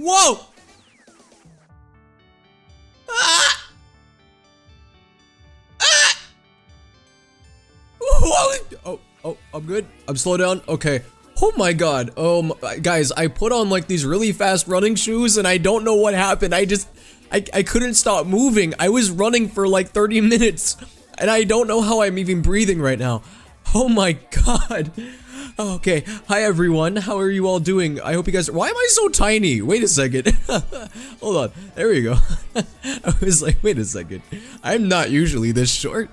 Whoa! Ah! Ah! Whoa! Oh, I'm good. I'm slow down. Okay. Oh my god. Guys, I put on like these really fast running shoes and I don't know what happened. I couldn't stop moving. I was running for like 30 minutes and I don't know how I'm even breathing right now. Oh my god. Okay. Hi everyone. How are you all doing? I hope you guys. Why am I so tiny? Wait a second. Hold on. There we go. I was like, wait a second. I'm not usually this short.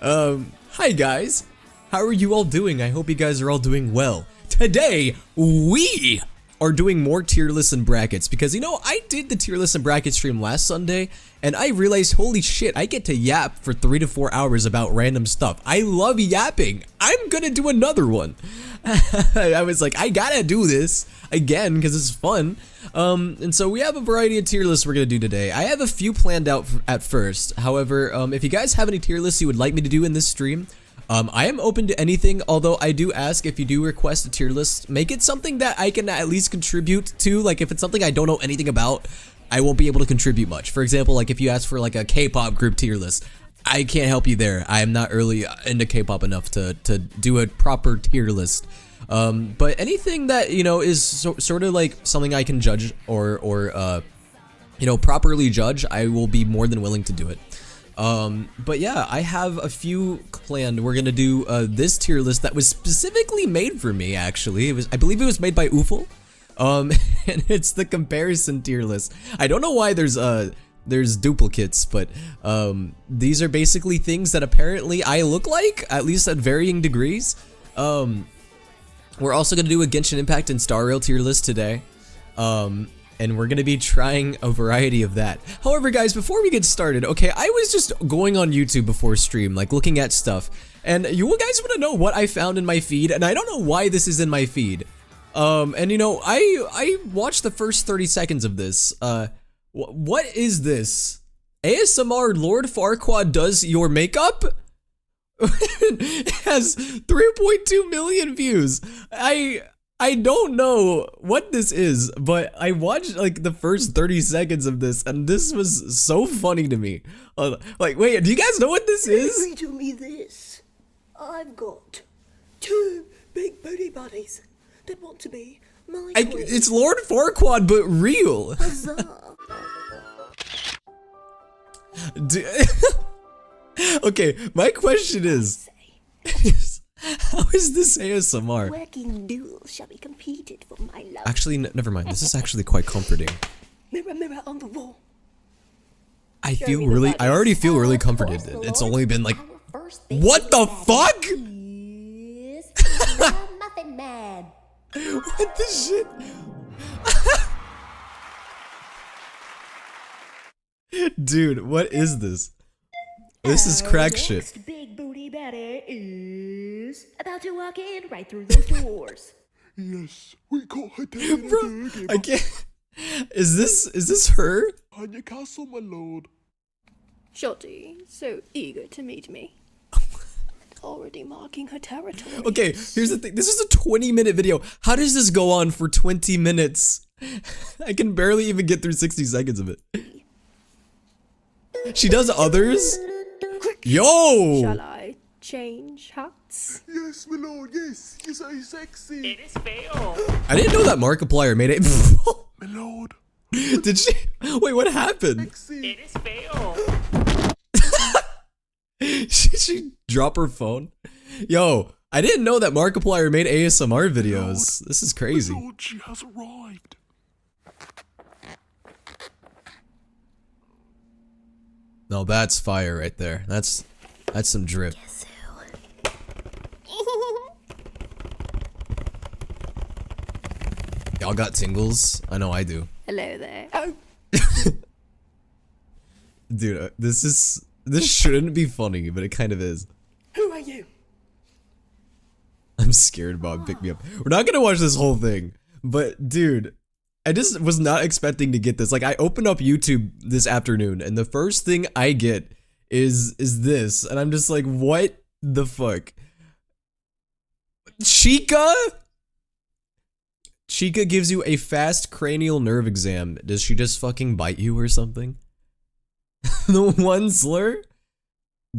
Hi guys. How are you all doing? I hope you guys are all doing well. Today, we are doing more tier lists and brackets because, you know, I did the tier list and bracket stream last Sunday and I realized, holy shit, I get to yap for 3 to 4 hours about random stuff. I love yapping. I'm gonna do another one. I was like, I gotta do this again because it's fun. And so we have a variety of tier lists we're gonna do today. I have a few planned out at first. However, if you guys have any tier lists you would like me to do in this stream, I am open to anything, although I do ask if you do request a tier list, make it something that I can at least contribute to. Like if it's something I don't know anything about, I won't be able to contribute much. For example, like if you ask for like a K-pop group tier list, I can't help you there. I am not really into K-pop enough to do a proper tier list. But anything that, you know, is sort of like something I can judge or you know, properly judge, I will be more than willing to do it. But yeah, I have a few planned. We're gonna do this tier list that was specifically made for me. Actually, I believe it was made by Oofle. And it's the comparison tier list. I don't know why there's duplicates, but these are basically things that apparently I look like, at least at varying degrees. We're also gonna do a Genshin Impact and Star Rail tier list today. And we're gonna be trying a variety of that. However, guys, before we get started, okay, I was just going on YouTube before stream, like looking at stuff, and you guys wanna know what I found in my feed, and I don't know why this is in my feed. And you know, I watched the first 30 seconds of this. What is this? ASMR Lord Farquaad does your makeup? It has 3.2 million views. I don't know what this is, but I watched like the first 30 seconds of this and this was so funny to me. Like, wait, do you guys know what this is? Riddle me this. I've got 2 big booty buddies that want to be my queen. It's Lord Farquaad, but real. Huzzah. Okay, my question is... How is this ASMR? Working duels shall be competed for my love. Actually, never mind. This is actually quite comforting. Mirror, mirror on the wall. I already feel really comforted. It's only been like... What the fuck? Muffin Man. What the shit? Dude, what is this? This is crack shit. Next big booty baddie is about to walk in right through those doors. Yes, we got her down. Bro, I can't. Is this her? On your castle, my lord. Shotty, so eager to meet me. Already marking her territory. Okay, here's the thing. This is a 20-minute video. How does this go on for 20 minutes? I can barely even get through 60 seconds of it. She does others? Yo! Shall I change hats? Yes, my lord, yes. You're so sexy. It is fail. I didn't know that Markiplier made it. My lord. Did she? Wait, what happened? Sexy. It is fail. She drop her phone? Yo, I didn't know that Markiplier made ASMR videos. This is crazy. My lord, she has arrived. No, that's fire right there. That's some drip. Y'all got tingles? I know I do. Hello there. Oh, Dude, this shouldn't be funny, but it kind of is. who are you? I'm scared Bob, pick me up. We're not gonna watch this whole thing, but dude, I just was not expecting to get this. Like, I opened up YouTube this afternoon, and the first thing I get is this, and I'm just like, what the fuck? Chica? Chica gives you a fast cranial nerve exam. Does she just fucking bite you or something? The one slur?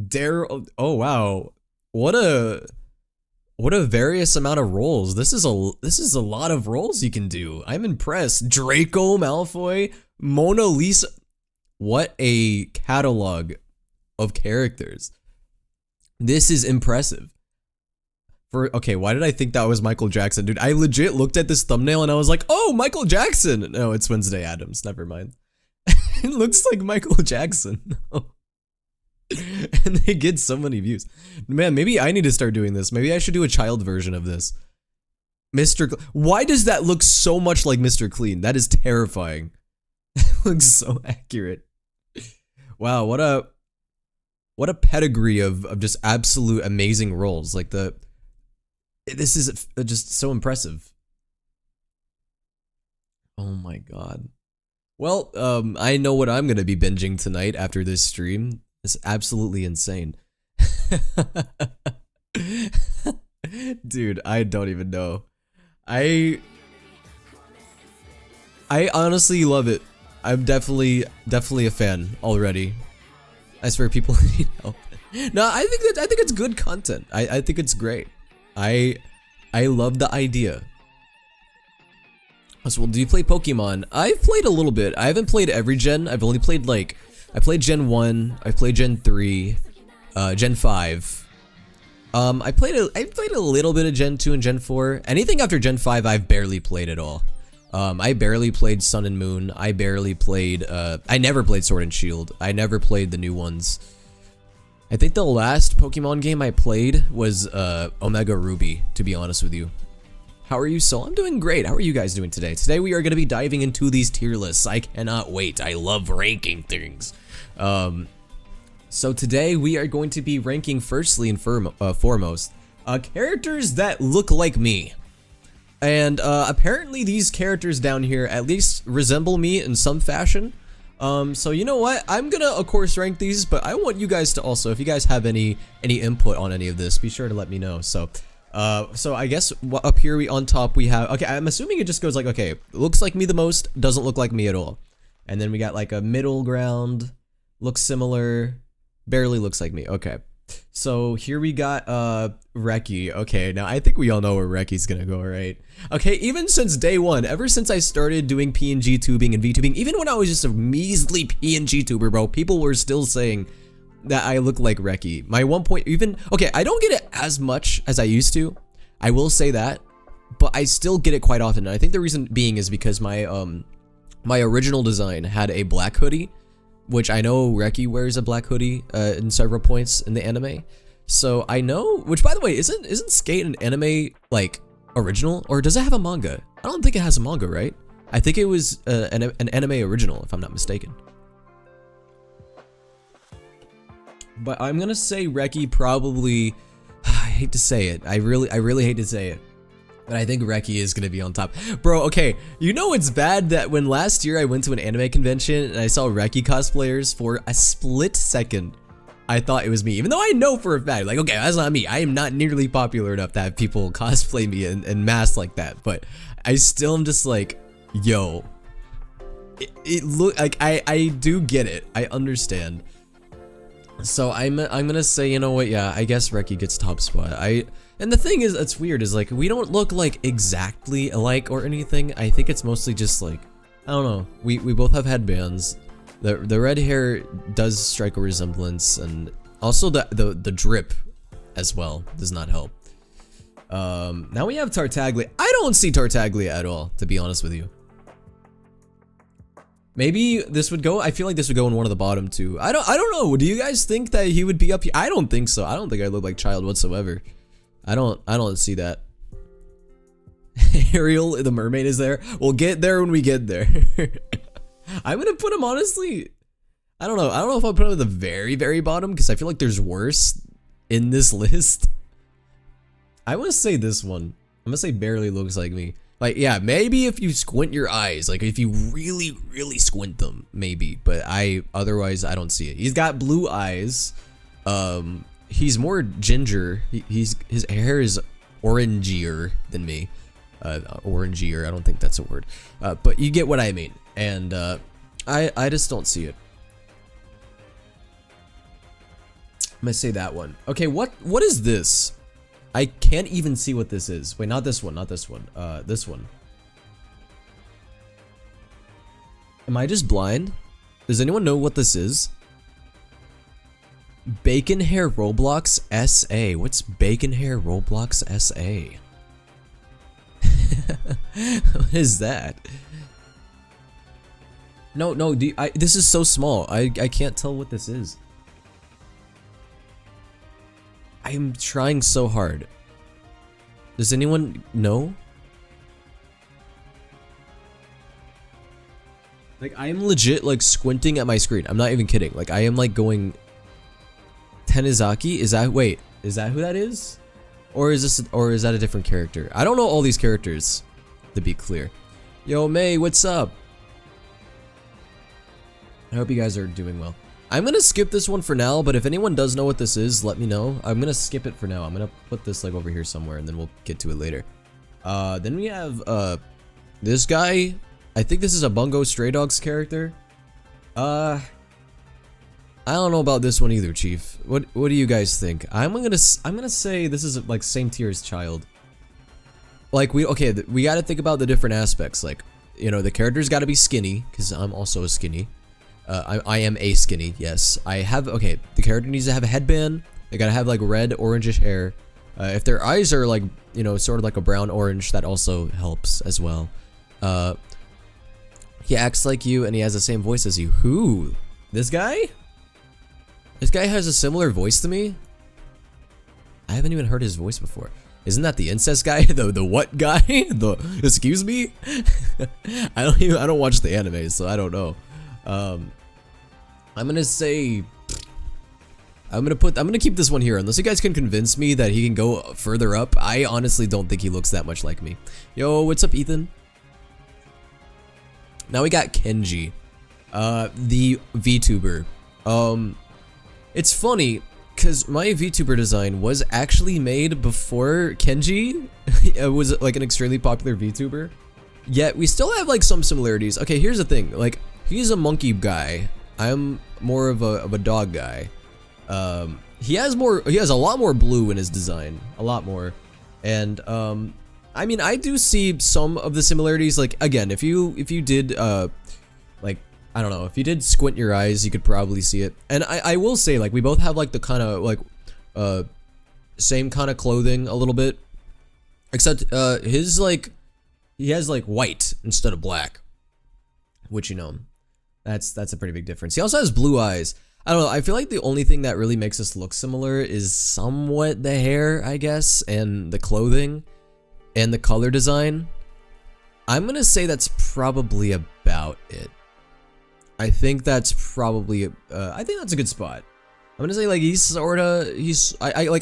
Dare. Oh wow. What a various amount of roles. This is a lot of roles you can do. I'm impressed. Draco Malfoy, Mona Lisa. What a catalog of characters. This is impressive. Okay, why did I think that was Michael Jackson? Dude, I legit looked at this thumbnail and I was like, oh, Michael Jackson. No, it's Wednesday Addams. Never mind. It looks like Michael Jackson. And they get so many views. Man, maybe I need to start doing this. Maybe I should do a child version of this. Why does that look so much like Mr. Clean? That is terrifying. That looks so accurate. Wow, what a pedigree of just absolute amazing roles. Like this is just so impressive. Oh my god. Well, I know what I'm gonna be binging tonight after this stream. It's absolutely insane. Dude, I don't even know. I honestly love it. I'm definitely a fan already. I swear people need help. No, I think it's good content. I think it's great. I love the idea. So, well, do you play Pokemon? I've played a little bit. I haven't played every gen. I've only played like I played Gen 1, I played Gen 3, Gen 5. I played a little bit of Gen 2 and Gen 4. Anything after Gen 5 I've barely played at all. I barely played Sun and Moon. I barely played I never played Sword and Shield. I never played the new ones. I think the last Pokemon game I played was Omega Ruby, to be honest with you. How are you, Soul? I'm doing great. How are you guys doing today? Today we are going to be diving into these tier lists. I cannot wait. I love ranking things. So today we are going to be ranking firstly and foremost characters that look like me. And apparently these characters down here at least resemble me in some fashion. So you know what? I'm gonna of course rank these, but I want you guys to also, if you guys have any input on any of this, be sure to let me know. So I guess up here on top we have, okay, I'm assuming it just goes like, okay, looks like me the most, doesn't look like me at all. And then we got like a middle ground, looks similar, barely looks like me. Okay. So here we got Reki. Okay, now I think we all know where Reki's gonna go, right? Okay, even since day one, ever since I started doing PNG tubing and VTubing, even when I was just a measly PNG tuber, bro, people were still saying that I look like Reki. My 1 point, even, okay, I don't get it as much as I used to, I will say that, but I still get it quite often. And I think the reason being is because my original design had a black hoodie, which I know Reki wears a black hoodie in several points in the anime. So I know, which by the way, isn't Skate an anime like original, or does it have a manga? I don't think it has a manga, right? I think it was an anime original, if I'm not mistaken. But I'm gonna say Reki probably, I hate to say it, I really hate to say it, but I think Reki is gonna be on top. Bro, okay, you know it's bad that when last year I went to an anime convention and I saw Reki cosplayers, for a split second, I thought it was me. Even though I know for a fact, like, okay, that's not me. I am not nearly popular enough to have people cosplay me in mass like that. But I still am just like, yo, it look like I do get it. I understand. So I'm gonna say, you know what, yeah, I guess Reki gets top spot. And the thing is, that's weird, is like, we don't look like exactly alike or anything. I think it's mostly just like, I don't know, we both have headbands. The red hair does strike a resemblance, and also the drip as well does not help. Now we have Tartaglia. I don't see Tartaglia at all, to be honest with you. Maybe this would go, I feel like this would go in one of the bottom two. I don't know. Do you guys think that he would be up here? I don't think so. I don't think I look like Child whatsoever. I don't see that. Ariel, the mermaid, is there. We'll get there when we get there. I'm gonna put him, honestly, I don't know if I'll put him at the very, very bottom, because I feel like there's worse in this list. I want to say this one. I'm gonna say barely looks like me. Like, yeah, maybe if you squint your eyes, like if you really, really squint them, maybe. But otherwise, I don't see it. He's got blue eyes. He's more ginger. His hair is orangier than me. Orangier. I don't think that's a word. But you get what I mean. And I just don't see it. I'm gonna say that one. Okay, what is this? I can't even see what this is. Wait, not this one, not this one. This one. Am I just blind? Does anyone know what this is? Bacon Hair Roblox SA. What's Bacon Hair Roblox SA? What is that? No, this is so small. I can't tell what this is. I'm trying so hard. Does anyone know? Like, I am legit, like, squinting at my screen. I'm not even kidding. Like, I am, like, going... Tenizaki? Is that... Wait. Is that who that is? Or is this... Or is that a different character? I don't know all these characters, to be clear. Yo, May, what's up? I hope you guys are doing well. I'm gonna skip this one for now, but if anyone does know what this is, let me know. I'm gonna skip it for now. I'm gonna put this, like, over here somewhere, and then we'll get to it later. Then we have, this guy... I think this is a Bungo Stray Dogs character. I don't know about this one either, Chief. What do you guys think? I'm gonna say this is like same tier as Child. Like we gotta think about the different aspects. Like, you know, the character's gotta be skinny because I'm also a skinny. I am a skinny. Yes, I have. Okay, the character needs to have a headband. They gotta have like red, orangish hair. If their eyes are like, you know, sort of like a brown orange, that also helps as well. He acts like you and he has the same voice as you. Who? This guy? This guy has a similar voice to me? I haven't even heard his voice before. Isn't that the incest guy? The what guy? The excuse me? I don't watch the anime, so I don't know. I'm gonna say I'm gonna keep this one here unless you guys can convince me that he can go further up. I honestly don't think he looks that much like me. Yo, what's up, Ethan? Now we got Kenji, the VTuber. It's funny because my VTuber design was actually made before Kenji was like an extremely popular VTuber. Yet we still have like some similarities. Okay, here's the thing. Like, he's a monkey guy. I'm more of a dog guy. He has a lot more blue in his design, a lot more, and I mean, I do see some of the similarities. Like, again, if you did like, I don't know, if you did squint your eyes, you could probably see it. And I will say, like, we both have like the kind of like same kind of clothing a little bit, except his, like, he has like white instead of black, which, you know, that's a pretty big difference. He also has blue eyes. I don't know, I feel like the only thing that really makes us look similar is somewhat the hair, I guess, and the clothing and the color design. I'm gonna say that's probably about it. I think that's probably I think that's a good spot. I'm gonna say, like,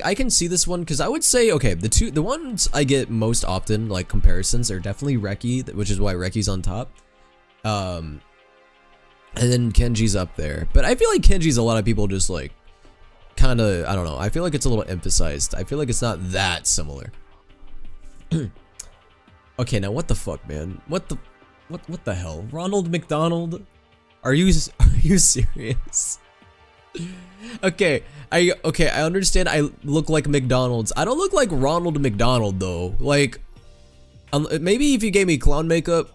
I can see this one because I would say, okay, the ones I get most often, like, comparisons, are definitely Reki, which is why Reki's on top. And then Kenji's up there. But I feel like Kenji's a lot of people just, like, kind of, I don't know, I feel like it's a little emphasized. I feel like it's not that similar. Okay, now what the fuck, man? What the hell? Ronald McDonald? Are you serious? Okay, I understand I look like McDonald's. I don't look like Ronald McDonald though. Like, maybe if you gave me clown makeup,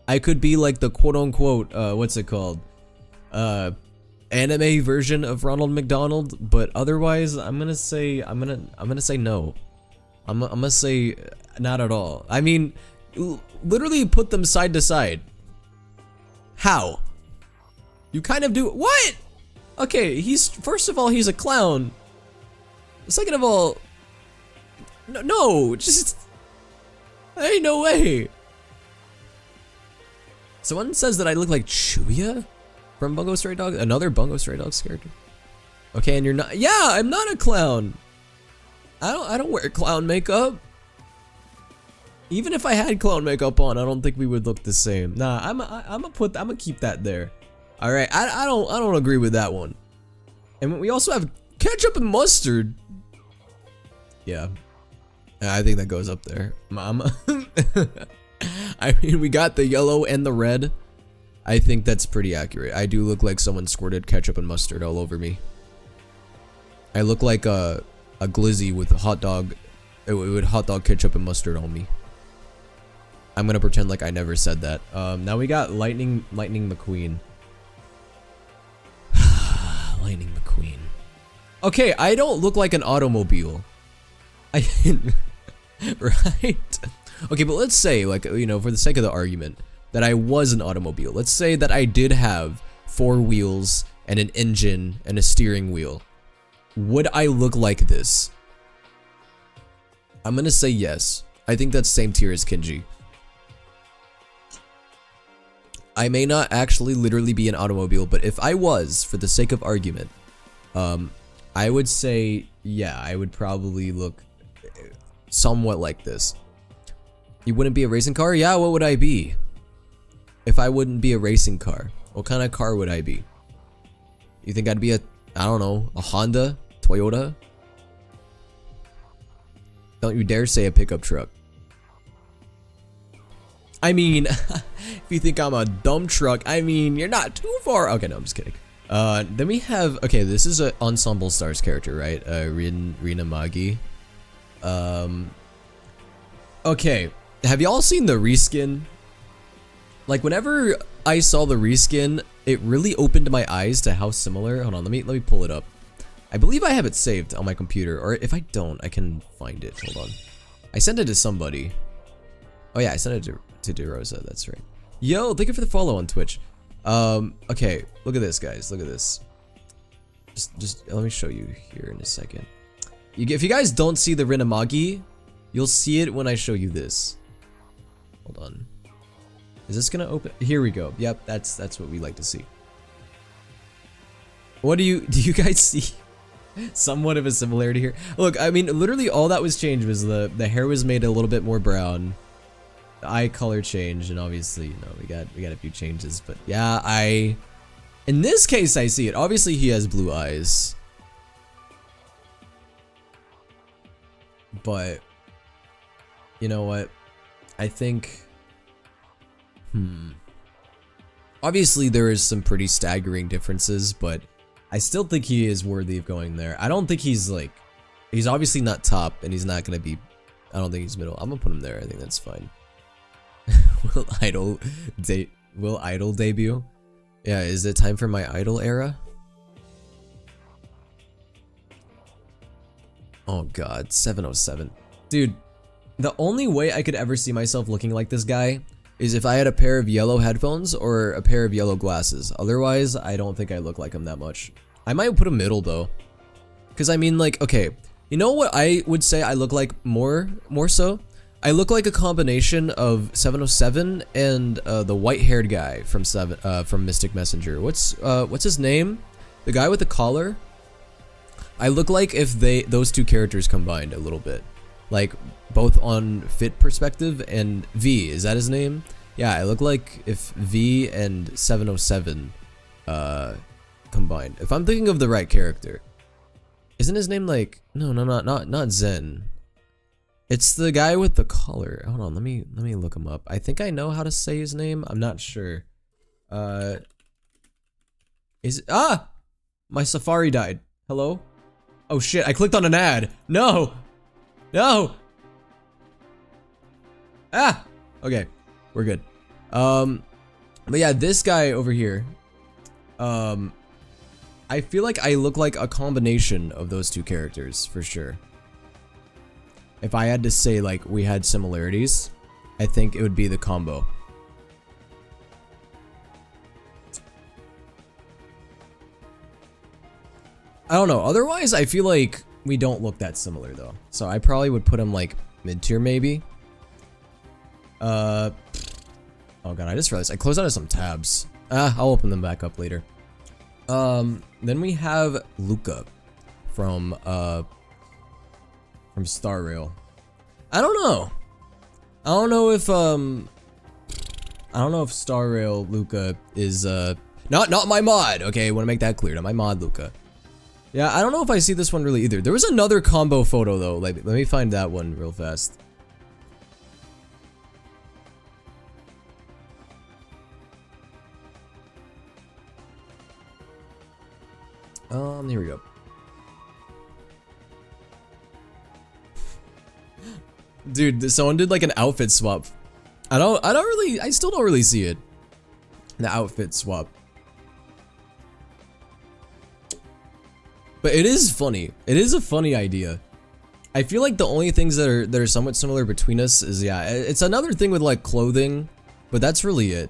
I could be like the quote-unquote what's it called? Anime version of Ronald McDonald, but otherwise I'm gonna say no. I'm gonna say not at all. I mean, literally put them side to side. How? You kind of do. What? Okay, first of all, he's a clown. Second of all, no, just, ain't no way. Someone says that I look like Chuya from Bungo Stray Dogs, another Bungo Stray Dogs character. Okay, and you're not. Yeah, I'm not a clown. I don't wear clown makeup. Even if I had clown makeup on, I don't think we would look the same. Nah, I'm gonna keep that there. All right, I don't agree with that one. And we also have ketchup and mustard. Yeah, I think that goes up there, mom. I mean, we got the yellow and the red. I think that's pretty accurate. I do look like someone squirted ketchup and mustard all over me. I look like a glizzy with a hot dog, with hot dog ketchup and mustard on me. I'm gonna pretend like I never said that. Now we got Lightning McQueen. Lightning McQueen. Okay, I don't look like an automobile. Right? Okay, but let's say, like, you know, for the sake of the argument, that I was an automobile. Let's say that I did have 4 wheels and an engine and a steering wheel. Would I look like this? I'm gonna say yes. I think that's same tier as Kenji. I may not actually literally be an automobile, but if I was, for the sake of argument, I would say, yeah, I would probably look somewhat like this. You wouldn't be a racing car? Yeah, what would I be? If I wouldn't be a racing car, what kind of car would I be? You think I'd be a, I don't know, a Honda? Toyota? Don't you dare say a pickup truck. I mean, if you think I'm a dumb truck, I mean, you're not too far. Okay, no, I'm just kidding. Then we have, okay, this is an Ensemble Stars character, right? Rina Magi. Okay, have y'all seen the reskin? Like, whenever I saw the reskin, it really opened my eyes to how similar. Hold on, let me pull it up. I believe I have it saved on my computer, or if I don't, I can find it. Hold on. I sent it to somebody. Oh yeah, I sent it to DeRosa, that's right. Yo, thank you for the follow on Twitch. Okay, look at this, guys. Look at this. Just let me show you here in a second. If you guys don't see the Rinamagi, you'll see it when I show you this. Hold on. Is this gonna open? Here we go. Yep, that's what we like to see. What do you guys see? Somewhat of a similarity here. Look, I mean, literally all that was changed was the hair was made a little bit more brown. The eye color changed, and obviously, you know, we got a few changes. But yeah, in this case, I see it. Obviously, he has blue eyes. But you know what? I think. Obviously, there is some pretty staggering differences, but I still think he is worthy of going there. I don't think he's like, he's obviously not top, and he's not gonna be. I don't think he's middle. I'm gonna put him there. I think that's fine. Will Idol debut? Yeah, is it time for my Idol era? Oh god, 707. Dude, the only way I could ever see myself looking like this guy is if I had a pair of yellow headphones or a pair of yellow glasses. Otherwise, I don't think I look like him that much. I might put him middle though. Cause I mean, like, okay, you know what I would say I look like more so? I look like a combination of 707 and the white-haired guy from Mystic Messenger. What's his name? The guy with the collar? I look like if those two characters combined a little bit. Like, both on fit perspective and V, is that his name? Yeah, I look like if V and 707 combined. If I'm thinking of the right character. Isn't his name like, no, not Zen. It's the guy with the collar. Hold on, let me look him up. I think I know how to say his name. I'm not sure. My Safari died. Hello? Oh shit, I clicked on an ad. No! No! Ah! Okay, we're good. But yeah, this guy over here. I feel like I look like a combination of those two characters, for sure. If I had to say, like, we had similarities, I think it would be the combo. I don't know. Otherwise, I feel like we don't look that similar, though. So I probably would put him, like, mid-tier, maybe. Oh, God, I just realized I closed out of some tabs. I'll open them back up later. Then we have Luca from Star Rail. I don't know. I don't know if Star Rail Luca is not my mod. Okay, want to make that clear. Not my mod Luca. Yeah, I don't know if I see this one really either. There was another combo photo though. Like, let me find that one real fast. Here we go. Dude, someone did like an outfit swap. I still don't really see it. The outfit swap. But it is funny. It is a funny idea. I feel like the only things that are somewhat similar between us is, yeah, it's another thing with like clothing, but that's really it.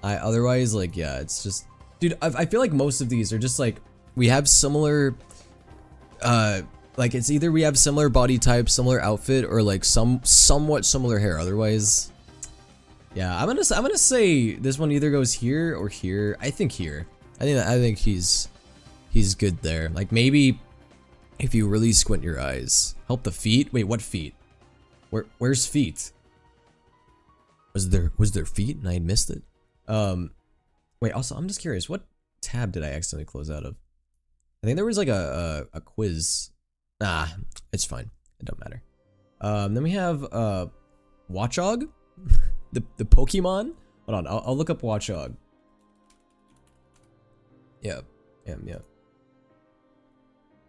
Otherwise, like, yeah, it's just, dude, I feel like most of these are just like, we have similar, like it's either we have similar body type, similar outfit, or like somewhat similar hair. Otherwise, yeah, I'm gonna say this one either goes here or here. I think here. I think he's good there. Like maybe if you really squint your eyes, help the feet. Wait, what feet? Where's feet? Was there feet and I missed it? Wait. Also, I'm just curious. What tab did I accidentally close out of? I think there was like a quiz. Nah, it's fine. It don't matter. Then we have Watchog, the Pokemon. Hold on, I'll look up Watchog. Yeah.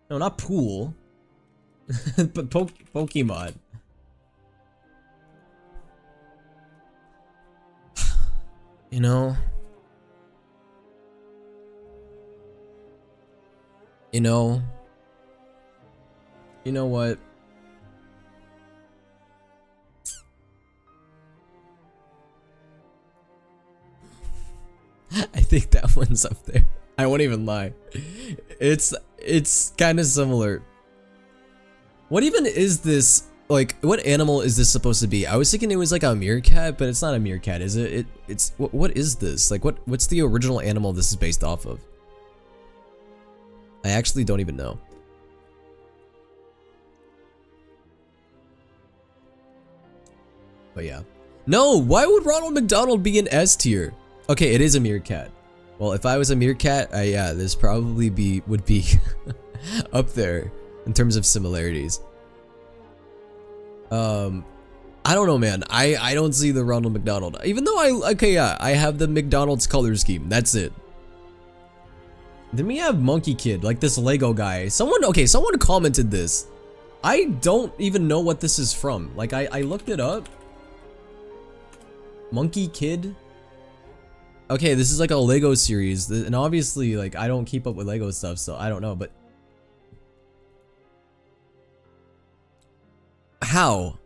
No, not pool, but Pokemon. You know. You know what? I think that one's up there. I won't even lie. It's kind of similar. What even is this? Like, what animal is this supposed to be? I was thinking it was like a meerkat, but it's not a meerkat, is it? It's what is this? Like, what's the original animal this is based off of? I actually don't even know. But yeah. No, why would Ronald McDonald be in S tier? Okay, it is a meerkat. Well, if I was a meerkat, yeah, this probably would be up there in terms of similarities. I don't know, man. I don't see the Ronald McDonald. Even though I have the McDonald's color scheme. That's it. Then we have Monkey Kid, like this Lego guy. Someone commented this. I don't even know what this is from. Like, I looked it up. Monkey Kid. Okay, this is like a Lego series, and obviously, like, I don't keep up with Lego stuff, so I don't know, but how?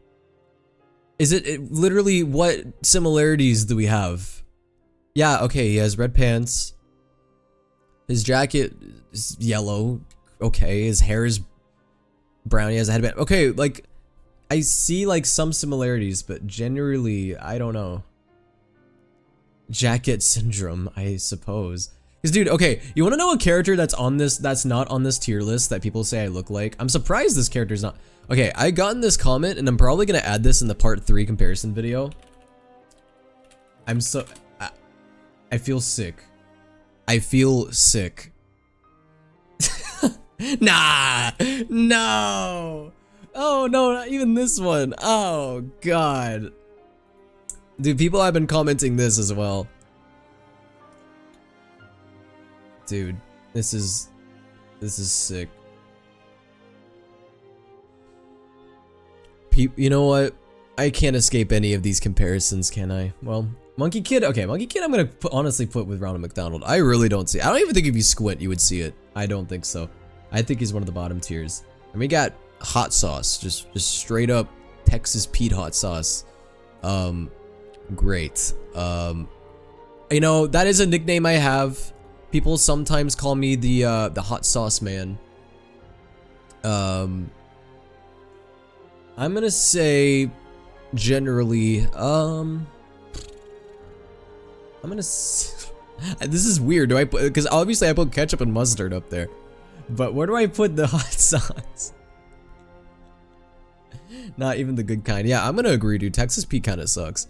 Is it literally, what similarities do we have? Yeah, okay, he has red pants. His jacket is yellow. Okay, his hair is brown. He has a headband. Okay, like, I see like some similarities, but generally, I don't know. Jacket syndrome, I suppose. Because, dude, okay, you want to know a character that's not on this tier list that people say I look like? I'm surprised this character's not. Okay, I got in this comment, and I'm probably gonna add this in the part 3 comparison video. I feel sick. I feel sick. Nah, no. Oh no, not even this one. Oh god. Dude, people have been commenting this as well. Dude, this is sick. You know what? I can't escape any of these comparisons, can I? Well, Monkey Kid. Okay, Monkey Kid I'm gonna honestly put with Ronald McDonald. I really don't see. I don't even think if you squint you would see it. I don't think so. I think he's one of the bottom tiers. And we got hot sauce, just straight up Texas Pete hot sauce. Great. You know, that is a nickname I have. People sometimes call me the hot sauce man. I'm gonna say generally, I'm gonna this is weird. Do I put, because obviously I put ketchup and mustard up there, but where do I put the hot sauce? Not even the good kind. Yeah, I'm gonna agree, dude. Texas Pete kind of sucks.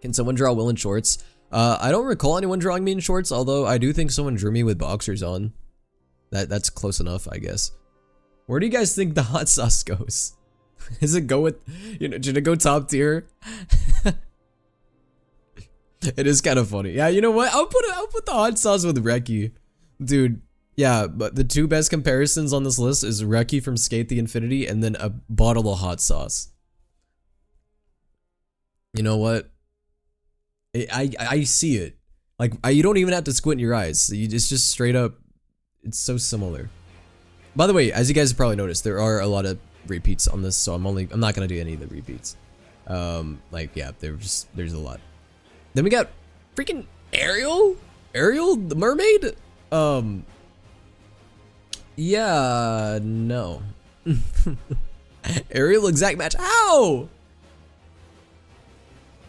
Can someone draw Will in shorts? I don't recall anyone drawing me in shorts, although I do think someone drew me with boxers on. That's close enough, I guess. Where do you guys think the hot sauce goes? Does it go with, you know, should it go top tier? It is kind of funny. Yeah, you know what? I'll put the hot sauce with Reki. Dude, yeah, but the two best comparisons on this list is Reki from Skate the Infinity and then a bottle of hot sauce. You know what? I see it. Like, you don't even have to squint your eyes. It's just straight up, it's so similar. By the way, as you guys have probably noticed, there are a lot of repeats on this, so I'm not gonna do any of the repeats. Like, yeah, there's a lot. Then we got freaking Ariel? Ariel the mermaid? Yeah, no. Ariel exact match. Ow!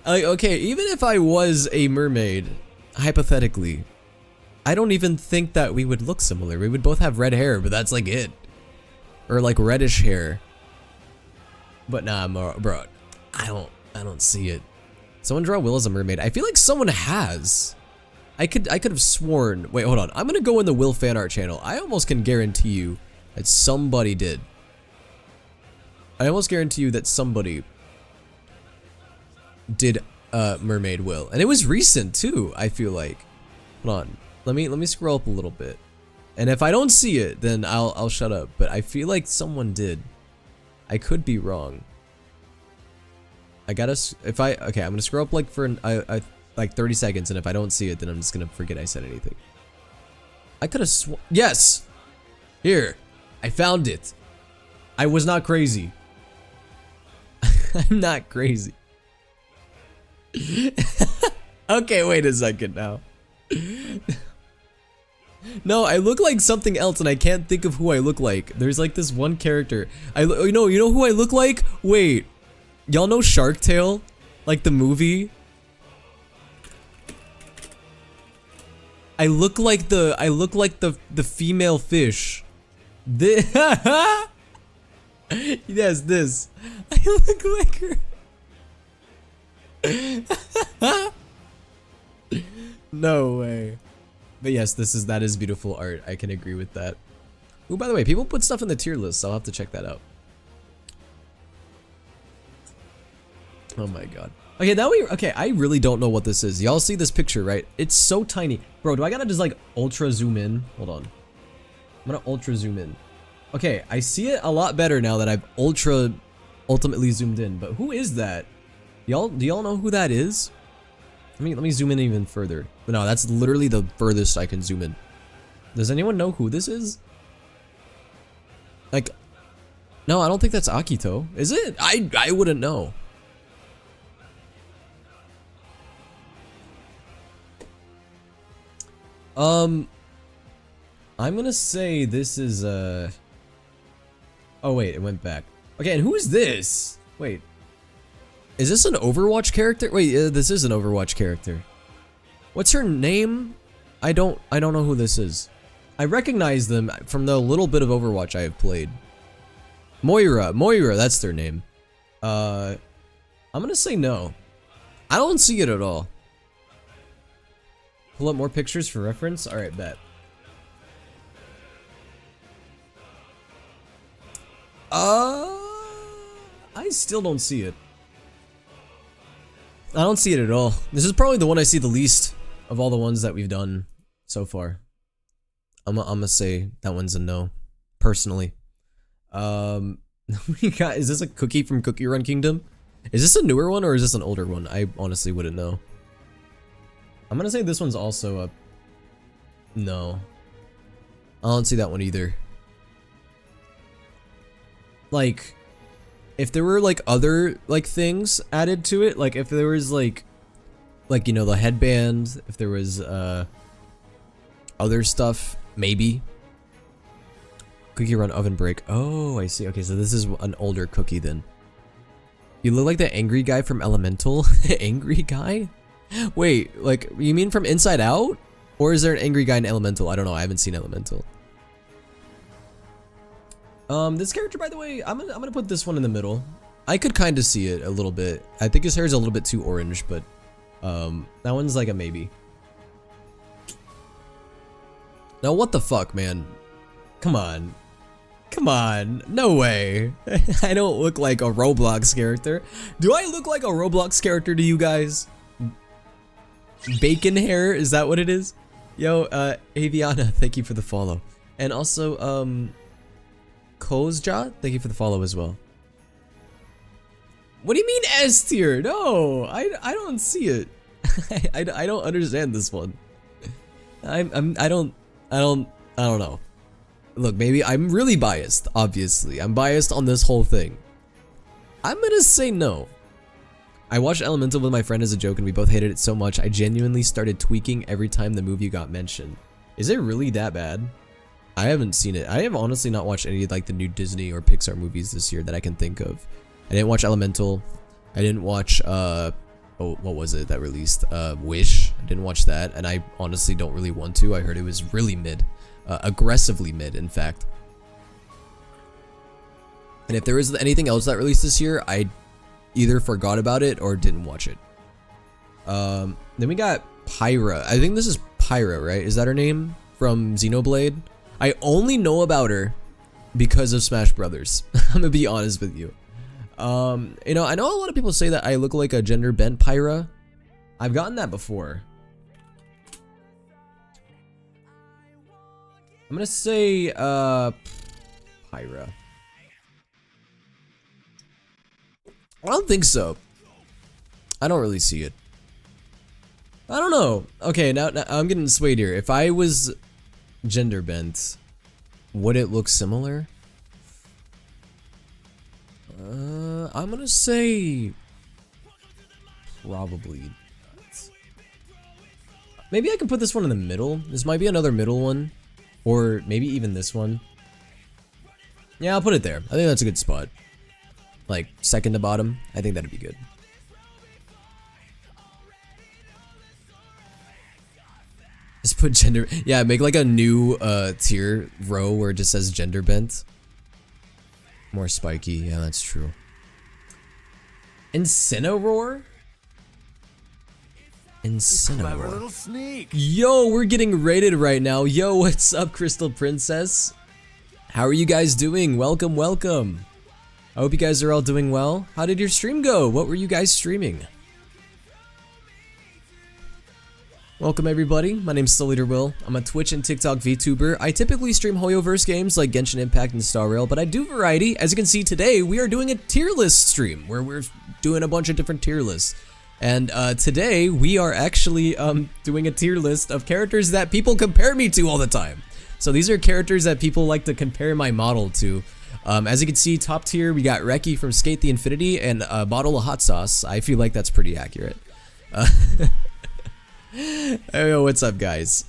Like, okay, even if I was a mermaid, hypothetically, I don't even think that we would look similar. We would both have red hair, but that's like it. Or like reddish hair. But nah, bro, I don't see it. Someone draw Will as a mermaid. I feel like someone has. I could have sworn. Wait, hold on. I'm gonna go in the Will fan art channel. I almost can guarantee you that somebody did. I almost guarantee you that somebody did mermaid Will, and it was recent too. I feel like. Hold on. Let me scroll up a little bit, and if I don't see it, then I'll shut up. But I feel like someone did. I could be wrong. I gotta, okay, I'm gonna scroll up like for like 30 seconds, and if I don't see it, then I'm just gonna forget I said anything. I could have yes! Here, I found it. I was not crazy. I'm not crazy. Okay, wait a second now. No, I look like something else, and I can't think of who I look like. There's like this one character. You know who I look like? Wait. Y'all know Shark Tale? Like the movie? I look like the female fish. This yes, this. I look like her. No way. But yes, that is beautiful art. I can agree with that. Ooh, by the way, people put stuff in the tier list, so I'll have to check that out. Oh my god. Okay, okay, I really don't know what this is. Y'all see this picture, right? It's so tiny. Bro, do I gotta just like ultra zoom in? Hold on. I'm gonna ultra zoom in. Okay, I see it a lot better now that I've ultimately zoomed in, but who is that? Do y'all know who that is? Let me zoom in even further. But no, that's literally the furthest I can zoom in. Does anyone know who this is? Like, no, I don't think that's Akito. Is it? I wouldn't know. I'm gonna say this is oh wait, it went back. Okay, and who is this? Wait. Is this an Overwatch character? Wait, this is an Overwatch character. What's her name? I don't know who this is. I recognize them from the little bit of Overwatch I have played. Moira, that's their name. I'm gonna say no. I don't see it at all. Pull up more pictures for reference? Alright, bet. I still don't see it. I don't see it at all. This is probably the one I see the least of all the ones that we've done so far. I'm gonna say that one's a no, personally. Is this a cookie from Cookie Run Kingdom? Is this a newer one or is this an older one? I honestly wouldn't know. I'm gonna say this one's also a no. I don't see that one either. Like, if there were like other like things added to it, like if there was like you know, the headband, if there was other stuff, maybe. Cookie Run Oven Break. Oh, I see. Okay, so this is an older cookie then. You look like the angry guy from Elemental. Angry guy? Wait, like, you mean from Inside Out? Or is there an angry guy in Elemental? I don't know. I haven't seen Elemental. This character, by the way, I'm gonna put this one in the middle. I could kind of see it a little bit. I think his hair is a little bit too orange, but That one's like a maybe. Now what the fuck, man? Come on. Come on. No way. I don't look like a Roblox character. Do I look like a Roblox character to you guys? Bacon hair, is that what it is? Yo, Aviana, thank you for the follow. And also, Kozja, thank you for the follow as well. What do you mean S tier? No, I don't see it. I don't understand this one. I don't know. Look, maybe I'm really biased, obviously. I'm biased on this whole thing. I'm gonna say no. I watched Elemental with my friend as a joke and we both hated it so much I genuinely started tweaking every time the movie got mentioned. Is it really that bad? I haven't seen it. I have honestly not watched any like the new Disney or Pixar movies this year that I can think of. I didn't watch Elemental. I didn't watch oh, what was it that released? Wish. I didn't watch that, and I honestly don't really want to. I heard it was really mid. Aggressively mid, in fact. And if there is anything else that released this year, I either forgot about it or didn't watch it. Then we got Pyra. I think this is Pyra, right? Is that her name? From Xenoblade? I only know about her because of Smash Brothers. I'm gonna be honest with you. You know, I know a lot of people say that I look like a gender bent Pyra. I've gotten that before. I'm gonna say, Pyra. I don't think so. I don't really see it. I don't know. Okay, now I'm getting swayed here. If I was gender bent, would it look similar? I'm gonna say probably not. Maybe I can put this one in the middle. This might be another middle one, or maybe even this one. Yeah, I'll put it there. I think that's a good spot. Like second to bottom. I think that'd be good. Just put gender. Yeah, make like a new tier row where it just says gender bent. More spiky. Yeah, that's true. Incineroar? Clever little Incineroar. sneak. Yo, we're getting rated right now. Yo, what's up, Crystal Princess? How are you guys doing? Welcome, welcome. I hope you guys are all doing well. How did your stream go? What were you guys streaming? Welcome everybody, my name's souleaterwill. I'm a Twitch and TikTok VTuber. I typically stream Hoyoverse games like Genshin Impact and Star Rail, but I do variety. As you can see today, we are doing a tier list stream where we're doing a bunch of different tier lists. And today, we are actually doing a tier list of characters that people compare me to all the time. So these are characters that people like to compare my model to. As you can see, top tier, we got Reki from Skate the Infinity and a bottle of hot sauce. I feel like that's pretty accurate. Hey, what's up, guys?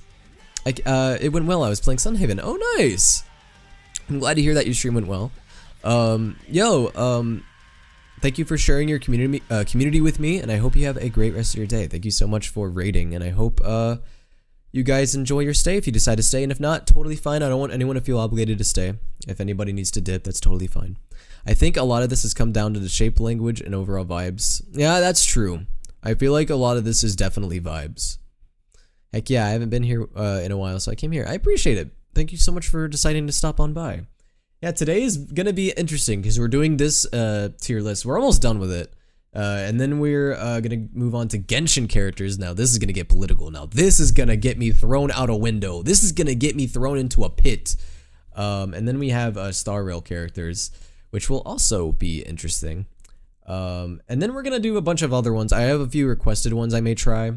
It went well. I was playing Sunhaven. Oh, nice. I'm glad to hear that your stream went well. Thank you for sharing your community with me, and I hope you have a great rest of your day. Thank you so much for raiding, and I hope you guys enjoy your stay if you decide to stay, and if not, totally fine. I don't want anyone to feel obligated to stay. If anybody needs to dip, that's totally fine. I think a lot of this has come down to the shape language and overall vibes. Yeah, that's true. I feel like a lot of this is definitely vibes. Heck yeah, I haven't been here in a while, so I came here. I appreciate it. Thank you so much for deciding to stop on by. Yeah, today is gonna be interesting because we're doing this tier list. We're almost done with it. And then we're gonna move on to Genshin characters. Now this is gonna get political. Now this is gonna get me thrown out a window. This is gonna get me thrown into a pit. And then we have Star Rail characters, which will also be interesting. And then we're gonna do a bunch of other ones. I have a few requested ones I may try.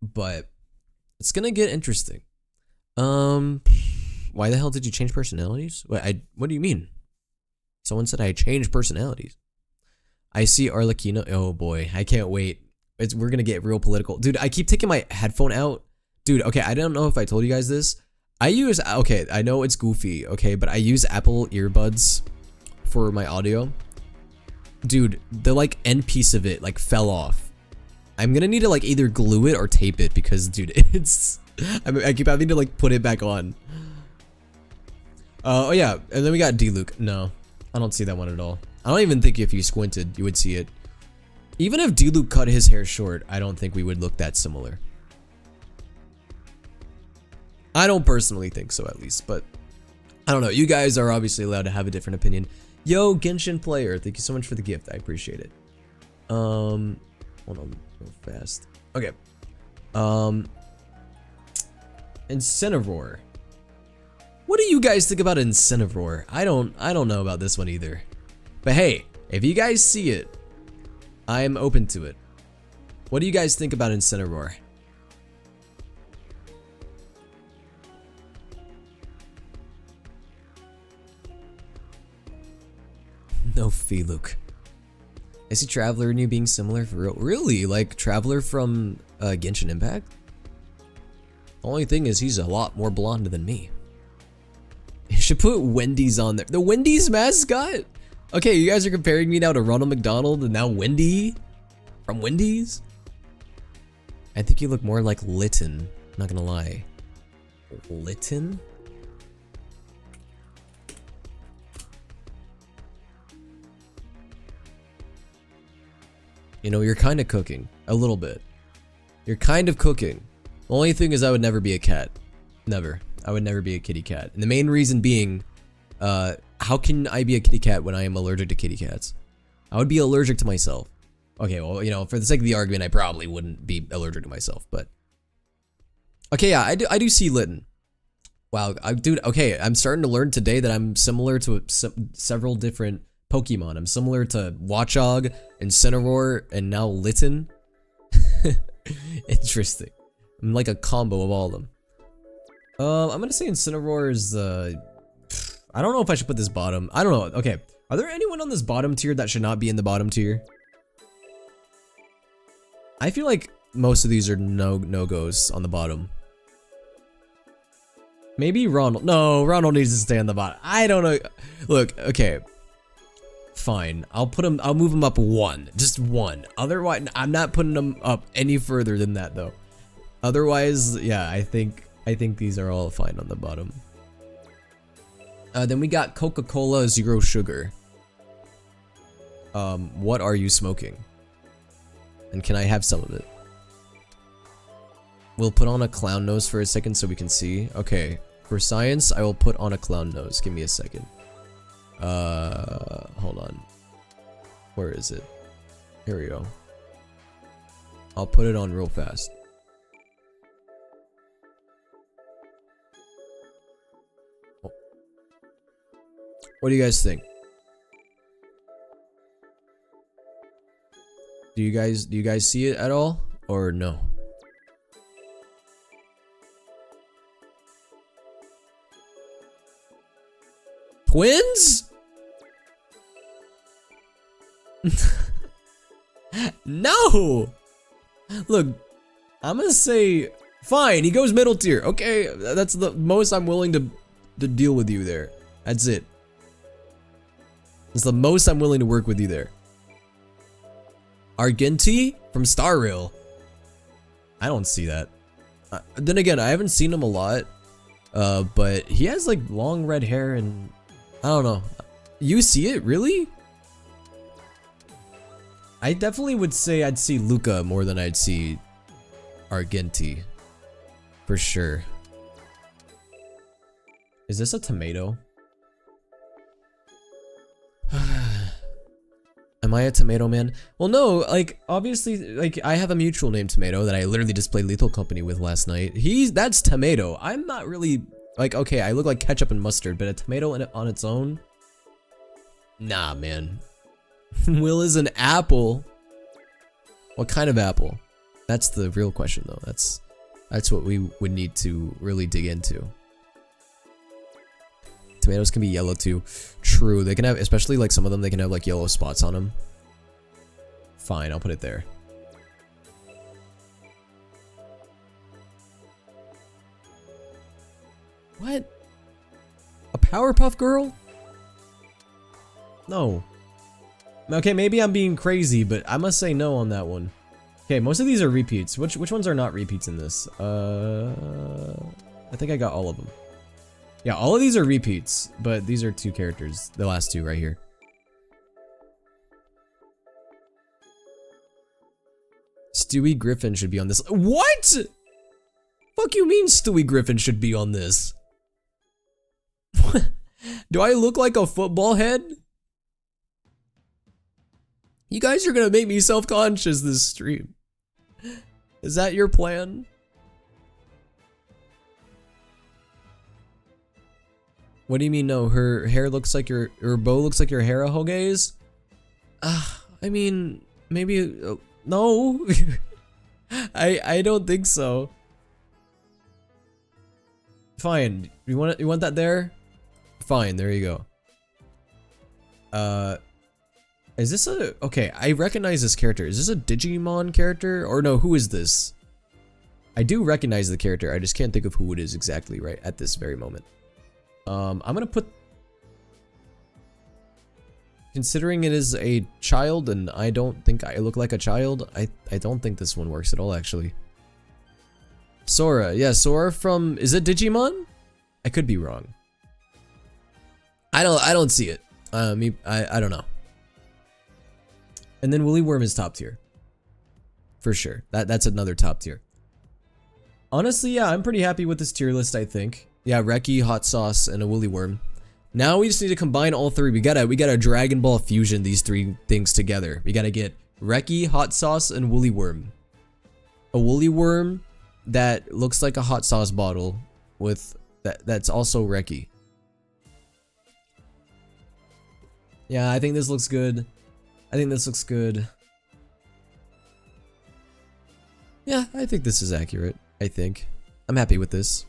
But it's gonna get interesting. Why the hell did you change personalities? What do you mean? Someone said I changed personalities. I see Arlecchino. Oh boy, I can't wait. We're gonna get real political. Dude, I keep taking my headphone out. Dude, okay, I don't know if I told you guys this. Okay, I know it's goofy, okay, but I use Apple earbuds for my audio. Dude, the like end piece of it like fell off. I'm gonna need to like either glue it or tape it because dude, I keep having to like put it back on. Oh yeah, and then we got D-Luke. No, I don't see that one at all. I don't even think if you squinted, you would see it. Even if Diluc cut his hair short, I don't think we would look that similar. I don't personally think so, at least, but I don't know. You guys are obviously allowed to have a different opinion. Yo, Genshin player, thank you so much for the gift. I appreciate it. Hold on real fast. Okay. Incineroar. What do you guys think about Incineroar? I don't know about this one either. But hey, if you guys see it, I am open to it. What do you guys think about Incineroar? No Feluke. I see Traveler and you being similar for real. Really? Like Traveler from Genshin Impact? The only thing is he's a lot more blonde than me. You should put Wendy's on there. The Wendy's mascot? Okay, you guys are comparing me now to Ronald McDonald and now Wendy from Wendy's? I think you look more like Litten, not gonna lie. Litten? You know, you're kind of cooking. A little bit. You're kind of cooking. The only thing is I would never be a cat. Never. I would never be a kitty cat. And the main reason being, how can I be a kitty cat when I am allergic to kitty cats? I would be allergic to myself. Okay, well, you know, for the sake of the argument, I probably wouldn't be allergic to myself, but... Okay, yeah, I do see Litten. Wow, dude, okay, I'm starting to learn today that I'm similar to several different Pokemon. I'm similar to Watchog, Incineroar, and now Litten. Interesting. I'm like a combo of all of them. I'm gonna say Incineroar is I don't know if I should put this bottom. I don't know. Okay, are there anyone on this bottom tier that should not be in the bottom tier? I feel like most of these are no-goes on the bottom. Maybe Ronald. No, Ronald needs to stay on the bottom. I don't know. Look, okay. Fine. I'll move him up one. Just one. Otherwise, I'm not putting him up any further than that though. Otherwise, yeah, I think these are all fine on the bottom. Then we got Coca-Cola Zero Sugar. What are you smoking? And can I have some of it? We'll put on a clown nose for a second so we can see. Okay, for science, I will put on a clown nose. Give me a second. Hold on. Where is it? Here we go. I'll put it on real fast. Oh. What do you guys think? Do you guys see it at all or no? Twins? No. Look, I'm gonna say fine. He goes middle tier. Okay, that's the most I'm willing to deal with you there. That's it. That's the most I'm willing to work with you there. Argenti from Star Rail. I don't see that. Then again, I haven't seen him a lot, but he has like long red hair and I don't know. You see it, really? I definitely would say I'd see Luca more than I'd see Argenti. For sure. Is this a tomato? Am I a tomato man? Well, no, like, obviously, like, I have a mutual named Tomato that I literally just played Lethal Company with last night. That's Tomato. I'm not really, like, okay, I look like ketchup and mustard, but a tomato on its own? Nah, man. Will is an apple. What kind of apple? That's the real question, though. That's what we would need to really dig into. Tomatoes can be yellow too. True, they can have, especially like some of them, they can have like yellow spots on them. Fine, I'll put it there. What? A Powerpuff Girl? No. Okay, maybe I'm being crazy, but I must say no on that one. Okay, most of these are repeats. Which ones are not repeats in this? I think I got all of them. Yeah, all of these are repeats, but these are two characters. The last two right here. Stewie Griffin should be on this. What? Fuck you mean Stewie Griffin should be on this? Do I look like a football head? You guys are gonna make me self-conscious this stream. Is that your plan? What do you mean no? Her hair looks like her bow looks like your hair, Hogaze? I mean, maybe, no. I don't think so. Fine, you want that there? Fine, there you go. Is this a, okay, I recognize this character. Is this a Digimon character? Or no, who is this? I do recognize the character, I just can't think of who it is exactly right at this very moment. I'm gonna put, considering it is a child and I don't think I look like a child, I don't think this one works at all actually. Sora, yeah, Sora from, is it Digimon? I could be wrong. I don't see it. I don't know. And then Woolly Worm is top tier. For sure. That's another top tier. Honestly, yeah, I'm pretty happy with this tier list, I think. Yeah, Reki, Hot Sauce, and a Woolly Worm. Now we just need to combine all three. We gotta Dragon Ball fusion these three things together. We gotta get Reki, Hot Sauce, and Woolly Worm. A Woolly Worm that looks like a hot sauce bottle with that's also Reki. Yeah, I think this looks good. I think this looks good. Yeah, I think this is accurate. I think. I'm happy with this.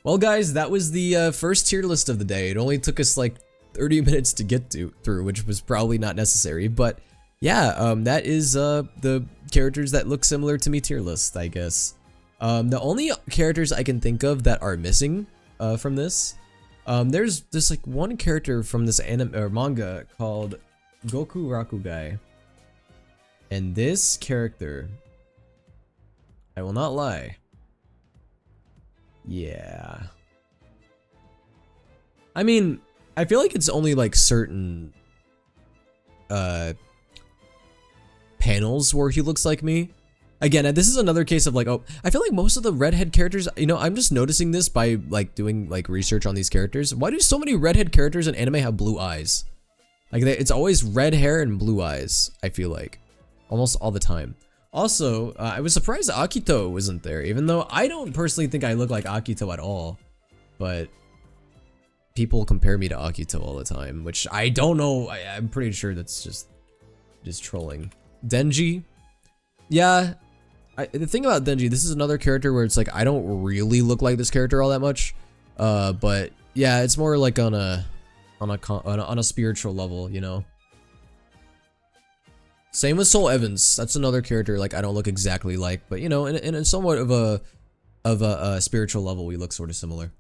Well, guys, that was the first tier list of the day. It only took us like 30 minutes to get through, which was probably not necessary. But yeah, that is the characters that look similar to me tier list, I guess. The only characters I can think of that are missing from this, there's like one character from this anime or manga called Goku Rakugai, and this character, I will not lie, yeah, I mean, I feel like it's only like certain panels where he looks like me. Again, this is another case of like, oh, I feel like most of the redhead characters, you know, I'm just noticing this by like doing like research on these characters. Why do so many redhead characters in anime have blue eyes? Like it's always red hair and blue eyes, I feel like. Almost all the time. Also, I was surprised that Akito wasn't there, even though I don't personally think I look like Akito at all. But people compare me to Akito all the time, which I don't know. I'm pretty sure that's just trolling. Denji. Yeah. The thing about Denji, this is another character where it's like I don't really look like this character all that much, but yeah, it's more like on a spiritual level, you know. Same with Soul Evans. That's another character like I don't look exactly like, but you know, in a somewhat of a spiritual level, we look sort of similar.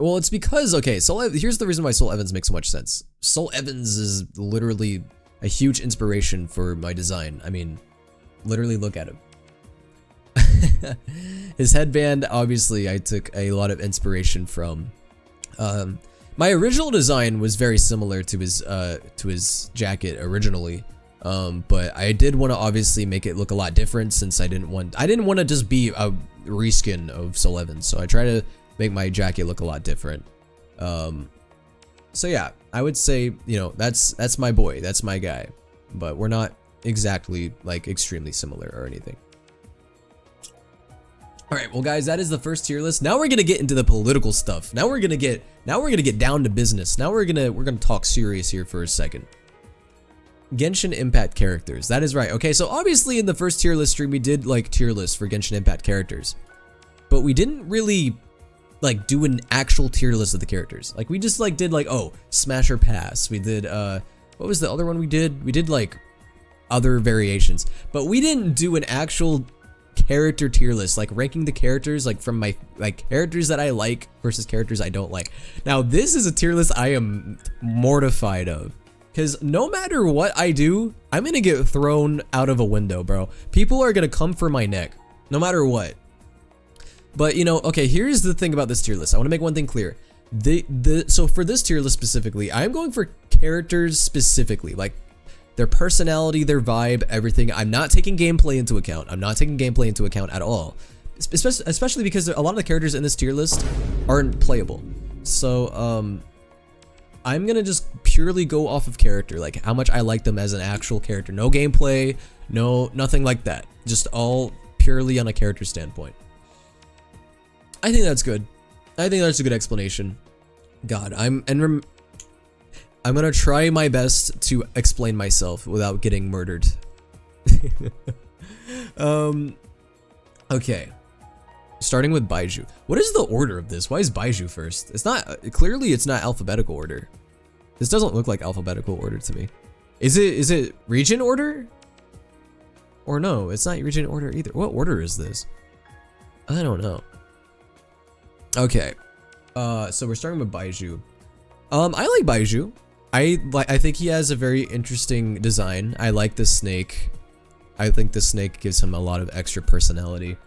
Well, it's because here's the reason why Soul Evans makes so much sense. Soul Evans is literally a huge inspiration for my design. I mean, literally look at him. His headband, obviously, I took a lot of inspiration from. My original design was very similar to his jacket originally, but I did want to obviously make it look a lot different since I didn't want to just be a reskin of Soul Evans, so I try to make my jacket look a lot different. So yeah, I would say, you know, that's my boy, that's my guy, but we're not exactly like extremely similar or anything. All right, well guys, that is the first tier list. Now we're gonna get into the political stuff. Now we're gonna get down to business. Now we're gonna talk serious here for a second. Genshin Impact characters. That is right. Okay, so obviously in the first tier list stream we did like tier lists for Genshin Impact characters, but we didn't really like do an actual tier list of the characters. Like we just like did like, oh, Smash or Pass. We did what was the other one we did? We did like other variations, but we didn't do an actual character tier list, like ranking the characters like from my like characters that I like versus characters I don't like. Now this is a tier list I am mortified of, because no matter what I do, I'm gonna get thrown out of a window, bro. People are gonna come for my neck no matter what. But you know, okay, here's the thing about this tier list. I want to make one thing clear. So for this tier list specifically, I'm going for characters specifically, like their personality, their vibe, everything. I'm not taking gameplay into account. I'm not taking gameplay into account at all. Especially because a lot of the characters in this tier list aren't playable. So, I'm gonna just purely go off of character, like how much I like them as an actual character. No gameplay, nothing like that. Just all purely on a character standpoint. I think that's good. I think that's a good explanation. God, I'm gonna try my best to explain myself without getting murdered. Okay. Starting with Baiju. What is the order of this? Why is Baiju first? It's not, clearly it's not alphabetical order. This doesn't look like alphabetical order to me. Is it region order? Or no, it's not region order either. What order is this? I don't know. Okay. So we're starting with Baiju. I like Baiju. I think he has a very interesting design. I like the snake. I think the snake gives him a lot of extra personality.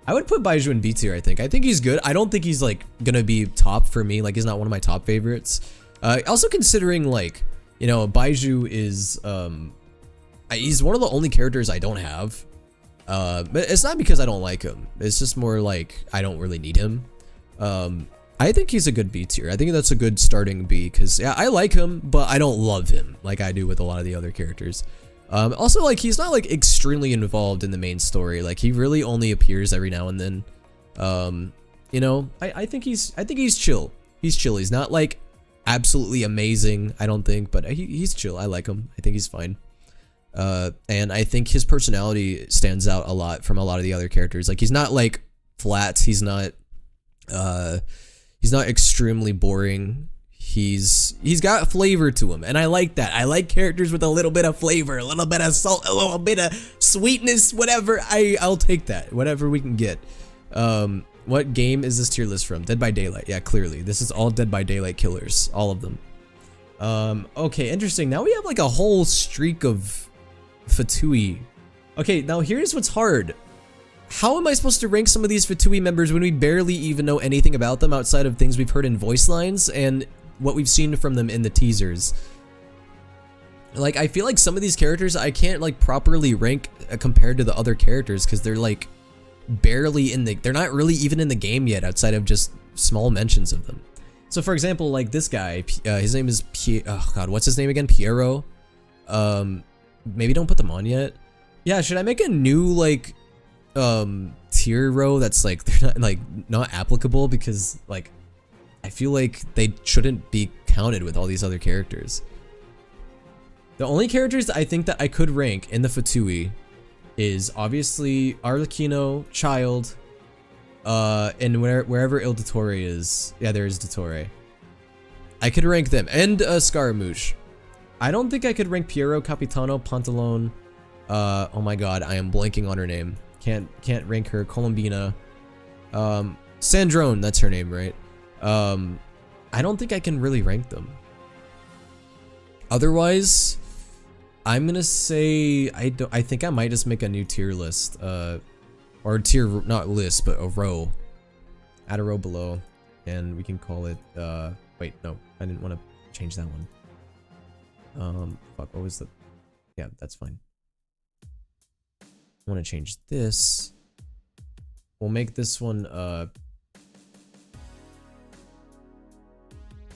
I would put Baiju in B tier, I think. I think he's good. I don't think he's like gonna be top for me. Like he's not one of my top favorites. Also considering like, you know, Baiju is, he's one of the only characters I don't have. But it's not because I don't like him. It's just more like I don't really need him. I think he's a good B tier. I think that's a good starting B because yeah, I like him, but I don't love him like I do with a lot of the other characters. Also, like he's not like extremely involved in the main story. Like he really only appears every now and then. You know, I think he's chill. He's chill. He's not like absolutely amazing, I don't think, but he's chill. I like him. I think he's fine. And I think his personality stands out a lot from a lot of the other characters. Like he's not like flat. He's not extremely boring. He's got flavor to him, and I like that. I like characters with a little bit of flavor, a little bit of salt, a little bit of sweetness, whatever. I'll take that, whatever we can get. What game is this tier list from? Dead by Daylight. Yeah, clearly. This is all Dead by Daylight killers, all of them. Okay, interesting. Now we have like a whole streak of Fatui. Okay, now here's what's hard. How am I supposed to rank some of these Fatui members when we barely even know anything about them outside of things we've heard in voice lines and what we've seen from them in the teasers? Like, I feel like some of these characters I can't like properly rank compared to the other characters because they're like barely in the, they're not really even in the game yet outside of just small mentions of them. So for example, like this guy, his name is oh god, what's his name again? Piero. Maybe don't put them on yet. Yeah, should I make a new like tier row that's like they're not applicable because like I feel like they shouldn't be counted with all these other characters. The only characters I think that I could rank in the Fatui is obviously Arlecchino, Child, and wherever Il Dottore is. Yeah, there is Dottore. I could rank them, and Scaramouche. I don't think I could rank Piero, Capitano, Pantalone. Oh my god, I am blanking on her name. Can't rank her. Colombina. Sandrone, that's her name, right? I don't think I can really rank them. Otherwise, I'm gonna say I think I might just make a new tier list, or tier, not list, but a row. Add a row below, and we can call it. Wait, no, I didn't want to change that one. Fuck, what was the? Yeah, that's fine. I want to change this. We'll make this one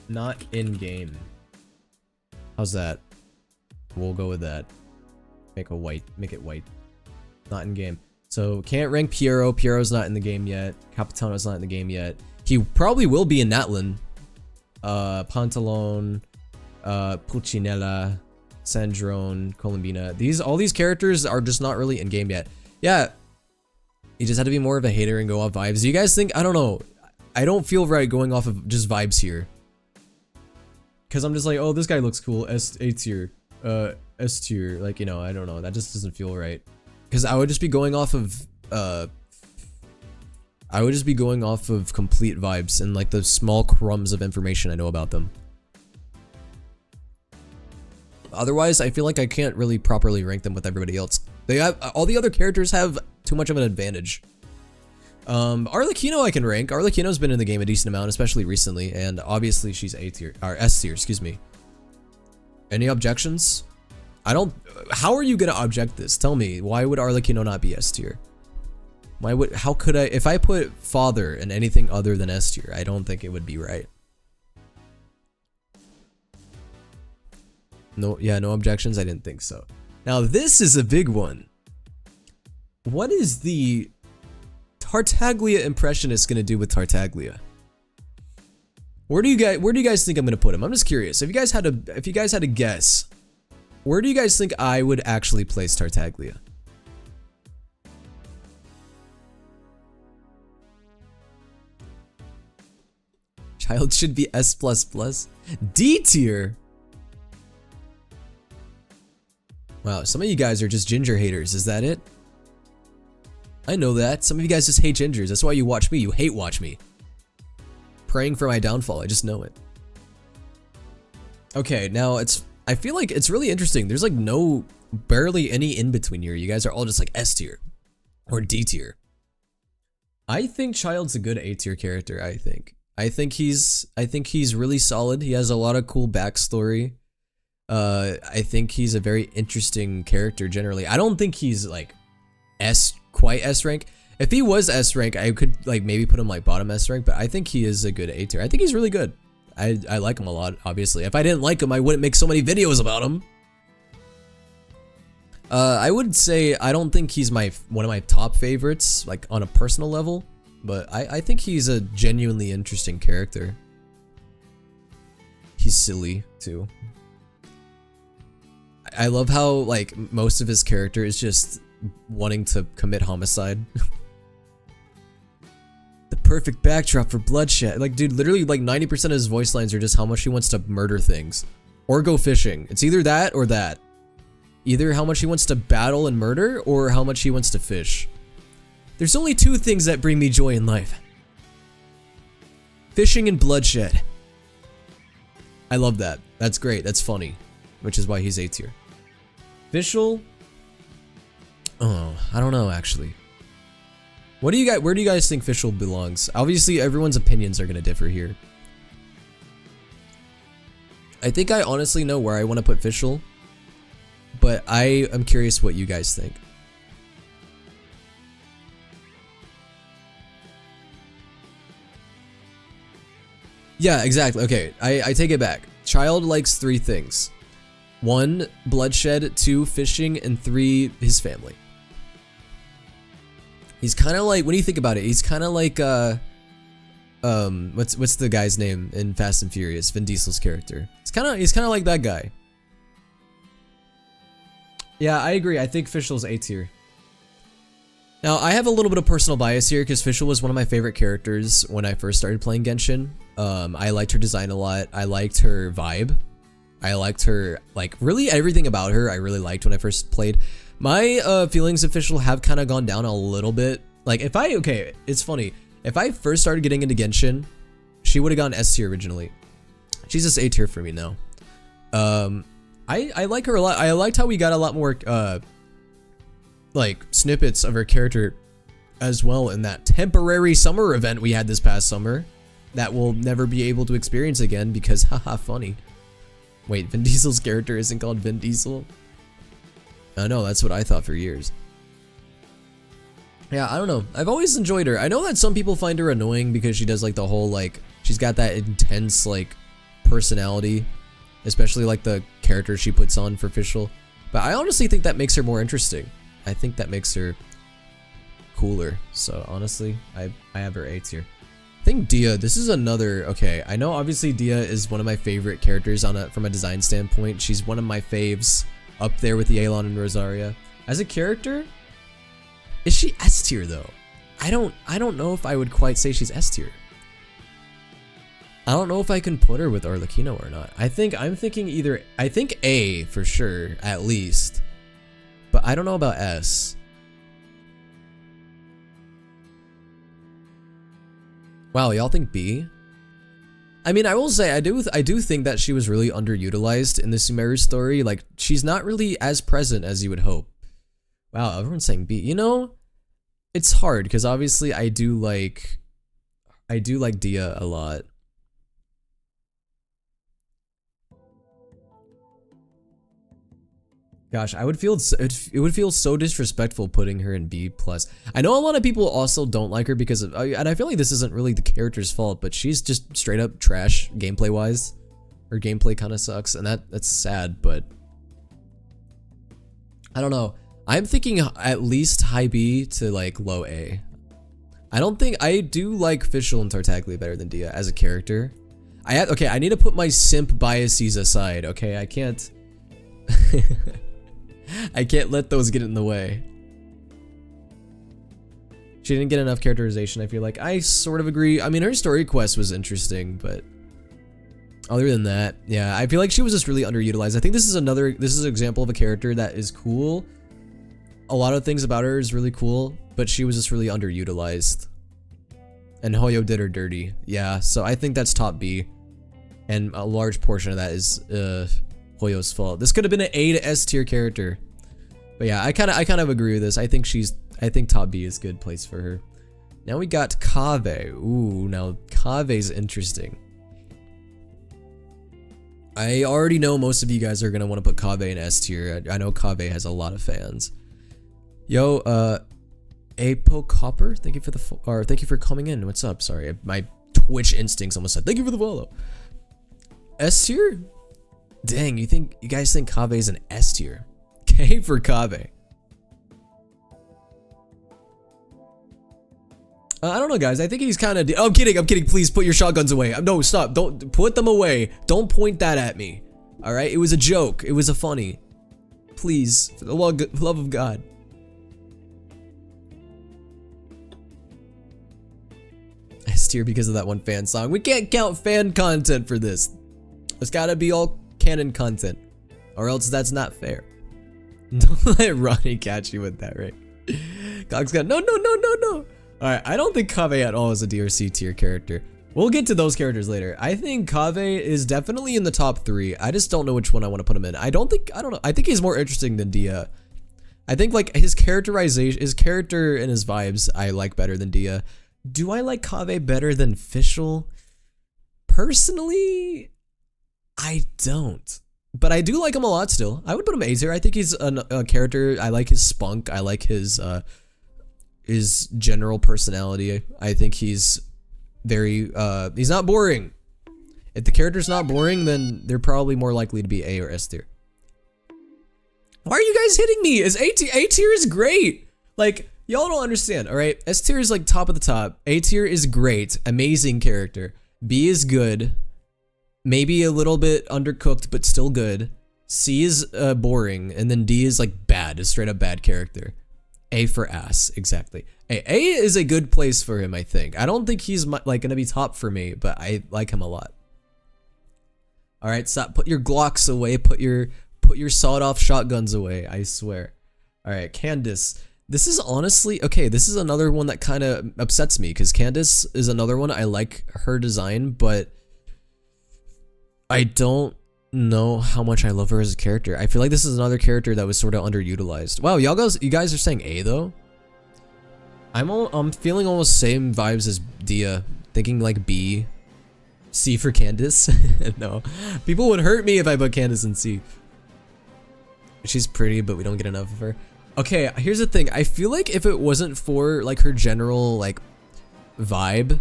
not in game. How's that? We'll go with that. Make it white. Not in game. So can't rank Piero. Piero's not in the game yet. Capitano's not in the game yet. He probably will be in Natlin. Pantalone, Pulcinella, Sandrone, Colombina. All these characters are just not really in game yet. Yeah. You just had to be more of a hater and go off vibes. Do you guys think, I don't know. I don't feel right going off of just vibes here. Cause I'm just like, oh, this guy looks cool. A tier. S tier. Like, you know, I don't know. That just doesn't feel right. Cause I would just be going off of complete vibes and like the small crumbs of information I know about them. Otherwise, I feel like I can't really properly rank them with everybody else. They have, all the other characters have too much of an advantage. Arlecchino I can rank. Arlecchino's been in the game a decent amount, especially recently, and obviously she's A tier, or S tier, excuse me. Any objections? I don't. How are you gonna object this? Tell me. Why would Arlecchino not be S tier? Why would? How could I? If I put father in anything other than S tier, I don't think it would be right. No. Yeah. No objections. I didn't think so. Now this is a big one. What is the Tartaglia impressionist gonna do with Tartaglia? Where do you guys think I'm gonna put him? I'm just curious. If you guys had to guess, where do you guys think I would actually place Tartaglia? Child should be S++. D tier. Wow, some of you guys are just ginger haters. Is that it? I know that. Some of you guys just hate gingers. That's why you watch me. You hate watch me. Praying for my downfall. I just know it. Okay, now I feel like it's really interesting. There's like barely any in between here. You guys are all just like S tier or D tier. I think Child's a good A tier character. I think he's really solid. He has a lot of cool backstory. I think he's a very interesting character generally. I don't think he's like quite S rank. If he was S rank, I could like maybe put him like bottom S rank, but I think he is a good A tier. I think he's really good. I like him a lot, obviously. If I didn't like him, I wouldn't make so many videos about him. I would say I don't think he's one of my top favorites, like on a personal level, but I think he's a genuinely interesting character. He's silly too. I love how like most of his character is just wanting to commit homicide. The perfect backdrop for bloodshed. Like, dude, literally like 90% of his voice lines are just how much he wants to murder things or go fishing. It's either that or that. Either how much he wants to battle and murder or how much he wants to fish. There's only two things that bring me joy in life: fishing and bloodshed. I love that. That's great. That's funny, which is why he's A tier. Visual. Oh, I don't know actually. Where do you guys think Fischl belongs? Obviously, everyone's opinions are gonna differ here. I think I honestly know where I want to put Fischl, but I am curious what you guys think. Yeah, exactly. Okay, I take it back. Child likes 3 things: 1, bloodshed; 2, fishing; and 3, his family. He's kind of like, when you think about it, he's kind of like what's the guy's name in Fast and Furious? Vin Diesel's character. He's kind of like that guy. Yeah, I agree. I think Fischl's A tier. Now, I have a little bit of personal bias here because Fischl was one of my favorite characters when I first started playing Genshin. I liked her design a lot. I liked her vibe. I liked her, like, really everything about her I really liked when I first played. My feelings of Fischl have kind of gone down a little bit. Like, okay, it's funny. If I first started getting into Genshin, she would have gone S tier originally. She's just A tier for me now. I like her a lot. I liked how we got a lot more like snippets of her character as well in that temporary summer event we had this past summer that we'll never be able to experience again because haha, funny. Wait, Vin Diesel's character isn't called Vin Diesel? I know, that's what I thought for years. Yeah, I don't know. I've always enjoyed her. I know that some people find her annoying because she does like the whole like, she's got that intense like personality, especially like the character she puts on for Fischl. But I honestly think that makes her more interesting. I think that makes her cooler. So honestly, I have her A tier. I think Dia, this is another, okay, I know obviously Dia is one of my favorite characters from a design standpoint. She's one of my faves, up there with the Yelan and Rosaria. As a character, is she S tier though? I don't know if I would quite say she's S tier. I don't know if I can put her with Arlecchino or not. I'm thinking I think A for sure, at least. But I don't know about S. Wow, y'all think B? I mean, I will say I do think that she was really underutilized in the Sumeru story. Like, she's not really as present as you would hope. Wow, everyone's saying B. You know, it's hard because obviously I do like Dia a lot. Gosh, I would feel it would feel so disrespectful putting her in B plus. I know a lot of people also don't like her because of, and I feel like this isn't really the character's fault, but she's just straight up trash gameplay wise. Her gameplay kind of sucks, and that's sad. But I don't know. I'm thinking at least high B to like low A. I don't think I do like Fischl and Tartaglia better than Dia as a character. Okay, I need to put my simp biases aside. Okay, I can't. I can't let those get in the way. She didn't get enough characterization, I feel like. I sort of agree. I mean, her story quest was interesting, but other than that, yeah, I feel like she was just really underutilized. I think this is an example of a character that is cool. A lot of things about her is really cool, but she was just really underutilized. And Hoyo did her dirty. Yeah, so I think that's top B. And a large portion of that is Hoyo's fault. This could have been an A to S tier character. But yeah, I kind of agree with this. I think top B is a good place for her. Now we got Kaveh. Ooh, now Kaveh's interesting. I already know most of you guys are gonna want to put Kaveh in S tier. I know Kaveh has a lot of fans. Yo, Apo Copper, thank you for coming in. What's up? Sorry, my Twitch instincts almost said thank you for the follow. S tier? Dang, you guys think Kaveh's an S tier? Okay, for Kaveh. I don't know, guys. I think he's kind of. I'm kidding. Please put your shotguns away. No, stop. Don't put them away. Don't point that at me. All right. It was a joke. It was a funny. Please, for the love of God. S tier because of that one fan song. We can't count fan content for this. It's gotta be all canon content, or else that's not fair. Don't let Ronnie catch you with that, right? Cox got no. Alright, I don't think Kaveh at all is a D or C tier character. We'll get to those characters later. I think Kaveh is definitely in the top 3. I just don't know which one I want to put him in. I don't know. I think he's more interesting than Dia. I think like his characterization, his character and his vibes I like better than Dia. Do I like Kaveh better than Fischl? Personally, I don't. But I do like him a lot still. I would put him A tier. I think he's a character. I like his spunk. I like his general personality. I think he's very, he's not boring. If the character's not boring, then they're probably more likely to be A or S tier. Why are you guys hitting me? A tier is great. Like, y'all don't understand, all right? S tier is like top of the top. A tier is great. Amazing character. B is good. Maybe a little bit undercooked, but still good. C is boring, and then D is like bad, a straight up bad character. A for ass, exactly. A is a good place for him, I think. I don't think he's like gonna be top for me, but I like him a lot. All right, stop. Put your Glocks away. Put your sawed-off shotguns away. I swear. All right, Candace. This is honestly okay. This is another one that kind of upsets me because Candace is another one. I like her design, but I don't know how much I love her as a character. I feel like this is another character that was sort of underutilized. Wow, you guys are saying A though? I'm feeling almost same vibes as Dia, thinking like B, C for Candace. No, people would hurt me if I put Candace in C. She's pretty, but we don't get enough of her. Okay, here's the thing. I feel like if it wasn't for like her general like vibe,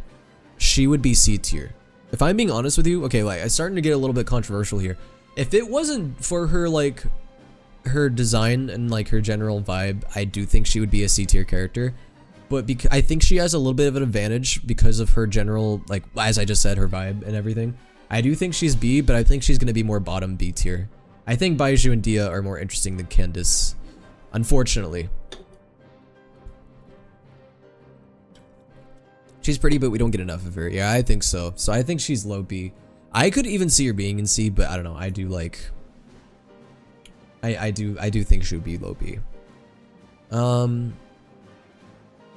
she would be C tier. If I'm being honest with you, okay, like I'm starting to get a little bit controversial here. If it wasn't for her like her design and like her general vibe, I do think she would be a C tier character. But I think she has a little bit of an advantage because of her general, like as I just said, her vibe and everything. I do think she's B, but I think she's gonna be more bottom B tier. I think Baiju and Dia are more interesting than Candace, unfortunately. She's pretty, but we don't get enough of her. Yeah, I think so. So I think she's low B. I could even see her being in C, but I don't know. I do like. I do think she would be low B.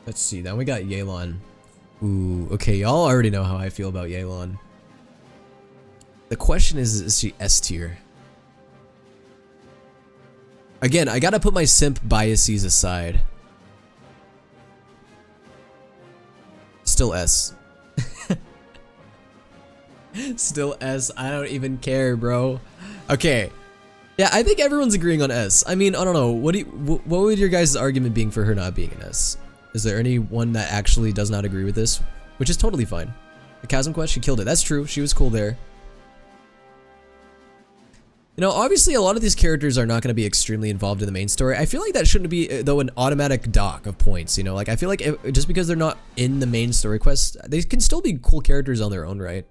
Let's see. Then we got Yelan. Ooh, okay. Y'all already know how I feel about Yelan. The question is she S tier? Again, I gotta put my simp biases aside. Still S. Still S. I don't even care, bro. Okay. Yeah, I think everyone's agreeing on S. I mean, I don't know. What would your guys' argument being for her not being an S? Is there anyone that actually does not agree with this? Which is totally fine. The Chasm Quest, she killed it. That's true. She was cool there. You know, obviously a lot of these characters are not going to be extremely involved in the main story. I feel like that shouldn't be, though, an automatic dock of points, you know? Like, I feel like just because they're not in the main story quest, they can still be cool characters on their own, right?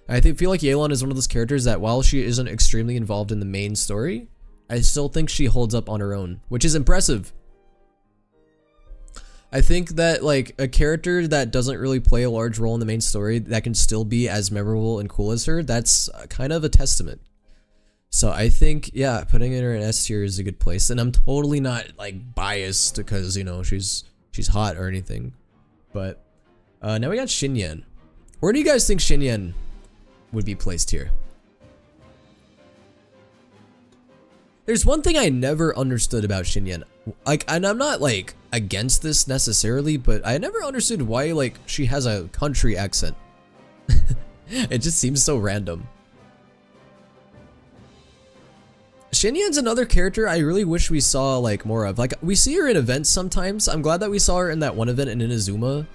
Feel like Yelan is one of those characters that while she isn't extremely involved in the main story, I still think she holds up on her own, which is impressive. I think that, like, a character that doesn't really play a large role in the main story that can still be as memorable and cool as her, that's kind of a testament. So I think, yeah, putting her in S tier is a good place, and I'm totally not like biased because, you know, she's hot or anything. But now we got Xinyan. Where do you guys think Xinyan would be placed here? There's one thing I never understood about Xinyan. Like, and I'm not like against this necessarily, but I never understood why like she has a country accent. It just seems so random. Xinyan's another character I really wish we saw like more of. Like, we see her in events sometimes. I'm glad that we saw her in that one event in Inazuma.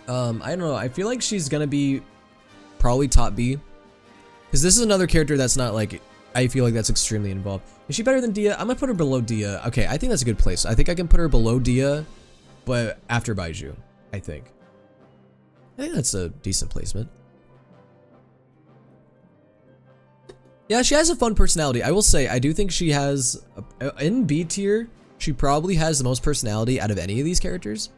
I don't know. I feel like she's gonna be probably top B, because this is another character that's not like, I feel like that's extremely involved. Is she better than Dia? I'm gonna put her below Dia. Okay, I think that's a good place. I think I can put her below Dia, but after Baiju, I think that's a decent placement. Yeah, she has a fun personality. I will say, I do think she has, in B tier, she probably has the most personality out of any of these characters.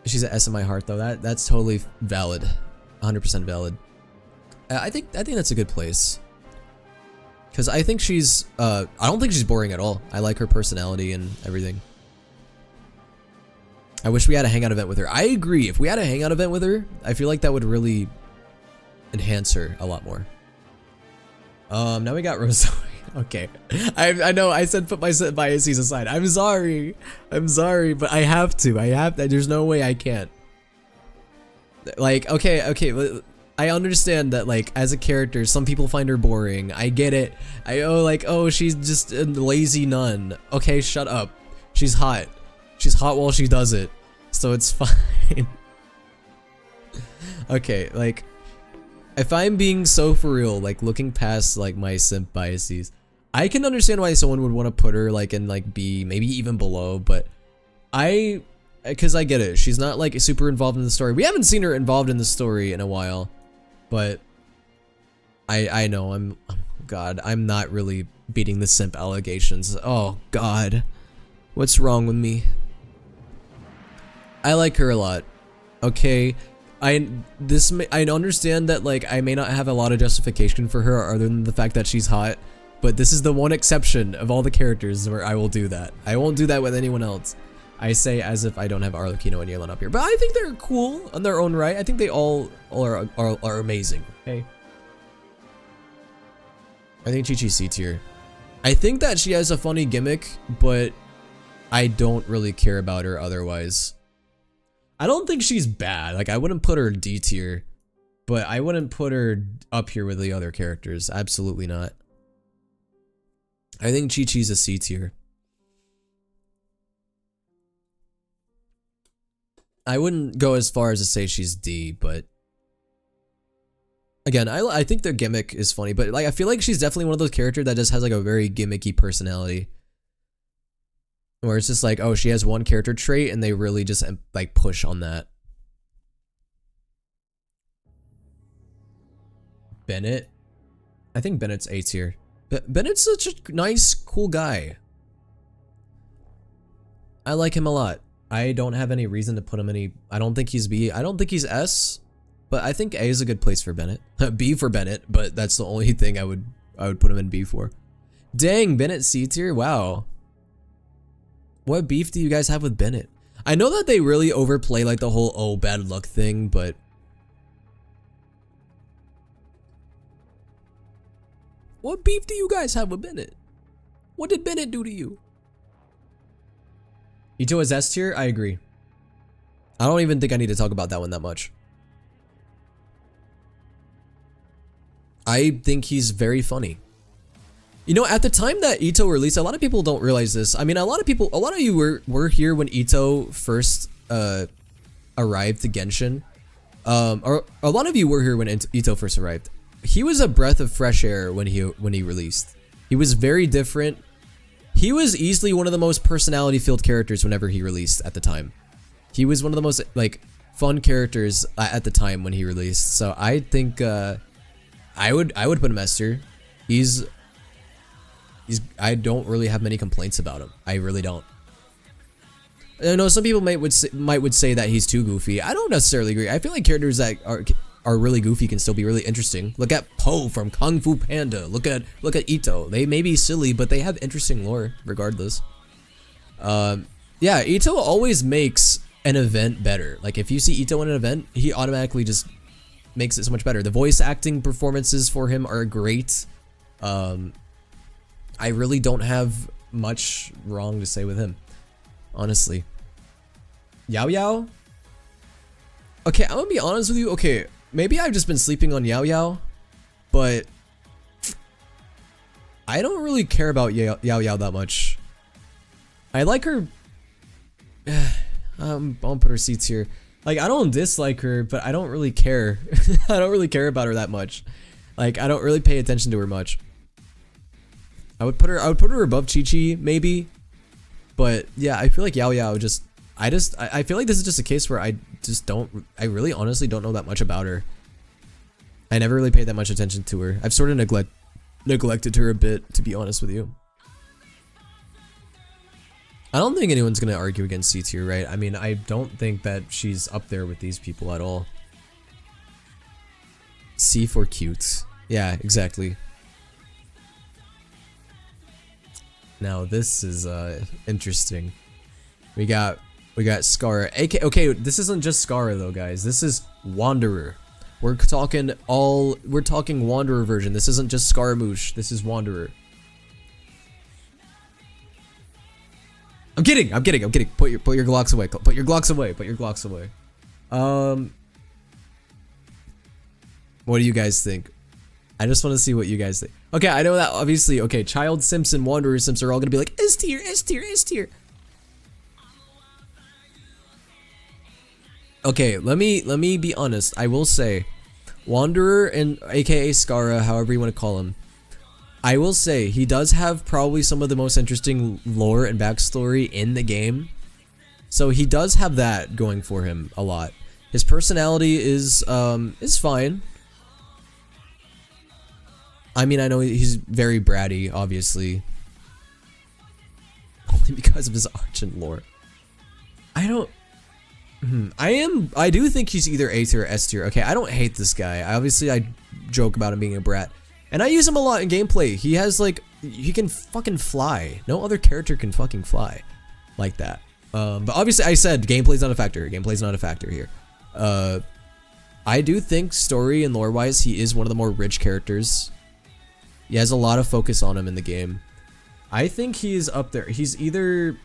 She's an S in my heart, though. That's totally valid, 100% valid. I think that's a good place, because I think she's, I don't think she's boring at all. I like her personality and everything. I wish we had a hangout event with her. I agree. If we had a hangout event with her, I feel like that would really enhance her a lot more. Now we got Rosario. Okay, I know I said put my biases aside. I'm sorry, but I have to. There's no way I can't. Like, okay, I understand that, like, as a character, some people find her boring. I get it. Oh, she's just a lazy nun. Okay, shut up. She's hot. She's hot while she does it, so it's fine. Okay, like, if I'm being so for real, like looking past like my simp biases, I can understand why someone would want to put her like in like B, maybe even below, but because I get it. She's not like super involved in the story. We haven't seen her involved in the story in a while, but I know God, I'm not really beating the simp allegations. Oh God, what's wrong with me? I like her a lot. Okay. I understand that like I may not have a lot of justification for her other than the fact that she's hot, but this is the one exception of all the characters where I will do that. I won't do that with anyone else. I say as if I don't have Arlecchino and Yelan up here, but I think they're cool on their own right. I think they all are amazing. Okay. I think Chi-Chi's C tier. I think that she has a funny gimmick, but I don't really care about her otherwise. I don't think she's bad. Like, I wouldn't put her D tier, but I wouldn't put her up here with the other characters. Absolutely not. I think Chi-Chi's a C tier. I wouldn't go as far as to say she's D, but again, I think their gimmick is funny, but like I feel like she's definitely one of those characters that just has like a very gimmicky personality. Where it's just like, oh, she has one character trait and they really just like push on that. Bennett? I think Bennett's A tier. Bennett's such a nice, cool guy. I like him a lot. I don't have any reason to put him any, I don't think he's B. I don't think he's S, but I think A is a good place for Bennett. B for Bennett, but that's the only thing I would put him in B for. Dang, Bennett C tier? Wow. What beef do you guys have with Bennett? I know that they really overplay like the whole oh bad luck thing, but what beef do you guys have with Bennett? What did Bennett do to you? Ito is S tier? I agree. I don't even think I need to talk about that one that much. I think he's very funny. You know, at the time that Ito released, a lot of people don't realize this. I mean, a lot of you were here when Ito first arrived to Genshin. Or a lot of you were here when Ito first arrived. He was a breath of fresh air when he released. He was very different. He was easily one of the most personality-filled characters whenever he released at the time. He was one of the most like fun characters at the time when he released. So I think I would put him S tier. I don't really have many complaints about him. I really don't. I know some people would say that he's too goofy. I don't necessarily agree. I feel like characters that are really goofy can still be really interesting. Look at Poe from Kung Fu Panda. Look at Ito. They may be silly, but they have interesting lore regardless. Yeah, Ito always makes an event better. Like if you see Ito in an event, he automatically just makes it so much better. The voice acting performances for him are great. I really don't have much wrong to say with him, honestly. Yao Yao? Okay, I'm gonna be honest with you. Okay, maybe I've just been sleeping on Yao Yao, but I don't really care about Yao Yao that much. I like her. I'll put her C tier. Like, I don't dislike her, but I don't really care. I don't really care about her that much. Like, I don't really pay attention to her much. I would put her above Chi-Chi, maybe. But yeah, I feel like Yao Yao I feel like this is just a case where I really honestly don't know that much about her. I never really paid that much attention to her. I've sort of neglected her a bit, to be honest with you. I don't think anyone's gonna argue against C tier, right? I mean, I don't think that she's up there with these people at all. C for cute. Yeah, exactly. Now this is interesting. We got Scarra. Okay, this isn't just Scarra though, guys. This is Wanderer. We're talking Wanderer version. This isn't just Scaramouche. This is Wanderer. I'm kidding. Put your Glocks away. Put your Glocks away. What do you guys think? I just want to see what you guys think. Okay, I know that obviously. Okay, Child Simps and Wanderer Simps are all gonna be like S tier, S tier, S tier. Okay, let me be honest. I will say, Wanderer and AKA Scarra, however you want to call him, I will say he does have probably some of the most interesting lore and backstory in the game. So he does have that going for him a lot. His personality is fine. I mean, I know he's very bratty, obviously. Only because of his arch and lore. I do think he's either A tier or S tier. Okay, I don't hate this guy. I joke about him being a brat. And I use him a lot in gameplay. He has like, he can fucking fly. No other character can fucking fly like that. But obviously I said gameplay's not a factor. Gameplay's not a factor here. I do think story and lore wise, he is one of the more rich characters. He has a lot of focus on him in the game. I think he is up there. He's either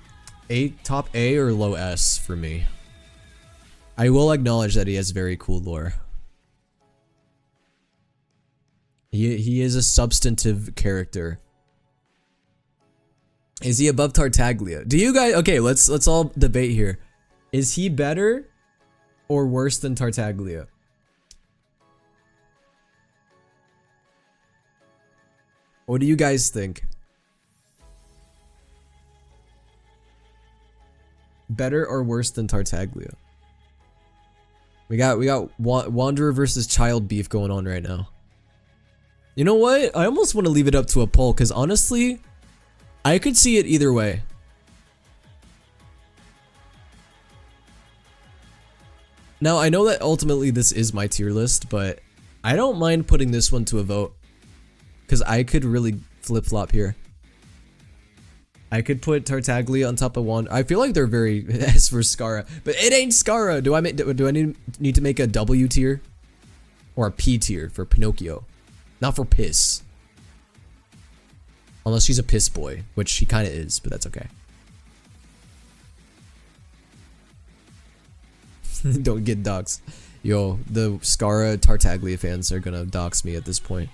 top A or low S for me. I will acknowledge that he has very cool lore. He is a substantive character. Is he above Tartaglia? Do you guys, okay, let's all debate here. Is he better or worse than Tartaglia? What do you guys think? Better or worse than Tartaglia? We got Wanderer versus Child beef going on right now. You know what? I almost want to leave it up to a poll because honestly, I could see it either way. Now, I know that ultimately this is my tier list, but I don't mind putting this one to a vote because I could really flip-flop here. I could put Tartaglia on top of Wanderer. I feel like they're very S for Scarra, but it ain't Scarra. Do I need to make a W tier or a P tier for Pinocchio? Not for piss. Unless she's a piss boy, which she kind of is, but that's okay. Don't get doxxed. Yo, the Scarra Tartaglia fans are gonna dox me at this point.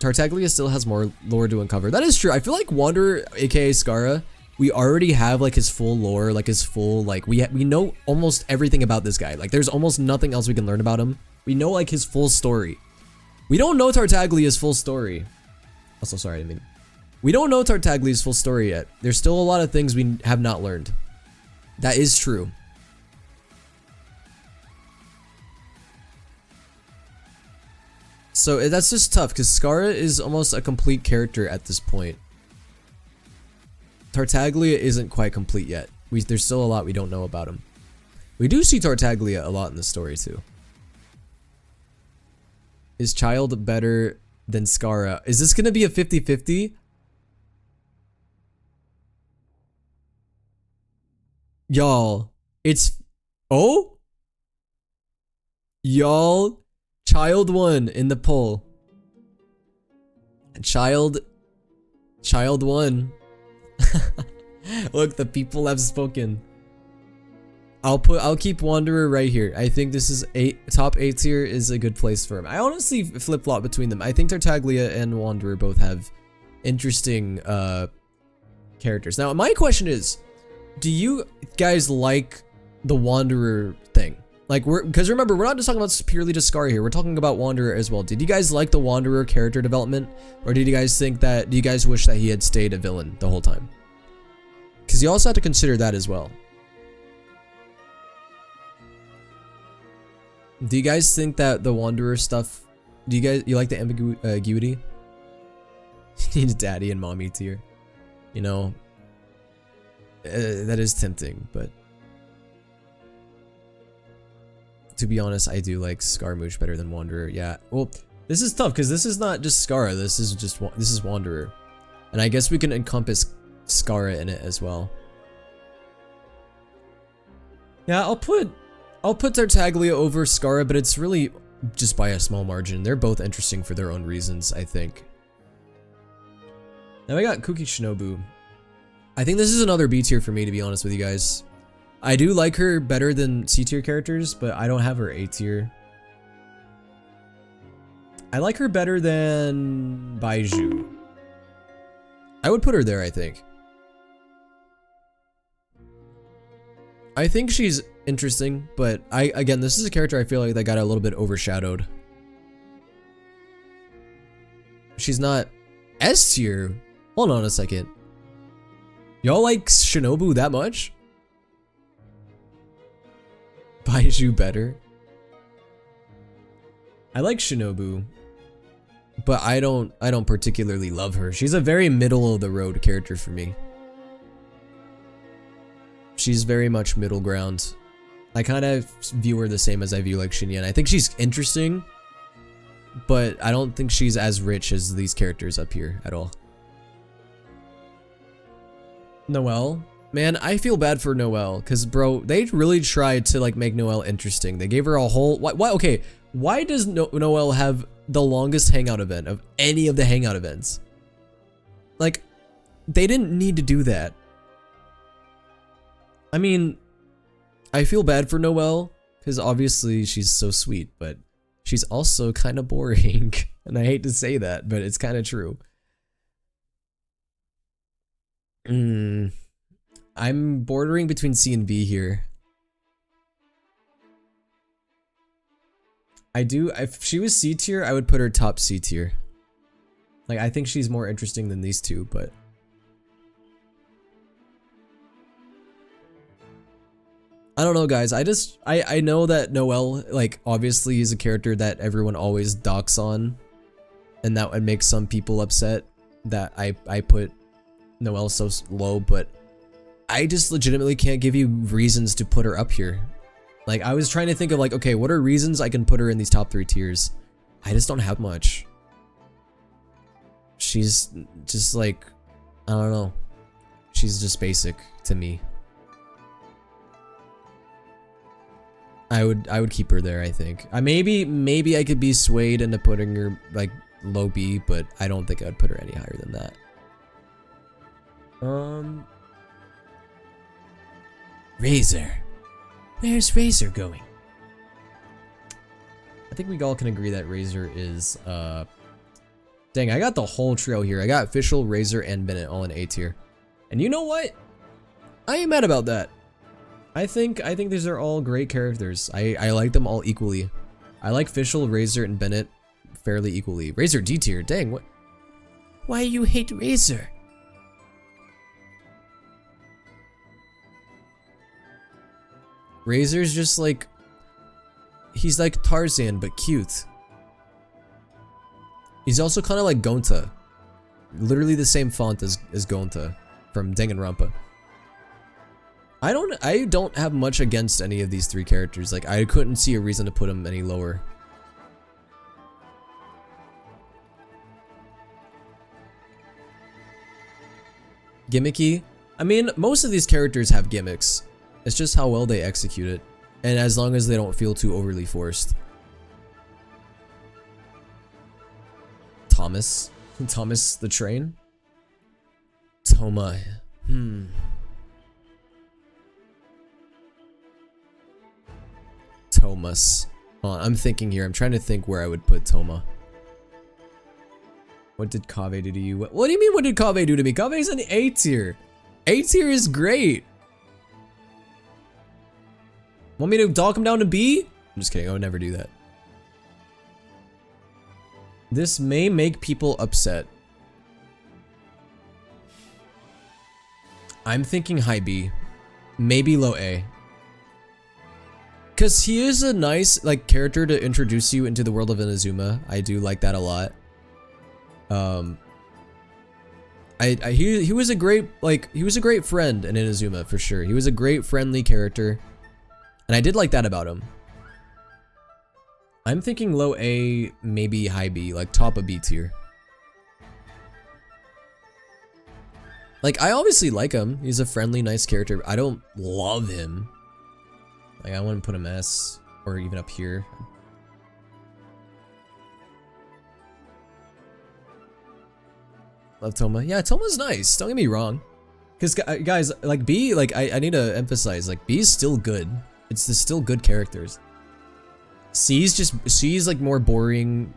Tartaglia still has more lore to uncover. That is true. I feel like Wanderer, aka Skara, we already have like his full lore, like his full, like we know almost everything about this guy. Like there's almost nothing else we can learn about him. We know like his full story. We don't know Tartaglia's full story. Also, sorry, I mean, we don't know Tartaglia's full story yet. There's still a lot of things we have not learned. That is true. So that's just tough because Skara is almost a complete character at this point. Tartaglia isn't quite complete yet. There's still a lot we don't know about him. We do see Tartaglia a lot in the story too. Is Child better than Skara? Is this gonna be a 50-50? Y'all, it's... Oh? Y'all, Child won in the poll. Child won. Look, the people have spoken. I'll keep Wanderer right here. I think this is top 8 tier is a good place for him. I honestly flip-flop between them. I think Tartaglia and Wanderer both have interesting characters. Now, my question is, do you guys like the Wanderer thing? Like, because remember, we're not just talking about purely just Skara here. We're talking about Wanderer as well. Did you guys like the Wanderer character development? Or did you guys think that, do you guys wish that he had stayed a villain the whole time? Because you also have to consider that as well. Do you guys think that the Wanderer stuff, you like the ambiguity? He needs daddy and mommy tier. You know, that is tempting, but to be honest, I do like Scaramouche better than Wanderer. Yeah, well, this is tough because this is not just Skara. This is Wanderer, and I guess we can encompass Skara in it as well. Yeah, I'll put Tartaglia over Skara, but it's really just by a small margin. They're both interesting for their own reasons, I think. Now I got Kuki Shinobu. I think this is another B tier for me, to be honest with you guys. I do like her better than C tier characters, but I don't have her A tier. I like her better than Baiju. I would put her there, I think. I think she's interesting, but again, this is a character I feel like that got a little bit overshadowed. She's not S tier. Hold on a second. Y'all like Shinobu that much? Baiju better? I like Shinobu, but I don't particularly love her. She's a very middle of the road character for me. She's very much middle ground. I kind of view her the same as I view like Xinyan. I think she's interesting, but I don't think she's as rich as these characters up here at all. Noelle, man, I feel bad for Noelle because, bro, they really tried to like make Noelle interesting. They gave her a whole why okay, why does Noelle have the longest hangout event of any of the hangout events? Like, they didn't need to do that. I mean, I feel bad for Noelle because obviously she's so sweet, but she's also kind of boring. And I hate to say that, but it's kind of true. I'm bordering between C and B here. If she was C tier, I would put her top C tier. Like, I think she's more interesting than these two, but I don't know, guys. I know that Noelle, like, obviously is a character that everyone always docks on, and that would make some people upset that I put Noelle so low, but I just legitimately can't give you reasons to put her up here. Like, I was trying to think of like, okay, what are reasons I can put her in these top 3 tiers? I just don't have much. She's just like, I don't know. She's just basic to me. I would keep her there, I think. Maybe I could be swayed into putting her like low B, but I don't think I would put her any higher than that. Razor. Where's Razor going? I think we all can agree that Razor is Dang, I got the whole trio here. I got Fischl, Razor, and Bennett all in A tier. And you know what? I ain't mad about that. I think these are all great characters. I like them all equally. I like Fischl, Razor, and Bennett fairly equally. Razor D tier. Dang, what? Why you hate Razor? Razor's just like, he's like Tarzan but cute. He's also kind of like Gonta. Literally the same font as Gonta from Danganronpa. I don't have much against any of these three characters. Like, I couldn't see a reason to put them any lower. Gimmicky? I mean, most of these characters have gimmicks. It's just how well they execute it. And as long as they don't feel too overly forced. Thomas? Thomas the Train? Toma. Thomas. Hold on, I'm thinking here. I'm trying to think where I would put Toma. What did Kaveh do to you? What do you mean, what did Kaveh do to me? Kaveh's an A tier. A tier is great. Want me to dock him down to B? I'm just kidding. I would never do that. This may make people upset. I'm thinking high B. Maybe low A. Because he is a nice like character to introduce you into the world of Inazuma. I do like that a lot. He was a great friend in Inazuma for sure. He was a great friendly character. And I did like that about him. I'm thinking low A, maybe high B, like top of B tier. Like, I obviously like him. He's a friendly, nice character. I don't love him. Like, I wouldn't put him S or even up here. Love Toma. Yeah, Toma's nice. Don't get me wrong. Because, guys, like, B, like, I need to emphasize, like, B is still good. It's still good characters. C's like more boring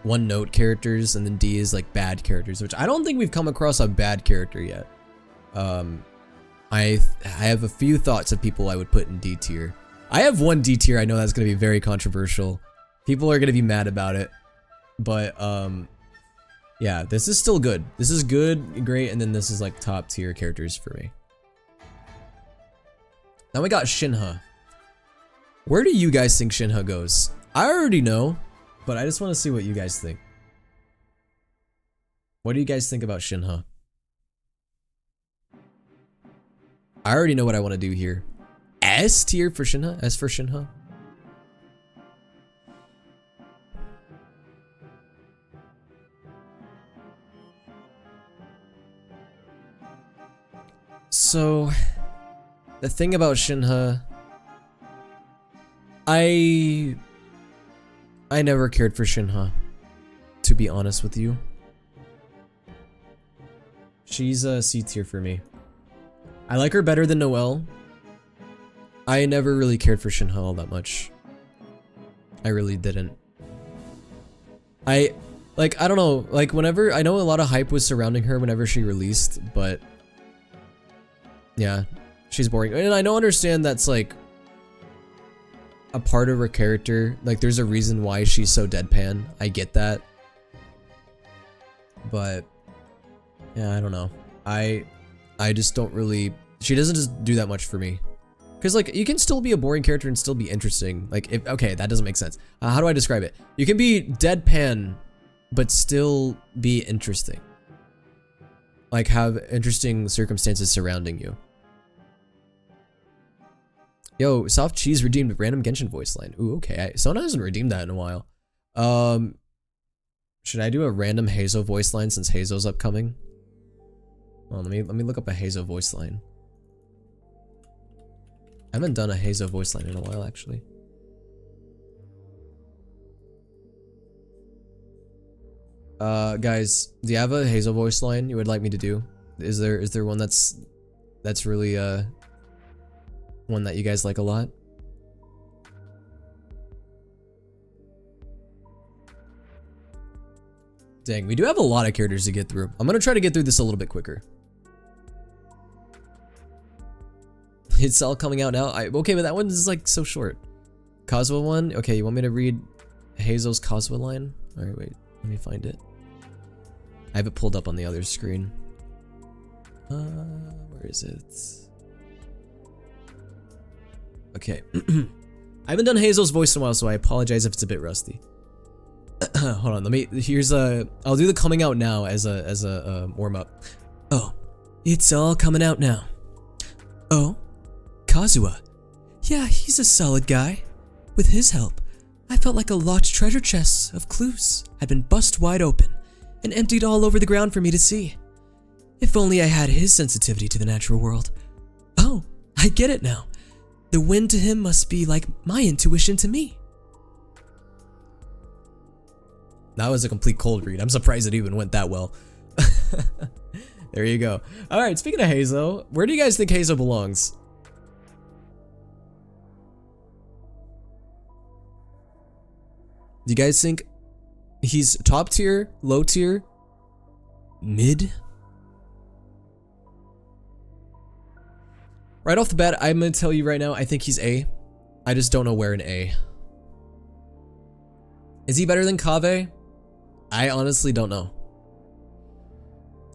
one-note characters, and then D is like bad characters, which I don't think we've come across a bad character yet. I have a few thoughts of people I would put in D tier. I have one D tier I know that's going to be very controversial. People are going to be mad about it. But, yeah, this is still good. This is good, great, and then this is like top tier characters for me. Now we got Shinha. Where do you guys think Shinha goes? I already know, but I just want to see what you guys think. What do you guys think about Shinha? I already know what I want to do here. S tier for Shinha? S for Shinha? So, the thing about Shinha, I never cared for Shinha, to be honest with you. She's a C tier for me. I like her better than Noelle. I never really cared for Shinha all that much. I really didn't. I don't know, like whenever, I know a lot of hype was surrounding her whenever she released, but yeah, she's boring. And I don't understand that's like a part of her character. Like, there's a reason why she's so deadpan. I get that. But yeah, I don't know. I just don't really, she doesn't just do that much for me. Because like, you can still be a boring character and still be interesting. Like, if, okay, that doesn't make sense. How do I describe it? You can be deadpan but still be interesting. Like, have interesting circumstances surrounding you. Yo, Soft Cheese redeemed random Genshin voice line. Ooh, okay. Sona hasn't redeemed that in a while. Should I do a random Hazo voice line since Hazo's upcoming? Well, let me look up a Hazo voice line. I haven't done a Hazo voice line in a while, actually. Guys, do you have a Hazo voice line you would like me to do? Is there one that's really one that you guys like a lot? Dang, we do have a lot of characters to get through. I'm gonna try to get through this a little bit quicker. It's all coming out now. Okay, but that one is like so short. Kazuha one? Okay, you want me to read Hazel's Kazuha line? Alright, wait. Let me find it. I have it pulled up on the other screen. Where is it? Okay. I haven't done Hazel's voice in a while, so I apologize if it's a bit rusty. Hold on, I'll do the coming out now as a warm up. Oh, it's all coming out now. Oh, Kazuha. Yeah, he's a solid guy. With his help, I felt like a locked treasure chest of clues had been bust wide open and emptied all over the ground for me to see. If only I had his sensitivity to the natural world. Oh, I get it now. The wind to him must be like my intuition to me. That was a complete cold read. I'm surprised it even went that well. There you go. Alright, speaking of Hazel, where do you guys think Hazel belongs? Do you guys think he's top tier, low tier, mid? Right off the bat, I'm gonna tell you right now, I think he's A. I just don't know where in A. Is he better than Kaveh? I honestly don't know.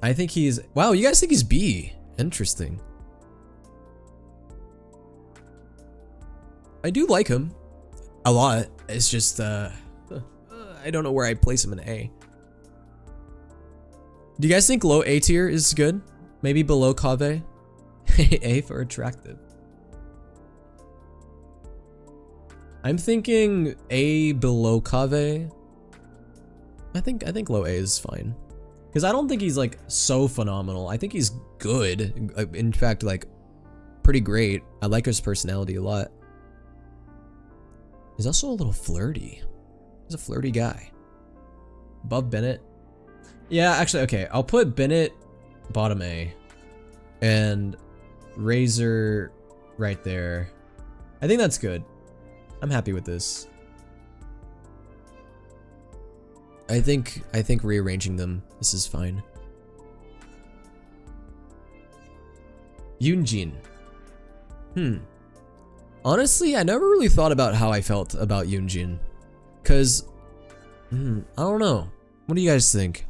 I think he's... Wow, you guys think he's B. Interesting. I do like him. A lot. It's just, I don't know where I'd place him in A. Do you guys think low A tier is good? Maybe below Kaveh? A for attractive. I'm thinking A below Kaveh. I think low A is fine. Because I don't think he's like so phenomenal. I think he's good. In fact, like pretty great. I like his personality a lot. He's also a little flirty. He's a flirty guy. Above Bennett. Yeah, actually, okay. I'll put Bennett bottom A. And Razor right there. I think that's good. I'm happy with this. I think rearranging them, this is fine. Yoonjin. Honestly, I never really thought about how I felt about Yoonjin. Cause, I don't know. What do you guys think?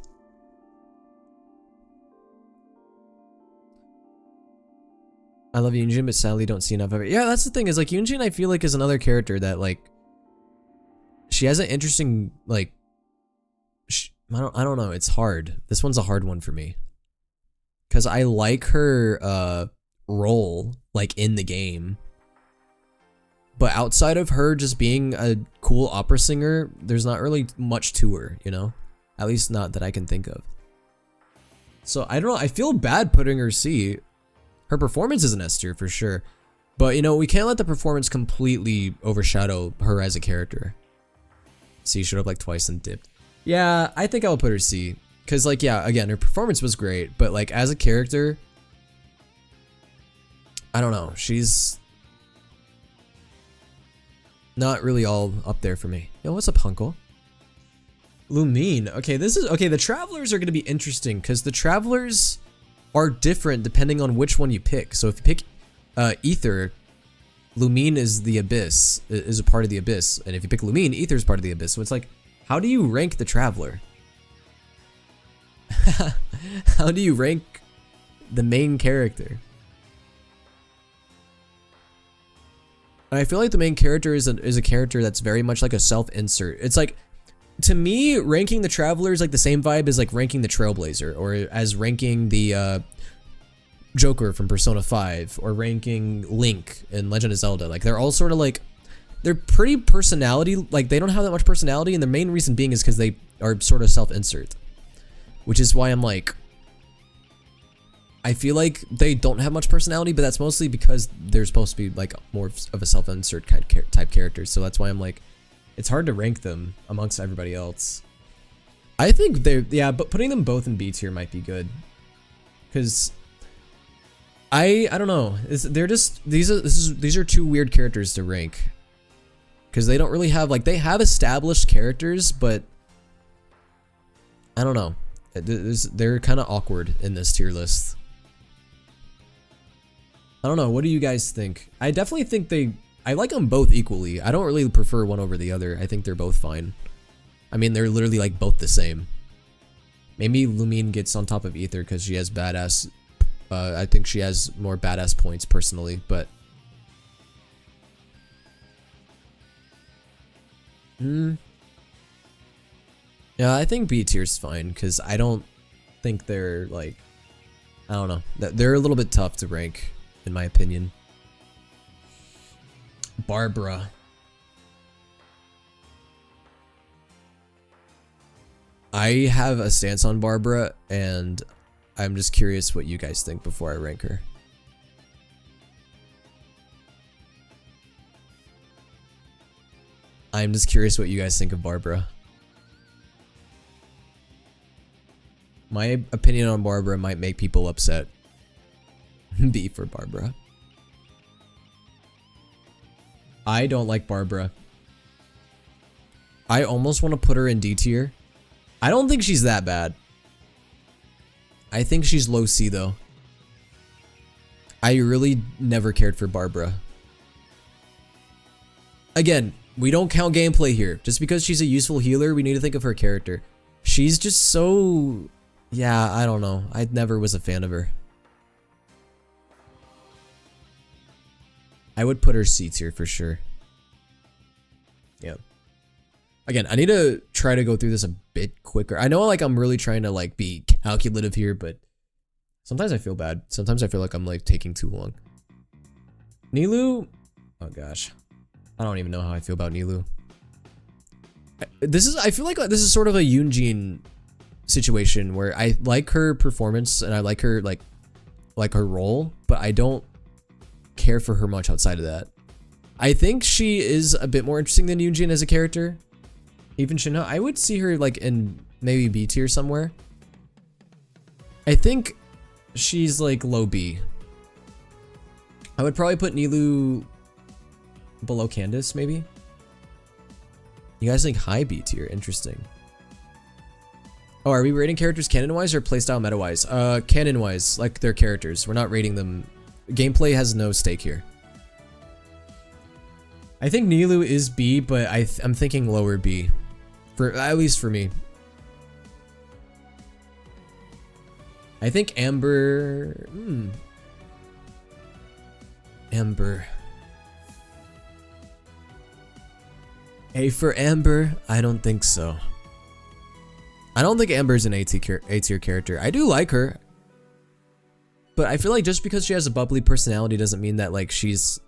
I love Yoonjin, but sadly don't see enough of it. Yeah, that's the thing, is like Yoonjin I feel like is another character that like, she has an interesting, like, I don't know, it's hard. This one's a hard one for me. Cause I like her role, like in the game. But outside of her just being a cool opera singer, there's not really much to her, you know? At least not that I can think of. So I don't know, I feel bad putting her C. Her performance is an S tier for sure. But you know, we can't let the performance completely overshadow her as a character. C showed up like twice and dipped. Yeah, I think I'll put her C. Cause like, yeah, again, her performance was great, but like as a character, I don't know, she's not really all up there for me. Yo, what's up, Hunko? Lumine. Okay, the Travelers are gonna be interesting because the Travelers are different depending on which one you pick. So if you pick Ether, Lumine is the Abyss, is a part of the Abyss. And if you pick Lumine, Ether is part of the Abyss. So it's like, how do you rank the Traveler? How do you rank the main character? And I feel like the main character is a character that's very much like a self-insert. It's like, to me, ranking the Traveler is like the same vibe as like ranking the Trailblazer, or as ranking the Joker from Persona 5, or ranking Link in Legend of Zelda. Like, they're all sort of like, they're pretty personality, like they don't have that much personality, and the main reason being is because they are sort of self-insert. Which is why I'm like, I feel like they don't have much personality, but that's mostly because they're supposed to be like more of a self-insert kind of type character. So that's why I'm like, it's hard to rank them amongst everybody else. I think yeah, but putting them both in B tier might be good. Cause I don't know. These are two weird characters to rank. Cause they don't really have, like, they have established characters, but I don't know. They're kind of awkward in this tier list. I don't know. What do you guys think? I definitely think I like them both equally. I don't really prefer one over the other. I think they're both fine. I mean, they're literally like both the same. Maybe Lumine gets on top of Ether because she has badass. I think she has more badass points personally, but. Yeah, I think B tier's fine because I don't think they're like. I don't know. They're a little bit tough to rank, in my opinion. Barbara. I have a stance on Barbara, and I'm just curious what you guys think before I rank her. I'm just curious what you guys think of Barbara. My opinion on Barbara might make people upset. B for Barbara. I don't like Barbara. I almost want to put her in D tier. I don't think she's that bad. I think she's low C though. I really never cared for Barbara. Again, we don't count gameplay here. Just because she's a useful healer, we need to think of her character. She's just so... Yeah, I don't know. I never was a fan of her. I would put her C tier for sure. Yeah. Again, I need to try to go through this a bit quicker. I know like I'm really trying to like be calculative here, but sometimes I feel bad. Sometimes I feel like I'm like taking too long. Nilou, oh gosh. I don't even know how I feel about Nilou. I feel like this is sort of a Yunjin situation where I like her performance and I like her like her role, but I don't care for her much outside of that. I think she is a bit more interesting than Yunjin as a character. Even Shinha, I would see her like in maybe B tier somewhere. I think she's like low B. I would probably put Nilou below Candace, maybe. You guys think high B tier? Interesting. Oh, are we rating characters canon-wise or playstyle meta-wise? Canon-wise, like their characters. We're not rating them. Gameplay has no stake here. I think Nilou is B, but I'm thinking lower B. At least for me. I think Amber... Amber. A for Amber? I don't think so. I don't think Amber's an A tier character. I do like her. But I feel like just because she has a bubbly personality doesn't mean that like she's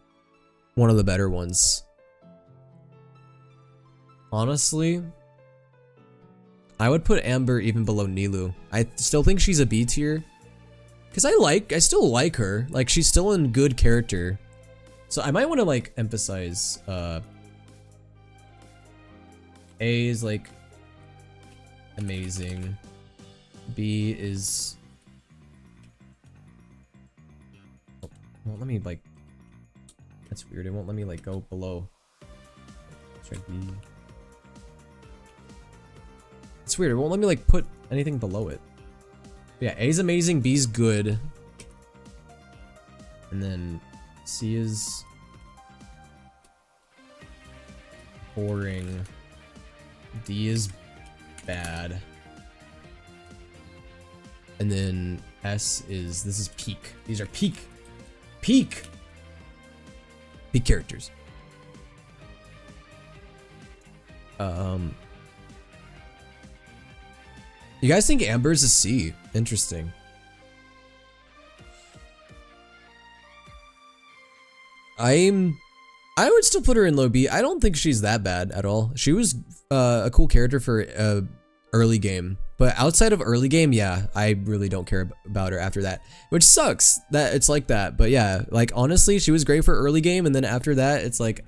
one of the better ones. Honestly, I would put Amber even below Nilou. I still think she's a B tier. Because I still like her. Like she's still in good character. So I might want to like emphasize A is like amazing. B is... Oh, well, let me like... That's weird. It won't let me like go below. Let's try B. It's weird. It won't let me like put anything below it. But yeah, A's amazing. B's good. And then C is boring. D is bad. And then S is, this is peak. These are peak characters. You guys think Amber's a C? Interesting. I would still put her in low B. I don't think she's that bad at all. She was a cool character for early game, but outside of early game, yeah, I really don't care about her after that, which sucks that it's like that. But yeah, like honestly, she was great for early game, and then after that, it's like,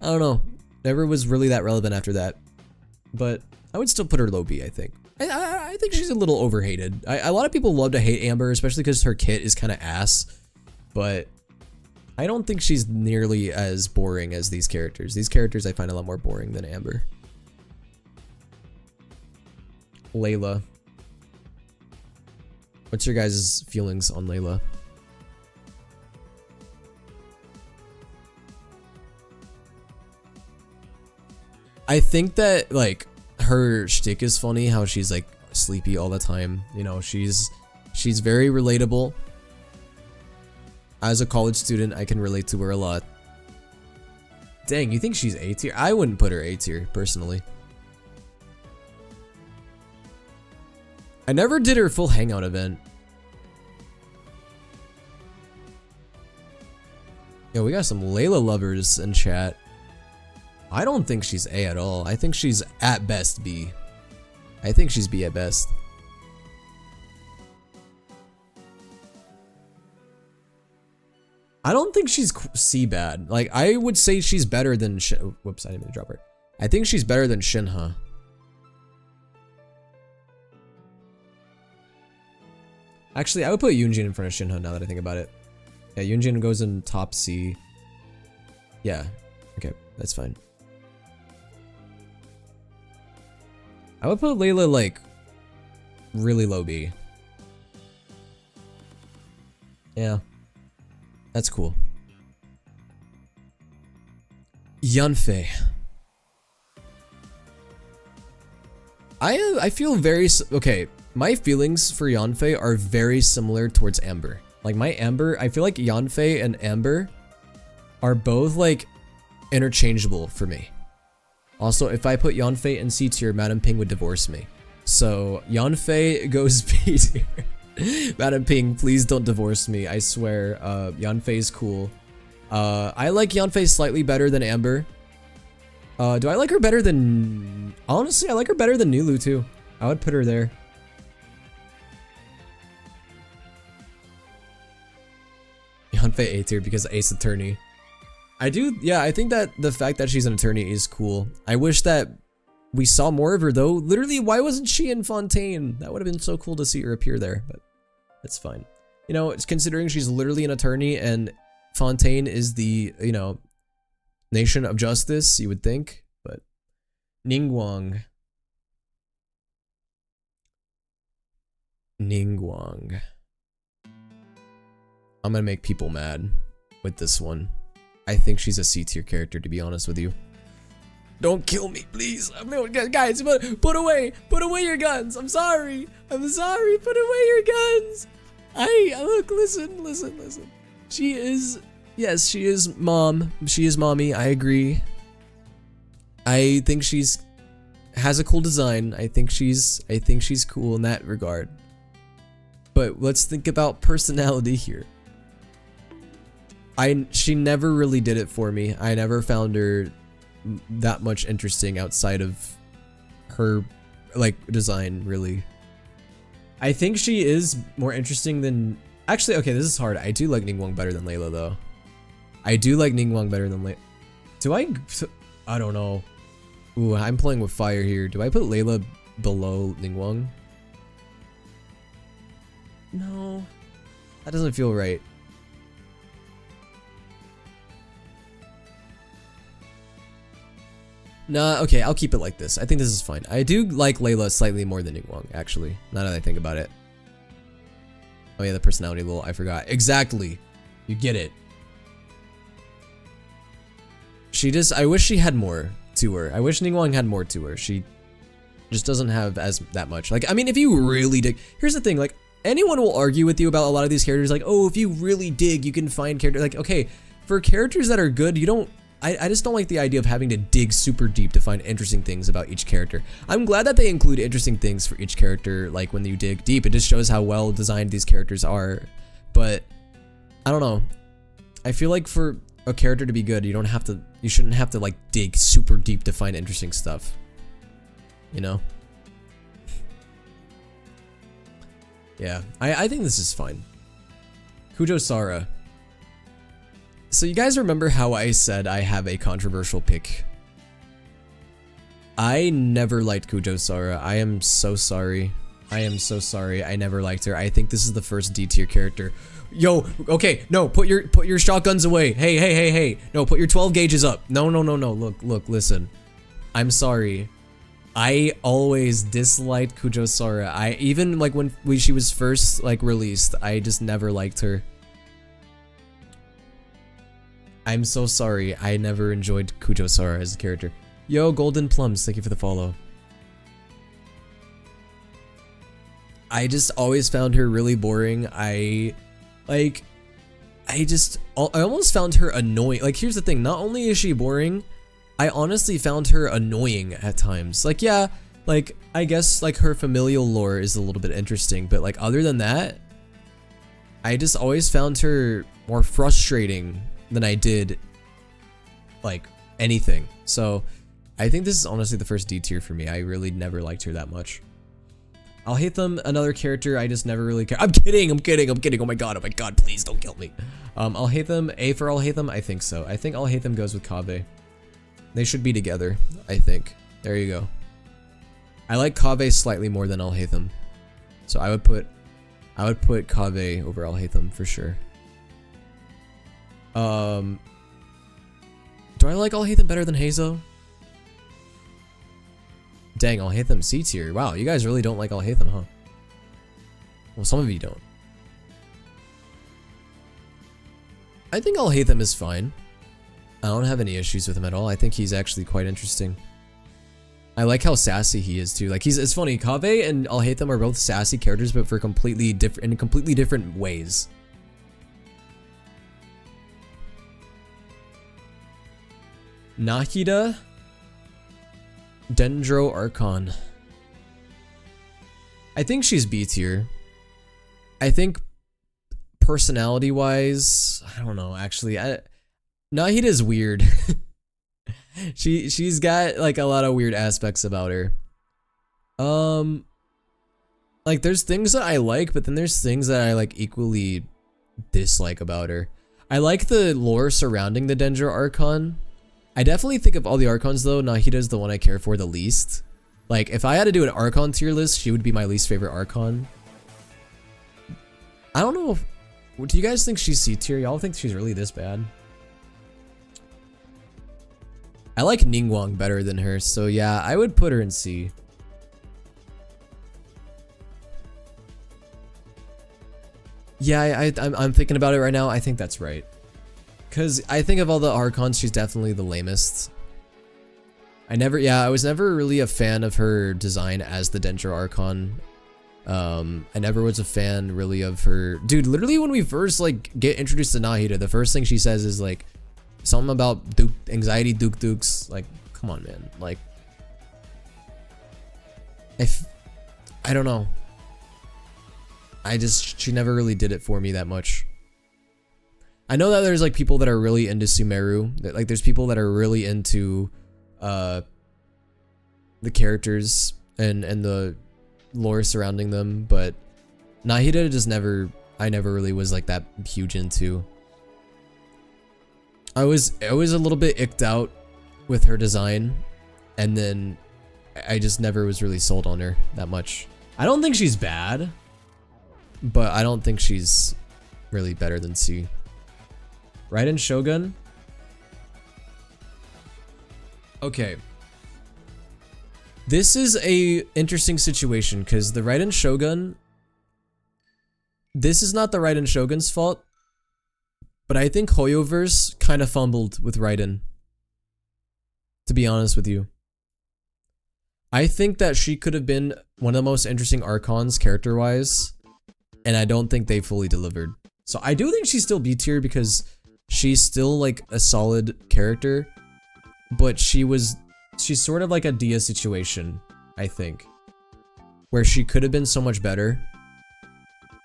I don't know, never was really that relevant after that. But I would still put her low B, I think. I think she's a little overhated. A lot of people love to hate Amber, especially because her kit is kind of ass, but I don't think she's nearly as boring as these characters. These characters I find a lot more boring than Amber. Layla. What's your guys' feelings on Layla? I think that like her shtick is funny, how she's like sleepy all the time. You know, she's very relatable. As a college student, I can relate to her a lot. Dang, you think she's A tier? I wouldn't put her A tier, personally. I never did her full hangout event. Yo, we got some Layla lovers in chat. I don't think she's A at all. I think she's at best B. I think she's B at best. I don't think she's C bad. Like, I would say she's better than whoops, I didn't mean to drop her. I think she's better than Shinha. Actually, I would put Yoonjin in front of Shinha now that I think about it. Yeah, Yoonjin goes in top C. Yeah, okay, that's fine. I would put Layla, like, really low B. Yeah. That's cool. Yanfei. I feel very... Okay, my feelings for Yanfei are very similar towards Amber. Like, my Amber... I feel like Yanfei and Amber are both, like, interchangeable for me. Also, if I put Yanfei in C tier, Madam Ping would divorce me. So, Yanfei goes B tier. Madam Ping, please don't divorce me. I swear, Yanfei is cool. I like Yanfei slightly better than Amber. Do I like her better than... Honestly, I like her better than Nulu, too. I would put her there. Yanfei A tier because Ace Attorney. I do, yeah, I think that the fact that she's an attorney is cool. I wish that we saw more of her, though. Literally, why wasn't she in Fontaine? That would have been so cool to see her appear there, but that's fine. You know, it's considering she's literally an attorney and Fontaine is the, you know, nation of justice, you would think, but Ningguang. Ningguang. I'm gonna make people mad with this one. I think she's a C tier character, to be honest with you. Don't kill me, please. Guys, put away your guns. I'm sorry. Put away your guns. Look, listen. She is, yes, she is mom. She is mommy. I agree. I think has a cool design. I think she's cool in that regard. But let's think about personality here. She never really did it for me. I never found her that much interesting outside of her, like, design, really. I think she is more interesting than... Actually, okay, this is hard. I do like Ningguang better than Layla, though. I do like Ningguang better than Layla. Do I... I don't know. Ooh, I'm playing with fire here. Do I put Layla below Ningguang? No. That doesn't feel right. Nah, okay, I'll keep it like this. I think this is fine. I do like Layla slightly more than Ningguang, actually, now that I think about it. Oh yeah, the personality lol, I forgot. Exactly. You get it. She just, I wish she had more to her. I wish Ningguang had more to her. She just doesn't have that much. Like, I mean, if you really dig, here's the thing, like, anyone will argue with you about a lot of these characters, like, oh, if you really dig, you can find characters, like, okay, for characters that are good, you don't, I just don't like the idea of having to dig super deep to find interesting things about each character. I'm glad that they include interesting things for each character, like when you dig deep. It just shows how well designed these characters are. But I don't know. I feel like for a character to be good, you shouldn't have to like dig super deep to find interesting stuff. You know? Yeah, I think this is fine. Kujo Sara. So you guys remember how I said I have a controversial pick? I never liked Kujo Sara. I am so sorry. I am so sorry. I never liked her. I think this is the first D tier character. Yo, okay, no, put your shotguns away. Hey. No, put your 12 gauges up. No. Look, listen. I'm sorry. I always disliked Kujo Sora. I even like when she was first like released, I just never liked her. I'm so sorry. I never enjoyed Kujo Sora as a character. Yo, Golden Plums, thank you for the follow. I just always found her really boring. I almost found her annoying. Like, here's the thing. Not only is she boring, I honestly found her annoying at times. Like, yeah, like, I guess, like, her familial lore is a little bit interesting. But, like, other than that, I just always found her more frustrating than I did, like, anything. So, I think this is honestly the first D tier for me. I really never liked her that much. I'll hate them, another character I just never really care. I'm kidding. Oh my god, please don't kill me. I'll hate them. A for I'll hate them? I think so. I think I'll hate them goes with Kaveh. They should be together, I think. There you go. I like Kaveh slightly more than I'll hate them. So I would put Kaveh over I'll hate them for sure. Do I like I'll hate them better than Hazo? Dang, I'll hate them C tier. Wow, you guys really don't like I'll hate them, huh? Well, some of you don't. I think I'll hate them is fine. I don't have any issues with him at all. I think he's actually quite interesting. I like how sassy he is too. Like it's funny, Kaveh and I'll hate them are both sassy characters, but for completely different ways. Nahida Dendro Archon. I think she's B tier. I think personality wise, I don't know actually. Nahida's weird. She's got like a lot of weird aspects about her. Like there's things that I like, but then there's things that I like equally dislike about her. I like the lore surrounding the Dendro Archon. I definitely think of all the Archons though, Nahida's the one I care for the least. Like, if I had to do an Archon tier list, she would be my least favorite Archon. I don't know if... Do you guys think she's C tier? Y'all think she's really this bad? I like Ningguang better than her, so yeah, I would put her in C. Yeah, I'm thinking about it right now. I think that's right. Because I think of all the Archons, she's definitely the lamest. I was never really a fan of her design as the Dendro Archon. I never was a fan really of her. Dude, literally when we first like get introduced to Nahida, the first thing she says is like something about anxiety dukes. Like, come on, man. Like, I don't know. She never really did it for me that much. I know that there's like people that are really into Sumeru. Like there's people that are really into the characters and the lore surrounding them, but Nahida just I never really was like that huge into. I was a little bit icked out with her design, and then I just never was really sold on her that much. I don't think she's bad, but I don't think she's really better than C. Raiden Shogun? Okay. This is a interesting situation because the Raiden Shogun, this is not the Raiden Shogun's fault, but I think Hoyoverse kind of fumbled with Raiden, to be honest with you. I think that she could have been one of the most interesting Archons character-wise, and I don't think they fully delivered. So I do think she's still B tier because she's still like a solid character, but she's sort of like a Dia situation, I think, where she could have been so much better.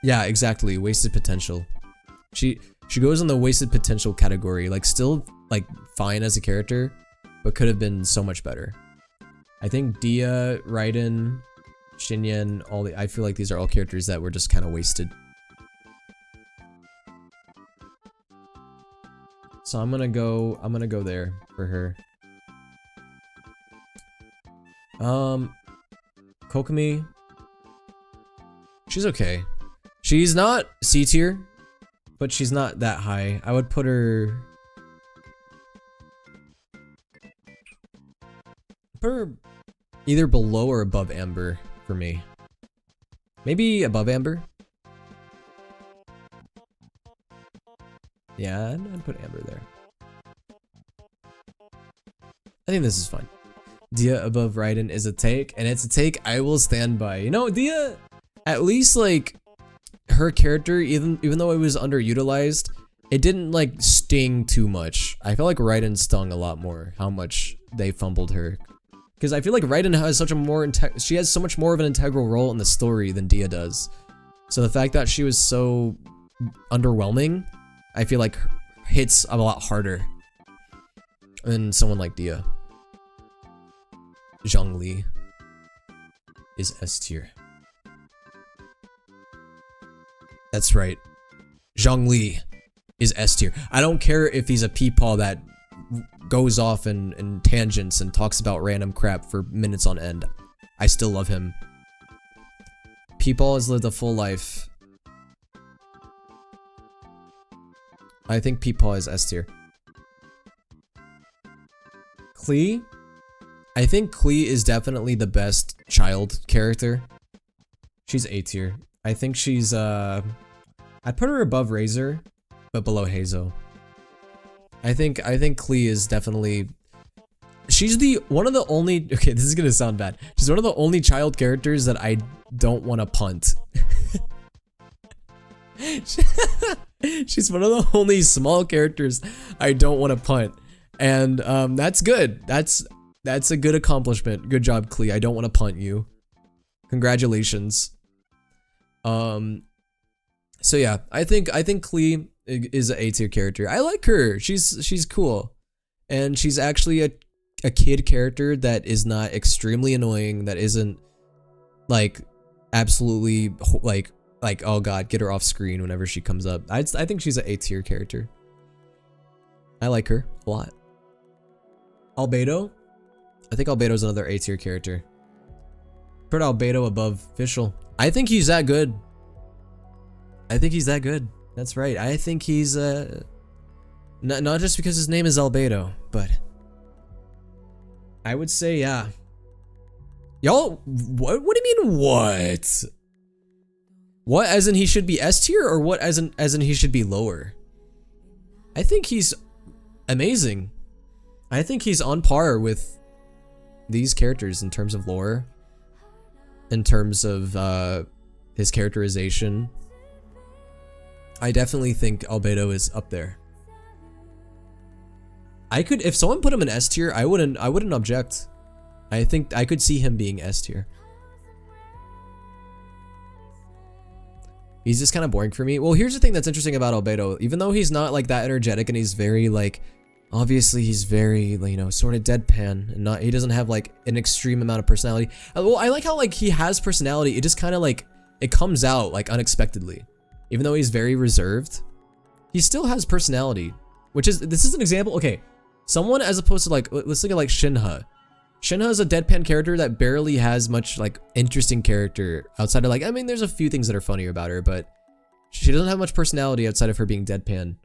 Yeah, exactly. Wasted potential. She goes in the wasted potential category, like still like fine as a character, but could have been so much better. I think Dia, Raiden, Shinyan, I feel like these are all characters that were just kind of wasted. So I'm gonna go there for her. Kokomi, she's okay. She's not C tier, but she's not that high. I would put her Either below or above Amber for me. Maybe above Amber? Yeah, I'd put Amber there. I think this is fine. Dia above Raiden is a take, and it's a take I will stand by. You know, Dia, at least like her character, even though it was underutilized, it didn't like sting too much. I felt like Raiden stung a lot more how much they fumbled her. Because I feel like Raiden has such a more she has so much more of an integral role in the story than Dia does. So the fact that she was so underwhelming, I feel like hits a lot harder than someone like Dia. Zhongli is S tier. That's right. Zhongli is S tier. I don't care if he's a peepaw that goes off in tangents and talks about random crap for minutes on end. I still love him. Peepaw has lived a full life. I think Peepaw is S tier. Klee? I think Klee is definitely the best child character. She's A tier. I think she's I'd put her above Razor, but below Hazo. I think Klee is definitely, she's one of the only, okay, this is gonna sound bad. She's one of the only child characters that I don't want to punt. She's one of the only small characters I don't want to punt. And that's good. That's a good accomplishment. Good job, Klee. I don't want to punt you. Congratulations. So yeah, I think Klee is an A tier character. I like her. She's cool. And she's actually a kid character that is not extremely annoying, that isn't like absolutely like oh god, get her off screen whenever she comes up. I think she's an A tier character. I like her a lot. Albedo? I think Albedo's another A tier character. Put Albedo above Fischl. I think he's that good. I think he's that good. That's right. I think he's not just because his name is Albedo, but I would say yeah. Y'all, what do you mean what? What, as in he should be S tier, or what as in he should be lower? I think he's amazing. I think he's on par with these characters in terms of lore, in terms of his characterization. I definitely think Albedo is up there. If someone put him in S tier, I wouldn't object. I think I could see him being S tier. He's just kind of boring for me. Well, here's the thing that's interesting about Albedo. Even though he's not like that energetic and he's very like, obviously he's very, you know, sort of deadpan and he doesn't have like an extreme amount of personality. Well, I like how like he has personality. It just kind of like, it comes out like unexpectedly. Even though he's very reserved, he still has personality, this is an example. Okay, someone as opposed to like, let's look at like Shinha. Shinha is a deadpan character that barely has much like interesting character outside of like, I mean, there's a few things that are funnier about her, but she doesn't have much personality outside of her being deadpan.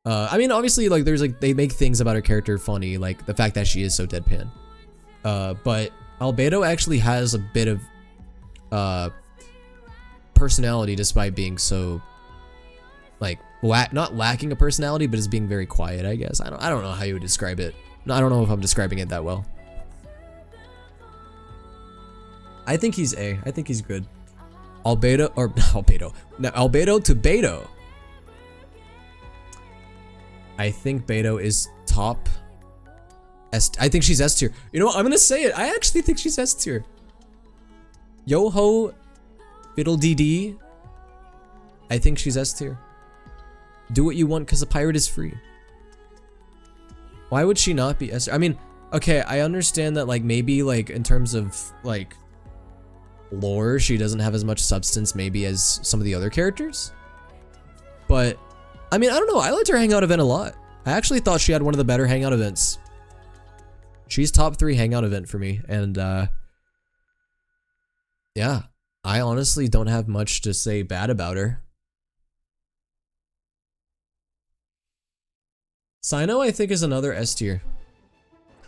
I mean, obviously like there's like, they make things about her character funny, like the fact that she is so deadpan. But Albedo actually has a bit of personality despite being so like not lacking a personality, but is being very quiet, I guess. I don't know how you would describe it. I don't know if I'm describing it that well. I think he's A. I think he's good. Albedo to Beto. I think Beto is top. I think she's S tier. You know what? I'm gonna say it. I actually think she's S tier. Yoho Fiddle DD. I think she's S tier. Do what you want because a pirate is free. Why would she not be S tier? I mean, okay, I understand that like maybe like in terms of like lore, she doesn't have as much substance maybe as some of the other characters. But I mean, I don't know. I liked her hangout event a lot. I actually thought she had one of the better hangout events. She's top 3 hangout event for me. And yeah, I honestly don't have much to say bad about her. Sino, I think, is another S tier.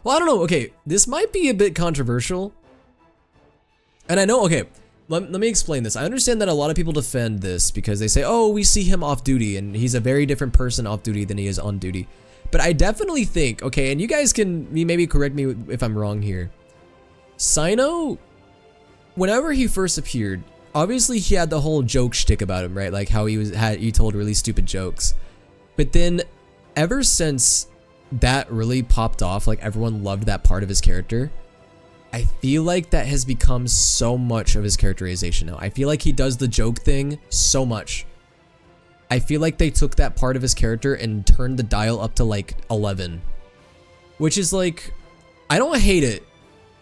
Well, I don't know. Okay, this might be a bit controversial, And I know, okay, let me explain this. I understand that a lot of people defend this because they say, oh, we see him off duty and he's a very different person off duty than he is on duty. But I definitely think, okay, and you guys can maybe correct me if I'm wrong here. Sino, whenever he first appeared, obviously he had the whole joke shtick about him, right? Like how he told really stupid jokes. But then ever since that really popped off, like everyone loved that part of his character, I feel like that has become so much of his characterization now. I feel like he does the joke thing so much. I feel like they took that part of his character and turned the dial up to like 11. Which is like, I don't hate it,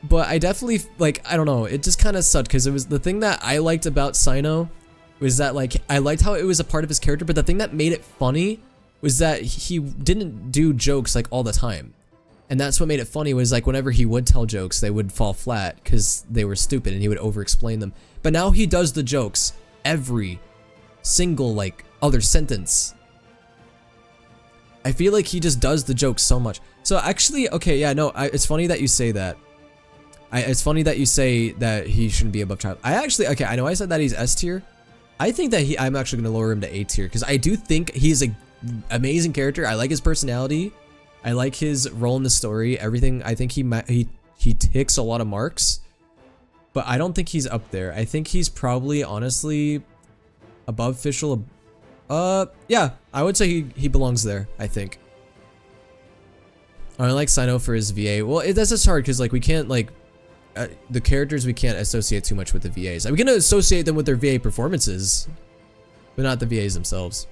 but I definitely, like, I don't know, it just kind of sucked because it was the thing that I liked about Sino was that, like, I liked how it was a part of his character, but the thing that made it funny was that he didn't do jokes like all the time. And that's what made it funny was like whenever he would tell jokes, they would fall flat because they were stupid and he would over-explain them. But now he does the jokes every single like other sentence. I feel like he just does the jokes so much. So actually, okay, yeah, no, it's funny that you say that. It's funny that you say that he shouldn't be above child. I actually, okay, I know I said that he's S tier. I think that I'm actually going to lower him to A tier because I do think he's a amazing character. I like his personality. I like his role in the story. Everything. I think he ticks a lot of marks, but I don't think he's up there. I think he's probably honestly above Fischl. Yeah, I would say he belongs there. I think. I like Sino for his VA. Well, that's just hard because like we can't like the characters we can't associate too much with the VAs. We can associate them with their VA performances, but not the VAs themselves.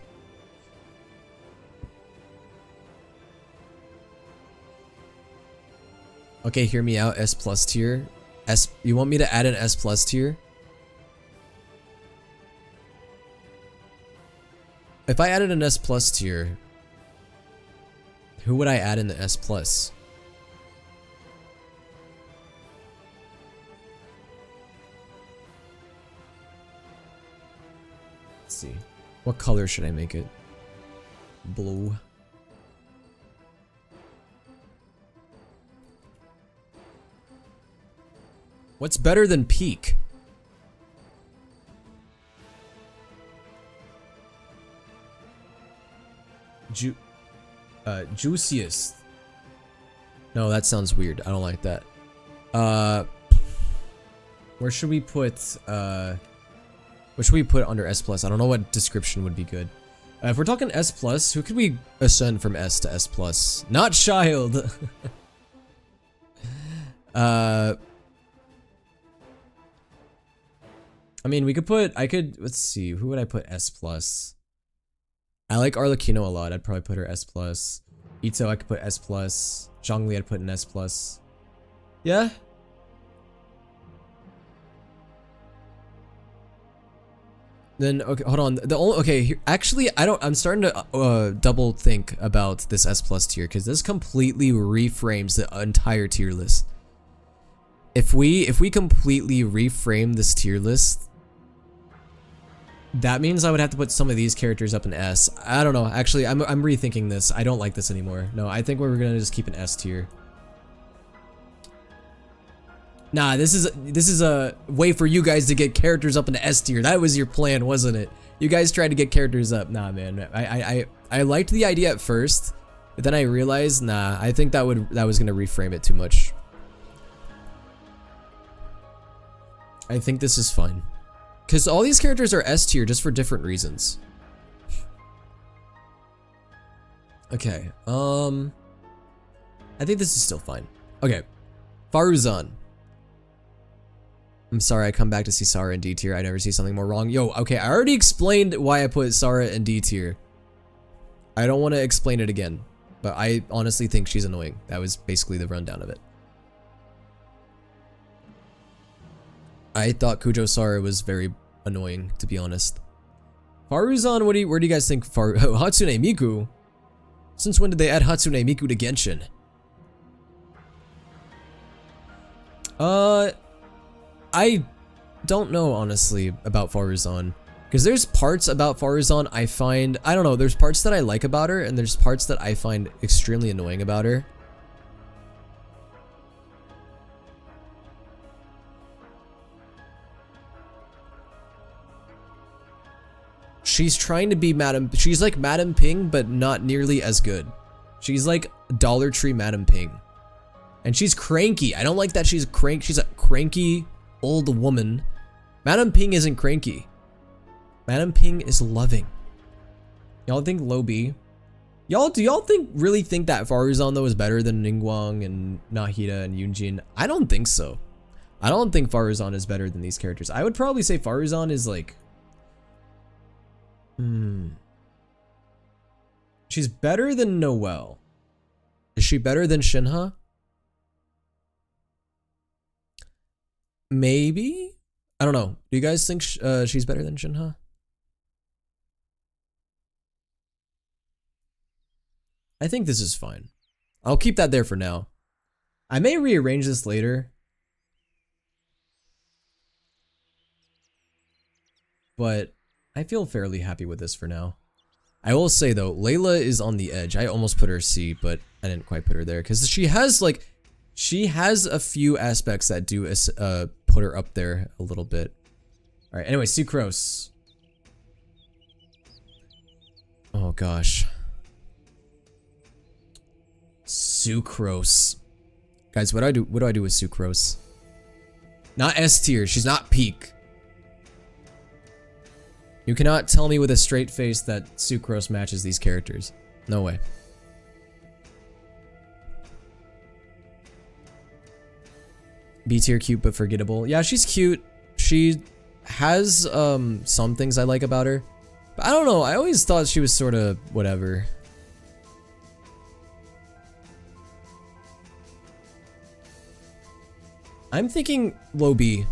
Okay, hear me out. S plus tier. You want me to add an S plus tier? If I added an S plus tier, who would I add in the S plus? Let's see. What color should I make it? Blue. What's better than peak? Juiciest. No, that sounds weird. I don't like that. Where should we put, what should we put under S plus? I don't know what description would be good. If we're talking S plus, who could we ascend from S to S plus? Not child. I mean, we could put, let's see, who would I put S plus? I like Arlecchino a lot. I'd probably put her S plus. Ito, I could put S plus. Zhongli, I'd put an S plus. Yeah. Then, okay, hold on. The only, okay, here, actually, I'm starting to double think about this S plus tier because this completely reframes the entire tier list. If we completely reframe this tier list, that means I would have to put some of these characters up in S. I don't know. Actually, I'm rethinking this. I don't like this anymore. No, I think we're gonna just keep an S tier. Nah, this is a way for you guys to get characters up into S tier. That was your plan, wasn't it? You guys tried to get characters up. Nah, man. I liked the idea at first, but then I realized, nah, I think that was gonna reframe it too much. I think this is fine. Because all these characters are S tier just for different reasons. Okay, I think this is still fine. Okay, Faruzan. I'm sorry I come back to see Sarah in D tier. I never see something more wrong. Yo, okay, I already explained why I put Sarah in D tier. I don't want to explain it again, but I honestly think she's annoying. That was basically the rundown of it. I thought Kujo Sara was very annoying, to be honest. Faruzan, where do you guys think Hatsune Miku? Since when did they add Hatsune Miku to Genshin? I don't know, honestly, about Faruzan. Because there's parts about Faruzan I don't know, there's parts that I like about her, and there's parts that I find extremely annoying about her. she's trying to be she's like Madam Ping, but not nearly as good. She's like Dollar Tree Madam Ping. And she's cranky. I don't like that she's she's a cranky old woman. Madam Ping isn't cranky. Madam Ping is loving. Y'all think low B? Do y'all really think that Faruzan though is better than Ningguang and Nahida and Yunjin? I don't think so. I don't think Faruzan is better than these characters. I would probably say Faruzan is like, she's better than Noelle. Is she better than Shinha? Maybe? I don't know. Do you guys think she's better than Shinha? I think this is fine. I'll keep that there for now. I may rearrange this later. But I feel fairly happy with this for now. I will say though, Layla is on the edge. I almost put her C, but I didn't quite put her there because she has a few aspects that do put her up there a little bit. All right. Anyway, Sucrose. Oh gosh. Sucrose. Guys, what do I do with Sucrose? Not S tier. She's not peak. You cannot tell me with a straight face that Sucrose matches these characters. No way. B tier cute but forgettable. Yeah, she's cute. She has some things I like about her. But I don't know. I always thought she was sort of whatever. I'm thinking low B.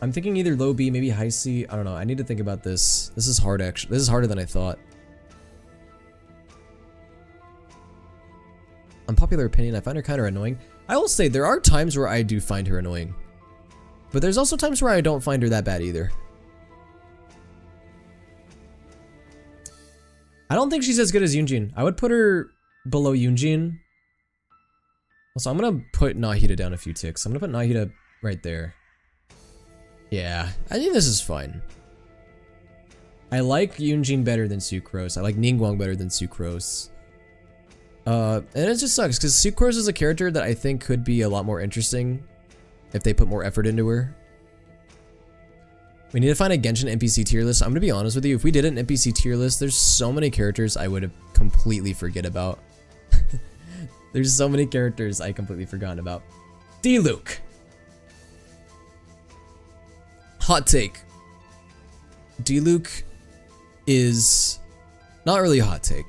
I'm thinking either low B, maybe high C. I don't know. I need to think about this. This is hard, actually. This is harder than I thought. Unpopular opinion, I find her kind of annoying. I will say, there are times where I do find her annoying. But there's also times where I don't find her that bad either. I don't think she's as good as Yunjin. I would put her below Yunjin. Also, I'm gonna put Nahida down a few ticks. I'm gonna put Nahida right there. Yeah, I think this is fine. I like Yunjin better than Sucrose. I like Ningguang better than Sucrose. And it just sucks because Sucrose is a character that I think could be a lot more interesting if they put more effort into her. We need to find a Genshin NPC tier list. I'm gonna be honest with you. If we did an NPC tier list, there's so many characters I would have completely forget about. There's so many characters I completely forgotten about. D-Luke. Hot take. D-Luke is not really a hot take.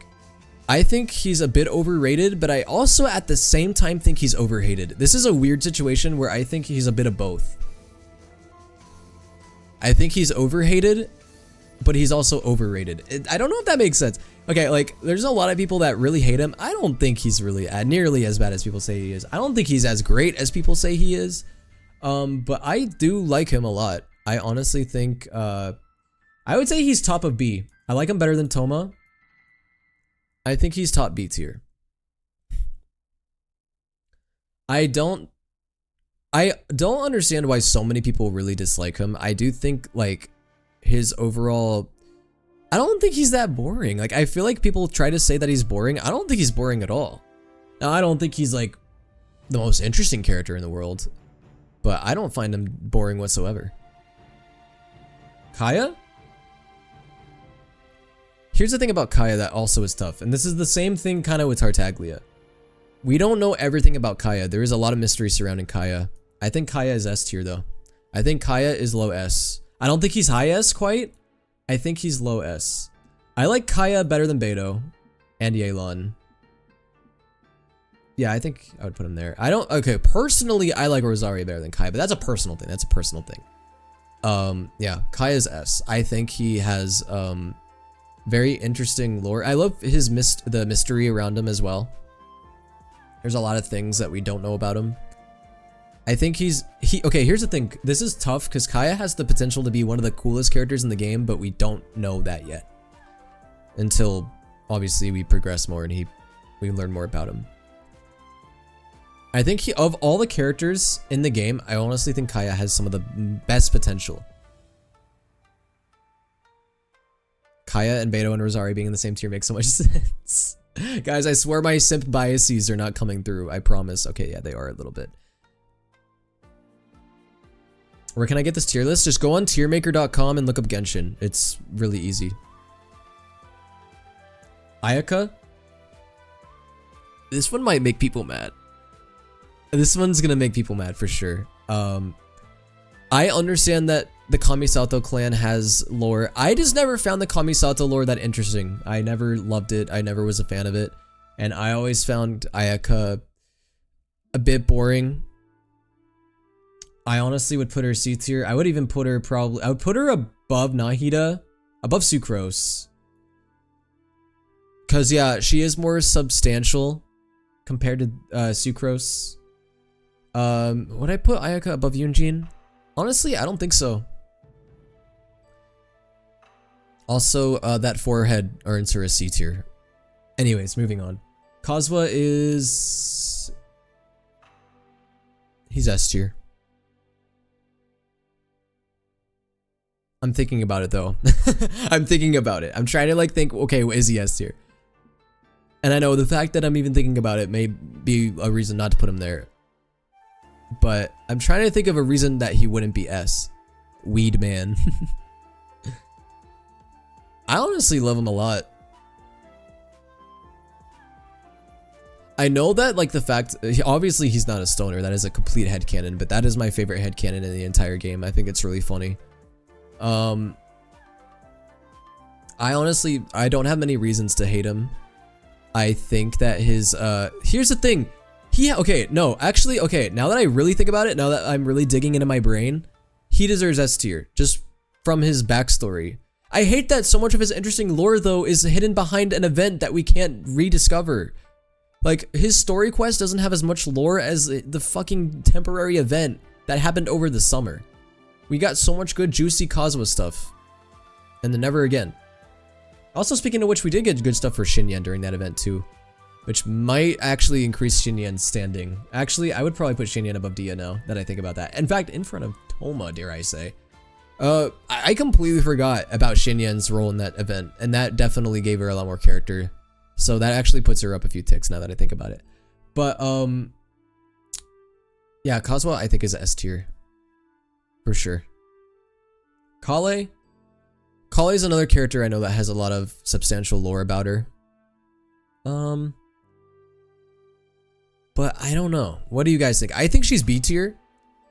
I think he's a bit overrated, but I also at the same time think he's overhated. This is a weird situation where I think he's a bit of both. I think he's overhated, but he's also overrated. I don't know if that makes sense. Okay, like, there's a lot of people that really hate him. I don't think he's really nearly as bad as people say he is. I don't think he's as great as people say he is. But I do like him a lot. I honestly think, I would say he's top of B. I like him better than Toma. I think he's top B tier. I don't understand why so many people really dislike him. I do think, like, his overall... I don't think he's that boring. Like, I feel like people try to say that he's boring. I don't think he's boring at all. Now, I don't think he's, like, the most interesting character in the world. But I don't find him boring whatsoever. Kaya? Here's the thing about Kaya that also is tough. And this is the same thing kind of with Tartaglia. We don't know everything about Kaya. There is a lot of mystery surrounding Kaya. I think Kaya is S tier though. I think Kaya is low S. I don't think he's high S quite. I think he's low S. I like Kaya better than Beidou and Yelan. Yeah, I think I would put him there. Okay, personally, I like Rosaria better than Kaya, but that's a personal thing. That's a personal thing. Yeah, Kaya's S. I think he has, very interesting lore. I love his the mystery around him as well. There's a lot of things that we don't know about him. I think okay, here's the thing. This is tough because Kaya has the potential to be one of the coolest characters in the game, but we don't know that yet. Until, obviously, we progress more and we learn more about him. I think of all the characters in the game, I honestly think Kaya has some of the best potential. Kaya and Beto and Rosari being in the same tier makes so much sense. Guys, I swear my simp biases are not coming through. I promise. Okay, yeah, they are a little bit. Where can I get this tier list? Just go on tiermaker.com and look up Genshin. It's really easy. Ayaka? This one might make people mad. This one's gonna make people mad for sure. I understand that the Kamisato clan has lore. I just never found the Kamisato lore that interesting. I never loved it. I never was a fan of it. And I always found Ayaka a bit boring. I honestly would put her C tier. I would even put her I would put her above Nahida, above Sucrose. Cause yeah, she is more substantial compared to Sucrose. Would I put Ayaka above Yunjin? Honestly, I don't think so. Also, that forehead earns her a C tier. Anyways, moving on. Kazuha is... he's S tier. I'm thinking about it though. I'm thinking about it. I'm trying to like think, okay, is he S tier? And I know the fact that I'm even thinking about it may be a reason not to put him there. But I'm trying to think of a reason that he wouldn't be S. Weed man. I honestly love him a lot. I know that like the fact, obviously he's not a stoner, that is a complete headcanon, but that is my favorite headcanon in the entire game. I think it's really funny. I honestly, I don't have many reasons to hate him. I think that his, here's the thing. Okay, no, actually, okay, now that I really think about it, now that I'm really digging into my brain, he deserves S tier, just from his backstory. I hate that so much of his interesting lore, though, is hidden behind an event that we can't rediscover. Like, his story quest doesn't have as much lore as the fucking temporary event that happened over the summer. We got so much good, juicy Kazuha stuff. And then never again. Also, speaking of which, we did get good stuff for Shinyan during that event, too. Which might actually increase Shinyan's standing. Actually, I would probably put Shinyan above Dia now that I think about that. In fact, in front of Toma, dare I say. I completely forgot about Shinyan's role in that event, and that definitely gave her a lot more character. So that actually puts her up a few ticks now that I think about it. But, yeah, Kazuha I think is S tier. For sure. Kale? Kale is another character I know that has a lot of substantial lore about her. But I don't know. What do you guys think? I think she's B tier.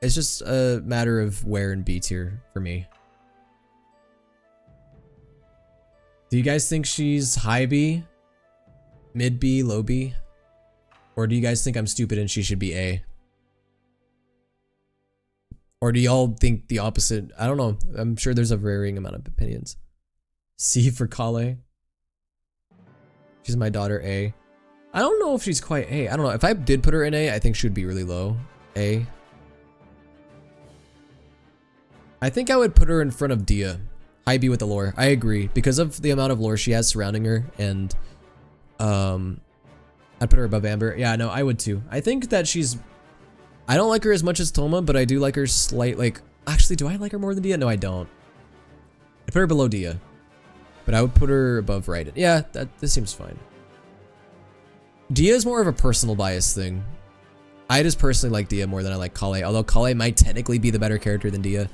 It's just a matter of where in B tier for me. Do you guys think she's high B? Mid B? Low B? Or do you guys think I'm stupid and she should be A? Or do y'all think the opposite? I don't know. I'm sure there's a varying amount of opinions. C for Kale. She's my daughter, A. I don't know if she's quite A. I don't know. If I did put her in A, I think she would be really low. A. I think I would put her in front of Dia. High B with the lore. I agree. Because of the amount of lore she has surrounding her. And, I'd put her above Amber. Yeah, no, I would too. I think that she's... I don't like her as much as Toma, but I do like her slight, like... Actually, do I like her more than Dia? No, I don't. I'd put her below Dia. But I would put her above Raiden. Yeah, this seems fine. Dia is more of a personal bias thing. I just personally like Dia more than I like Kale, although Kale might technically be the better character than Dia.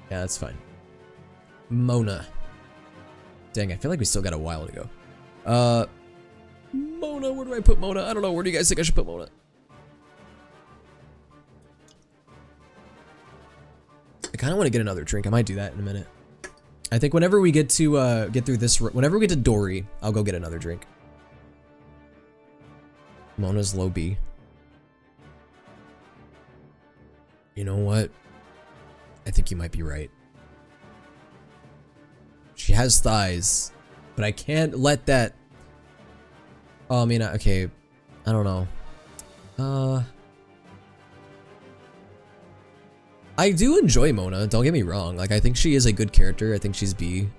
Yeah, that's fine. Mona. Dang, I feel like we still got a while to go. Mona, where do I put Mona? I don't know, where do you guys think I should put Mona? I kind of want to get another drink. I might do that in a minute. I think whenever we get to get through this, whenever we get to Dory, I'll go get another drink. Mona's low B. You know what? I think you might be right. She has thighs, but I can't let that... Oh, I mean, okay. I don't know. I do enjoy Mona, don't get me wrong. Like, I think she is a good character. I think she's B.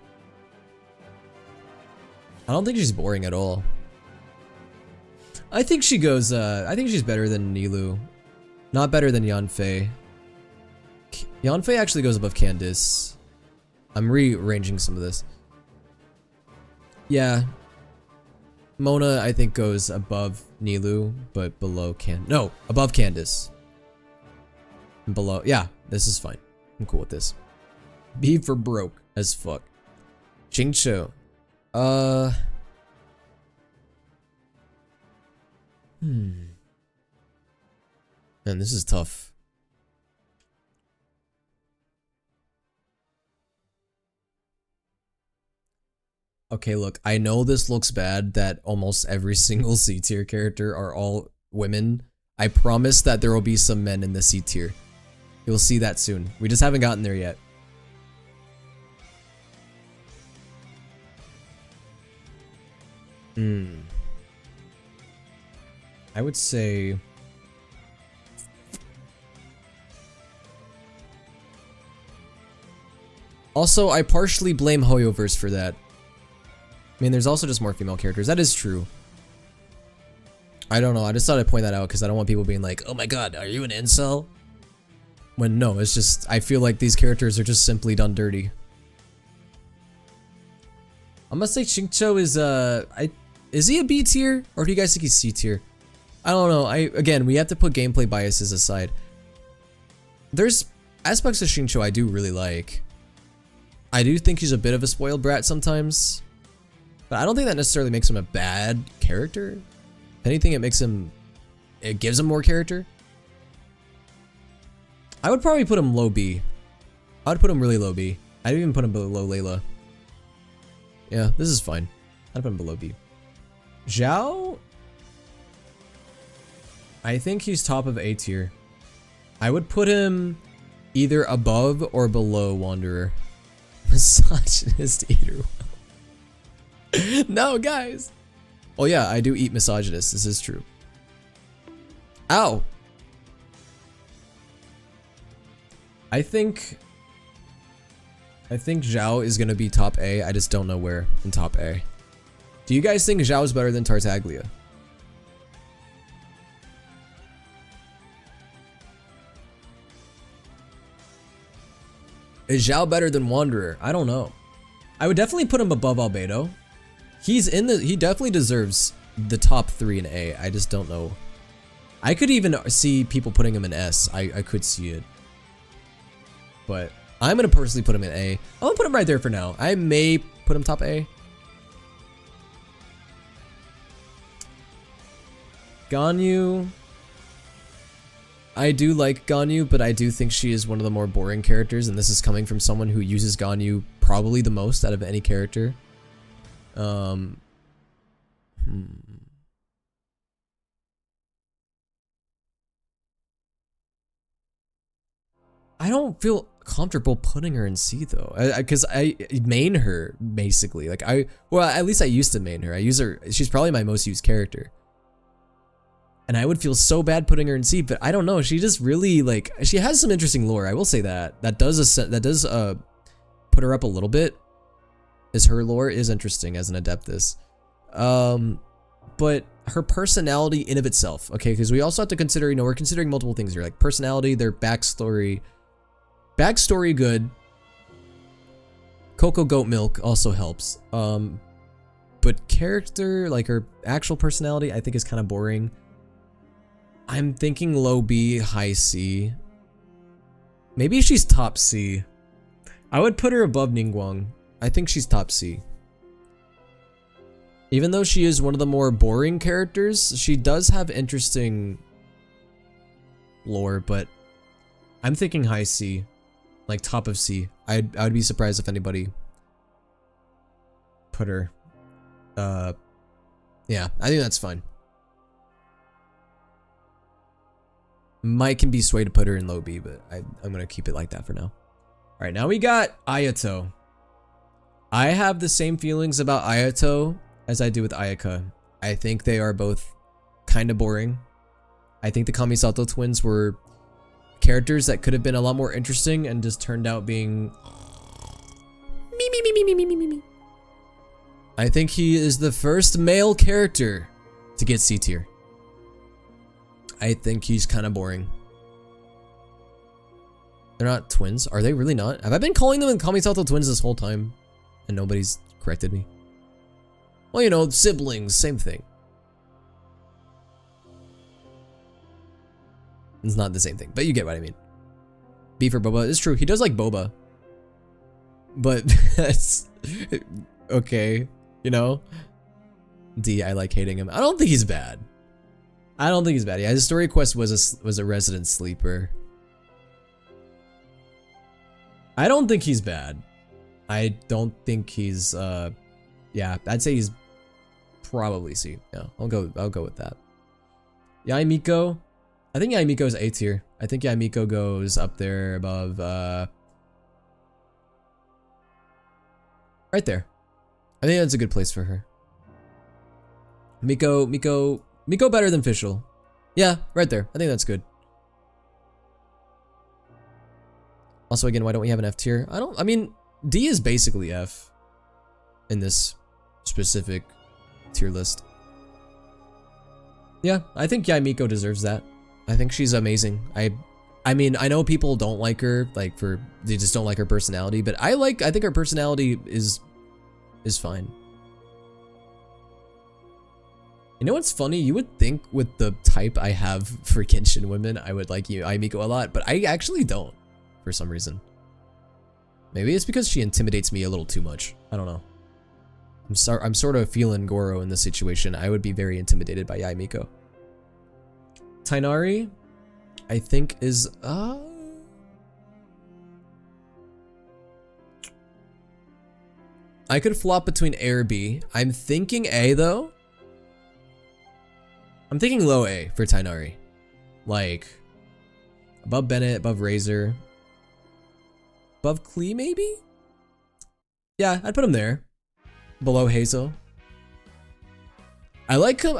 I don't think she's boring at all. I think she goes, I think she's better than Nilou. Not better than Yanfei. Yanfei actually goes above Candice. I'm rearranging some of this. Yeah. Mona, I think, goes above Nilou, but below no, above Candice. And below, yeah, this is fine. I'm cool with this. B for broke as fuck. Xingqiu. Man, this is tough. Okay, look, I know this looks bad that almost every single C tier character are all women. I promise that there will be some men in the C tier. You'll see that soon. We just haven't gotten there yet. I would say... Also, I partially blame Hoyoverse for that. I mean, there's also just more female characters. That is true. I don't know. I just thought I'd point that out because I don't want people being like, oh my god, are you an incel? When no, it's just, I feel like these characters are just simply done dirty. I'm gonna say Xingqiu is, is he a B tier? Or do you guys think he's C tier? I don't know. Again, we have to put gameplay biases aside. There's aspects of Xingqiu I do really like. I do think he's a bit of a spoiled brat sometimes. But I don't think that necessarily makes him a bad character. If anything, it gives him more character. I would probably put him low B. I would put him really low B. I'd even put him below Layla. Yeah, this is fine. I'd put him below B. Zhao? I think he's top of A tier. I would put him either above or below Wanderer. Misogynist eater. No, guys. Oh yeah, I do eat misogynist. This is true. Ow. I think Zhao is gonna be top A. I just don't know where in top A. Do you guys think Zhao is better than Tartaglia? Is Zhao better than Wanderer? I don't know. I would definitely put him above Albedo. He definitely deserves the top 3 in A. I just don't know. I could even see people putting him in S. I could see it. But I'm gonna personally put him in A. I'm gonna put him right there for now. I may put him top A. Ganyu. I do like Ganyu, but I do think she is one of the more boring characters, and this is coming from someone who uses Ganyu probably the most out of any character. I don't feel comfortable putting her in C though, because I main her basically. Like well, at least I used to main her. I use her. She's probably my most used character. And I would feel so bad putting her in C, but I don't know. She just really like, she has some interesting lore. I will say that. That does put her up a little bit. Is her lore is interesting as an Adeptus. But her personality in of itself, okay, because we also have to consider, you know, we're considering multiple things here, like personality, their backstory. Backstory good. Cocoa Goat Milk also helps. But character, like her actual personality, I think is kind of boring. I'm thinking low B, high C. Maybe she's top C. I would put her above Ningguang. I think she's top C. Even though she is one of the more boring characters, she does have interesting lore, but I'm thinking high C. Like top of C. I would be surprised if anybody put her. Yeah, I think that's fine. Mike can be swayed to put her in low B, but I'm gonna keep it like that for now. Alright, now we got Ayato. I have the same feelings about Ayato as I do with Ayaka. I think they are both kind of boring. I think the Kamisato twins were characters that could have been a lot more interesting and just turned out being me. I think he is the first male character to get C tier. I think he's kind of boring. They're not twins. Are they really not? Have I been calling them Kamisato twins this whole time? And nobody's corrected me? Well, you know, siblings, same thing. It's not the same thing, but you get what I mean. B for Boba. It's true. He does like Boba. But that's okay, you know? D, I like hating him. I don't think he's bad. I don't think he's bad. Yeah, his story quest was a resident sleeper. I don't think he's bad. I don't think he's yeah, I'd say he's probably C. Yeah, I'll go with that. Yai Miko. I think Yai Miko's A tier. I think Yai Miko goes up there above right there. I think that's a good place for her. Miko better than Fischl. Yeah, right there. I think that's good. Also, again, why don't we have an F tier? I mean, D is basically F in this specific tier list. Yeah, I think Yai Miko deserves that. I think she's amazing. I mean, I know people don't like her, like they just don't like her personality, but I think her personality is fine. You know what's funny? You would think with the type I have for Genshin women, I would like Yai Miko a lot, but I actually don't for some reason. Maybe it's because she intimidates me a little too much. I don't know. I'm sort of feeling Goro in this situation. I would be very intimidated by Yai Miko. Tainari, I think is I could flop between A or B. I'm thinking A though. I'm thinking low A for Tainari. Like above Bennett, above Razor, above Klee maybe? Yeah, I'd put him there. Below Hazel. I like him.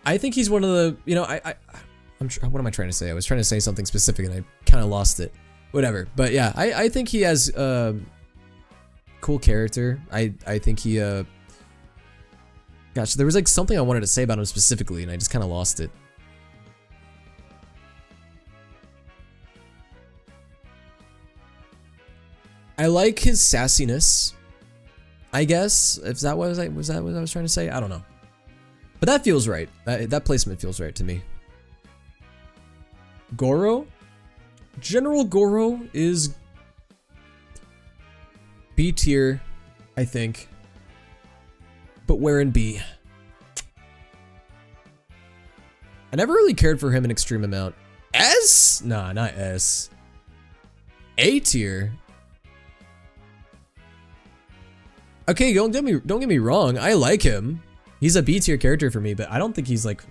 I think he's one of the, you know, I'm sure, what am I trying to say? I was trying to say something specific and I kind of lost it. Whatever. But yeah, I think he has cool character. I think he gosh, there was like something I wanted to say about him specifically and I just kind of lost it. I like his sassiness, I guess. If that was what I was trying to say? I don't know. But that feels right. That placement feels right to me. Goro? General Goro is B tier, I think. But where in B? I never really cared for him an extreme amount. S? Nah, not S. A tier? Okay, don't get me wrong. I like him. He's a B tier character for me, but I don't think he's like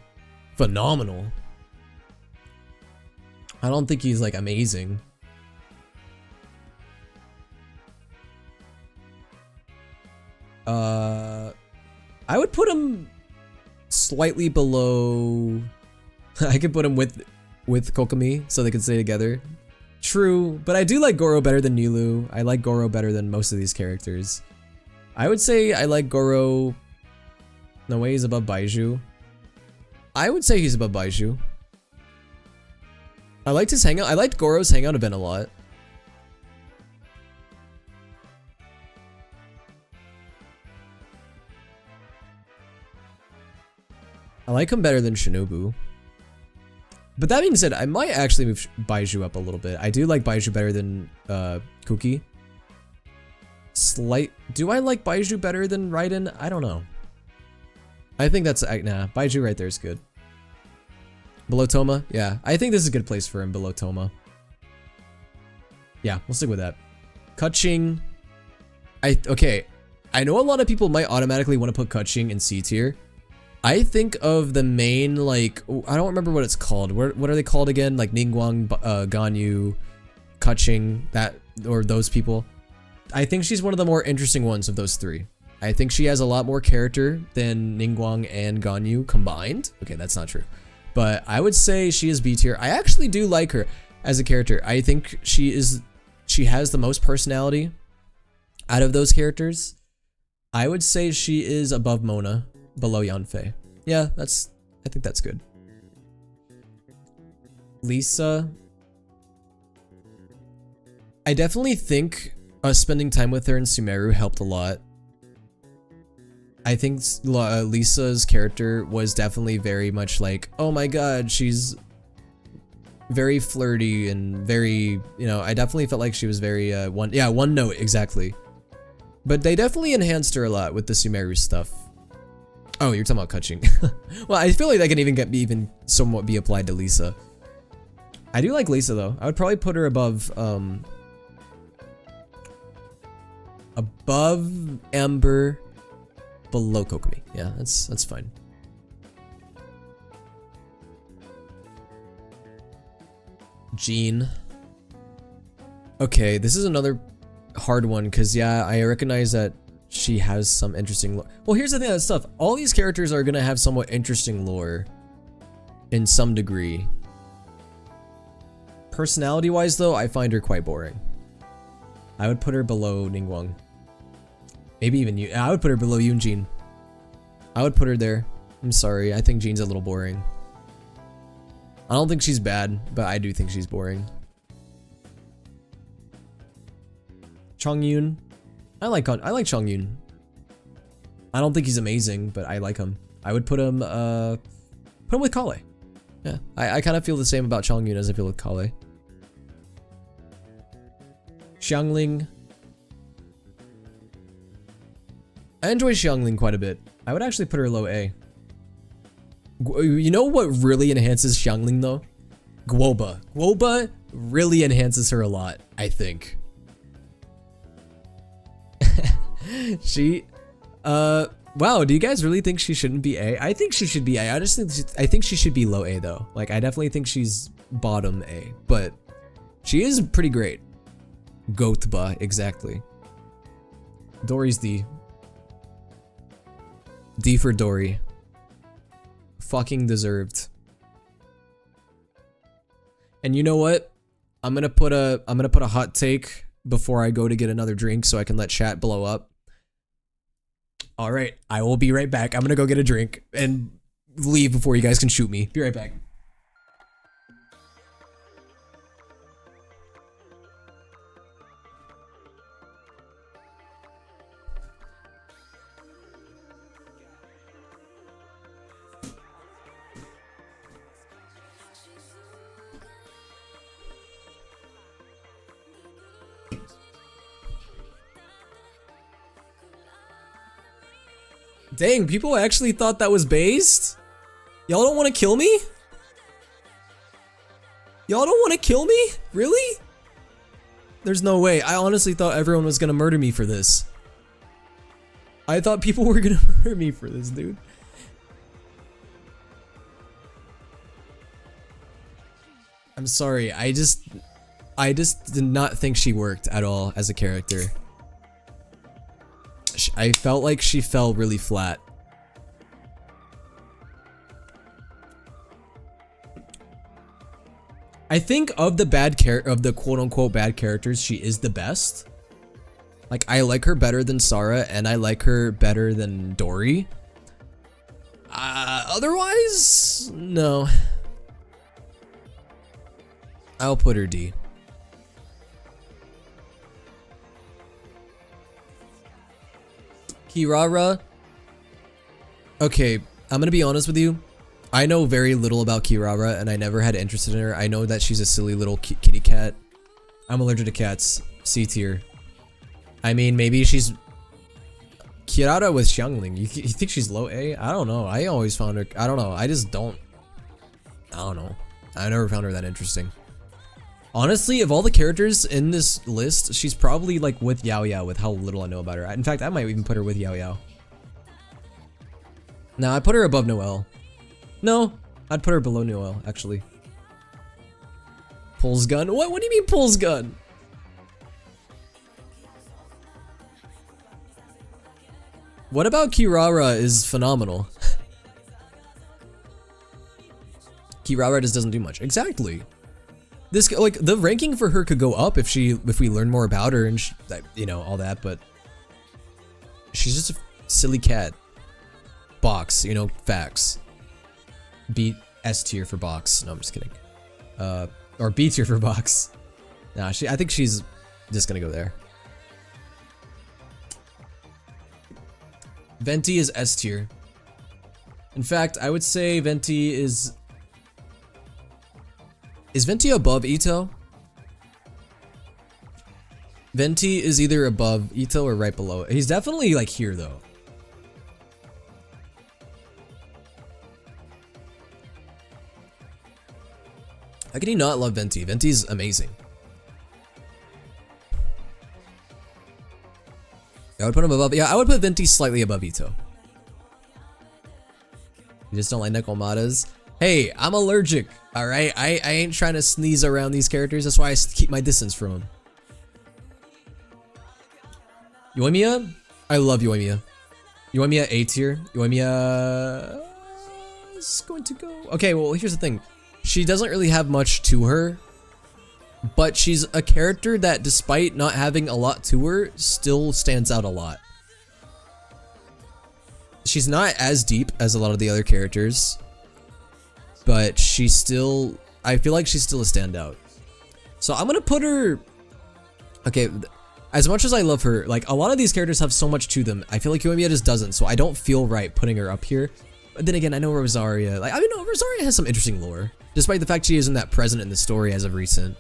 phenomenal. I don't think he's like amazing. I would put him slightly below. I could put him with Kokomi so they could stay together. True, but I do like Goro better than Nilou. I like Goro better than most of these characters. I would say I like Goro. No way he's above Baiju. I would say he's above Baiju. I liked his hangout. I liked Goro's hangout event a lot. I like him better than Shinobu. But that being said, I might actually move Baiju up a little bit. I do like Baiju better than Kuki. Do I like Baiju better than Raiden? I don't know. I think that's, nah, Baiju right there is good. Below Toma? Yeah, I think this is a good place for him, below Toma. Yeah, we'll stick with that. Keqing. Okay, I know a lot of people might automatically want to put Keqing in C tier. I think of the main, like, I don't remember what it's called. What are they called again? Like Ningguang, Ganyu, Keqing, or those people. I think she's one of the more interesting ones of those three. I think she has a lot more character than Ningguang and Ganyu combined. Okay, that's not true. But I would say she is B tier. I actually do like her as a character. I think she has the most personality out of those characters. I would say she is above Mona, below Yanfei. Yeah, I think that's good. Lisa. I definitely think us spending time with her in Sumeru helped a lot. I think Lisa's character was definitely very much like, oh my god, she's very flirty and very, you know, I definitely felt like she was very, one note, exactly. But they definitely enhanced her a lot with the Sumeru stuff. Oh, you're talking about Kaching. Well, I feel like that can even somewhat be applied to Lisa. I do like Lisa though. I would probably put her above Amber, below Kokomi. Yeah, that's fine. Jean. Okay, this is another hard one because yeah, I recognize that she has some interesting lore. Well, here's the thing, that's tough. All these characters are gonna have somewhat interesting lore in some degree. Personality-wise, though, I find her quite boring. I would put her below Ningguang. Maybe even you. I would put her below Yoonjin. I would put her there. I'm sorry. I think Jean's a little boring. I don't think she's bad, but I do think she's boring. Chongyun. I like Chongyun. I don't think he's amazing, but I like him. I would put him with Kale. Yeah, I kind of feel the same about Chongyun as I feel with Kale. Xiangling. I enjoy Xiangling quite a bit. I would actually put her low A. You know what really enhances Xiangling though? Guoba. Guoba really enhances her a lot, I think. She, wow, do you guys really think she shouldn't be A? I think she should be A. I think she should be low A though. Like, I definitely think she's bottom A, but she is pretty great. Goatba, exactly. Dory's D. D for Dory. Fucking deserved. And you know what? I'm gonna put a hot take before I go to get another drink so I can let chat blow up. Alright, I will be right back. I'm gonna go get a drink and leave before you guys can shoot me. Be right back. Dang, people actually thought that was based? Y'all don't want to kill me? Y'all don't want to kill me? Really? There's no way. I honestly thought everyone was gonna murder me for this. I thought people were gonna murder me for this, dude. I'm sorry. I just did not think she worked at all as a character. I felt like she fell really flat. I think of the quote-unquote bad characters, she is the best. Like, I like her better than Sarah, and I like her better than Dory. Otherwise, no. I'll put her D. Kirara. Okay, I'm gonna be honest with you. I know very little about Kirara, and I never had interest in her. I know that she's a silly little kitty cat. I'm allergic to cats. C tier. I mean, maybe she's... Kirara with Xiangling. You think she's low A? I don't know. I always found her... I don't know. I just don't... I don't know. I never found her that interesting. Honestly, of all the characters in this list, she's probably like with Yao Yao with how little I know about her. In fact, I might even put her with Yao Yao. Nah, I put her above Noelle. No, I'd put her below Noelle, actually. Pulls gun? What do you mean pulls gun? What about Kirara is phenomenal? Kirara just doesn't do much. Exactly. This, like, the ranking for her could go up if we learn more about her and you know, all that, but she's just a silly cat. Box, you know, facts. Beat S tier for box. No, I'm just kidding. Or B tier for box. Nah, I think she's just gonna go there. Venti is S tier. In fact, I would say Venti is... Is Venti above Ito? Venti is either above Ito or right below it. He's definitely like here though. How can you not love Venti? Venti's amazing. I would put him above. Yeah, I would put Venti slightly above Ito. You just don't like Nekomatas? Hey, I'm allergic. All right, I ain't trying to sneeze around these characters. That's why I keep my distance from them. Yoimiya? I love Yoimiya. Yoimiya A tier. Yoimiya is going to go. Okay, well here's the thing. She doesn't really have much to her, but she's a character that, despite not having a lot to her, still stands out a lot. She's not as deep as a lot of the other characters, but she's still, I feel like she's still a standout. So I'm gonna put her, okay, as much as I love her, like a lot of these characters have so much to them. I feel like Yoimiya just doesn't, so I don't feel right putting her up here. But then again, I know Rosaria, like, I mean, no, Rosaria has some interesting lore, despite the fact she isn't that present in the story as of recent.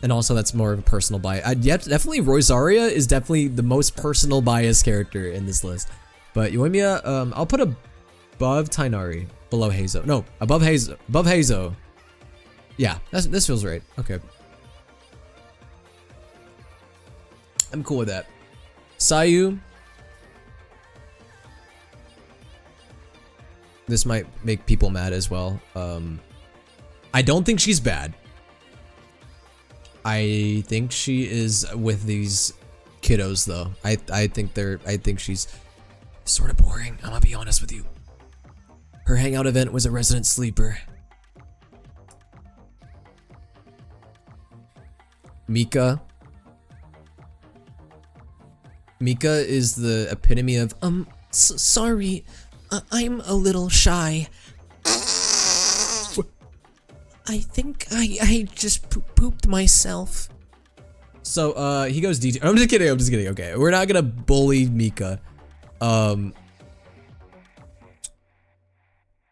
And also that's more of a personal bias. Definitely Rosaria is definitely the most personal bias character in this list. But Yoimiya, I'll put above Tainari, below Heizo. No, above Heizo. Above Heizo. Yeah, this feels right. Okay. I'm cool with that. Sayu. This might make people mad as well. I don't think she's bad. I think she is with these kiddos though. I think she's sort of boring. I'm gonna be honest with you. Her hangout event was a resident sleeper. Mika. Mika is the epitome of sorry, I'm a little shy. I think I just pooped myself. So he goes D tier. I'm just kidding. Okay, we're not gonna bully Mika.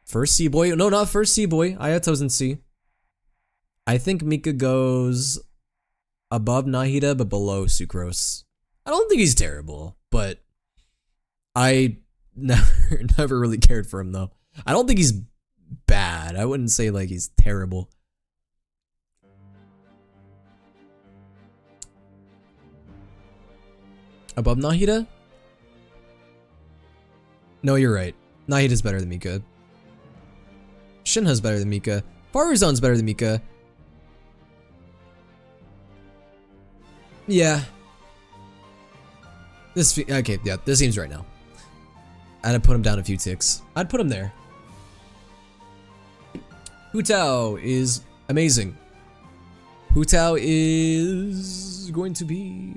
First C boy. No, not first C boy. Ayato's in C. I think Mika goes above Nahida but below Sucrose. I don't think he's terrible, but I never really cared for him though. I don't think he's bad. I wouldn't say like he's terrible. Above Nahida? No, you're right. Nahida's better than Mika. Shinha's better than Mika. Faruzan's better than Mika. Yeah. Okay, yeah, this seems right now. I'd put him down a few ticks. I'd put him there. Hu Tao is amazing. Hu Tao is going to be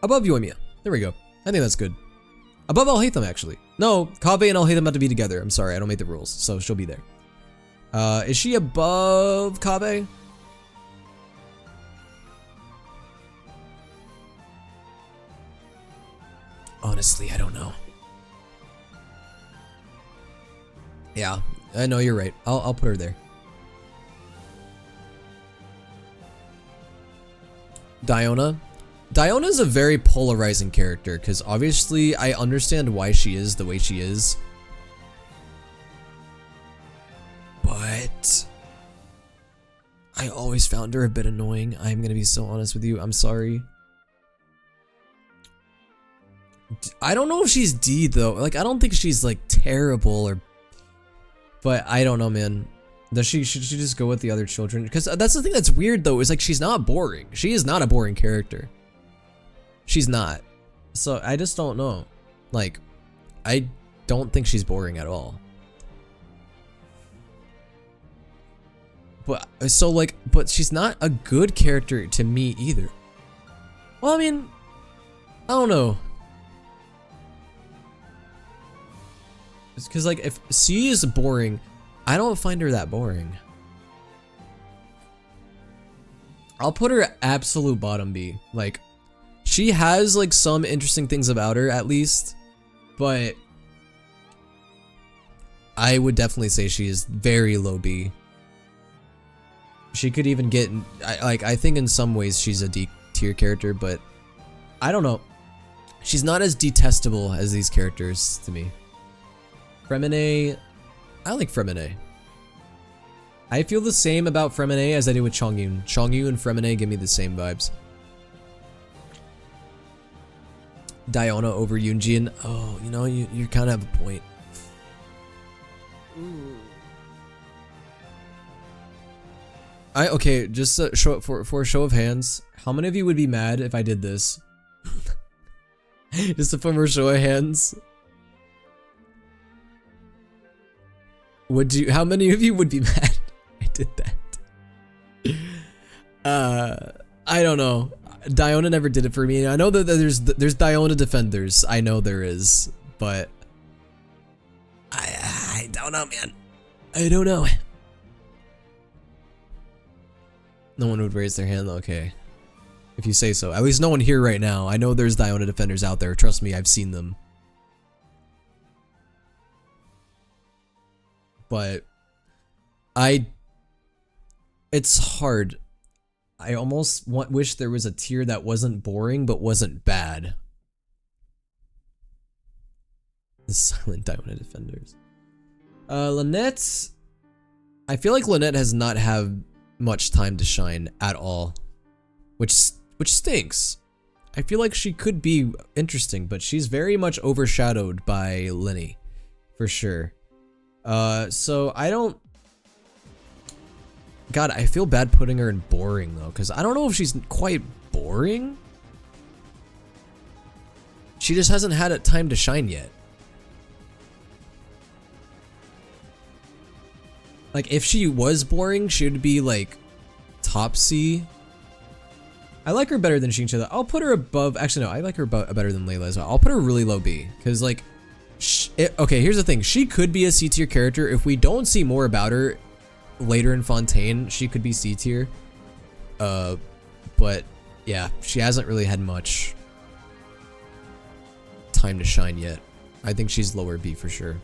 above Yoimiya. There we go. I think that's good. Above Alhaitham, actually. No, Kaveh and Alhaitham have to be together. I'm sorry, I don't make the rules, so she'll be there. Is she above Kaveh? Honestly, I don't know. Yeah, I know you're right. I'll put her there. Diona. Diona's a very polarizing character because obviously I understand why she is the way she is. But I always found her a bit annoying. I'm gonna be so honest with you. I'm sorry. I don't know if she's D though. Like, I don't think she's like terrible or, but I don't know, man. Should she just go with the other children? Because that's the thing that's weird though, is like she's not boring. She is not a boring character. She's not. So I just don't know. Like, I don't think she's boring at all. But so like, but she's not a good character to me either. Well, I mean, I don't know. It's because like if C is boring, I don't find her that boring. I'll put her absolute bottom B. Like, she has like some interesting things about her at least, but I would definitely say she is very low B. She could even get, I think in some ways she's a D tier character, but I don't know. She's not as detestable as these characters to me. Fremine, I like Fremine. I feel the same about Fremine as I do with Chongyun. Chongyun and Fremine give me the same vibes. Diona over Yunjin. Oh, you know, you kind of have a point. Okay, just show for a show of hands. How many of you would be mad if I did this? Just a for show of hands. How many of you would be mad I did that? I don't know. Diona never did it for me. I know that there's Diona defenders. I know there is, but I don't know, man. I don't know. No one would raise their hand. Okay, if you say so. At least no one here right now. I know there's Diona defenders out there. Trust me, I've seen them. But it's hard. I almost wish there was a tier that wasn't boring but wasn't bad. The silent Diona defenders. Lynette, I feel like Lynette has not had much time to shine at all, which stinks. I feel like she could be interesting, but she's very much overshadowed by Lenny, for sure. So I don't. God, I feel bad putting her in boring though, because I don't know if she's quite boring. She just hasn't had it time to shine yet. Like, if she was boring, she would be like top C. I like her better than Xingqiu. I'll put her above. Actually, no, I like her better than Layla as well. I'll put her really low B, because like, okay, here's the thing. She could be a C tier character if we don't see more about her later in Fontaine. She could be C tier. But yeah, she hasn't really had much time to shine yet. I think she's lower B for sure.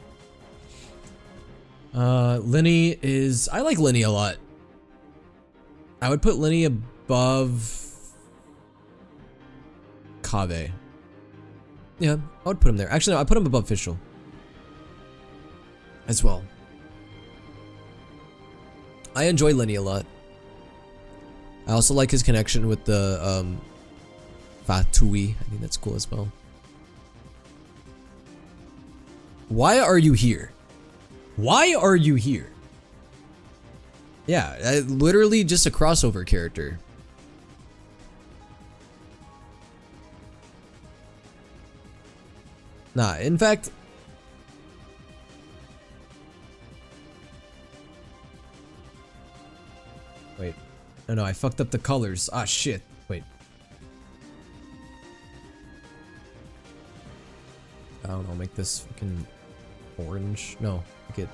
Linny is, I like Linny a lot. I would put Linny above Kave. Yeah, I would put him there. Actually, no, I put him above Fischl as well. I enjoy Linny a lot. I also like his connection with the Fatui. I think that's cool as well. Why are you here? Why are you here? Yeah, literally just a crossover character. Nah, in fact, wait. No, I fucked up the colors. Ah, shit. Wait. I don't know, make this fucking orange. No, make it.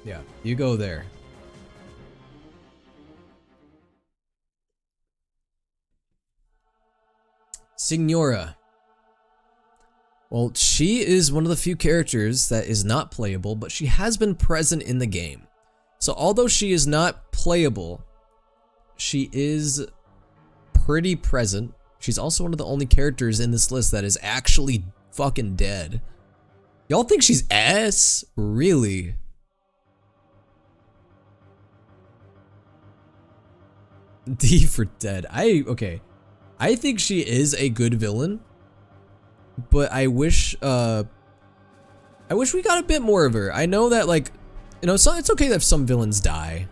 Yeah, you go there. Signora. Well, she is one of the few characters that is not playable, but she has been present in the game. So although she is not playable, she is pretty present. She's also one of the only characters in this list that is actually fucking dead. Y'all think she's S? Really? D for dead. Okay. I think she is a good villain, but I wish we got a bit more of her. I know that, like, you know, so it's okay if some villains die.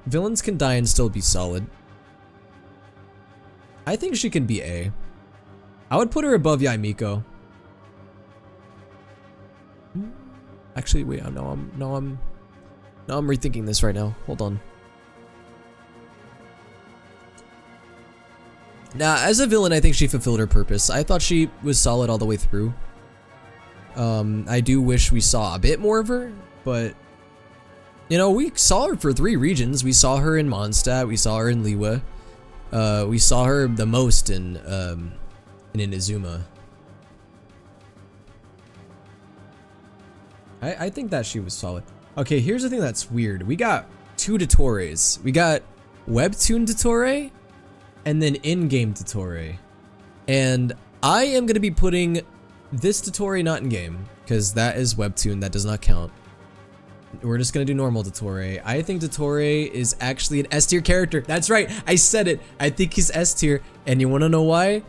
Villains can die and still be solid. I think she can be A. I would put her above Yaimiko. Actually, wait, no, I'm rethinking this right now. Hold on. Now, as a villain, I think she fulfilled her purpose. I thought she was solid all the way through. I do wish we saw a bit more of her, but you know, we saw her for 3 regions. We saw her in Mondstadt, we saw her in Liyue. We saw her the most in Inazuma. I think that she was solid. Okay, here's the thing that's weird. We got 2 Dottores. We got Webtoon Dottore and then in-game Dottore. And I am going to be putting this Dottore not in-game because that is Webtoon. That does not count. We're just going to do normal Dottore. I think Dottore is actually an S tier character. That's right. I said it. I think he's S tier. And you want to know why?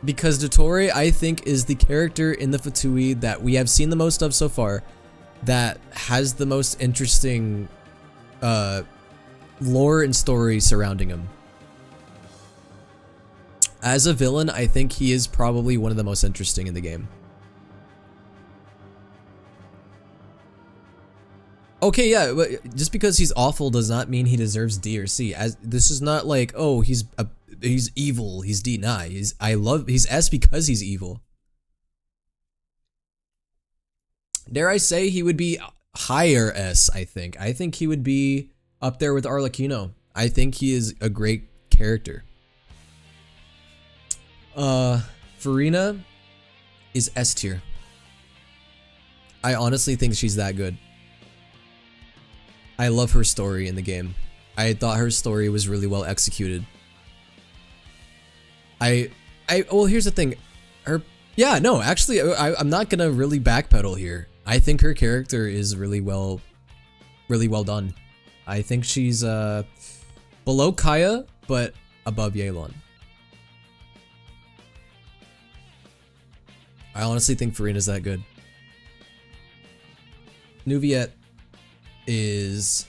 Because Dottore, I think, is the character in the Fatui that we have seen the most of so far that has the most interesting lore and story surrounding him. As a villain, I think he is probably one of the most interesting in the game. Okay, yeah, but just because he's awful does not mean he deserves D or C. As this is not like, oh, he's evil, he's D. Nah, he's S because he's evil. Dare I say he would be higher S, I think. I think he would be up there with Arlecchino. I think he is a great character. Furina is S tier. I honestly think she's that good. I love her story in the game. I thought her story was really well executed. Well, here's the thing. Yeah, no, actually, I'm not gonna really backpedal here. I think her character is really well done. I think she's below Kaya, but above Yelan. I honestly think Furina's that good. Nuviet is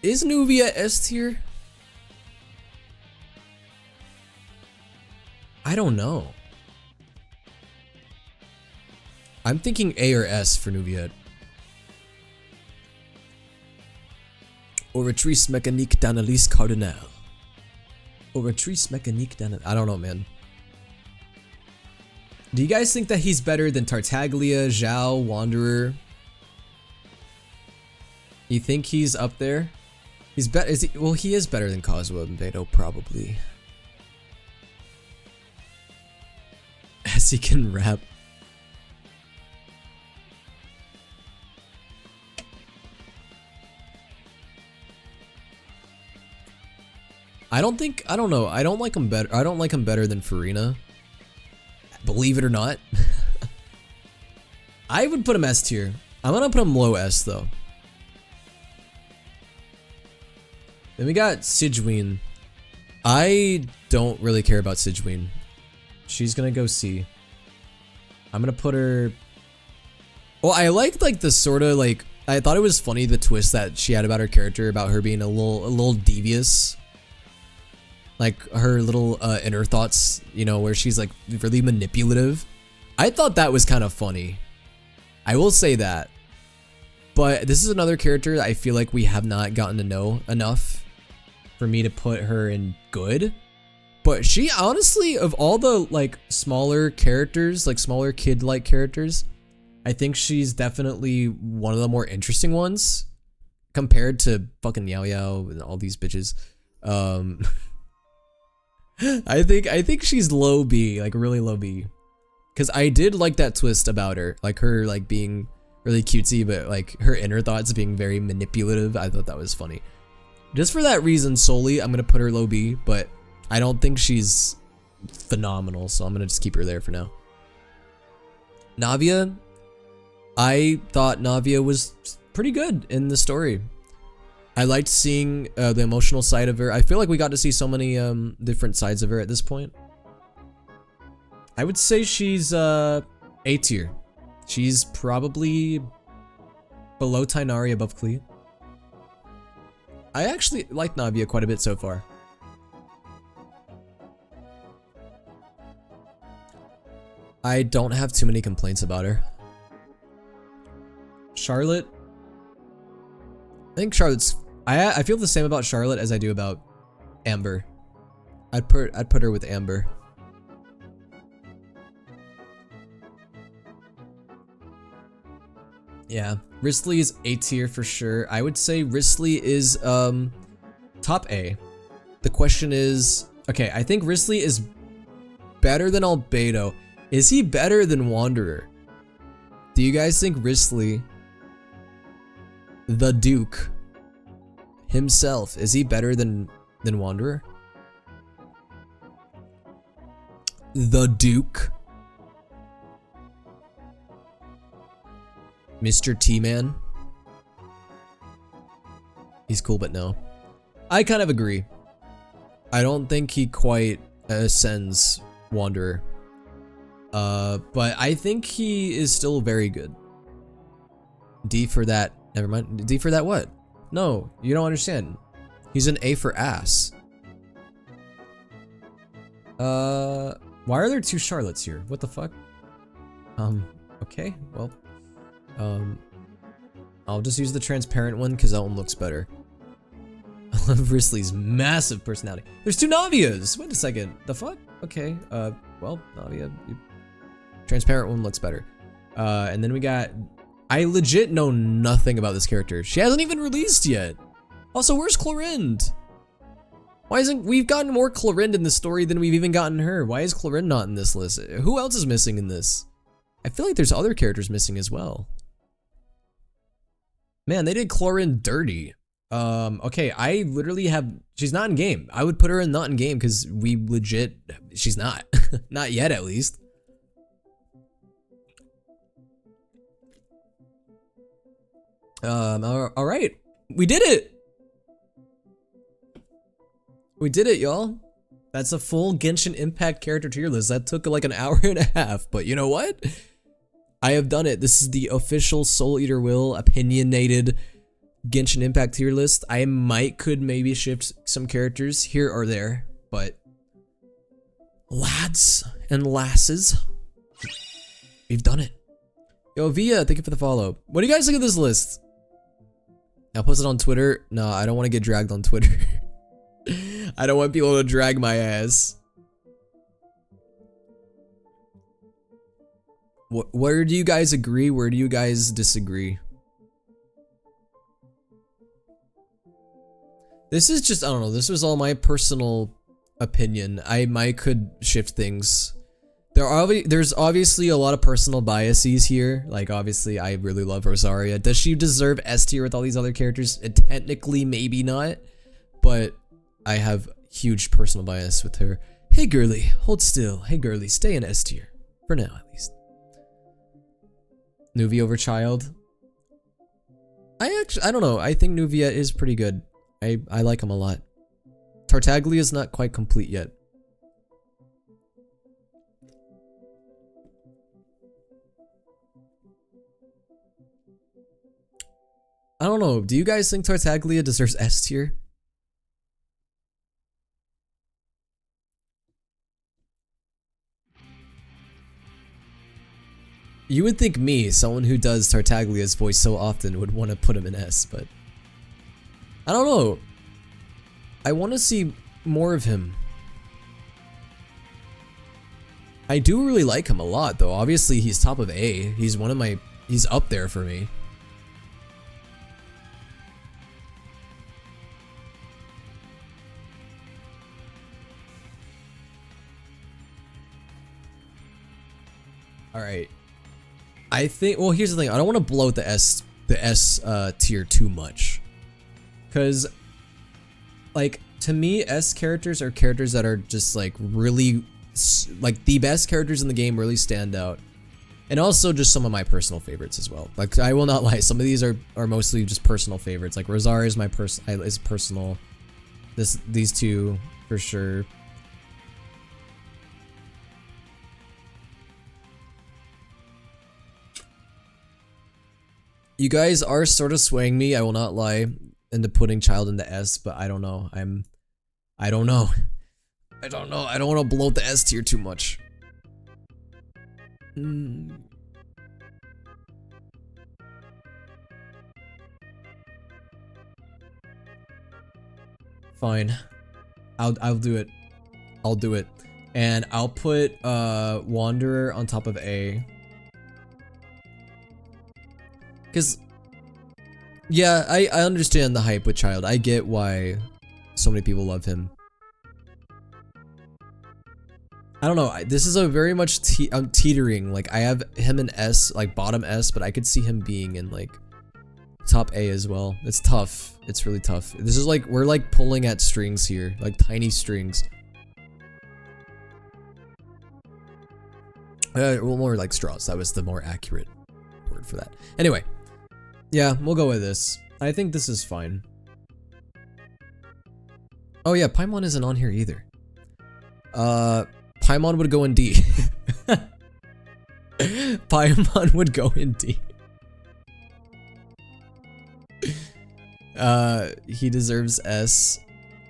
Nuviet S tier? I don't know. I'm thinking A or S for Nuviet. Oratrice mécanique d'analyse cardinale. Oratrice mécanique d'analyse. I don't know, man. Do you guys think that he's better than Tartaglia, Zhao, Wanderer? You think he's up there? He's better. Is he? Well, he is better than Kazuha and Beto, probably. As he can rap. I don't know. I don't like him better. I don't like him better than Furina. Believe it or not. I would put him S tier. I'm gonna put him low S though. Then we got Sigewinne. I don't really care about Sigewinne. She's gonna go C. I'm gonna put her. Well, I liked like the sort of like I thought it was funny the twist that she had about her character about her being a little devious. Like her little inner thoughts, you know, where she's like really manipulative. I thought that was kind of funny. I will say that. But this is another character that I feel like we have not gotten to know enough for me to put her in good. But she honestly, of all the like smaller characters, like smaller kid-like characters, I think she's definitely one of the more interesting ones compared to fucking Yao Yao and all these bitches. I think she's low B, like really low B. Cause I did like that twist about her, like her like being really cutesy, but like her inner thoughts being very manipulative. I thought that was funny. Just for that reason solely, I'm gonna put her low B, but I don't think she's phenomenal, so I'm gonna just keep her there for now. Navia, I thought Navia was pretty good in the story. I liked seeing the emotional side of her. I feel like we got to see so many different sides of her at this point. I would say she's A tier. She's probably below Tighnari, above Klee. I actually like Navia quite a bit so far. I don't have too many complaints about her. Charlotte. I think Charlotte's... I feel the same about Charlotte as I do about Amber. I'd put her with Amber. Yeah, Risley is A tier for sure. I would say Risley is top A. The question is, okay, I think Risley is better than Albedo. Is he better than Wanderer? Do you guys think Risley, the Duke himself, is he better than Wanderer? The Duke. Mr. T-Man. He's cool, but no. I kind of agree. I don't think he quite ascends Wanderer. But I think he is still very good. D for that. Never mind. D for that what? No, you don't understand. He's an A for ass. Why are there two Charlottes here? What the fuck? Okay, well. I'll just use the transparent one because that one looks better. I love Risley's massive personality. There's two Navias! Wait a second. The fuck? Okay, well, Navia. Transparent one looks better. And then we got... I legit know nothing about this character. She hasn't even released yet. Also, where's Clorind? Why isn't... We've gotten more Clorind in this story than we've even gotten her. Why is Clorind not in this list? Who else is missing in this? I feel like there's other characters missing as well. Man, they did Clorind dirty. Okay, I literally have... She's not in game. I would put her in not in game because we legit... She's not. Not yet, at least. Alright. We did it! We did it, y'all. That's a full Genshin Impact character tier list. That took like an hour and a half, but you know what? I have done it. This is the official souleaterwill opinionated Genshin Impact tier list. I could maybe shift some characters here or there, but lads and lasses, we've done it. Yo, Via, thank you for the follow. What do you guys think of this list? I'll post it on Twitter. No, I don't want to get dragged on Twitter. I don't want people to drag my ass. Where do you guys agree? Where do you guys disagree? This is just, I don't know, this was all my personal opinion. I could shift things. There's obviously a lot of personal biases here. Like, obviously, I really love Rosaria. Does she deserve S tier with all these other characters? Technically, maybe not. But I have huge personal bias with her. Hey, girly, hold still. Hey, girly, stay in S tier. For now, at least. Nuvia over Child. I don't know. I think Nuvia is pretty good. I like him a lot. Tartaglia is not quite complete yet. I don't know. Do you guys think Tartaglia deserves S tier? You would think me, someone who does Tartaglia's voice so often, would want to put him in S, but I don't know. I want to see more of him. I do really like him a lot, though. Obviously, he's top of A. He's one of my... He's up there for me. Alright. I think... Well, here's the thing. I don't want to blow out the S tier too much. Because, like, to me, S characters are characters that are just, like, really... Like, the best characters in the game really stand out. And also just some of my personal favorites as well. Like, I will not lie. Some of these are mostly just personal favorites. Like, Rosaria is my personal. These two, for sure. You guys are sort of swaying me, I will not lie, into putting Child into S, but I don't know. I don't know. I don't know. I don't want to blow the S tier too much. Fine. I'll do it. I'll do it. And I'll put Wanderer on top of A. Cause yeah, I understand the hype with Child. I get why so many people love him. I don't know, this is a very much I'm teetering. Like I have him in S, like bottom S, but I could see him being in like top A as well. It's tough. It's really tough. This is like, we're like pulling at strings here, like tiny strings. Well, more like straws. That was the more accurate word for that. Anyway, yeah, we'll go with this. I think this is fine. Oh yeah, Paimon isn't on here either. Paimon would go in D. Paimon would go in D. He deserves S.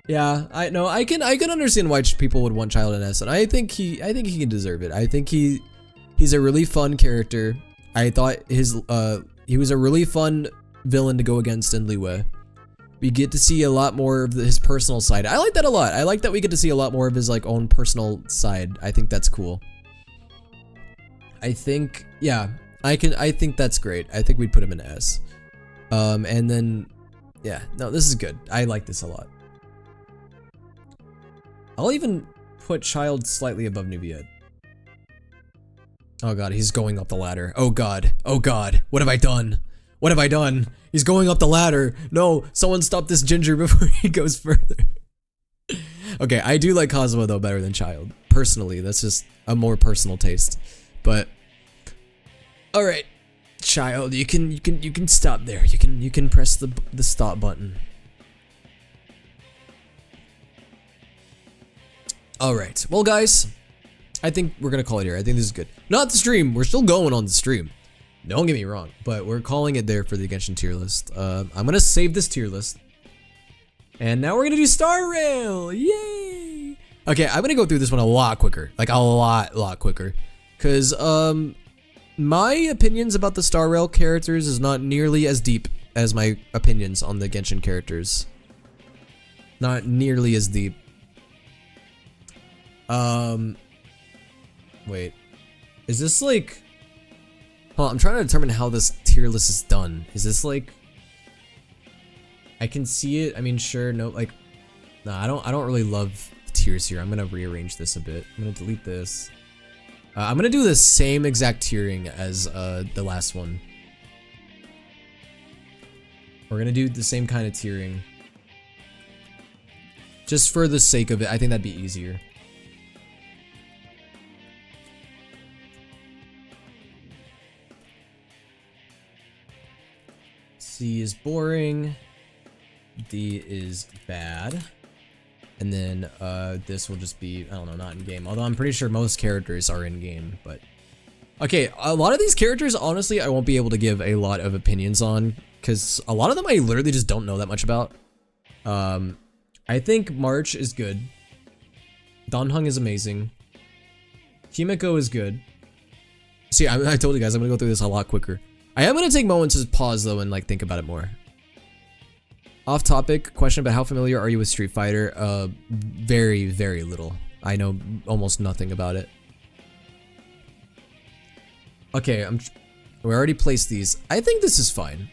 Yeah, I know. I can understand why people would want Child in S, and I think he can deserve it. I think he's a really fun character. I thought he was a really fun villain to go against in Liyue. We get to see a lot more of his personal side. I like that a lot. I like that we get to see a lot more of his like own personal side. I think that's cool. I think, yeah, I think that's great. I think we'd put him in S. And then, yeah, no, this is good. I like this a lot. I'll even put Child slightly above Nubiad. Oh god, he's going up the ladder. Oh god, what have I done? What have I done? He's going up the ladder. No, someone stop this ginger before he goes further. Okay, I do like Kazuha though better than Child. Personally, that's just a more personal taste. But all right, Child, you can stop there. You can press the stop button. All right, well guys, I think we're gonna call it here. I think this is good. Not the stream. We're still going on the stream. Don't get me wrong, but we're calling it there for the Genshin tier list. I'm gonna save this tier list. And now we're gonna do Star Rail! Yay! Okay, I'm gonna go through this one a lot quicker. Like a lot quicker. Cause my opinions about the Star Rail characters is not nearly as deep as my opinions on the Genshin characters. Not nearly as deep. Wait. Is this like... Hold on, I'm trying to determine how this tier list is done. Is this like... I can see it. I mean, sure, no, like... No, I don't really love the tiers here. I'm gonna rearrange this a bit. I'm gonna delete this. I'm gonna do the same exact tiering as the last one. We're gonna do the same kind of tiering. Just for the sake of it, I think that'd be easier. C is boring. D is bad. And then this will just be, I don't know, not in game. Although I'm pretty sure most characters are in game, but okay, a lot of these characters, honestly, I won't be able to give a lot of opinions on because a lot of them I literally just don't know that much about. I think March is good. Danheng is amazing. Himeko is good. See, I told you guys I'm gonna go through this a lot quicker. I am gonna take moments to pause though and like think about it more. Off topic, question about how familiar are you with Street Fighter? Very, very little. I know almost nothing about it. Okay, we already placed these. I think this is fine.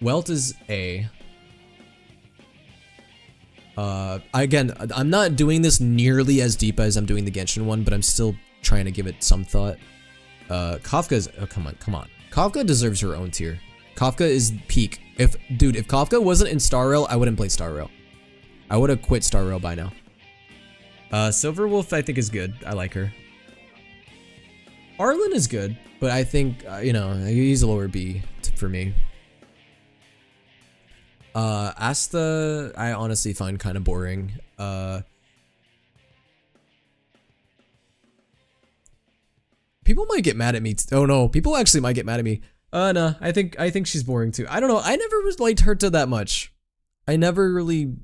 Welt is A. Again, I'm not doing this nearly as deep as I'm doing the Genshin one, but I'm still trying to give it some thought. Kafka's, oh, come on. Kafka deserves her own tier. Kafka is peak. If Kafka wasn't in Star Rail, I wouldn't play Star Rail. I would have quit Star Rail by now. Silverwolf, I think, is good. I like her. Arlen is good, but I think, you know, he's a lower B for me. Asta, I honestly find kind of boring. People might get mad at me. Oh no, people actually might get mad at me. No, I think she's boring too. I don't know. I never liked Herta that much. I never really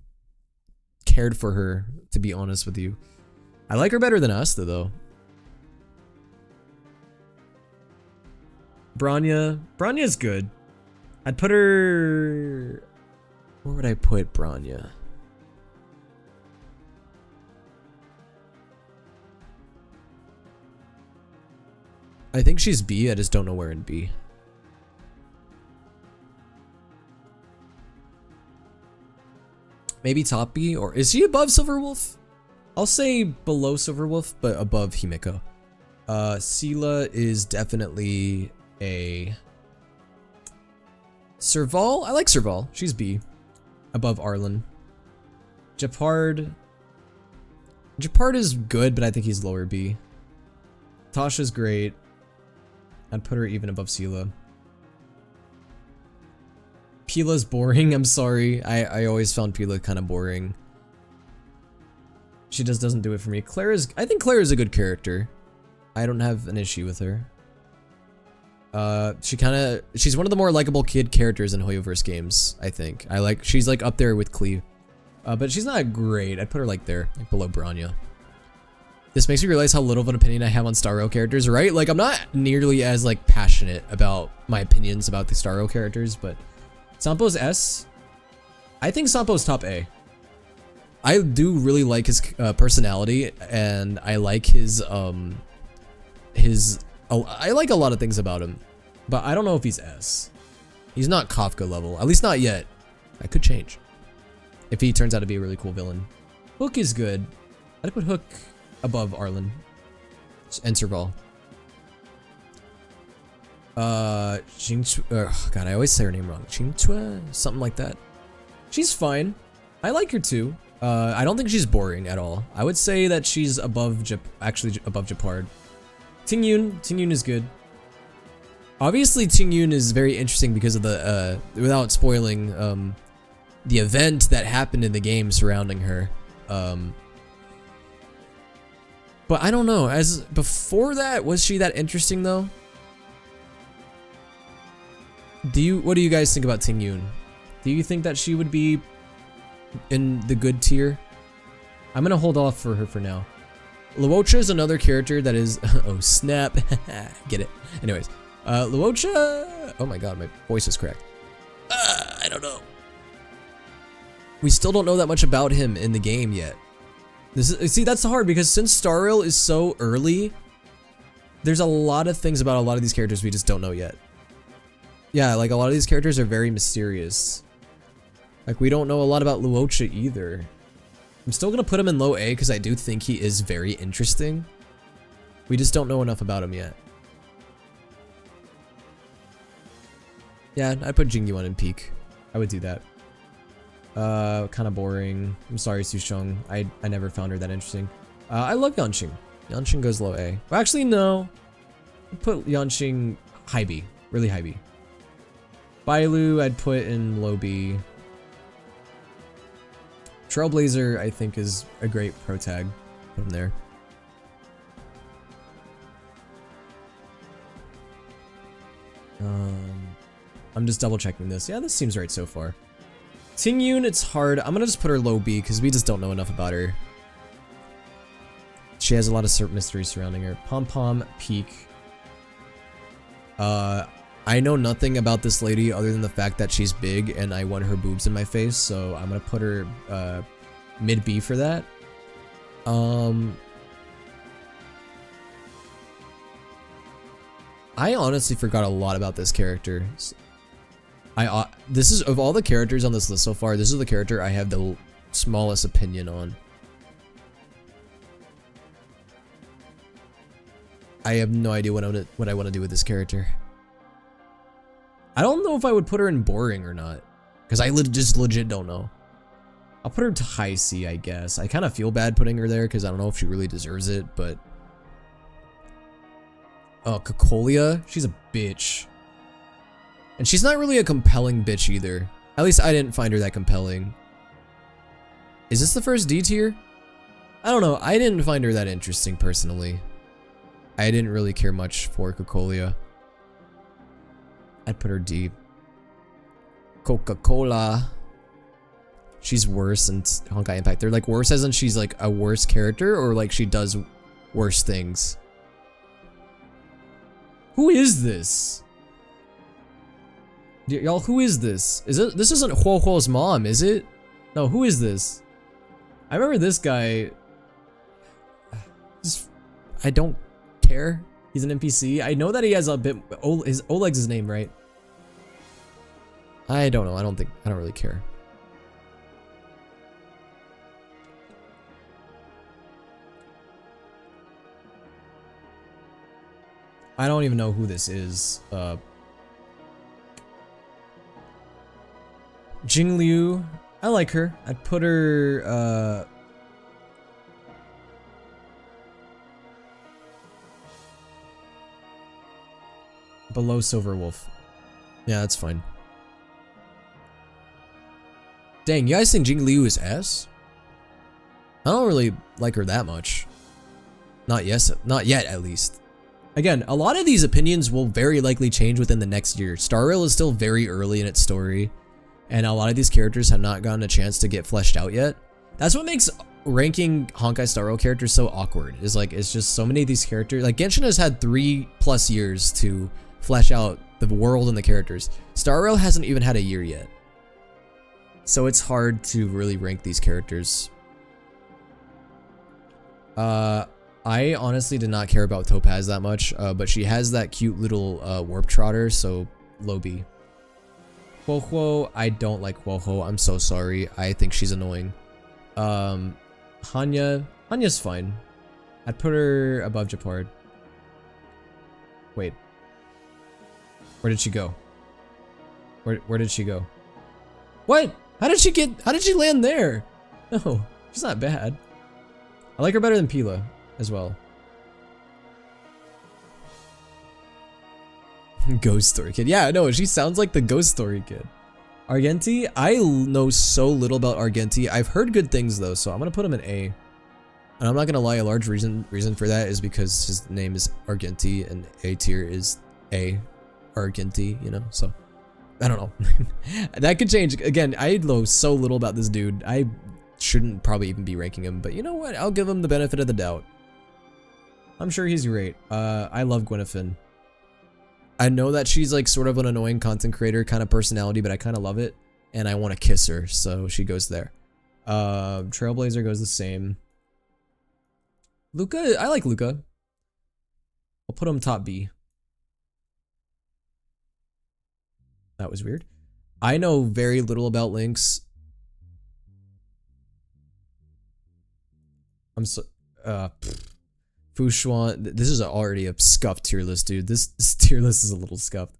cared for her, to be honest with you. I like her better than Asta though. Branya's good. I'd put her... Where would I put Branya? I think she's B, I just don't know where in B. Maybe top B, or is she above Silverwolf? I'll say below Silverwolf, but above Himeko. Sela is definitely a Serval. I like Serval. She's B. Above Arlen. Japard is good, but I think he's lower B. Tasha's great. I'd put her even above Sela. Pila's boring, I'm sorry. I always found Pila kind of boring. She just doesn't do it for me. I think Clara's a good character. I don't have an issue with her. She's one of the more likable kid characters in Hoyoverse games, I think. She's like up there with Cleve. But she's not great. I'd put her like there, like below Bronya. This makes me realize how little of an opinion I have on Star Rail characters, right? Like, I'm not nearly as like passionate about my opinions about the Star Rail characters, but Sampo's S. I think Sampo's top A. I do really like his personality, and I like I like a lot of things about him, but I don't know if he's S. He's not Kafka level, at least not yet. That could change if he turns out to be a really cool villain. Hook is good. I'd put Hook above Arlen and Serval. God, I always say her name wrong. Qingchua? Something like that. She's fine. I like her too. I don't think she's boring at all. I would say that she's above above Japard. Tingyun is good. Obviously, Tingyun is very interesting because of the, without spoiling, the event that happened in the game surrounding her. But I don't know, before that, was she that interesting though? What do you guys think about Tingyun? Do you think that she would be in the good tier? I'm gonna hold off for her for now. Luocha is another character that is oh snap. Get it. Anyways, Luocha, oh my god, my voice is cracked. I don't know. We still don't know that much about him in the game yet. See, that's hard because since Star Rail is so early, there's a lot of things about a lot of these characters we just don't know yet. Yeah, like a lot of these characters are very mysterious. Like, we don't know a lot about Luocha either. I'm still gonna put him in low A because I do think he is very interesting. We just don't know enough about him yet. Yeah, I'd put Jingyuan in peak. I would do that. Kind of boring. I'm sorry, Susheng. I never found her that interesting. I love Yanqing. Yanqing goes low A. Well, actually, no. I'd put Yanqing high B. Really high B. Bailu, I'd put in low B. Trailblazer, I think, is a great pro tag. Put him there. I'm just double checking this. Yeah, this seems right so far. Tingyun, it's hard. I'm gonna just put her low B because we just don't know enough about her. She has a lot of mysteries surrounding her. Pom Pom, peak. I know nothing about this lady other than the fact that she's big and I want her boobs in my face, so I'm gonna put her mid B for that. I honestly forgot a lot about this character. This is, of all the characters on this list so far, this is the character I have the smallest opinion on. I have no idea what I want to do with this character. I don't know if I would put her in boring or not, because I just legit don't know. I'll put her to high C, I guess. I kind of feel bad putting her there because I don't know if she really deserves it, but... Oh, Cocolia, she's a bitch. And she's not really a compelling bitch either. At least I didn't find her that compelling. Is this the first D tier? I don't know, I didn't find her that interesting personally. I didn't really care much for Cocolia. I'd put her D. Coca-Cola. She's worse than Honkai Impact. They're like worse as in she's like a worse character or like she does worse things. Who is this? Y'all, who is this? This isn't Huo Huo's mom, is it? No, who is this? I remember this guy. I don't care. He's an NPC. I know that he has a bit. Oleg's his name, right? I don't know. I don't really care. I don't even know who this is. Jing Liu. I like her. I'd put her, below Silver Wolf. Yeah, that's fine. Dang, you guys think Jing Liu is S? I don't really like her that much. Not yet at least. Again, a lot of these opinions will very likely change within the next year. Star Rail is still very early in its story, and a lot of these characters have not gotten a chance to get fleshed out yet. That's what makes ranking Honkai Star Rail characters so awkward. Is like, it's just so many of these characters. Like Genshin has had 3+ years to flesh out the world and the characters. Star Rail hasn't even had a year yet. So it's hard to really rank these characters. I honestly did not care about Topaz that much, but she has that cute little warp trotter, so low B. Huohuo, I don't like Huohuo. I'm so sorry. I think she's annoying. Hanya's fine. I'd put her above Japard. Wait. Where did she go? Where did she go? What? How did she land there? No, she's not bad. I like her better than Pila as well. Ghost Story Kid. Yeah, no, she sounds like the Ghost Story Kid. Argenti, I know so little about Argenti. I've heard good things though, so I'm gonna put him in A. And I'm not gonna lie, a large reason for that is because his name is Argenti and A tier is A. Argenti, you know, so I don't know. That could change. Again, I know so little about this dude. I shouldn't probably even be ranking him, but you know what? I'll give him the benefit of the doubt. I'm sure he's great. I love Gwenifin. I know that she's like sort of an annoying content creator kind of personality, but I kind of love it, and I want to kiss her, so she goes there. Trailblazer goes the same. Luca, I like Luca. I'll put him top B. That was weird. I know very little about Lynx. I'm so Fushuan. This is already a scuffed tier list, dude. This tier list is a little scuffed.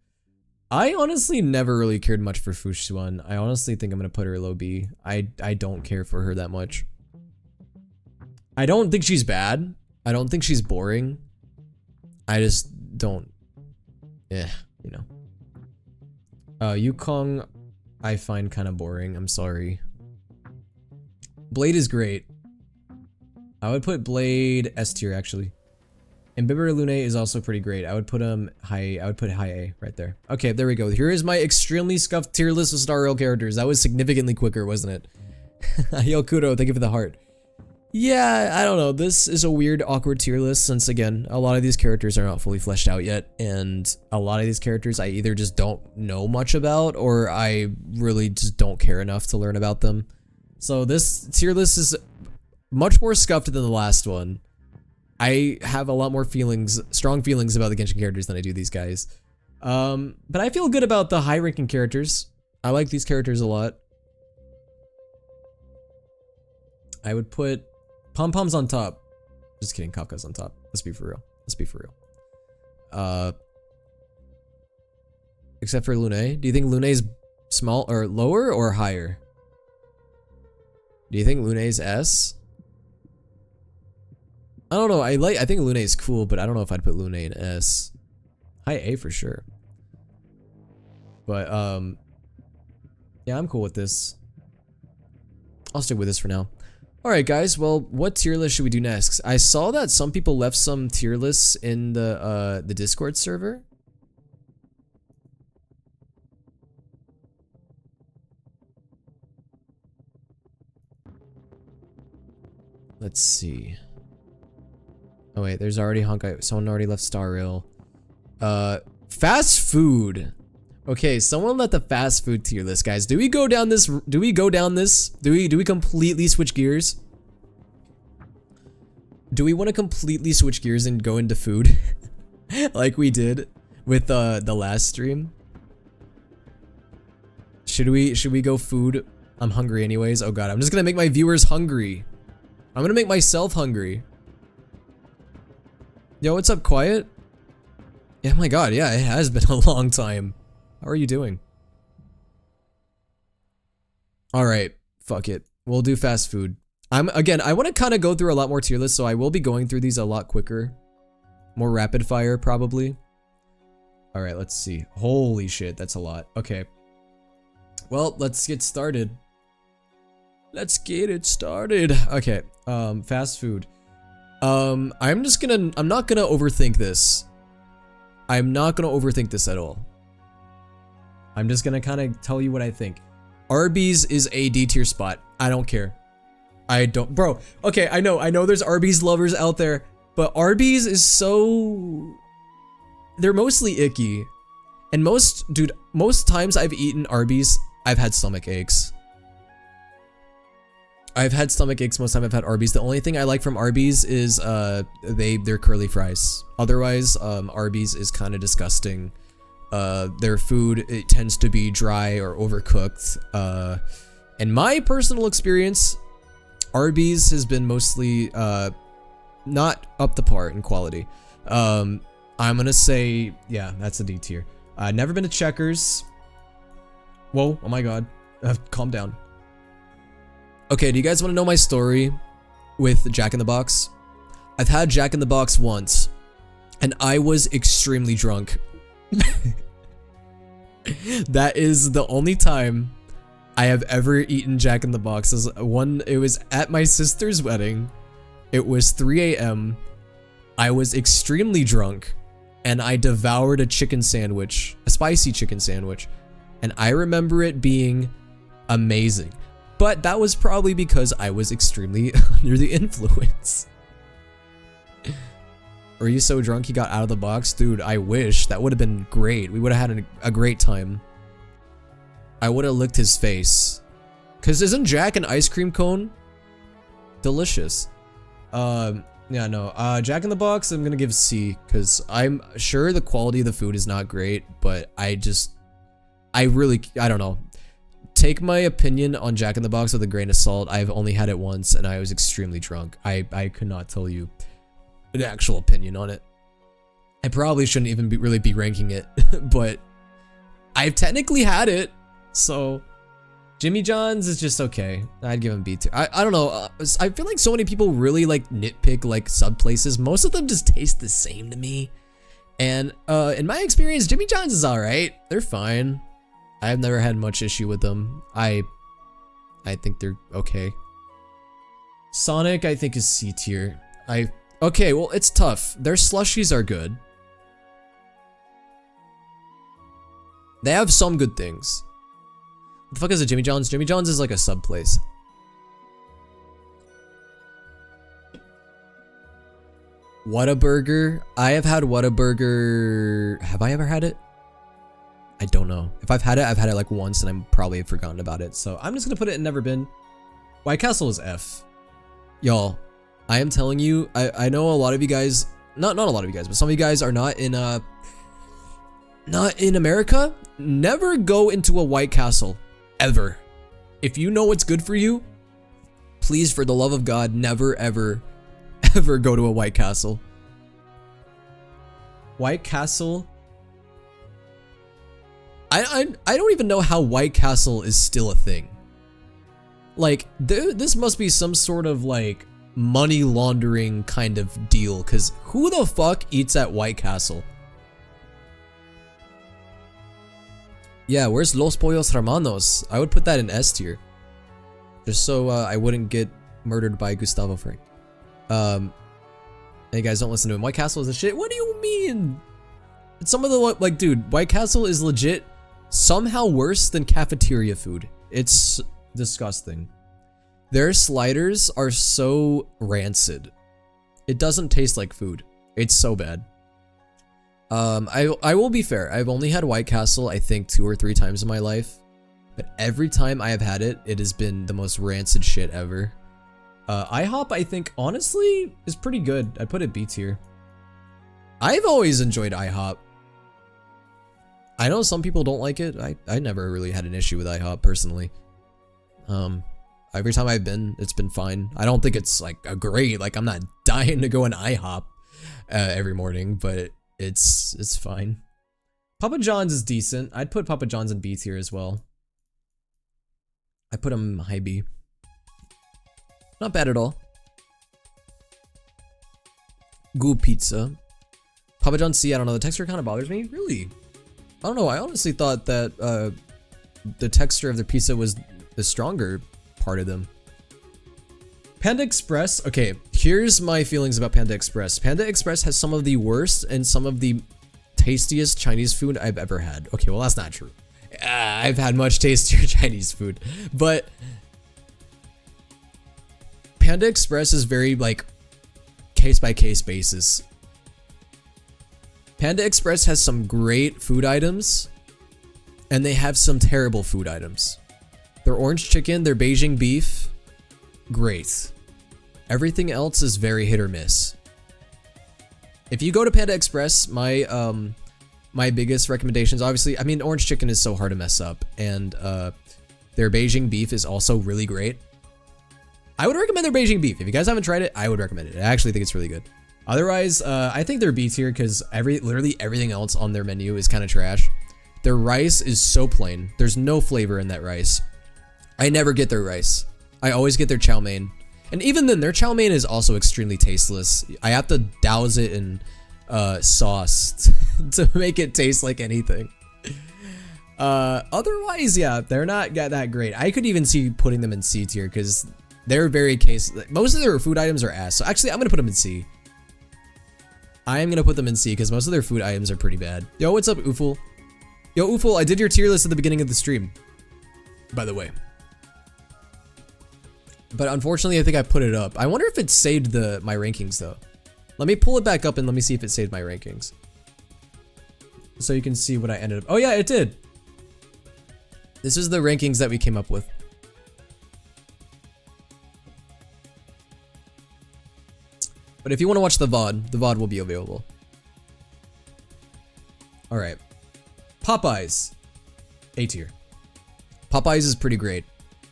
I honestly never really cared much for Fushuan. I honestly think I'm gonna put her low B. I don't care for her that much. I don't think she's bad. I don't think she's boring. I just don't. Yeah, you know. Yukong, I find kind of boring. I'm sorry. Blade is great. I would put Blade S tier actually. And Bibber Lune is also pretty great. I would put him high. I would put high A right there. Okay, there we go. Here is my extremely scuffed tier list of Star Rail characters. That was significantly quicker, wasn't it? Yo Kudo, thank you for the heart. Yeah, I don't know. This is a weird, awkward tier list since, again, a lot of these characters are not fully fleshed out yet, and a lot of these characters I either just don't know much about, or I really just don't care enough to learn about them. So this tier list is much more scuffed than the last one. I have a lot more feelings, strong feelings about the Genshin characters than I do these guys. But I feel good about the high-ranking characters. I like these characters a lot. I would put Pom-Pom's on top. Just kidding, Kafka's on top. Let's be for real. Let's be for real. Except for Lune. Do you think Lune's small or lower or higher? Do you think Lune's S? I don't know. I think Lune's cool, but I don't know if I'd put Lune in S. High A for sure. But yeah, I'm cool with this. I'll stick with this for now. Alright guys, well, what tier list should we do next? I saw that some people left some tier lists in the Discord server. Let's see. Oh wait, there's already Honkai. Someone already left Star Rail. Fast food. Okay, someone let the fast food tier list, guys. Do we go down this? Do we go down this? Do we completely switch gears? Do we want to completely switch gears and go into food? like we did with the last stream. Should we go food? I'm hungry anyways. Oh god, I'm just gonna make my viewers hungry. I'm gonna make myself hungry. Yo, what's up, Quiet? Yeah, my god, yeah, it has been a long time. How are you doing? Alright, fuck it. We'll do fast food. Again, I want to kind of go through a lot more tier lists, so I will be going through these a lot quicker. More rapid fire, probably. Alright, let's see. Holy shit, that's a lot. Okay. Well, let's get started. Let's get it started. Okay, fast food. I'm not gonna overthink this. I'm not gonna overthink this at all. I'm just gonna kind of tell you what I think. Arby's is a D tier spot. I don't care. I don't, bro. Okay, I know there's Arby's lovers out there, but Arby's is so, they're mostly icky. And most times I've eaten Arby's, I've had stomach aches. I've had stomach aches most time I've had Arby's. The only thing I like from Arby's is their curly fries. Otherwise, Arby's is kind of disgusting. Their food, it tends to be dry or overcooked. In my personal experience, Arby's has been mostly not up to par in quality. I'm gonna say, yeah, that's a D tier. Never been to Checkers. Whoa, oh my god. Calm down. Okay, do you guys want to know my story with Jack in the Box? I've had Jack in the Box once, and I was extremely drunk. That is the only time I have ever eaten Jack in the Box. It was at my sister's wedding. It was 3 a.m. I was extremely drunk, and I devoured a chicken sandwich, a spicy chicken sandwich, and I remember it being amazing. But that was probably because I was extremely under the influence. Were you so drunk you got out of the box? Dude, I wish. That would have been great. We would have had a great time. I would have licked his face. Cause isn't Jack an ice cream cone? Delicious. Yeah, no. Jack in the Box, I'm gonna give C, cause I'm sure the quality of the food is not great, but I don't know. Take my opinion on Jack in the Box with a grain of salt. I've only had it once, and I was extremely drunk. I could not tell you an actual opinion on it. I probably shouldn't even really be ranking it, but I've technically had it, so Jimmy John's is just okay. I'd give him B tier. I don't know. I feel like so many people really like nitpick like sub places. Most of them just taste the same to me, and in my experience, Jimmy John's is all right. They're fine. I've never had much issue with them. I think they're okay. Sonic, I think, is C tier. Okay, well, it's tough. Their slushies are good. They have some good things. What the fuck is a Jimmy John's? Jimmy John's is like a sub place. Whataburger. I have had Whataburger. Have I ever had it? I don't know. If I've had it like once and I'm probably forgotten about it. So I'm just gonna put it in never been. White Castle is F. Y'all, I am telling you, I know a lot of you guys, not a lot of you guys, but some of you guys are not in America. Never go into a White Castle, ever. If you know what's good for you, please, for the love of God, never, ever, ever go to a White Castle. White Castle. I don't even know how White Castle is still a thing. Like, this must be some sort of like money laundering kind of deal, because who the fuck eats at White Castle? Yeah, where's Los Pollos Hermanos? I would put that in S tier, just so I wouldn't get murdered by Gustavo Frank. Hey guys, don't listen to him. White Castle is a shit. What do you mean? It's some of the, like, dude, White Castle is legit somehow worse than cafeteria food. It's disgusting. Their sliders are so rancid. It doesn't taste like food. It's so bad. I will be fair. I've only had White Castle, I think, 2 or 3 times in my life. But every time I have had it, it has been the most rancid shit ever. IHOP, I think, honestly, is pretty good. I'd put it B tier. I've always enjoyed IHOP. I know some people don't like it. I never really had an issue with IHOP personally. Every time I've been, it's been fine. I don't think it's like a great, like I'm not dying to go in IHOP every morning, but it's fine. Papa John's is decent. I'd put Papa John's in B tier as well. I put him high B. Not bad at all. Good pizza. Papa John's C, I don't know. The texture kind of bothers me. Really? I don't know. I honestly thought that the texture of the pizza was the stronger part of them. Panda Express. Okay, here's my feelings about Panda Express. Panda Express has some of the worst and some of the tastiest Chinese food I've ever had. Okay, well, that's not true. I've had much tastier Chinese food, but Panda Express is very like case by case basis. Panda Express has some great food items and they have some terrible food items. Their orange chicken, their Beijing beef, great. Everything else is very hit or miss. If you go to Panda Express, my biggest recommendations, obviously, I mean, orange chicken is so hard to mess up, and their Beijing beef is also really great. I would recommend their Beijing beef. If you guys haven't tried it, I would recommend it. I actually think it's really good. Otherwise, I think they're B tier because literally everything else on their menu is kind of trash. Their rice is so plain. There's no flavor in that rice. I never get their rice. I always get their chow mein. And even then, their chow mein is also extremely tasteless. I have to douse it in sauce to make it taste like anything. Otherwise, yeah, they're not that great. I could even see putting them in C tier because they're very most of their food items are ass. So actually, I'm gonna put them in C. I am gonna put them in C because most of their food items are pretty bad. Yo, what's up, Ooful? Yo, Ooful, I did your tier list at the beginning of the stream, by the way. But unfortunately, I think I put it up. I wonder if it saved my rankings though. Let me pull it back up and let me see if it saved my rankings. So you can see what I ended up. Oh yeah, it did. This is the rankings that we came up with. But if you want to watch the VOD will be available. Alright. Popeyes. A tier. Popeyes is pretty great.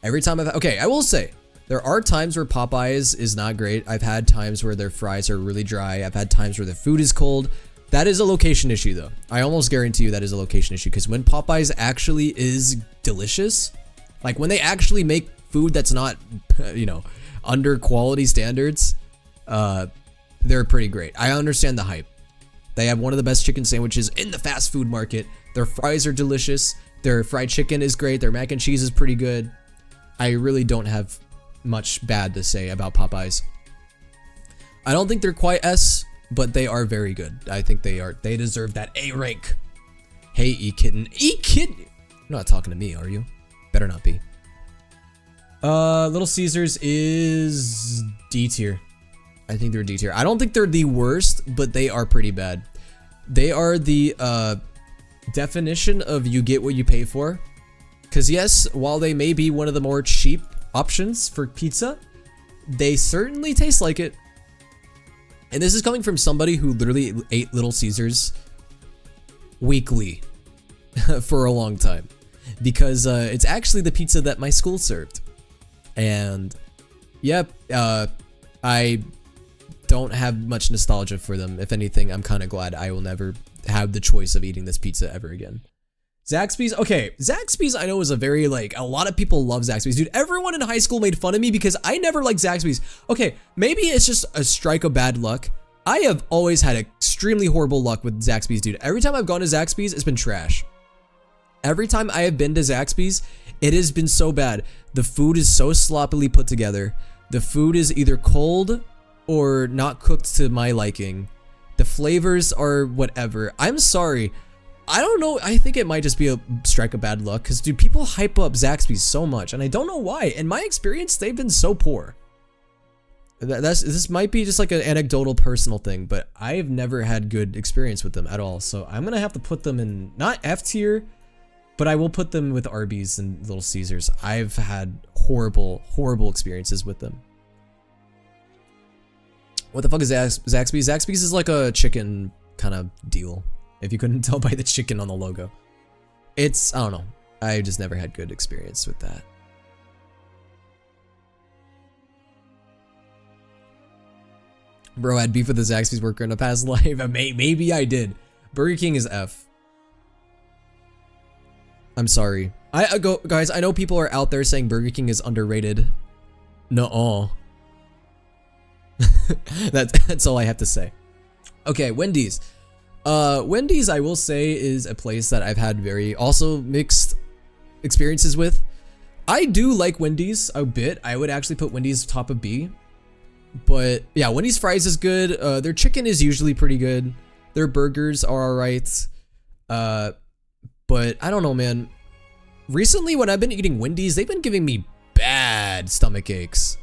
Every time okay, I will say, there are times where Popeyes is not great. I've had times where their fries are really dry. I've had times where the food is cold. That is a location issue though. I almost guarantee you that is a location issue because when Popeyes actually is delicious, like when they actually make food that's not, you know, under quality standards, they're pretty great. I understand the hype. They have one of the best chicken sandwiches in the fast food market. Their fries are delicious. Their fried chicken is great. Their mac and cheese is pretty good. I really don't have much bad to say about Popeyes. I don't think they're quite S, but they are very good. I think they deserve that A rank. Hey, E-Kitten. E-Kitten! You're not talking to me, are you? Better not be. Little Caesars is D tier. I think they're D tier. I don't think they're the worst, but they are pretty bad. They are the definition of you get what you pay for. Because yes, while they may be one of the more cheap options for pizza, they certainly taste like it. And this is coming from somebody who literally ate Little Caesars weekly for a long time. Because it's actually the pizza that my school served. And yep, I don't have much nostalgia for them. If anything, I'm kind of glad I will never have the choice of eating this pizza ever again. Zaxby's, okay, Zaxby's I know is a very, like, a lot of people love Zaxby's. Dude, everyone in high school made fun of me because I never liked Zaxby's. Okay, maybe it's just a strike of bad luck. I have always had extremely horrible luck with Zaxby's, dude. Every time I've gone to Zaxby's, it's been trash. Every time I have been to Zaxby's, it has been so bad. The food is so sloppily put together. The food is either cold or not cooked to my liking. The flavors are whatever. I'm sorry. I don't know. I think it might just be a strike of bad luck because, dude, people hype up Zaxby's so much, and I don't know why. In my experience, they've been so poor. This might be just like an anecdotal personal thing, but I've never had good experience with them at all. So I'm gonna have to put them in not F tier, but I will put them with Arby's and Little Caesars. I've had horrible experiences with them. What the fuck is Zaxby's? Zaxby's is like a chicken kind of deal. If you couldn't tell by the chicken on the logo. It's, I don't know. I just never had good experience with that. Bro, I had beef with the Zaxby's worker in a past life. Maybe I did. Burger King is F. I'm sorry. Guys, I know people are out there saying Burger King is underrated. Nuh-uh. That's all I have to say. Okay, Wendy's. Wendy's, I will say, is a place that I've had also mixed experiences with. I do like Wendy's a bit. I would actually put Wendy's top of B. But yeah, Wendy's fries is good. Their chicken is usually pretty good. Their burgers are alright. But I don't know, man. Recently, when I've been eating Wendy's, they've been giving me bad stomach aches.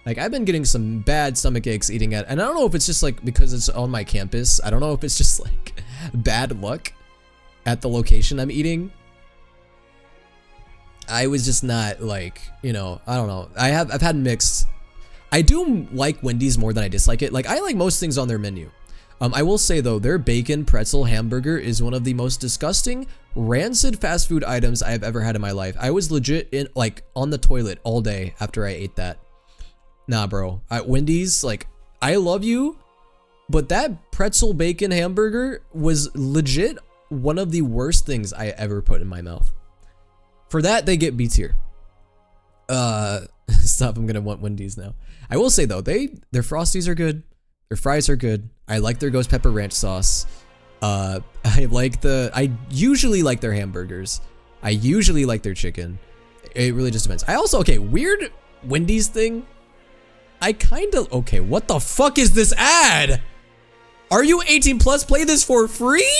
Like, I've been getting some bad stomach aches eating it. And I don't know if it's just like because it's on my campus. I don't know if it's just like bad luck at the location I'm eating. I was just not like, you know, I don't know. I've had mixed. I do like Wendy's more than I dislike it. Like, I like most things on their menu. I will say though, their bacon pretzel hamburger is one of the most disgusting, rancid fast food items I have ever had in my life. I was legit on the toilet all day after I ate that. Nah, bro. At Wendy's, like, I love you, but that pretzel bacon hamburger was legit one of the worst things I ever put in my mouth. For that, they get B tier. Stop, I'm gonna want Wendy's now. I will say though, their Frosties are good. Their fries are good. I like their ghost pepper ranch sauce. I usually like their hamburgers. I usually like their chicken. It really just depends. I also, okay, weird Wendy's thing. Okay, what the fuck is this ad? Are you 18 plus? Play this for free?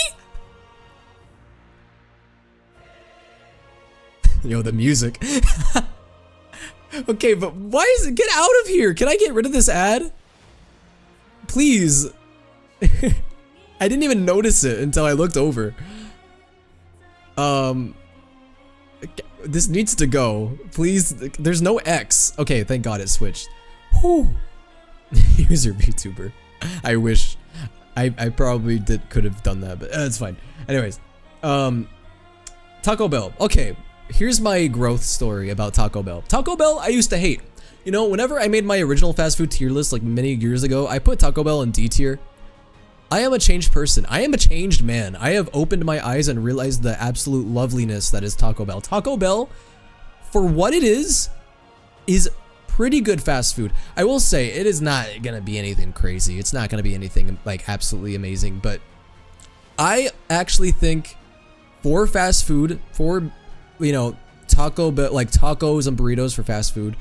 Yo, the music. Okay, but why is it? Get out of here. Can I get rid of this ad? Please. I didn't even notice it until I looked over. This needs to go. Please. There's no X. Okay, thank God it switched. Whew. User VTuber. I wish. I probably could have done that, but it's fine. Anyways, Taco Bell. Okay, here's my growth story about Taco Bell. Taco Bell, I used to hate. You know, whenever I made my original fast food tier list like many years ago, I put Taco Bell in D tier. I am a changed person. I am a changed man. I have opened my eyes and realized the absolute loveliness that is Taco Bell. Taco Bell, for what it is pretty good fast food. I will say it is not gonna be anything crazy. It's not gonna be anything like absolutely amazing, but I actually think for fast food, for, you know, Taco Bell, like tacos and burritos for fast food,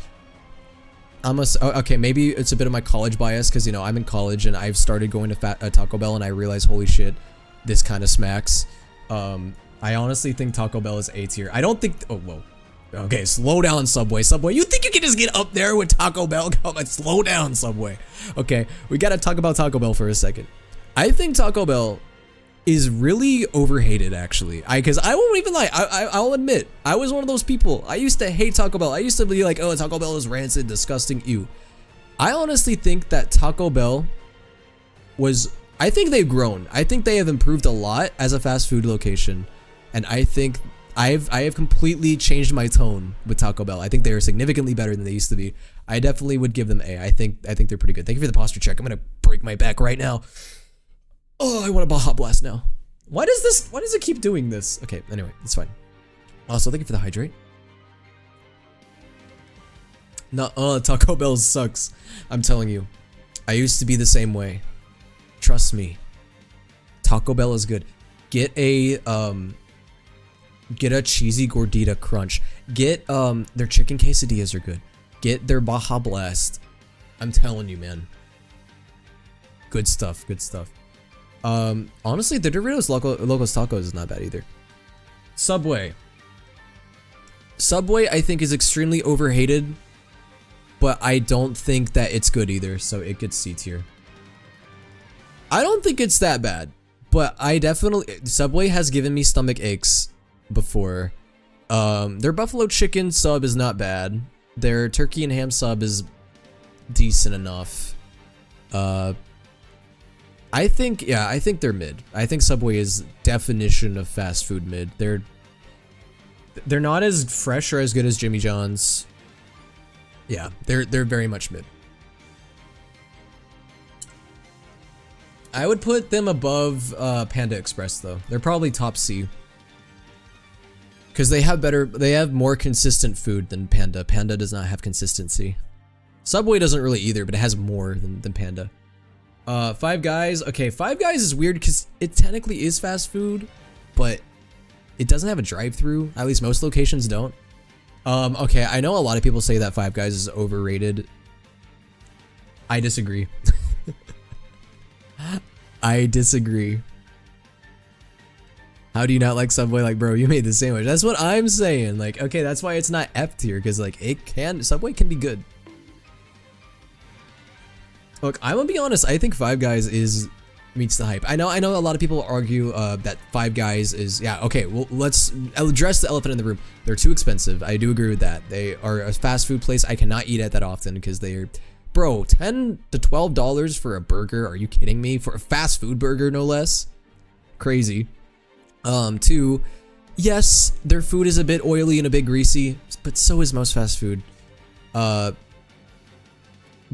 okay, maybe it's a bit of my college bias because, you know, I'm in college and I've started going to Taco Bell and I realize, holy shit, this kind of smacks. I honestly think Taco Bell is A tier. I don't think, oh, whoa. Okay, slow down, Subway. Subway, you think you can just get up there with Taco Bell? Come on, slow down, Subway. Okay, we gotta talk about Taco Bell for a second. I think Taco Bell is really overhated, actually. Because I won't even lie, I'll admit, I was one of those people. I used to hate Taco Bell. I used to be like, oh, Taco Bell is rancid, disgusting, ew. I honestly think that Taco Bell I think they've grown. I think they have improved a lot as a fast food location. And I think I have completely changed my tone with Taco Bell. I think they are significantly better than they used to be. I definitely would give them A. I think they're pretty good. Thank you for the posture check. I'm gonna break my back right now. Oh, I want a Baja Blast now. Why does it keep doing this? Okay, anyway, it's fine. Also, thank you for the hydrate. Taco Bell sucks. I'm telling you. I used to be the same way. Trust me. Taco Bell is good. Get a cheesy gordita crunch. Get their chicken quesadillas are good. Get their Baja Blast. I'm telling you, man. Good stuff, good stuff. Honestly, the Doritos Locos Tacos is not bad either. Subway. Subway, I think, is extremely overhated, but I don't think that it's good either, so it gets C tier. I don't think it's that bad, but Subway has given me stomach aches before. Their buffalo chicken sub is not bad. Their turkey and ham sub is decent enough. I think, yeah, I think they're mid. I think Subway is definition of fast food mid. They're not as fresh or as good as Jimmy John's. Yeah, they're very much mid. I would put them above Panda Express though. They're probably top C. Because they have more consistent food than Panda. Panda does not have consistency. Subway doesn't really either, but it has more than Panda. Five Guys. Okay, Five Guys is weird because it technically is fast food, but it doesn't have a drive-through. At least most locations don't. Okay, I know a lot of people say that Five Guys is overrated. I disagree. I disagree. How do you not like Subway? Like, bro, you made the sandwich. That's what I'm saying. Like, okay, that's why it's not F tier, because like Subway can be good. Look, I'm gonna be honest. I think Five Guys meets the hype. I know a lot of people argue that Five Guys is, yeah, okay. Well, let's address the elephant in the room. They're too expensive. I do agree with that. They are a fast food place. I cannot eat at that often because they're, bro, $10 to $12 for a burger. Are you kidding me? For a fast food burger, no less. Crazy. Two, yes, their food is a bit oily and a bit greasy, but so is most fast food.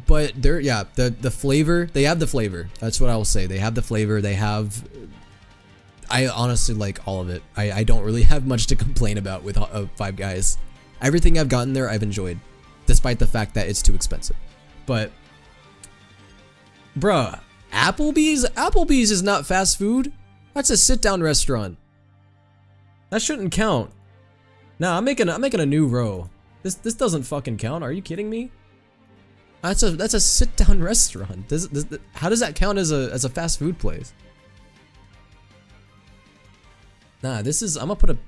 But they're, yeah, the flavor, they have the flavor. That's what I will say. They have the flavor. I honestly like all of it. I don't really have much to complain about with Five Guys. Everything I've gotten there, I've enjoyed, despite the fact that it's too expensive. But, bruh, Applebee's is not fast food. That's a sit-down restaurant. That shouldn't count. Nah, I'm making a new row. This doesn't fucking count. Are you kidding me? That's a sit-down restaurant. How does that count as a fast food place? Nah, I'm gonna put a.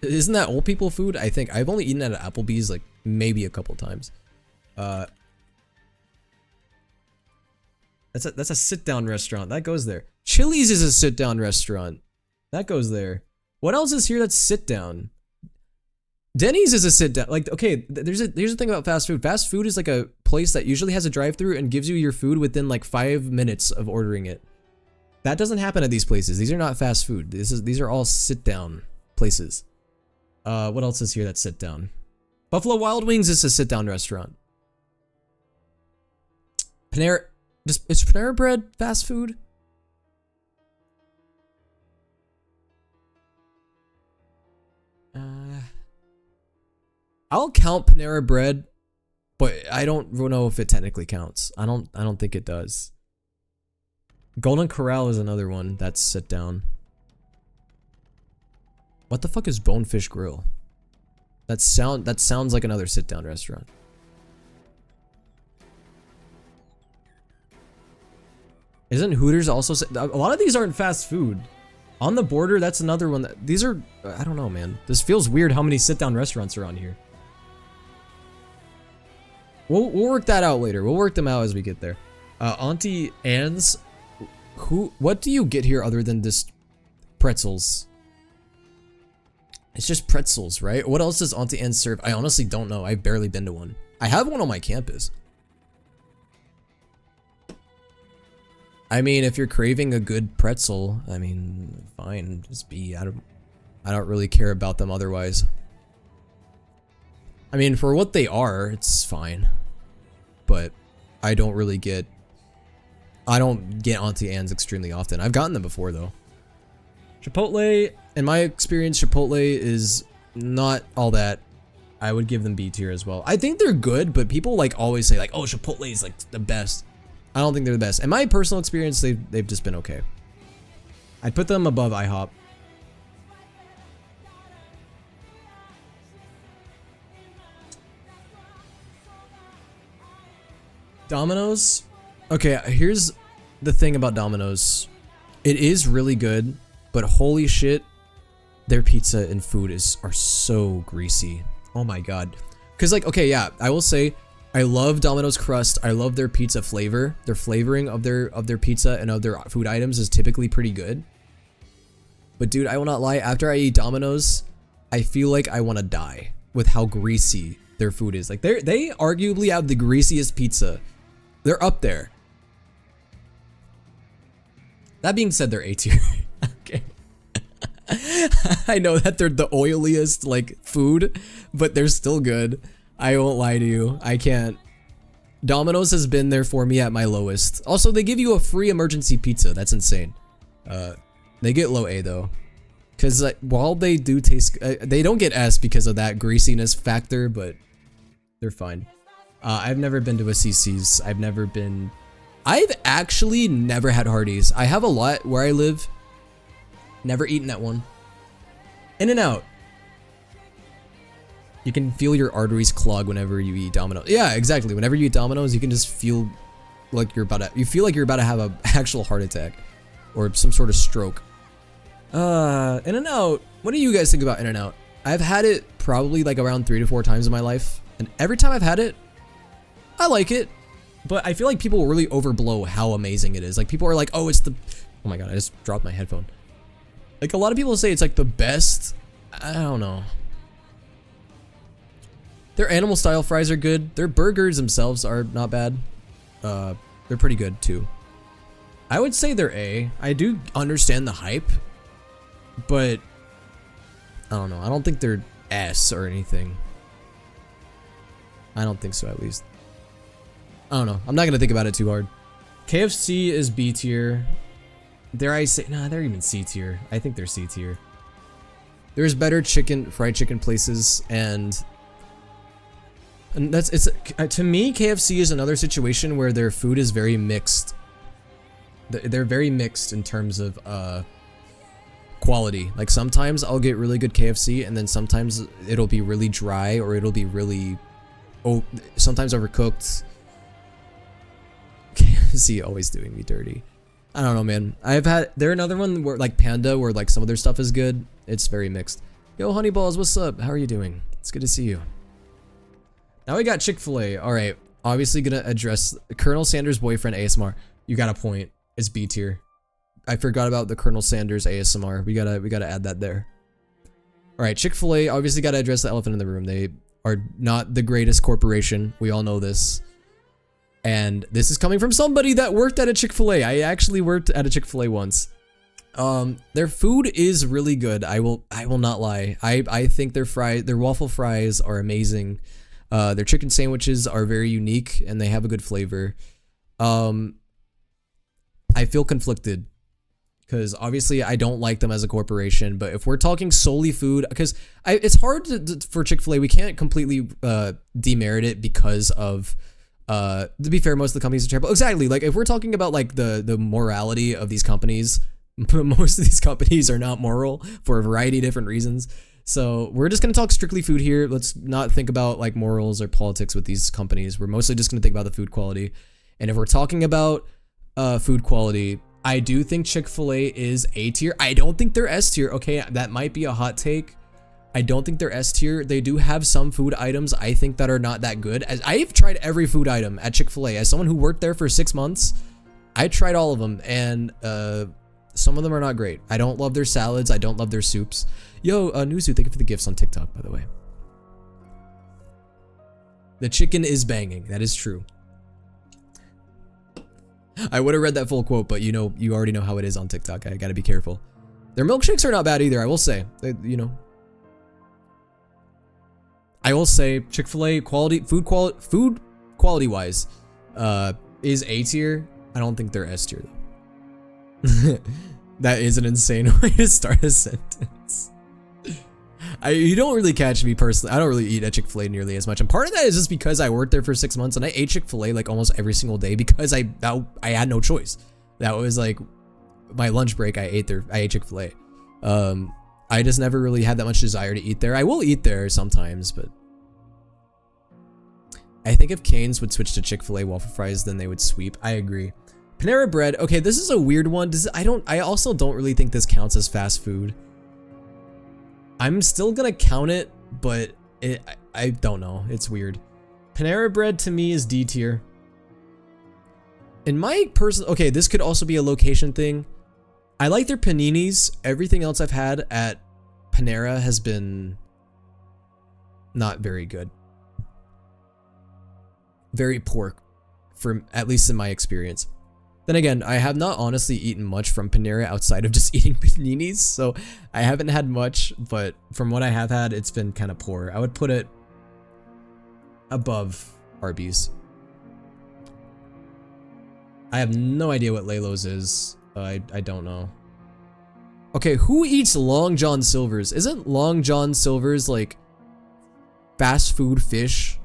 Isn't that old people food? I think I've only eaten at Applebee's like maybe a couple times. That's a sit-down restaurant. That goes there. Chili's is a sit-down restaurant. That goes there. What else is here that's sit-down? Denny's is a sit-down. Like, okay, here's the thing about fast food. Fast food is like a place that usually has a drive-thru and gives you your food within like 5 minutes of ordering it. That doesn't happen at these places. These are not fast food. These are all sit-down places. What else is here that's sit-down? Buffalo Wild Wings is a sit-down restaurant. Is Panera Bread fast food? I'll count Panera Bread, but I don't know if it technically counts. I don't think it does. Golden Corral is another one that's sit down. What the fuck is Bonefish Grill? That sounds like another sit down restaurant. Isn't Hooters also a lot of these aren't fast food. On the Border, that's another one these are, I don't know, man. This feels weird how many sit down restaurants are on here. We'll work that out later. We'll work them out as we get there. Auntie Anne's. What do you get here other than this pretzels? It's just pretzels, right? What else does Auntie Anne's serve? I honestly don't know. I've barely been to one. I have one on my campus. I mean, if you're craving a good pretzel, I mean, fine. Just be. I don't really care about them otherwise. I mean, for what they are, it's fine. But I don't get Auntie Anne's extremely often. I've gotten them before though. Chipotle, in my experience, Chipotle is not all that. I would give them B tier as well. I think they're good, but people like always say like, oh, Chipotle is like the best. I don't think they're the best. In my personal experience, they've just been okay. I'd put them above IHOP. Domino's. Okay, here's the thing about Domino's. It is really good, but holy shit, their pizza and food are so greasy. Oh my god. Cause like, okay, yeah, I will say I love Domino's crust. I love their pizza flavor. Their flavoring of their pizza and of their food items is typically pretty good. But dude, I will not lie, after I eat Domino's, I feel like I want to die with how greasy their food is. Like they arguably have the greasiest pizza. They're up there. That being said, they're A tier. Okay. I know that they're the oiliest like food, but they're still good. I won't lie to you. I can't. Domino's has been there for me at my lowest. Also, they give you a free emergency pizza. That's insane. They get low A though. Because while they do taste, they don't get S because of that greasiness factor, but they're fine. I've never been to a CC's. I've actually never had Hardee's. I have a lot where I live. Never eaten at one. In-N-Out. You can feel your arteries clog whenever you eat Domino's. Yeah, exactly. Whenever you eat Domino's, you can just feel like you're about to have an actual heart attack or some sort of stroke. In-N-Out. What do you guys think about In-N-Out? I've had it probably like around 3 to 4 times in my life, and every time I've had it, I like it. But I feel like people really overblow how amazing it is. Like people are like, "Oh, it's the..." Oh my god, I just dropped my headphone. Like a lot of people say it's like the best. I don't know. Their animal style fries are good. Their burgers themselves are not bad. They're pretty good too. I would say they're A. I do understand the hype, but I don't know. I don't think they're S or anything. I don't think so, at least. I don't know. I'm not gonna think about it too hard. KFC is B tier. Dare I say, nah, they're even C tier. I think they're C tier. There's better fried chicken places, and to me, KFC is another situation where their food is very mixed. They're very mixed in terms of quality. Like sometimes I'll get really good KFC, and then sometimes it'll be really dry, or it'll be really, sometimes overcooked. KFC always doing me dirty. I don't know, man. They're another one where like Panda, where like some of their stuff is good. It's very mixed. Yo, Honeyballs, what's up? How are you doing? It's good to see you. Now we got Chick-fil-A. All right, obviously gonna address Colonel Sanders' boyfriend ASMR. You got a point. It's B tier. I forgot about the Colonel Sanders ASMR. We gotta add that there. All right, Chick-fil-A. Obviously gotta address the elephant in the room. They are not the greatest corporation. We all know this. And this is coming from somebody that worked at a Chick-fil-A. I actually worked at a Chick-fil-A once. Their food is really good. I will not lie. I think their waffle fries are amazing. Their chicken sandwiches are very unique and they have a good flavor. I feel conflicted because obviously I don't like them as a corporation, but if we're talking solely food, because it's hard for Chick-fil-A, we can't completely demerit it because of to be fair, most of the companies are terrible. Exactly. Like if we're talking about like the morality of these companies, most of these companies are not moral for a variety of different reasons. So we're just going to talk strictly food here. Let's not think about like morals or politics with these companies. We're mostly just going to think about the food quality. And if we're talking about food quality, I do think Chick-fil-A is A tier. I don't think they're S tier. Okay, that might be a hot take. I don't think they're S tier. They do have some food items I think that are not that good. As I've tried every food item at Chick-fil-A. As someone who worked there for 6 months, I tried all of them, and some of them are not great. I don't love their salads. I don't love their soups. Yo, Nuzu, thank you for the gifts on TikTok, by the way. The chicken is banging. That is true. I would have read that full quote, but you already know how it is on TikTok. I gotta be careful. Their milkshakes are not bad either, I will say. I will say Chick-fil-A food quality wise, is A tier. I don't think they're S tier though. That is an insane way to start a sentence. You don't really catch me personally. I don't really eat at Chick-fil-A nearly as much, and part of that is just because I worked there for 6 months and I ate Chick-fil-A like almost every single day because I had no choice. That was like my lunch break. I ate Chick-fil-A. I just never really had that much desire to eat there. I will eat there sometimes, but I think if Cane's would switch to Chick-fil-A waffle fries, then they would sweep. I agree. Panera Bread. Okay, this is a weird one. I also don't really think this counts as fast food. I'm still gonna count it, but I don't know. It's weird. Panera Bread to me is D tier. In my personal, okay, this could also be a location thing. I like their paninis. Everything else I've had at Panera has been not very good. Very poor, at least in my experience. Then again, I have not honestly eaten much from Panera outside of just eating paninis, so I haven't had much, but from what I have had, it's been kind of poor. I would put it above Arby's. I have no idea what Lalo's is. I don't know. Okay, who eats Long John Silver's? Isn't Long John Silver's like fast food fish?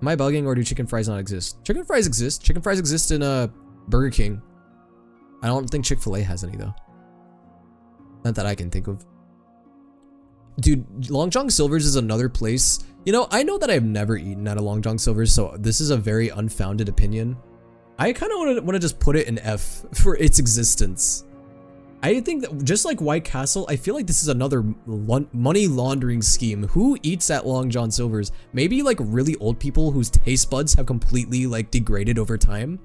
Am I bugging, or do chicken fries not exist? Chicken fries exist. Chicken fries exist in Burger King. I don't think Chick-fil-A has any though. Not that I can think of. Dude, Long John Silver's is another place. You know, I know that I've never eaten at a Long John Silver's, so this is a very unfounded opinion. I kind of want to just put it in F for its existence. I think that just like White Castle, I feel like this is another money laundering scheme. Who eats at Long John Silver's? Maybe like really old people whose taste buds have completely like degraded over time.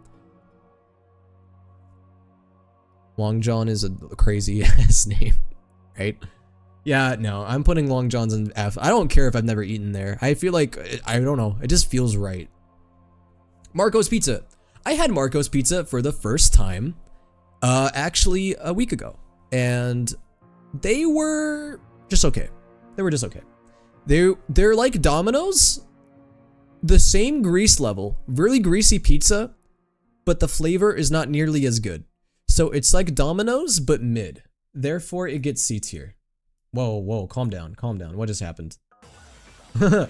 Long John is a crazy ass name, right? Yeah, no, I'm putting Long John's in F. I don't care if I've never eaten there. I feel like, I don't know, it just feels right. Marco's Pizza. I had Marco's Pizza for the first time, actually a week ago, and they were just okay. They were just okay. They're like Domino's, the same grease level, really greasy pizza, but the flavor is not nearly as good. So it's like Domino's, but mid. Therefore, it gets C tier. Whoa, calm down, calm down. What just happened? I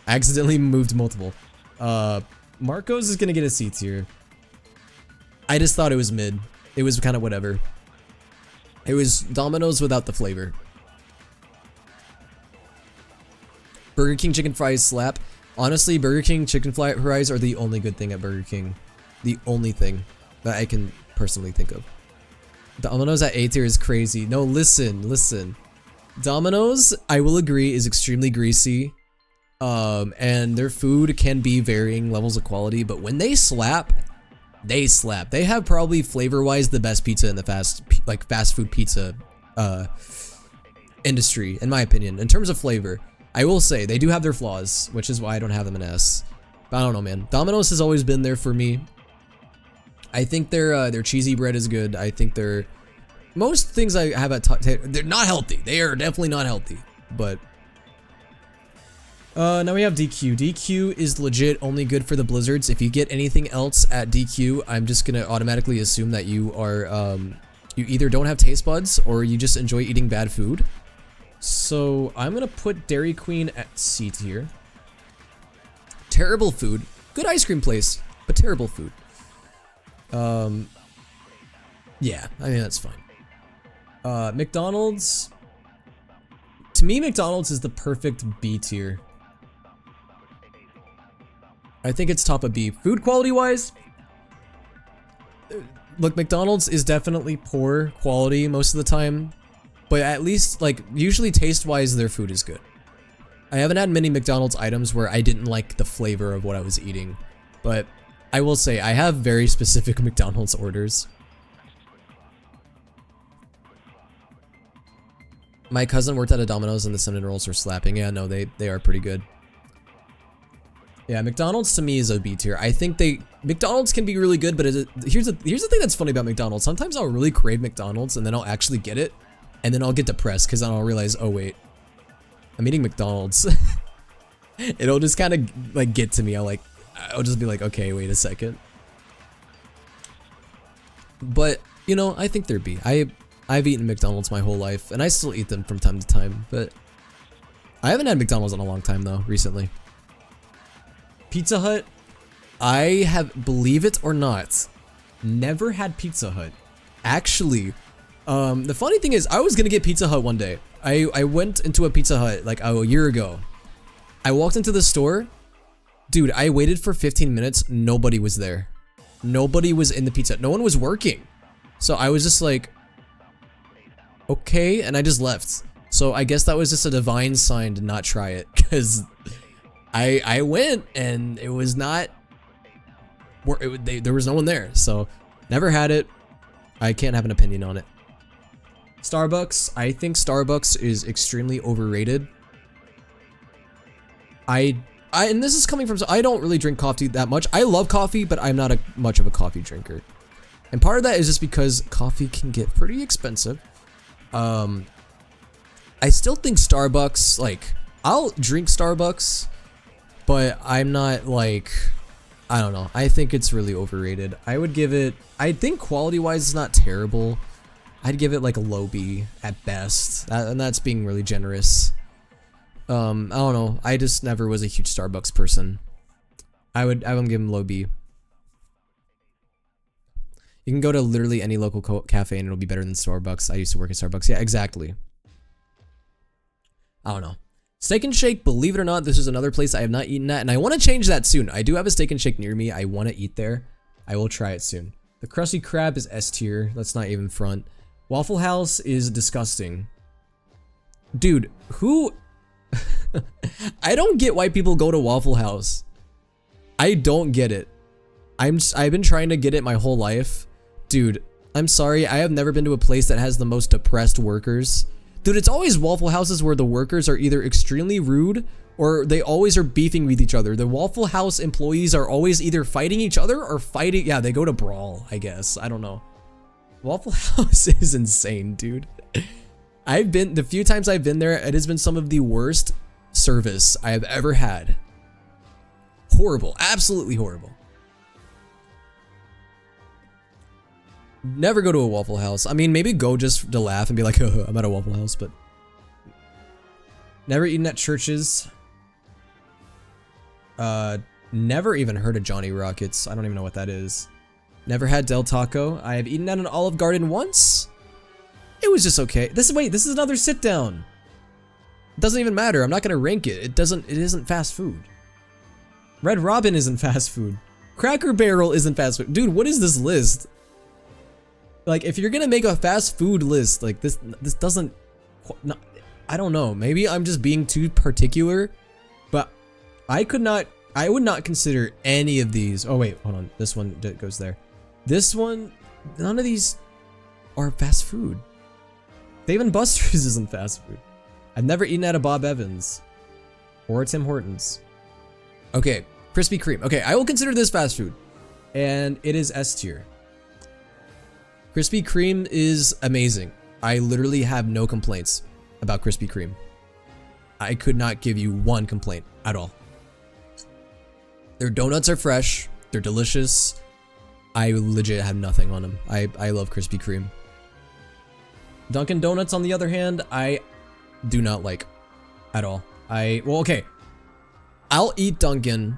accidentally moved multiple. Marco's is gonna get a C tier. I just thought it was mid. It was kind of whatever. It was Domino's without the flavor. Burger King chicken fries slap. Honestly, Burger King chicken fries are the only good thing at Burger King. The only thing that I can personally think of. Domino's at A tier is crazy. No, listen. Domino's, I will agree, is extremely greasy. And their food can be varying levels of quality, but when they slap, they slap. They have probably flavor-wise the best pizza in the fast food pizza industry, in my opinion. In terms of flavor, I will say they do have their flaws, which is why I don't have them in S. But I don't know, man. Domino's has always been there for me. I think their cheesy bread is good. I think most things I have at they're not healthy. They are definitely not healthy. But now we have DQ. DQ is legit only good for the blizzards. If you get anything else at DQ, I'm just gonna automatically assume that you are you either don't have taste buds or you just enjoy eating bad food. So I'm gonna put Dairy Queen at C tier. Terrible food. Good ice cream place, but terrible food. Yeah, I mean that's fine. McDonald's. To me, McDonald's is the perfect B tier. I think it's top of B. Food quality wise, look, McDonald's is definitely poor quality most of the time, but at least like usually taste wise their food is good. I haven't had many McDonald's items where I didn't like the flavor of what I was eating, but I will say I have very specific McDonald's orders. My cousin worked at a Domino's and the cinnamon rolls were slapping. Yeah, no, they are pretty good. Yeah, McDonald's to me is a B tier. I think McDonald's can be really good, but here's the thing that's funny about McDonald's. Sometimes I'll really crave McDonald's and then I'll actually get it, and then I'll get depressed because then I'll realize, oh wait, I'm eating McDonald's. It'll just kind of like get to me. I'll just be like, okay, wait a second. But you know, I think they're B. I've eaten McDonald's my whole life, and I still eat them from time to time, but I haven't had McDonald's in a long time though, recently. Pizza Hut, I have, believe it or not, never had Pizza Hut. Actually, the funny thing is, I was gonna get Pizza Hut one day. I went into a Pizza Hut like a year ago. I walked into the store. Dude, I waited for 15 minutes. Nobody was there. Nobody was in the Pizza Hut. No one was working. So I was just like, okay, and I just left. So I guess that was just a divine sign to not try it, because I went and it was not, there was no one there. So never had it. I can't have an opinion on it. Starbucks, I think Starbucks is extremely overrated. I and this is coming from, I don't really drink coffee that much. I love coffee, but I'm not much of a coffee drinker. And part of that is just because coffee can get pretty expensive. I still think Starbucks, like, I'll drink Starbucks, but I'm not like, I don't know. I think it's really overrated. I would give it, I think quality-wise it's not terrible. I'd give it like a low B at best, and that's being really generous. I don't know. I just never was a huge Starbucks person. I would give them low B. You can go to literally any local cafe and it'll be better than Starbucks. I used to work at Starbucks. Yeah, exactly. I don't know. Steak and Shake, believe it or not, this is another place I have not eaten at, and I want to change that soon. I do have a Steak and Shake near me. I want to eat there. I will try it soon. The Krusty Krab is S tier. Let's not even front. Waffle House is disgusting. Dude, who... I don't get why people go to Waffle House. I don't get it. I've been trying to get it my whole life. Dude, I'm sorry. I have never been to a place that has the most depressed workers. Dude, it's always Waffle Houses where the workers are either extremely rude or they always are beefing with each other. The Waffle House employees are always either fighting each other or fighting. Yeah, they go to brawl, I guess. I don't know. Waffle House is insane, dude. The few times I've been there, it has been some of the worst service I have ever had. Horrible. Absolutely horrible. Never go to a Waffle House. I mean, maybe go just to laugh and be like, I'm at a Waffle House, but... Never eaten at Churches. Never even heard of Johnny Rockets. I don't even know what that is. Never had Del Taco. I have eaten at an Olive Garden once. It was just okay. This is another sit down. It doesn't even matter. I'm not gonna rank it. It isn't fast food. Red Robin isn't fast food. Cracker Barrel isn't fast food. Dude, what is this list? Like, if you're gonna make a fast food list, like this doesn't, I don't know. Maybe I'm just being too particular, but I would not consider any of these. Oh wait, hold on. This one goes there. This one, none of these are fast food. Dave & Buster's isn't fast food. I've never eaten at a Bob Evans or a Tim Hortons. Okay, Krispy Kreme. Okay, I will consider this fast food, and it is S tier. Krispy Kreme is amazing. I literally have no complaints about Krispy Kreme. I could not give you one complaint at all. Their donuts are fresh. They're delicious. I legit have nothing on them. I love Krispy Kreme. Dunkin' Donuts, on the other hand, I do not like at all. Well, okay. I'll eat Dunkin',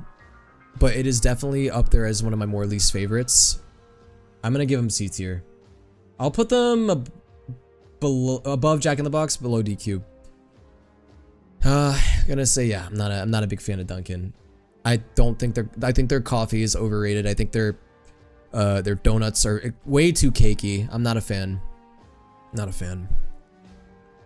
but it is definitely up there as one of my more least favorites. I'm gonna give them C tier. I'll put them above Jack in the Box, below DQ. I'm gonna say yeah. I'm not a big fan of Dunkin'. I think their coffee is overrated. I think their donuts are way too cakey. I'm not a fan. Not a fan.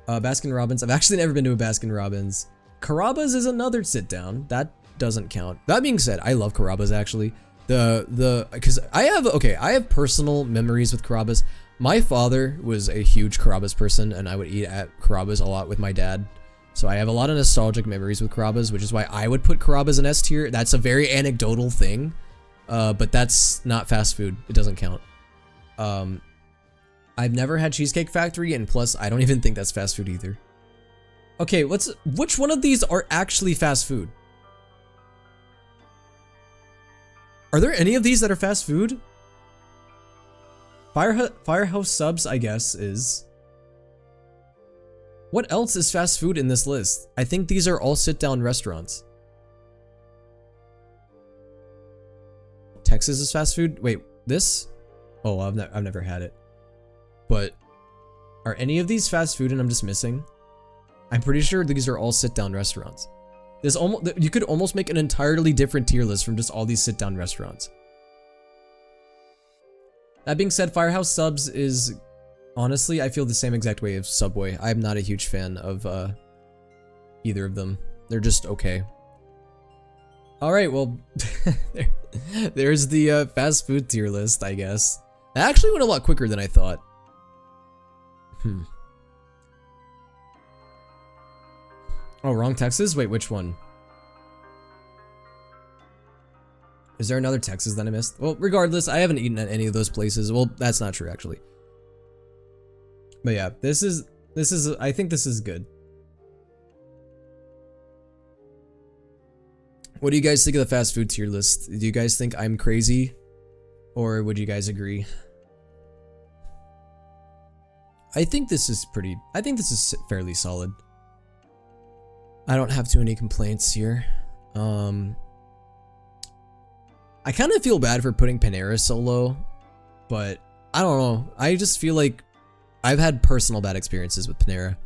Baskin Robbins. I've actually never been to a Baskin Robbins. Carrabba's is another sit down. That doesn't count. That being said, I love Carrabba's actually. Because I have personal memories with Carrabba's. My father was a huge Carrabba's person, and I would eat at Carrabba's a lot with my dad. So I have a lot of nostalgic memories with Carrabba's, which is why I would put Carrabba's in S tier. That's a very anecdotal thing, but that's not fast food. It doesn't count. I've never had Cheesecake Factory, and plus, I don't even think that's fast food either. Okay, which one of these are actually fast food? Are there any of these that are fast food? Firehouse Subs, I guess, is. What else is fast food in this list? I think these are all sit-down restaurants. Texas is fast food? Wait, this? Oh, I've never had it. But are any of these fast food and I'm just missing? I'm pretty sure these are all sit-down restaurants. You could almost make an entirely different tier list from just all these sit-down restaurants. That being said, Firehouse Subs is, honestly, I feel the same exact way as Subway. I'm not a huge fan of either of them. They're just okay. Alright, well, there's the fast food tier list, I guess. That actually went a lot quicker than I thought. Oh, wrong Texas? Wait, which one? Is there another Texas that I missed? Well, regardless, I haven't eaten at any of those places. Well, that's not true actually. But yeah, this is I think this is good. What do you guys think of the fast food tier list? Do you guys think I'm crazy? Or would you guys agree? I think this is fairly solid. I don't have too many complaints here. I kind of feel bad for putting Panera so low, but I don't know. I just feel like I've had personal bad experiences with Panera.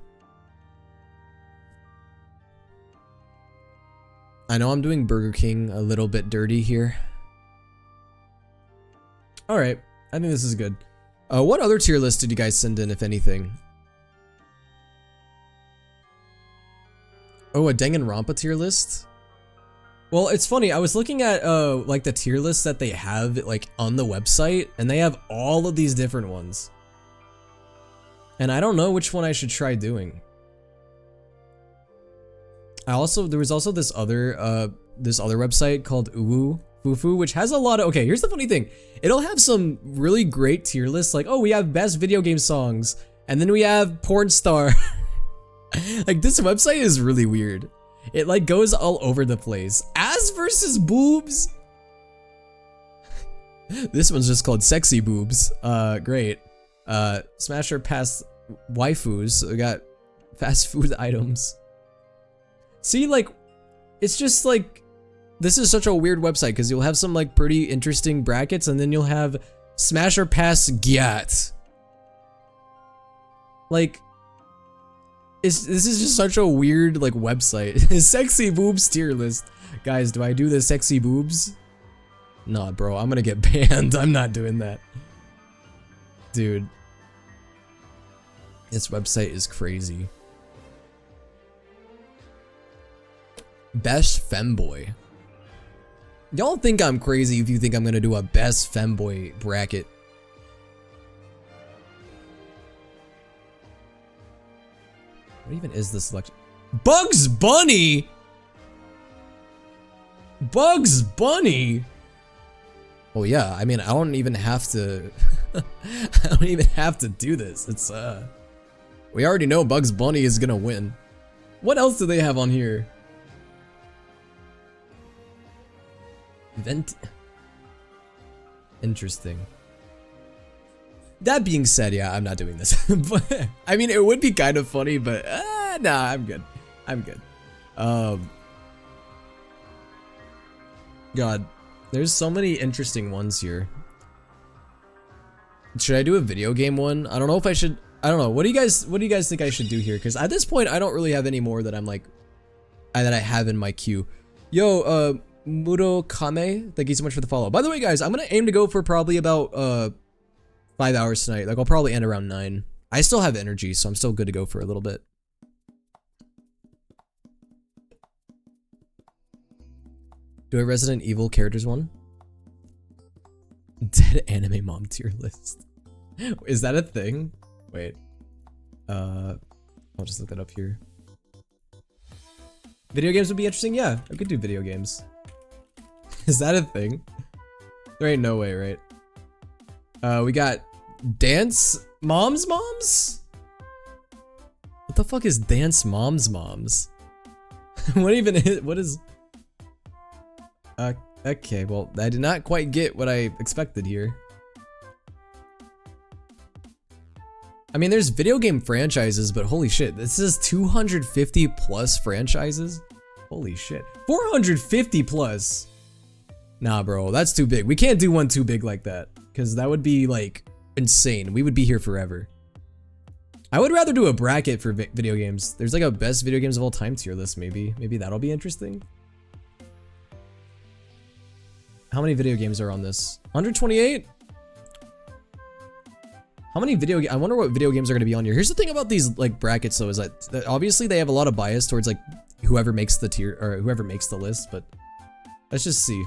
I know I'm doing Burger King a little bit dirty here. Alright, I think this is good. What other tier list did you guys send in, if anything? Oh, a Danganronpa tier list? Well, it's funny, I was looking at like the tier lists that they have like on the website, and they have all of these different ones. And I don't know which one I should try doing. There was also this other website called Fufu, which has a lot of, okay, here's the funny thing. It'll have some really great tier lists, like, oh, we have best video game songs, and then we have porn star. Like, this website is really weird. It like goes all over the place. Ass versus boobs. This one's just called sexy boobs. Great. Smasher past waifus. So we got fast food items. See, like, it's just like, this is such a weird website because you'll have some like pretty interesting brackets, and then you'll have Smasher Pass Gyat. Like, this is just such a weird like website. Sexy boobs tier list. Guys, do I do the sexy boobs? Nah, bro, I'm gonna get banned. I'm not doing that. Dude. This website is crazy. Best femboy. Y'all think I'm crazy if you think I'm gonna do a best femboy bracket. What even is this selection? Bugs Bunny! Bugs Bunny! Oh yeah, I mean, I don't even have to I don't even have to do this. It's we already know Bugs Bunny is gonna win. What else do they have on here? Interesting. That being said, yeah, I'm not doing this. But I mean, it would be kind of funny, but nah, I'm good. I'm good. God, there's so many interesting ones here. Should I do a video game one? I don't know if I should. I don't know. What do you guys think I should do here? Because at this point, I don't really have any more that I'm like, that I have in my queue. Yo, Muro Kame, thank you so much for the follow. By the way, guys, I'm gonna aim to go for probably about 5 hours tonight. Like, I'll probably end around 9. I still have energy, so I'm still good to go for a little bit. Do a Resident Evil characters one? Dead anime mom tier list. Is that a thing? Wait. I'll just look that up here. Video games would be interesting? Yeah, I could do video games. Is that a thing? There ain't no way, right? We got Dance Moms? What the fuck is Dance Moms? What even is, what is... Okay, well, I did not quite get what I expected here. I mean, there's video game franchises, but holy shit, this is 250 plus franchises? Holy shit. 450 plus! Nah, bro, that's too big. We can't do one too big like that, because that would be, like, insane. We would be here forever. I would rather do a bracket for video games. There's, like, a best video games of all time tier list, maybe. Maybe that'll be interesting. How many video games are on this? 128? How many I wonder what video games are going to be on here. Here's the thing about these, like, brackets, though, is that obviously they have a lot of bias towards, like, whoever makes the tier, or whoever makes the list, but let's just see.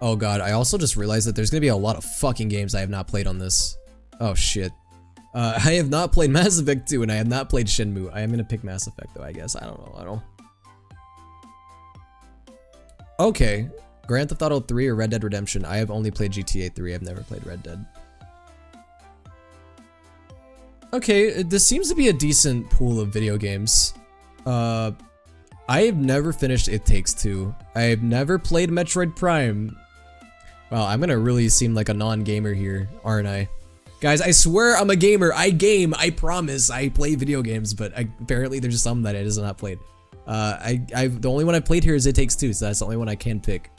Oh god, I also just realized that there's gonna be a lot of fucking games I have not played on this. Oh shit. I have not played Mass Effect 2 and I have not played Shenmue. I am gonna pick Mass Effect though, I guess. I don't know. Okay. Grand Theft Auto 3 or Red Dead Redemption. I have only played GTA 3. I've never played Red Dead. Okay, this seems to be a decent pool of video games. I have never finished It Takes Two. I have never played Metroid Prime. Wow, I'm gonna really seem like a non-gamer here, aren't I? Guys, I swear I'm a gamer. I game. I promise. I play video games, but apparently there's some that I just not played. The only one I played here is It Takes Two, so that's the only one I can pick.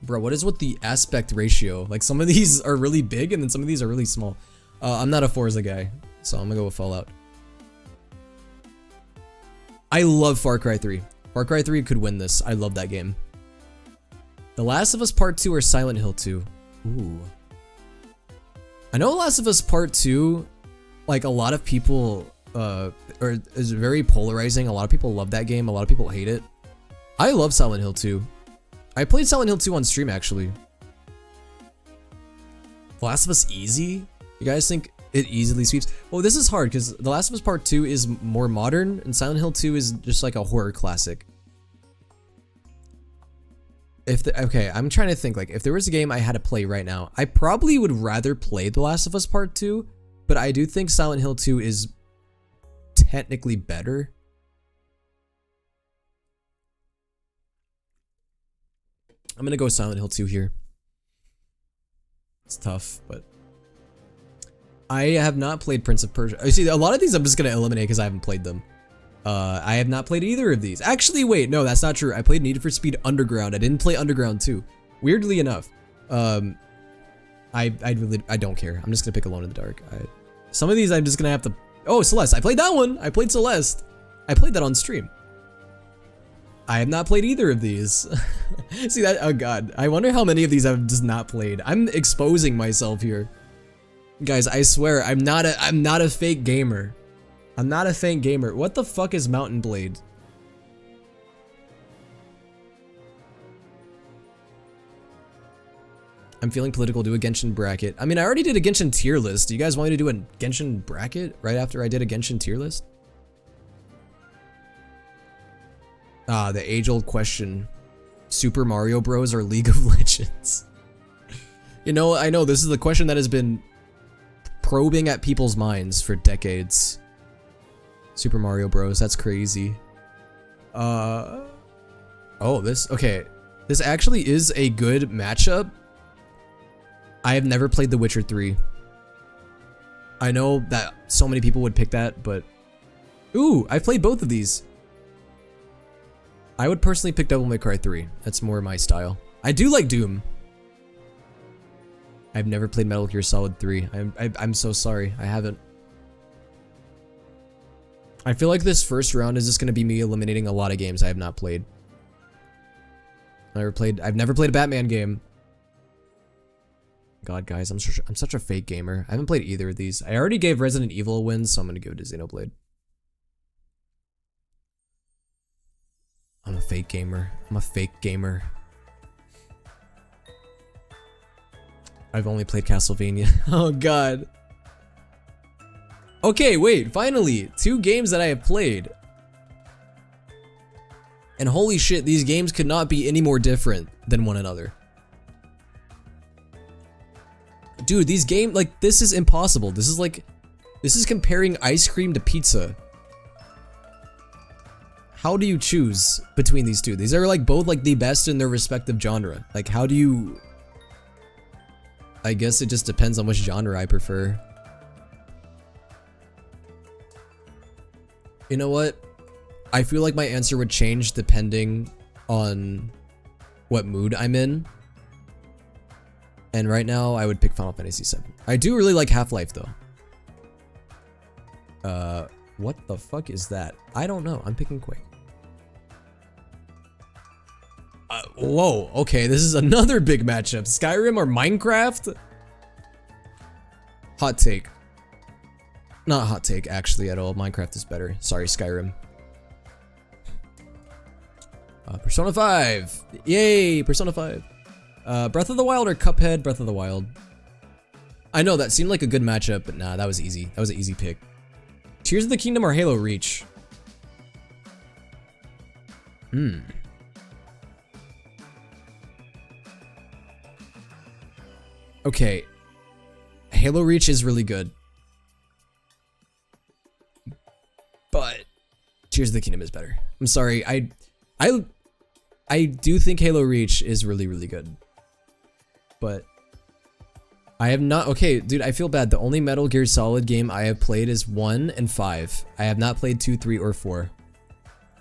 Bro, what is with the aspect ratio? Like, some of these are really big, and then some of these are really small. I'm not a Forza guy, so I'm gonna go with Fallout. I love Far Cry 3. Far Cry 3 could win this. I love that game. The Last of Us Part 2 or Silent Hill 2? Ooh. I know Last of Us Part 2, like, a lot of people, is very polarizing. A lot of people love that game. A lot of people hate it. I love Silent Hill 2. I played Silent Hill 2 on stream, actually. The Last of Us easy? You guys think it easily sweeps? Well, this is hard because The Last of Us Part 2 is more modern and Silent Hill 2 is just like a horror classic. Okay, I'm trying to think, like, if there was a game I had to play right now, I probably would rather play The Last of Us Part 2, but I do think Silent Hill 2 is technically better. I'm gonna go Silent Hill 2 here. It's tough, but I have not played Prince of Persia. You see, a lot of these I'm just gonna eliminate because I haven't played them. I have not played either of these. Actually, wait, no, that's not true. I played Need for Speed Underground. I didn't play Underground 2. Weirdly enough, I don't care. I'm just gonna pick Alone in the Dark. Some of these I'm just gonna have to. Oh, Celeste. I played that one. I played Celeste. I played that on stream. I have not played either of these. See that? Oh god. I wonder how many of these I've just not played. I'm exposing myself here. Guys, I swear I'm not a fake gamer. I'm not a fake gamer. What the fuck is Mountain Blade? I'm feeling political. Do a Genshin bracket. I mean, I already did a Genshin tier list. Do you guys want me to do a Genshin bracket right after I did a Genshin tier list? Ah, the age-old question. Super Mario Bros. Or League of Legends? You know, I know this is the question that has been probing at people's minds for decades. Super Mario Bros. That's crazy. Oh, okay. This actually is a good matchup. I have never played The Witcher 3. I know that so many people would pick that, but... Ooh, I've played both of these. I would personally pick Devil May Cry 3. That's more my style. I do like Doom. I've never played Metal Gear Solid 3. I'm so sorry. I haven't. I feel like this first round is just going to be me eliminating a lot of games I have not played. I've never played a Batman game. God, guys, I'm such a fake gamer. I haven't played either of these. I already gave Resident Evil a win, so I'm going to give it to Xenoblade. I'm a fake gamer. I'm a fake gamer. I've only played Castlevania. Oh god. Okay, wait, finally, 2 games that I have played. And holy shit, these games could not be any more different than one another. Dude, these games, like, this is impossible. This is comparing ice cream to pizza. How do you choose between these two? These are like both like the best in their respective genre. Like, how do you... I guess it just depends on which genre I prefer. You know what? I feel like my answer would change depending on what mood I'm in. And right now, I would pick Final Fantasy VII. I do really like Half-Life, though. What the fuck is that? I don't know. I'm picking Quake. Whoa, okay, this is another big matchup. Skyrim or Minecraft? Hot take. Not hot take, actually, at all. Minecraft is better. Sorry, Skyrim. Persona 5. Yay, Persona 5. Breath of the Wild or Cuphead? Breath of the Wild. I know, that seemed like a good matchup, but nah, that was easy. That was an easy pick. Tears of the Kingdom or Halo Reach? Okay. Halo Reach is really good. But Tears of the Kingdom is better. I'm sorry. I do think Halo Reach is really, really good. But I have not. Okay, dude, I feel bad. The only Metal Gear Solid game I have played is 1 and 5. I have not played 2, 3, or 4.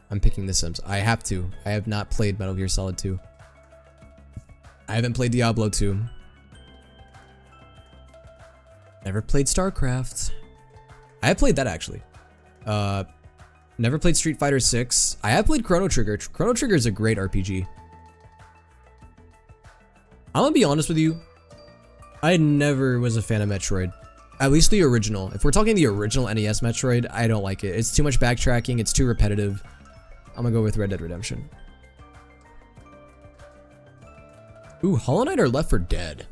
I'm picking The Sims. I have to. I have not played Metal Gear Solid 2. I haven't played Diablo 2. Never played StarCraft. I have played that actually. Never played Street Fighter 6. I have played Chrono Trigger. Chrono Trigger is a great RPG. I'm gonna be honest with you. I never was a fan of Metroid. At least the original. If we're talking the original NES Metroid, I don't like it. It's too much backtracking. It's too repetitive. I'm gonna go with Red Dead Redemption. Ooh, Hollow Knight or Left 4 Dead?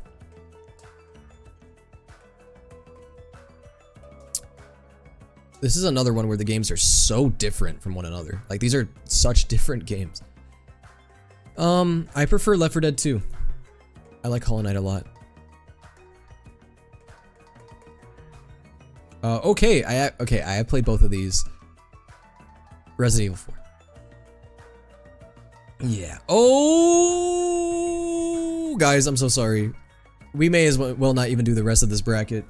This is another one where the games are so different from one another. Like, these are such different games. I prefer Left 4 Dead 2. I like Hollow Knight a lot. Okay, I have played both of these. Resident Evil 4. Yeah. Oh, guys, I'm so sorry. We may as well not even do the rest of this bracket.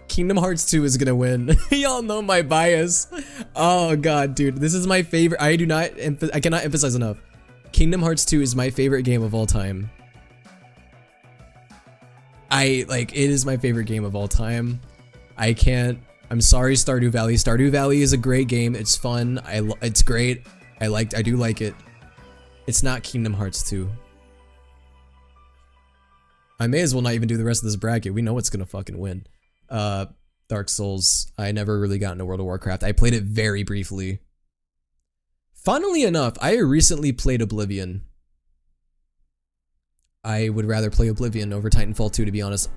Kingdom Hearts 2 is gonna win. Y'all know my bias. Oh god, dude, this is my favorite. I cannot emphasize enough. Kingdom Hearts 2 is my favorite game of all time. It is my favorite game of all time. I'm sorry, Stardew Valley. Stardew Valley is a great game. It's fun. It's great. I do like it. It's not Kingdom Hearts 2. I may as well not even do the rest of this bracket. We know what's gonna fucking win. Dark Souls. I never really got into World of Warcraft. I played it very briefly. Funnily enough, I recently played Oblivion. I would rather play Oblivion over Titanfall 2, to be honest.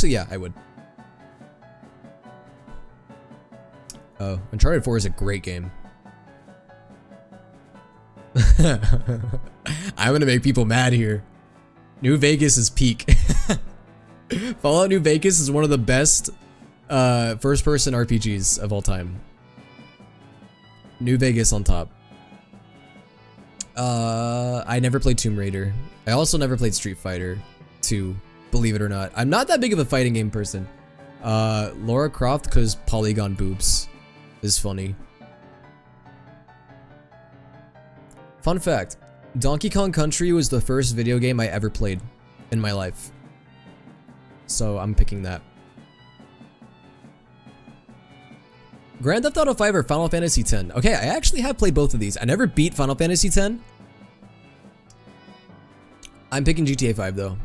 Yeah, I would. Oh, Uncharted 4 is a great game. I'm gonna make people mad here. New Vegas is peak. Fallout New Vegas is one of the best first-person RPGs of all time. New Vegas on top. I never played Tomb Raider. I also never played Street Fighter 2, believe it or not. I'm not that big of a fighting game person. Lara Croft, because polygon boobs is funny. Fun fact, Donkey Kong Country was the first video game I ever played in my life. So I'm picking that. Grand Theft Auto 5 or Final Fantasy X? Okay, I actually have played both of these. I never beat Final Fantasy X. I'm picking GTA 5 though.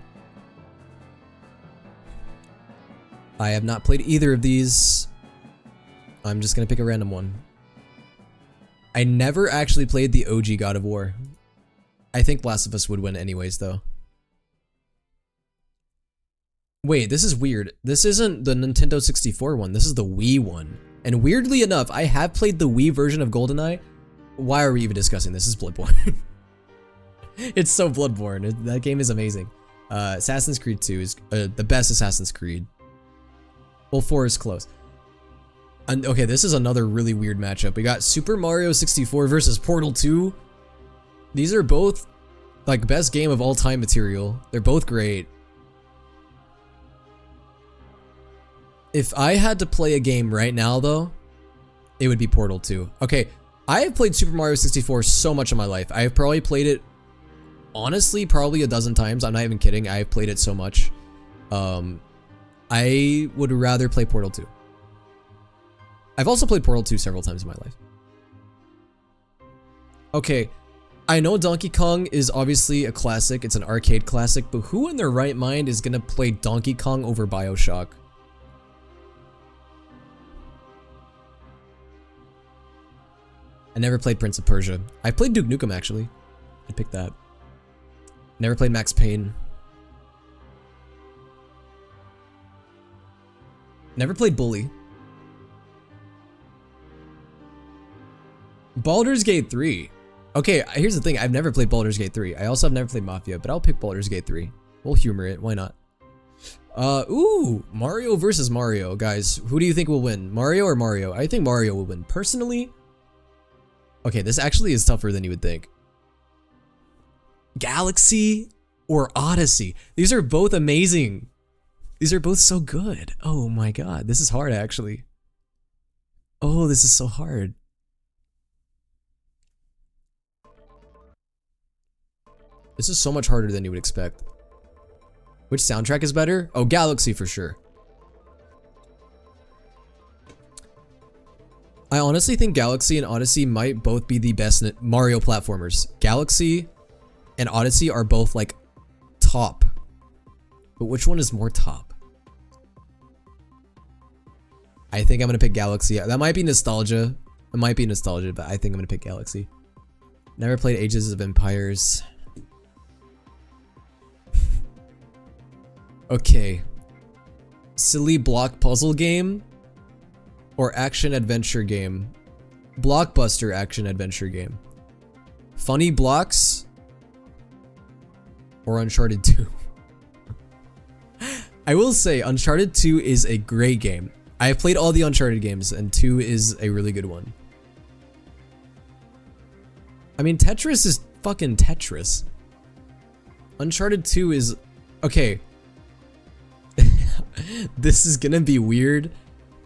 I have not played either of these. I'm just gonna pick a random one. I never actually played the OG God of War. I think Last of Us would win anyways though. Wait, this is weird. This isn't the Nintendo 64 one. This is the Wii one. And weirdly enough, I have played the Wii version of GoldenEye. Why are we even discussing this? This is Bloodborne. It's so Bloodborne. That game is amazing. Assassin's Creed 2 is the best Assassin's Creed. Well, 4 is close. And okay, this is another really weird matchup. We got Super Mario 64 versus Portal 2. These are both like best game of all time material. They're both great. If I had to play a game right now though, it would be Portal 2. Okay, I have played Super Mario 64 so much in my life. I have probably played it, honestly, probably a dozen times. I'm not even kidding. I have played it so much. I would rather play Portal 2. I've also played Portal 2 several times in my life. Okay, I know Donkey Kong is obviously a classic. It's an arcade classic, but who in their right mind is gonna play Donkey Kong over BioShock? I never played Prince of Persia. I played Duke Nukem actually. I'd pick that. Never played Max Payne. Never played Bully. Baldur's Gate 3. Okay, here's the thing. I've never played Baldur's Gate 3. I also have never played Mafia, but I'll pick Baldur's Gate 3. We'll humor it. Why not? Ooh, Mario versus Mario, guys. Who do you think will win? Mario or Mario? I think Mario will win. Personally, okay, this actually is tougher than you would think. Galaxy or Odyssey? These are both amazing. These are both so good. Oh my god, this is hard actually. Oh, this is so hard. This is so much harder than you would expect. Which soundtrack is better? Oh, Galaxy for sure. I honestly think Galaxy and Odyssey might both be the best Mario platformers. Galaxy and Odyssey are both like top. But which one is more top? I think I'm gonna pick Galaxy. That might be nostalgia. It might be nostalgia, but I think I'm gonna pick Galaxy. Never played Ages of Empires. Okay. Silly block puzzle game or action adventure game? Blockbuster action adventure game. Funny blocks or Uncharted 2? I will say Uncharted 2 is a great game. I have played all the Uncharted games and 2 is a really good one. I mean, Tetris is fucking Tetris. Uncharted 2 is... Okay. This is gonna be weird.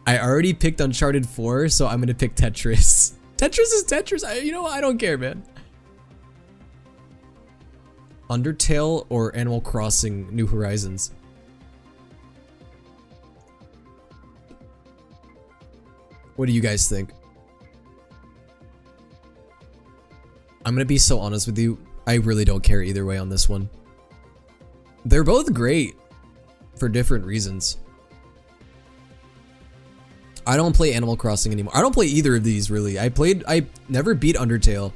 I already picked Uncharted 4, so I'm gonna pick Tetris. Tetris is Tetris. You know what? I don't care, man. Undertale or Animal Crossing New Horizons? What do you guys think? I'm gonna be so honest with you. I really don't care either way on this one. They're both great for different reasons. I don't play Animal Crossing anymore. I don't play either of these really. I never beat Undertale.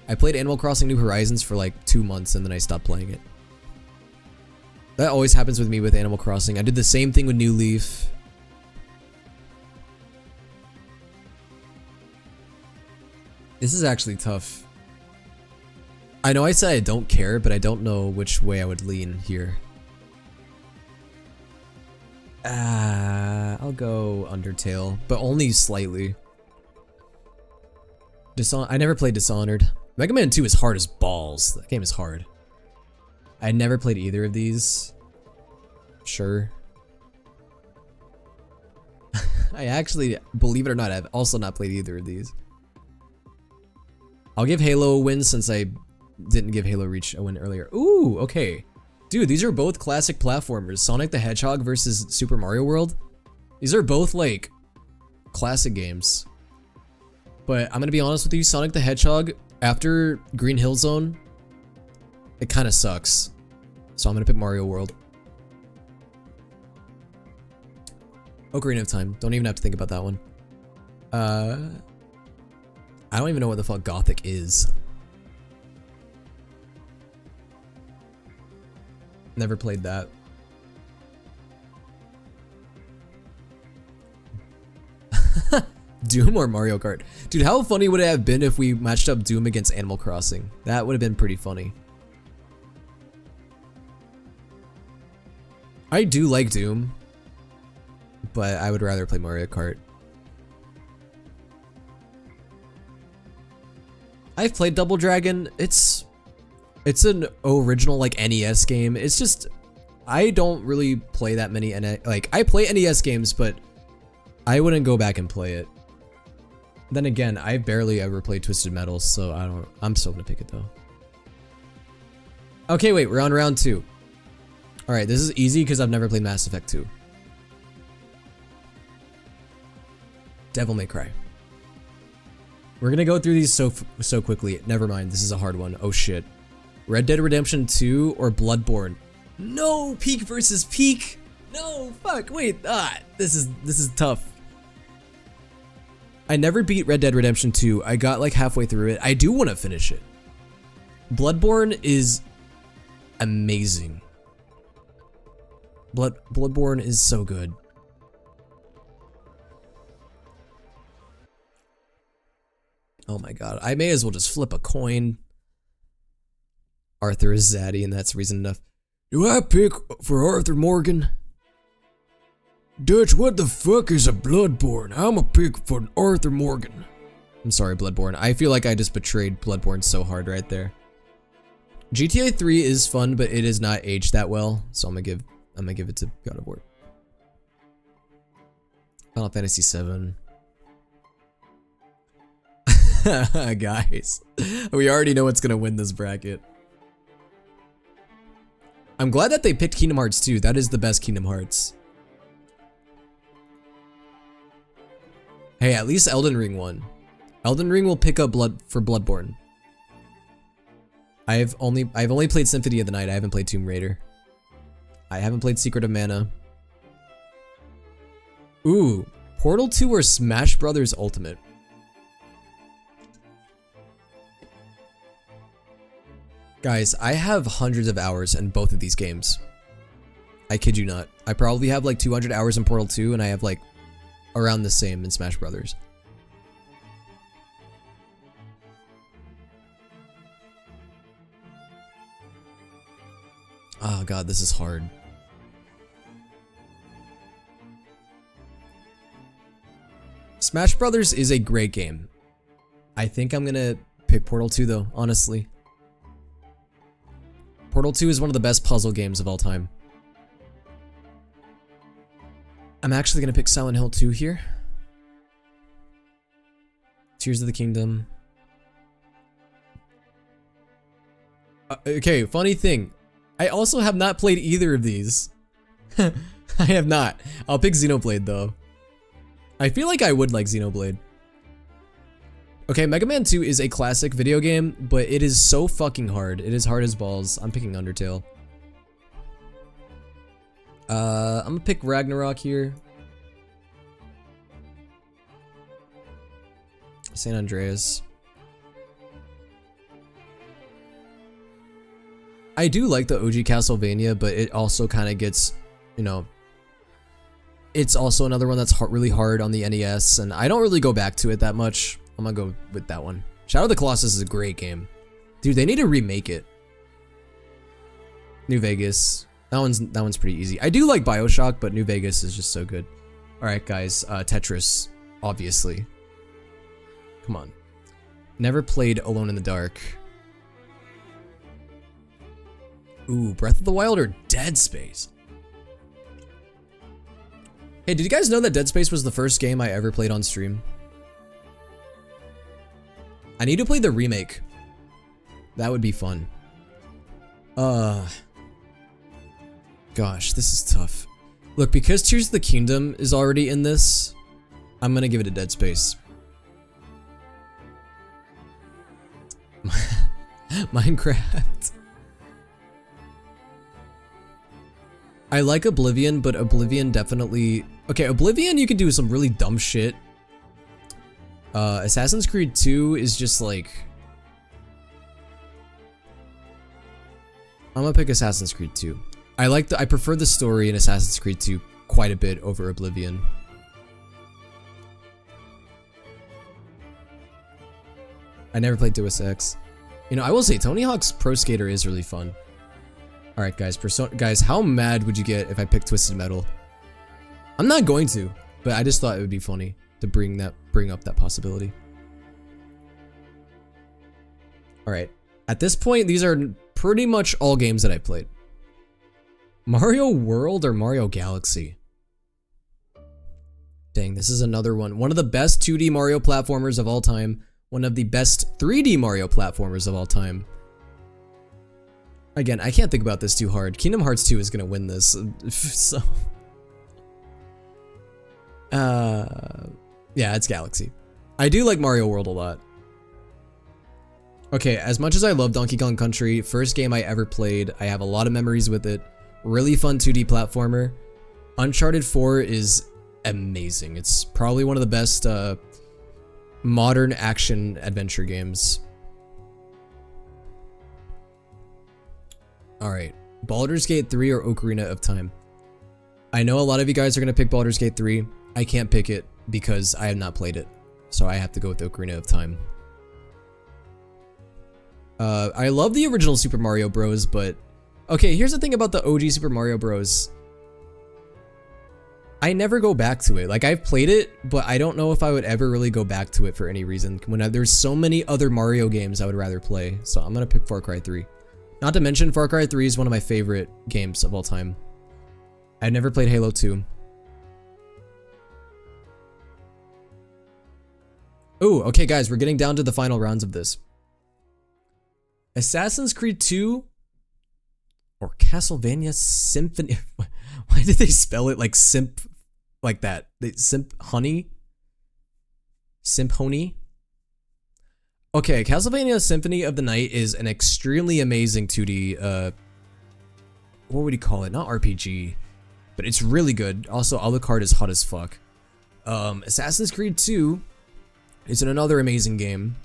I played Animal Crossing New Horizons for like 2 months and then I stopped playing it. That always happens with me with Animal Crossing. I did the same thing with New Leaf. This is actually tough. I know I said I don't care, but I don't know which way I would lean here. I'll go Undertale, but only slightly. I never played Dishonored. Mega Man 2 is hard as balls. That game is hard. I never played either of these. Sure. I actually, believe it or not, I've also not played either of these. I'll give Halo a win since I didn't give Halo Reach a win earlier. Ooh, okay. Dude, these are both classic platformers. Sonic the Hedgehog versus Super Mario World. These are both like classic games. But I'm gonna be honest with you, Sonic the Hedgehog, after Green Hill Zone, it kind of sucks. So I'm gonna pick Mario World. Ocarina of Time. Don't even have to think about that one. I don't even know what the fuck Gothic is. Never played that. Doom or Mario Kart? Dude, how funny would it have been if we matched up Doom against Animal Crossing? That would have been pretty funny. I do like Doom, but I would rather play Mario Kart. I've played Double Dragon. It's an original like NES game. It's just I don't really play that many like I play NES games, but I wouldn't go back and play it. Then again, I barely ever play Twisted Metal, so I'm still gonna pick it though. Okay, wait, we're on round 2. All right, this is easy because I've never played Mass Effect 2. Devil May Cry. We're gonna go through these so quickly. Never mind, this is a hard one. Oh shit. Red Dead Redemption 2 or Bloodborne? No, Peak versus Peak. No, fuck. Wait. This is tough. I never beat Red Dead Redemption 2. I got like halfway through it. I do want to finish it. Bloodborne is amazing. Bloodborne is so good. Oh my god. I may as well just flip a coin. Arthur is zaddy, and that's reason enough. Do I pick for Arthur Morgan? Dutch, what the fuck is a Bloodborne? I'm a pick for Arthur Morgan. I'm sorry, Bloodborne. I feel like I just betrayed Bloodborne so hard right there. GTA 3 is fun, but it is not aged that well, so I'm gonna give it to God of War. Final Fantasy 7. Guys, we already know what's gonna win this bracket. I'm glad that they picked Kingdom Hearts 2. That is the best Kingdom Hearts. Hey, at least Elden Ring won. Elden Ring will pick up Bloodborne. I've only played Symphony of the Night. I haven't played Tomb Raider. I haven't played Secret of Mana. Ooh, Portal 2 or Smash Brothers Ultimate. Guys, I have hundreds of hours in both of these games. I kid you not. I probably have like 200 hours in Portal 2 and I have like around the same in Smash Brothers. Oh god, this is hard. Smash Brothers is a great game. I think I'm gonna pick Portal 2 though, honestly. Portal 2 is one of the best puzzle games of all time. I'm actually gonna pick Silent Hill 2 here. Tears of the Kingdom. Okay, funny thing. I also have not played either of these. I have not. I'll pick Xenoblade though. I feel like I would like Xenoblade. Okay, Mega Man 2 is a classic video game, but it is so fucking hard. It is hard as balls. I'm picking Undertale. I'm gonna pick Ragnarok here. San Andreas. I do like the OG Castlevania, but it also kind of gets, you know, it's also another one that's really hard on the NES, and I don't really go back to it that much. I'm gonna go with that one. Shadow of the Colossus is a great game. Dude, they need to remake it. New Vegas. That one's pretty easy. I do like BioShock, but New Vegas is just so good. Alright guys, Tetris, obviously. Come on. Never played Alone in the Dark. Ooh, Breath of the Wild or Dead Space? Hey, did you guys know that Dead Space was the first game I ever played on stream? I need to play the remake. That would be fun. Gosh, this is tough. Look, because Tears of the Kingdom is already in this, I'm gonna give it a Dead Space. Minecraft. I like Oblivion, but Oblivion definitely... Okay, Oblivion, you can do some really dumb shit. Assassin's Creed 2 is just like... I'm gonna pick Assassin's Creed 2. I prefer the story in Assassin's Creed 2 quite a bit over Oblivion. I never played Deus Ex. You know, I will say Tony Hawk's Pro Skater is really fun. Alright guys, guys, how mad would you get if I picked Twisted Metal? I'm not going to, but I just thought it would be funny to bring up that possibility. Alright, at this point, these are pretty much all games that I played. Mario World or Mario Galaxy? Dang, this is another one. One of the best 2D Mario platformers of all time. One of the best 3D Mario platformers of all time. Again, I can't think about this too hard. Kingdom Hearts 2 is gonna win this, so... yeah, it's Galaxy. I do like Mario World a lot. Okay, as much as I love Donkey Kong Country, first game I ever played, I have a lot of memories with it. Really fun 2D platformer. Uncharted 4 is amazing. It's probably one of the best modern action adventure games. Alright, Baldur's Gate 3 or Ocarina of Time? I know a lot of you guys are going to pick Baldur's Gate 3. I can't pick it because I have not played it. So I have to go with Ocarina of Time. I love the original Super Mario Bros, but... Okay, here's the thing about the OG Super Mario Bros. I never go back to it. Like, I've played it, but I don't know if I would ever really go back to it for any reason. There's so many other Mario games I would rather play. So I'm gonna pick Far Cry 3. Not to mention, Far Cry 3 is one of my favorite games of all time. I've never played Halo 2. Ooh, okay guys, we're getting down to the final rounds of this. Assassin's Creed 2 or Castlevania Symphony. Why did they spell it like simp like that? Simp honey? Simp honey? Okay, Castlevania Symphony of the Night is an extremely amazing 2D what would you call it? Not RPG, but it's really good. Also, Alucard is hot as fuck. Assassin's Creed 2 is another amazing game.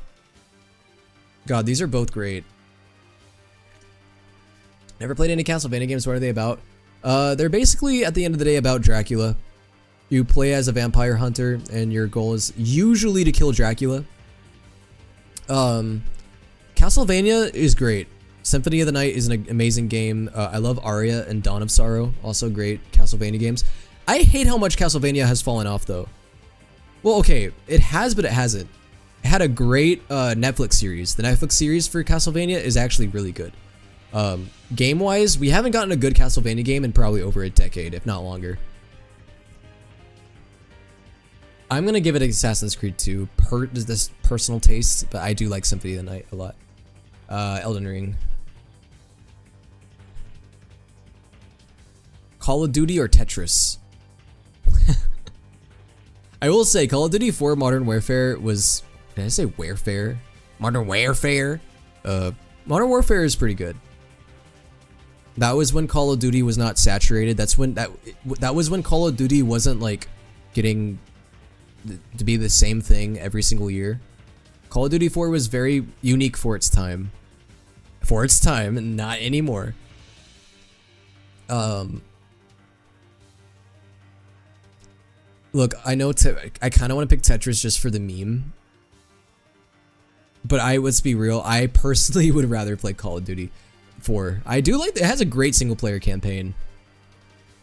God, these are both great. Never played any Castlevania games. What are they about? They're basically, at the end of the day, about Dracula. You play as a vampire hunter, and your goal is usually to kill Dracula. Castlevania is great. Symphony of the Night is an amazing game. I love Aria and Dawn of Sorrow, also great Castlevania games. I hate how much Castlevania has fallen off, though. Well, okay, it has, but it hasn't. It had a great Netflix series. The Netflix series for Castlevania is actually really good. Game-wise, we haven't gotten a good Castlevania game in probably over a decade, if not longer. I'm gonna give it Assassin's Creed 2. This personal taste, but I do like Symphony of the Night a lot. Elden Ring. Call of Duty or Tetris? I will say, Call of Duty 4 Modern Warfare was... Did I say Warfare? Modern Warfare? Modern Warfare is pretty good. That was when Call of Duty was not saturated. That's when that was when Call of Duty wasn't like getting to be the same thing every single year. Call of Duty 4 was very unique for its time. For its time, and not anymore. Look, I know I kind of want to pick Tetris just for the meme. But let's be real, I personally would rather play Call of Duty 4. I do like, it has a great single player campaign.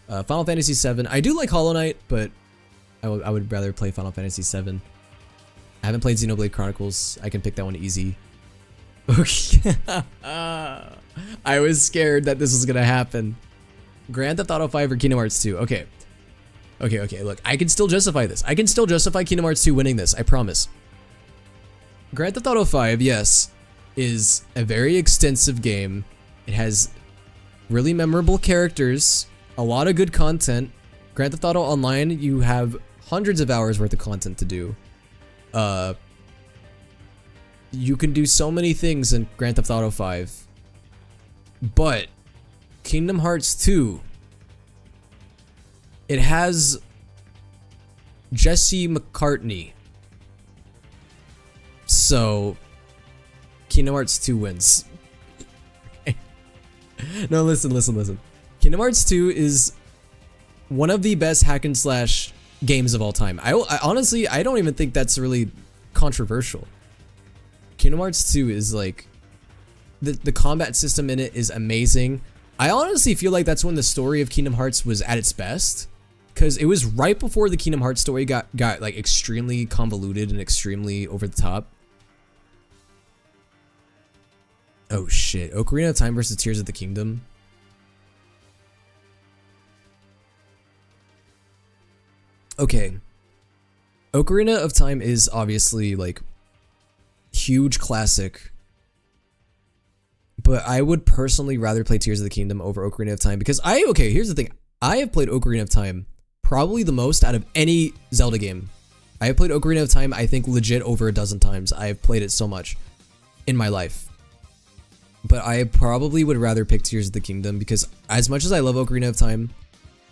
Final Fantasy 7. I do like Hollow Knight, but I would rather play Final Fantasy 7. I haven't played Xenoblade Chronicles. I can pick that one easy. Okay. I was scared that this was gonna happen. Grand Theft Auto 5 or Kingdom Hearts 2. Okay. Okay, look, I can still justify this. I can still justify Kingdom Hearts 2 winning this, I promise. Grand Theft Auto 5, yes, is a very extensive game. It has really memorable characters, a lot of good content. Grand Theft Auto Online, you have hundreds of hours worth of content to do. You can do so many things in Grand Theft Auto 5. But Kingdom Hearts 2, it has Jesse McCartney. So Kingdom Hearts 2 wins. No, listen. Kingdom Hearts 2 is one of the best hack and slash games of all time. I honestly, I don't even think that's really controversial. Kingdom Hearts 2 is like, the combat system in it is amazing. I honestly feel like that's when the story of Kingdom Hearts was at its best, because it was right before the Kingdom Hearts story got like extremely convoluted and extremely over the top. Oh shit, Ocarina of Time versus Tears of the Kingdom. Okay. Ocarina of Time is obviously like huge classic, but I would personally rather play Tears of the Kingdom over Ocarina of Time because okay, here's the thing. I have played Ocarina of Time probably the most out of any Zelda game. I have played Ocarina of Time, I think, legit over a dozen times. I have played it so much in my life. But I probably would rather pick Tears of the Kingdom because as much as I love Ocarina of Time,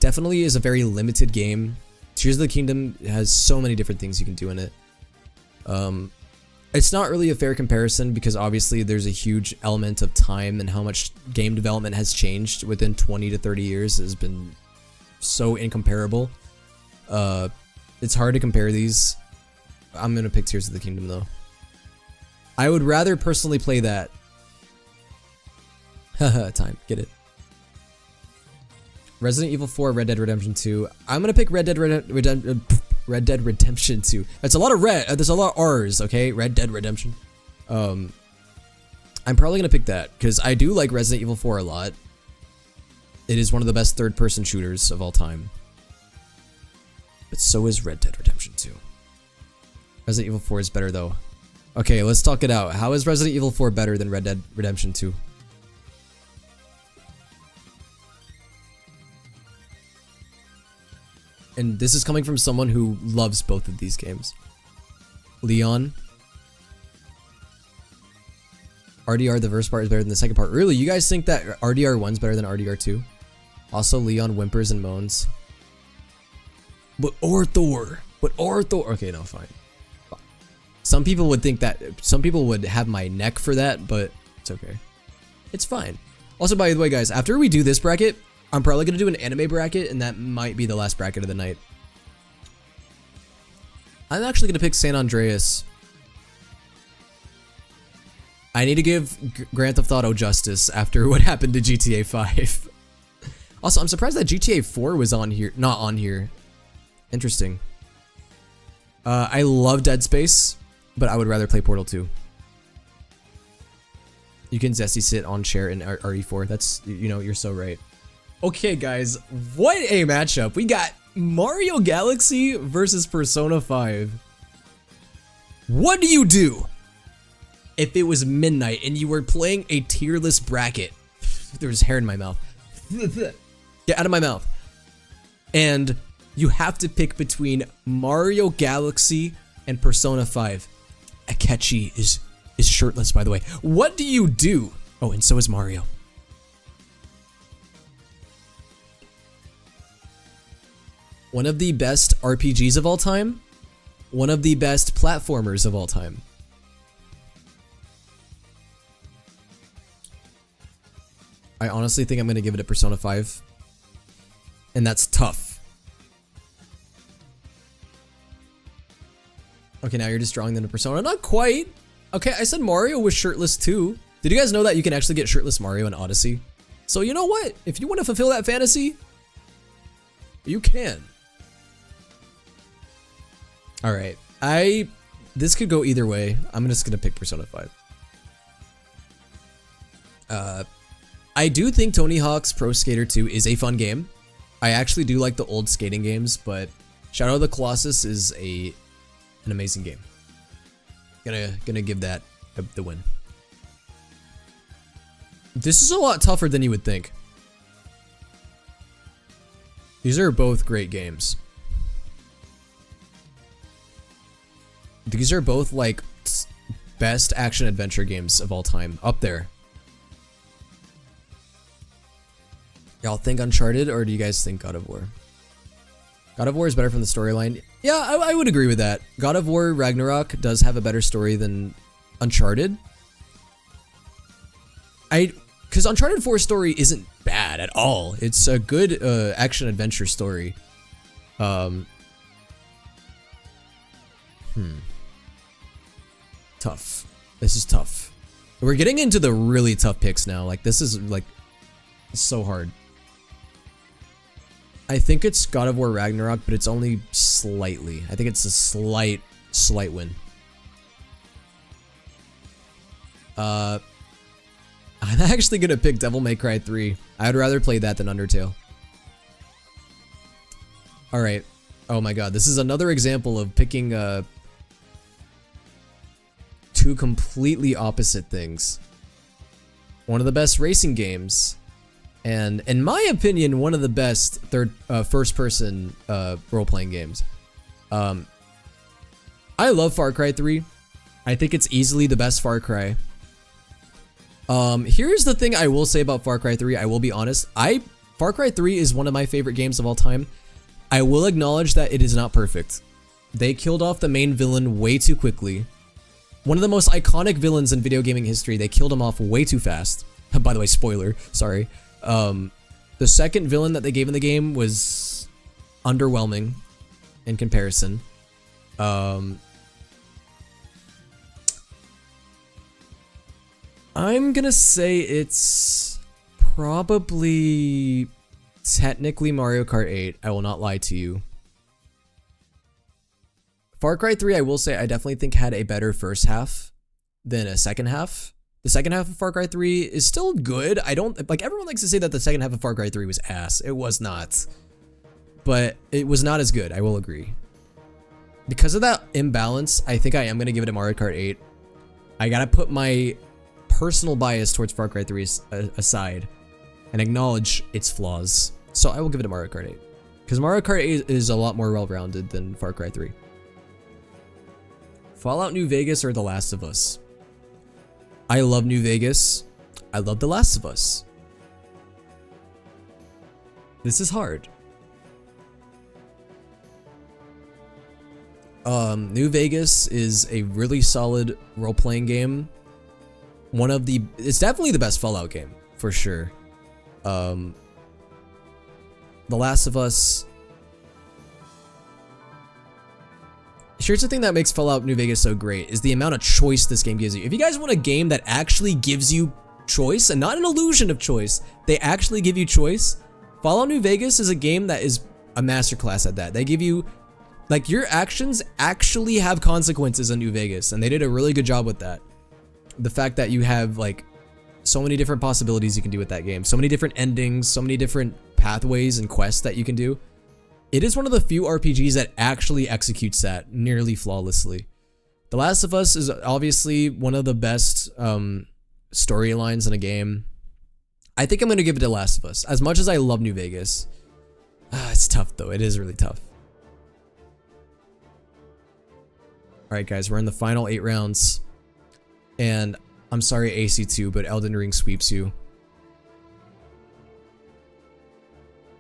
definitely is a very limited game. Tears of the Kingdom has so many different things you can do in it. It's not really a fair comparison because obviously there's a huge element of time and how much game development has changed within 20 to 30 years has been so incomparable. It's hard to compare these. I'm gonna pick Tears of the Kingdom though. I would rather personally play that. Haha, time, get it. Resident Evil 4, Red Dead Redemption 2. I'm gonna pick Red Dead Redemption 2. That's a lot of red. There's a lot of R's. Okay, Red Dead Redemption. I'm probably gonna pick that because I do like Resident Evil 4 a lot. It is one of the best third-person shooters of all time. But so is Red Dead Redemption 2. Resident Evil 4 is better though. Okay, let's talk it out. How is Resident Evil 4 better than Red Dead Redemption 2? And this is coming from someone who loves both of these games. Leon. RDR, the first part is better than the second part. Really? You guys think that RDR 1's better than RDR 2? Also, Leon whimpers and moans. But Arthur. Okay, no, fine. Some people would think that. Some people would have my neck for that, but it's okay. It's fine. Also, by the way, guys, after we do this bracket, I'm probably going to do an anime bracket, and that might be the last bracket of the night. I'm actually going to pick San Andreas. I need to give Grand Theft Auto justice after what happened to GTA 5. Also, I'm surprised that GTA 4 was on here, not on here. Interesting. I love Dead Space, but I would rather play Portal 2. You can zesty sit on chair in RE4. That's, you know, you're so right. Okay, guys, what a matchup. We got Mario Galaxy versus Persona 5. What do you do if it was midnight and you were playing a tier list bracket? There's hair in my mouth. Get out of my mouth. And you have to pick between Mario Galaxy and Persona 5. Akechi is shirtless, by the way. What do you do? Oh, and so is Mario. One of the best RPGs of all time. One of the best platformers of all time. I honestly think I'm going to give it a Persona 5. And that's tough. Okay, now you're just drawing them to Persona. Not quite. Okay, I said Mario was shirtless too. Did you guys know that you can actually get shirtless Mario in Odyssey? So you know what? If you want to fulfill that fantasy, you can. Alright, this could go either way. I'm just gonna pick Persona 5. I do think Tony Hawk's Pro Skater 2 is a fun game. I actually do like the old skating games, but Shadow of the Colossus is an amazing game. Gonna give that the win. This is a lot tougher than you would think. These are both great games. These are both like best action adventure games of all time. Up there. Y'all think Uncharted or do you guys think God of War? God of War is better from the storyline. Yeah, I would agree with that. God of War Ragnarok does have a better story than Uncharted. Because Uncharted 4's story isn't bad at all. It's a good action adventure story. Tough. This is tough. We're getting into the really tough picks now. Like, this is like so hard. I think it's God of War Ragnarok, but it's only slightly. I think it's a slight win. I'm actually gonna pick Devil May Cry 3. I'd rather play that than Undertale. Alright. Oh my god, this is another example of picking two completely opposite things. One of the best racing games, and in my opinion, one of the best first-person role-playing games. I love Far Cry 3. I think it's easily the best Far Cry. Here's the thing I will say about Far Cry 3. I will be honest. Far Cry 3 is one of my favorite games of all time. I will acknowledge that it is not perfect. They killed off the main villain way too quickly. One of the most iconic villains in video gaming history, they killed him off way too fast. By the way, spoiler, sorry. The second villain that they gave in the game was underwhelming in comparison. I'm gonna say it's probably technically Mario Kart 8. I will not lie to you. Far Cry 3, I will say, I definitely think had a better first half than a second half. The second half of Far Cry 3 is still good. I don't, like, everyone likes to say that the second half of Far Cry 3 was ass. It was not. But it was not as good, I will agree. Because of that imbalance, I think I am going to give it a Mario Kart 8. I gotta put my personal bias towards Far Cry 3 aside and acknowledge its flaws. So I will give it a Mario Kart 8. Because Mario Kart 8 is a lot more well-rounded than Far Cry 3. Fallout New Vegas or The Last of Us? I love New Vegas. I love The Last of Us. This is hard. New Vegas is a really solid role-playing game. It's definitely the best Fallout game, for sure. The Last of Us. Here's the thing that makes Fallout New Vegas so great, is the amount of choice this game gives you. If you guys want a game that actually gives you choice, and not an illusion of choice, they actually give you choice, Fallout New Vegas is a game that is a masterclass at that. They give you, like, your actions actually have consequences in New Vegas, and they did a really good job with that. The fact that you have, like, so many different possibilities you can do with that game, so many different endings, so many different pathways and quests that you can do. It is one of the few RPGs that actually executes that nearly flawlessly. The Last of Us is obviously one of the best storylines in a game. I think I'm going to give it to Last of Us. As much as I love New Vegas. It's tough, though. It is really tough. Alright, guys. We're in the final 8 rounds. And I'm sorry, AC2, but Elden Ring sweeps you.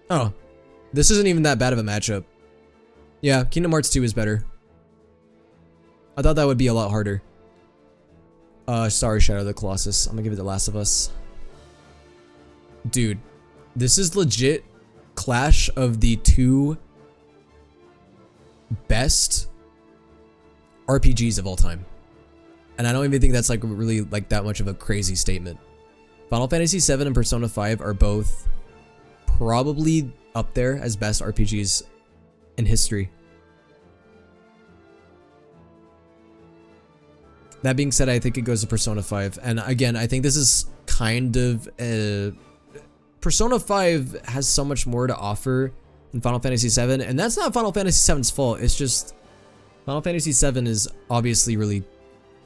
Oh. This isn't even that bad of a matchup. Yeah, Kingdom Hearts 2 is better. I thought that would be a lot harder. Sorry, Shadow of the Colossus. I'm gonna give it The Last of Us. Dude, this is legit clash of the 2 best RPGs of all time. And I don't even think that's like really like that much of a crazy statement. Final Fantasy VII and Persona 5 are both probably up there as best RPGs in history. That being said, I think it goes to Persona 5. And again, I think this is kind of Persona 5 has so much more to offer than Final Fantasy VII, and that's not Final Fantasy VII's fault. It's just Final Fantasy VII is obviously really,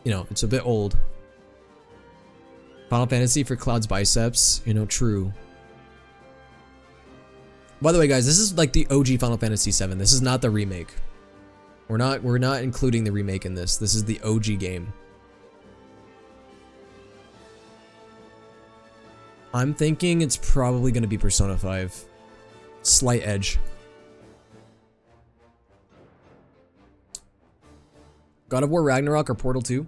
you know, it's a bit old. Final Fantasy for Cloud's biceps, you know, true. By the way, guys, this is like the OG Final Fantasy VII. This is not the remake. We're not including the remake in this. This is the OG game. I'm thinking it's probably going to be Persona 5. Slight edge. God of War Ragnarok or Portal 2?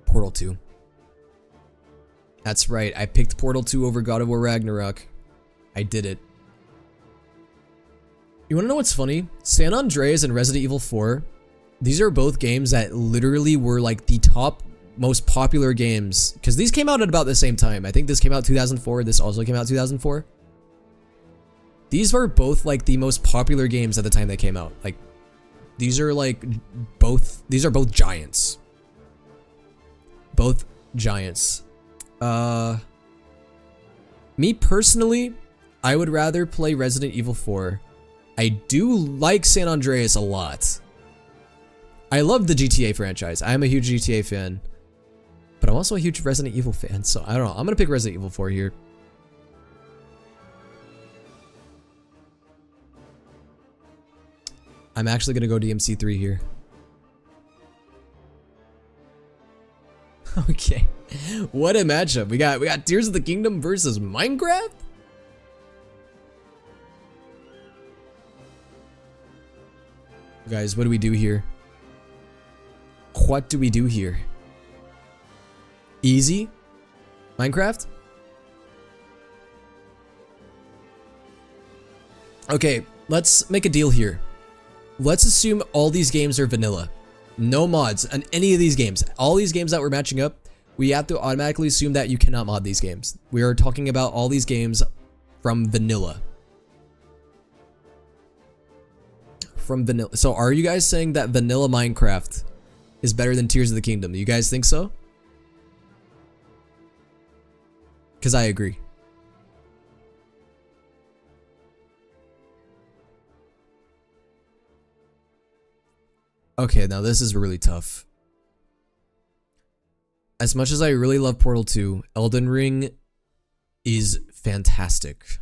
Portal 2. That's right, I picked Portal 2 over God of War Ragnarok. I did it. You wanna know what's funny? San Andreas and Resident Evil 4, these are both games that literally were like the top most popular games, because these came out at about the same time. I think this came out 2004, this also came out 2004. These were both like the most popular games at the time they came out. Like, these are both giants. Both giants. Me personally, I would rather play Resident Evil 4. I do like San Andreas a lot. I love the GTA franchise. I'm a huge GTA fan. But I'm also a huge Resident Evil fan, so I don't know. I'm gonna pick Resident Evil 4 here. I'm actually gonna go DMC3 here. Okay. What a matchup. We got Tears of the Kingdom versus Minecraft? Guys, what do we do here? What do we do here? Easy? Minecraft? Okay, let's make a deal here. Let's assume all these games are vanilla. No mods on any of these games. All these games that we're matching up, we have to automatically assume that you cannot mod these games. We are talking about all these games from vanilla. From vanilla. So are you guys saying that vanilla Minecraft is better than Tears of the Kingdom? You guys think so? Because I agree. Okay, now this is really tough. As much as I really love Portal 2, Elden Ring is fantastic.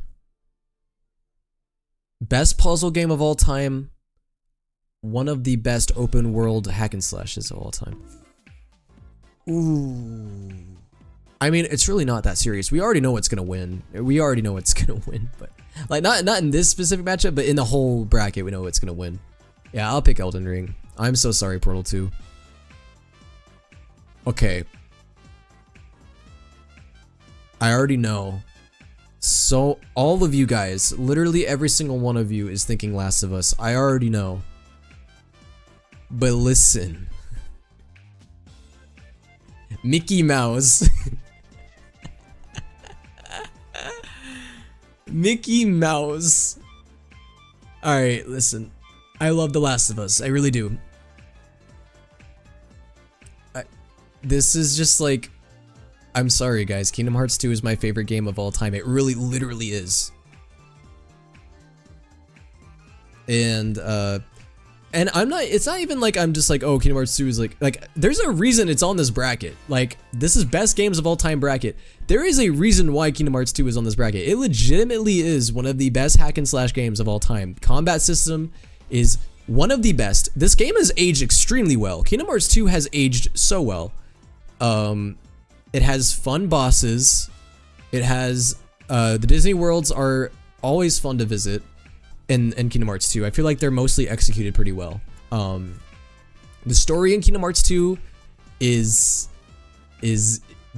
Best puzzle game of all time. One of the best open world hack and slashes of all time. Ooh. I mean, it's really not that serious. We already know what's gonna win. We already know what's gonna win, but like not in this specific matchup, but in the whole bracket, we know what's gonna win. Yeah, I'll pick Elden Ring. I'm so sorry, Portal 2. Okay. I already know. So all of you guys, literally every single one of you is thinking Last of Us. I already know. But listen. Mickey Mouse. Mickey Mouse. Alright, listen. I love The Last of Us. I really do. This is just like... I'm sorry, guys. Kingdom Hearts 2 is my favorite game of all time. It really, literally is. And I'm not... It's not even like I'm just like, oh, Kingdom Hearts 2 is like... There's a reason it's on this bracket. Like, this is best games of all time bracket. There is a reason why Kingdom Hearts 2 is on this bracket. It legitimately is one of the best hack and slash games of all time. Combat system is one of the best. This game has aged extremely well. Kingdom Hearts 2 has aged so well. It has fun bosses. It has the Disney worlds are always fun to visit in Kingdom Hearts 2. I feel like they're mostly executed pretty well. The story in Kingdom Hearts 2 is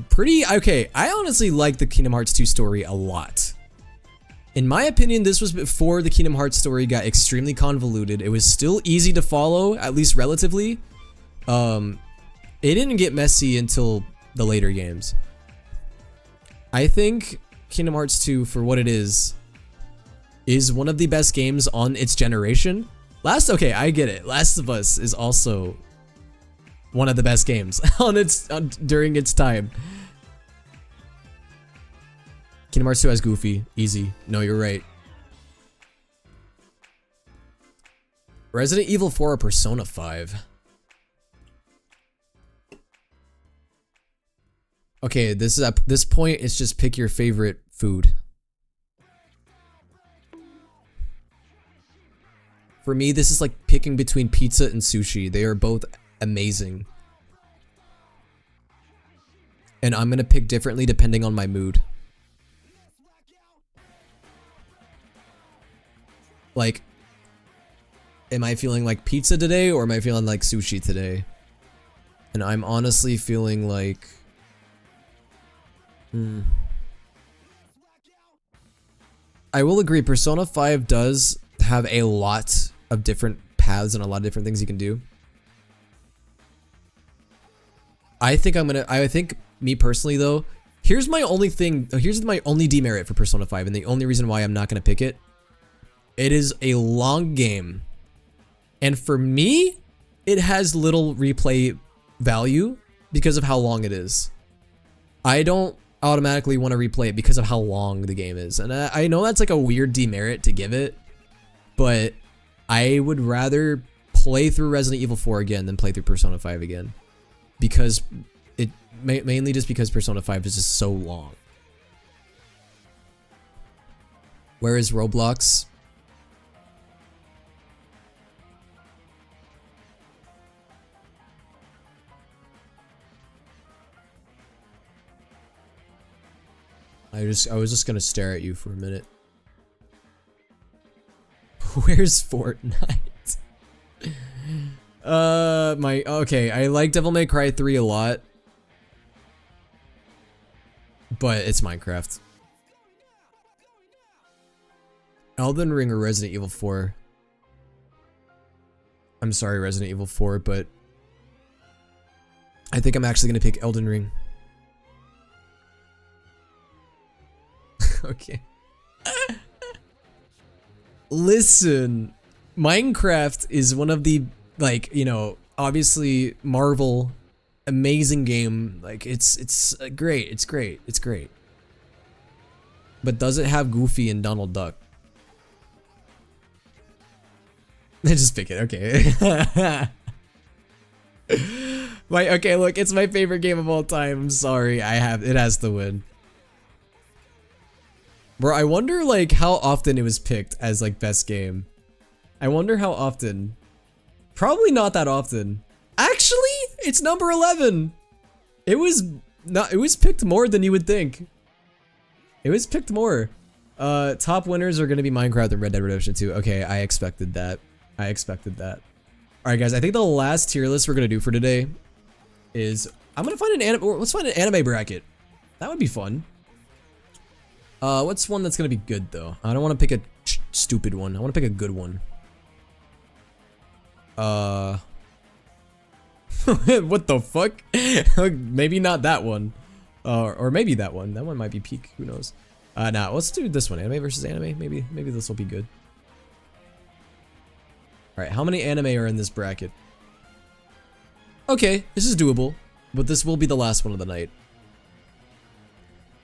pretty okay. I honestly like the Kingdom Hearts 2 story a lot. In my opinion, this was before the Kingdom Hearts story got extremely convoluted. It was still easy to follow, at least relatively. It didn't get messy until the later games. I think Kingdom Hearts 2, for what it is one of the best games on its generation. Okay, I get it. Last of Us is also one of the best games during its time. Kingdom Hearts 2 has Goofy. Easy. No, you're right. Resident Evil 4 or Persona 5? Okay, this is at this point, it's just pick your favorite food. For me, this is like picking between pizza and sushi. They are both amazing. And I'm gonna pick differently depending on my mood. Like, am I feeling like pizza today or am I feeling like sushi today? And I'm honestly feeling like... I will agree, Persona 5 does have a lot of different paths and a lot of different things you can do. I think me personally though, here's my only demerit for Persona 5 and the only reason why I'm not gonna pick it. It is a long game. And for me, it has little replay value because of how long it is. I don't automatically want to replay it because of how long the game is. And I know that's like a weird demerit to give it, but I would rather play through Resident Evil 4 again than play through Persona 5 again. Because mainly just because Persona 5 is just so long. Where is Roblox? I was just gonna stare at you for a minute. Where's Fortnite? Okay, I like Devil May Cry 3 a lot. But it's Minecraft. Elden Ring or Resident Evil 4? I'm sorry, Resident Evil 4, but I think I'm actually gonna pick Elden Ring. Okay. Listen, Minecraft is one of the, like, you know, obviously Marvel, amazing game. Like, it's great. It's great. It's great. But does it have Goofy and Donald Duck? Just pick it. Okay. Okay, look, it's my favorite game of all time. I'm sorry. It has to win. Bro, I wonder like how often it was picked as like best game. I wonder how often. Probably not that often. Actually, it's number 11. It was picked more than you would think. It was picked more. Top winners are gonna be Minecraft and Red Dead Redemption 2. Okay, I expected that. I expected that. Alright guys, I think the last tier list we're gonna do for today is I'm gonna find an anime. Let's find an anime bracket. That would be fun. What's one that's gonna be good though? I don't want to pick a stupid one. I want to pick a good one. What the fuck? Maybe not that one. Or maybe that one. That one might be peak. Who knows? Nah, let's do this one. Anime versus anime. Maybe this will be good. Alright, how many anime are in this bracket? Okay, this is doable, but this will be the last one of the night.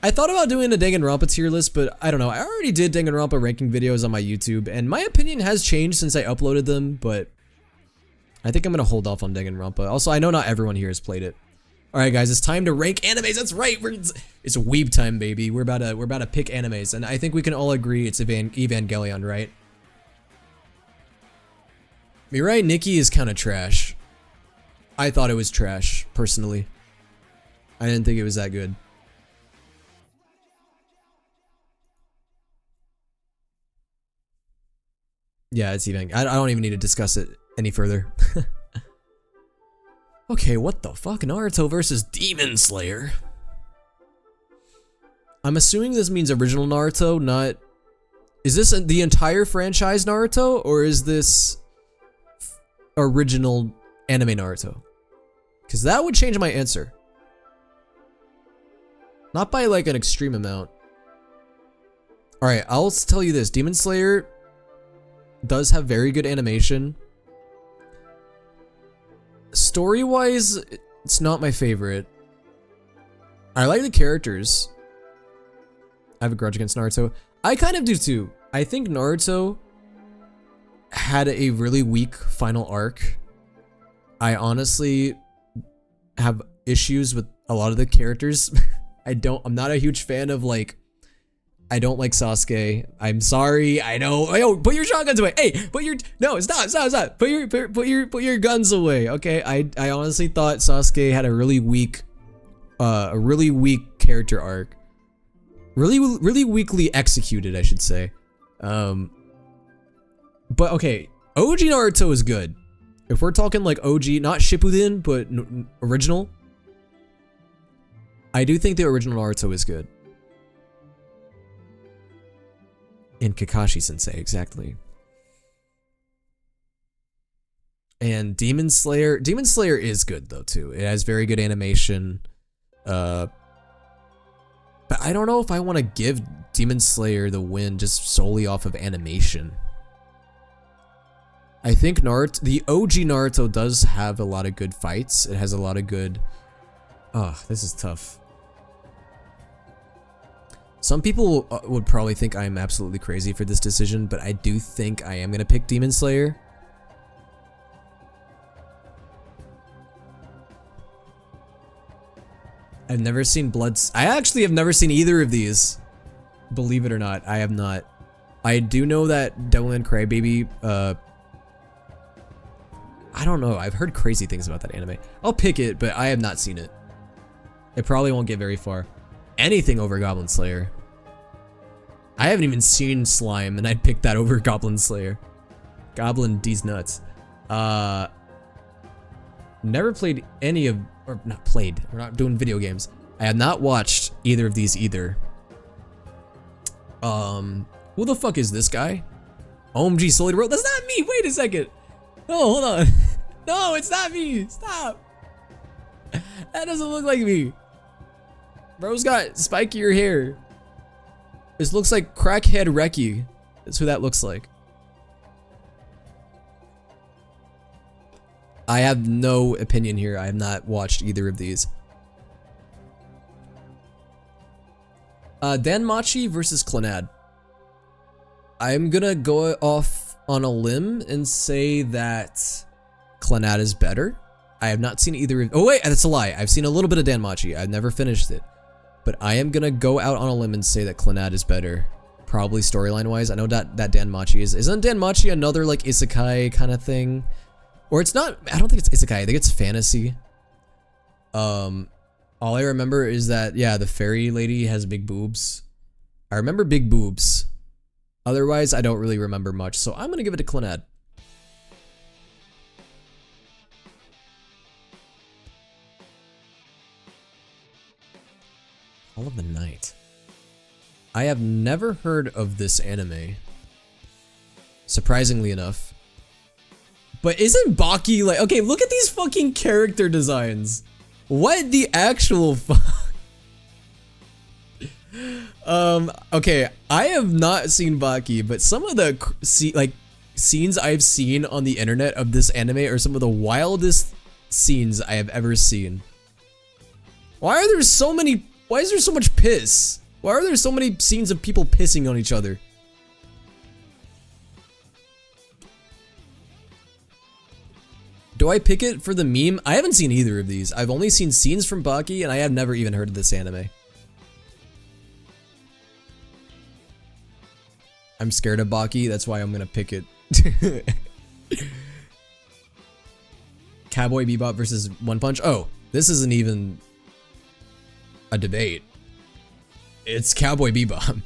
I thought about doing a Danganronpa tier list, but I don't know. I already did Danganronpa ranking videos on my YouTube, and my opinion has changed since I uploaded them, but I think I'm gonna hold off on Danganronpa. Also, I know not everyone here has played it. Alright guys, it's time to rank animes. That's right. It's weeb time, baby. We're about to pick animes, and I think we can all agree it's Evangelion, right? Mirai Nikki is kind of trash. I thought it was trash, personally. I didn't think it was that good. Yeah, it's Evangelion. I don't even need to discuss it any further. Okay, what the fuck? Naruto versus Demon Slayer. I'm assuming this means original Naruto, not... Is this the entire franchise Naruto, or is this original anime Naruto? Because that would change my answer. Not by like an extreme amount. Alright, I'll tell you this. Demon Slayer does have very good animation. Story-wise, it's not my favorite. I like the characters. I have a grudge against Naruto. I kind of do too. I think Naruto had a really weak final arc. I honestly have issues with a lot of the characters. I'm not a huge fan of like, I don't like Sasuke. I'm sorry. I know. Yo, put your shotguns away. Hey, no, stop. Put your guns away. Okay. I honestly thought Sasuke had a really weak character arc. Really weakly executed, I should say. But okay, OG Naruto is good. If we're talking like OG, not Shippuden, but original, I do think the original Naruto is good. And Kakashi Sensei, exactly. And Demon Slayer is good though too. It has very good animation. But I don't know if I want to give Demon Slayer the win just solely off of animation. I think Naruto, the OG Naruto does have a lot of good fights. It has a lot of good... Oh, this is tough. Some people would probably think I'm absolutely crazy for this decision, but I do think I am going to pick Demon Slayer. I've never seen I actually have never seen either of these. Believe it or not, I have not. I do know that Devilman Crybaby, I don't know, I've heard crazy things about that anime. I'll pick it, but I have not seen it. It probably won't get very far. Anything over Goblin Slayer. I haven't even seen Slime, and I'd pick that over Goblin Slayer. Goblin D's nuts. Never played any of, or not played, we're not doing video games. I have not watched either of these either. Who the fuck is this guy? OMG souleaterwill, that's not me, wait a second. No, hold on. No, it's not me, stop. That doesn't look like me. Bro's got spikier hair. This looks like Crackhead Reki. That's who that looks like. I have no opinion here. I have not watched either of these. Danmachi versus Clannad. I'm gonna go off on a limb and say that Clannad is better. I have not seen either of— oh wait, that's a lie. I've seen a little bit of Danmachi. I've never finished it. But I am gonna go out on a limb and say that Clannad is better. Probably storyline wise. I know that Danmachi is— isn't Danmachi another like isekai kind of thing? Or it's not— I don't think it's isekai, I think it's fantasy. All I remember is that, yeah, the fairy lady has big boobs. I remember big boobs. Otherwise, I don't really remember much, so I'm gonna give it to Clannad. All of the Night. I have never heard of this anime. Surprisingly enough. But isn't Baki like— okay, look at these fucking character designs. What the actual fuck? Okay, I have not seen Baki, but some of the scenes I've seen on the internet of this anime are some of the wildest scenes I have ever seen. Why are there so many— why is there so much piss? Why are there so many scenes of people pissing on each other? Do I pick it for the meme? I haven't seen either of these. I've only seen scenes from Baki, and I have never even heard of this anime. I'm scared of Baki, that's why I'm gonna pick it. Cowboy Bebop versus One Punch. Oh, this isn't even a debate. It's Cowboy Bebop.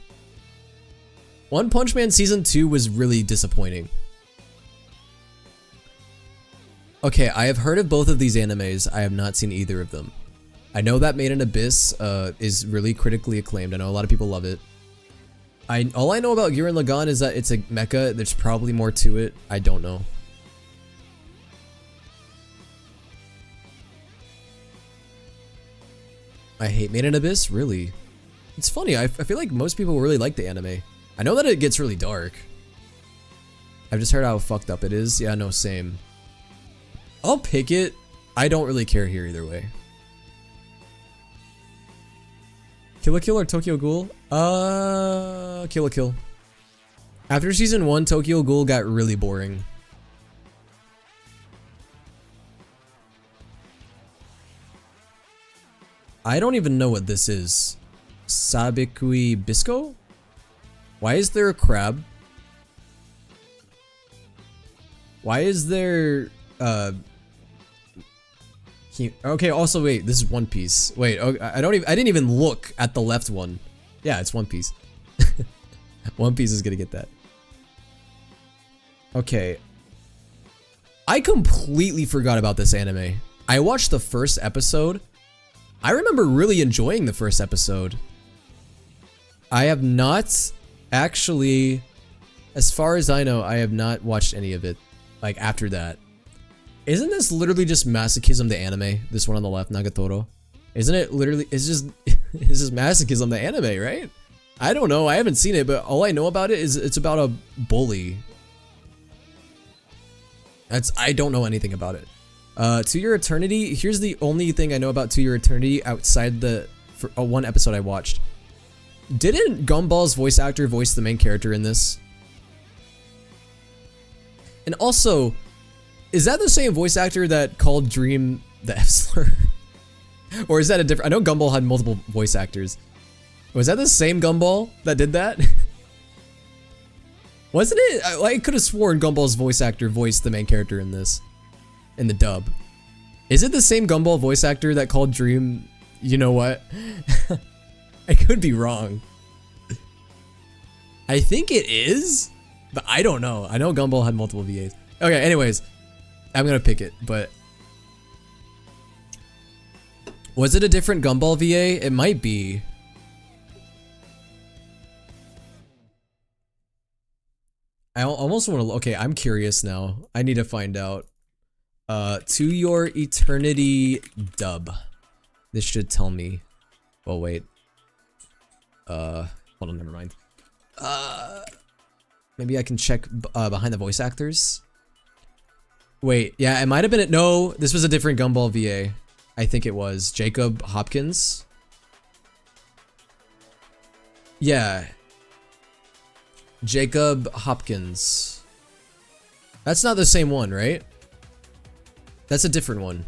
One Punch Man Season 2 was really disappointing. Okay, I have heard of both of these animes. I have not seen either of them. I know that Made in Abyss is really critically acclaimed. I know a lot of people love it. All I know about Gurren Lagann is that it's a mecha. There's probably more to it. I don't know. I hate Made in Abyss? Really? It's funny. I feel like most people really like the anime. I know that it gets really dark. I've just heard how fucked up it is. Yeah, no, same. I'll pick it. I don't really care here either way. Kill la Kill or Tokyo Ghoul? Kill la Kill. After season 1, Tokyo Ghoul got really boring. I don't even know what this is. Sabikui Bisco? Why is there a crab? Why is there okay, also wait, this is One Piece. Wait, I didn't even look at the left one. Yeah, it's One Piece. One Piece is gonna get that. Okay. I completely forgot about this anime. I watched the first episode. I remember really enjoying the first episode. I have not actually, as far as I know, I have not watched any of it, like, after that. Isn't this literally just Masochism the anime? This one on the left, Nagatoro. Isn't it literally— it's just it's just Masochism the anime, right? I don't know, I haven't seen it, but all I know about it is it's about a bully. I don't know anything about it. To Your Eternity, here's the only thing I know about To Your Eternity outside the one episode I watched. Didn't Gumball's voice actor voice the main character in this? And also, is that the same voice actor that called Dream the F-slur? Or is that a different— I know Gumball had multiple voice actors. Was that the same Gumball that did that? Wasn't it? I could have sworn Gumball's voice actor voiced the main character in this. In the dub. Is it the same Gumball voice actor that called Dream— you know what? I could be wrong. I think it is, but I don't know. I know Gumball had multiple VAs. Okay, anyways. I'm gonna pick it, but was it a different Gumball VA? It might be. I almost want to— okay, I'm curious now. I need to find out. To Your Eternity dub. This should tell me. Oh wait. Hold on, never mind. Maybe I can check behind the voice actors. Wait, yeah, it might have been it. No, this was a different Gumball VA. I think it was Jacob Hopkins. Yeah. Jacob Hopkins. That's not the same one, right? That's a different one.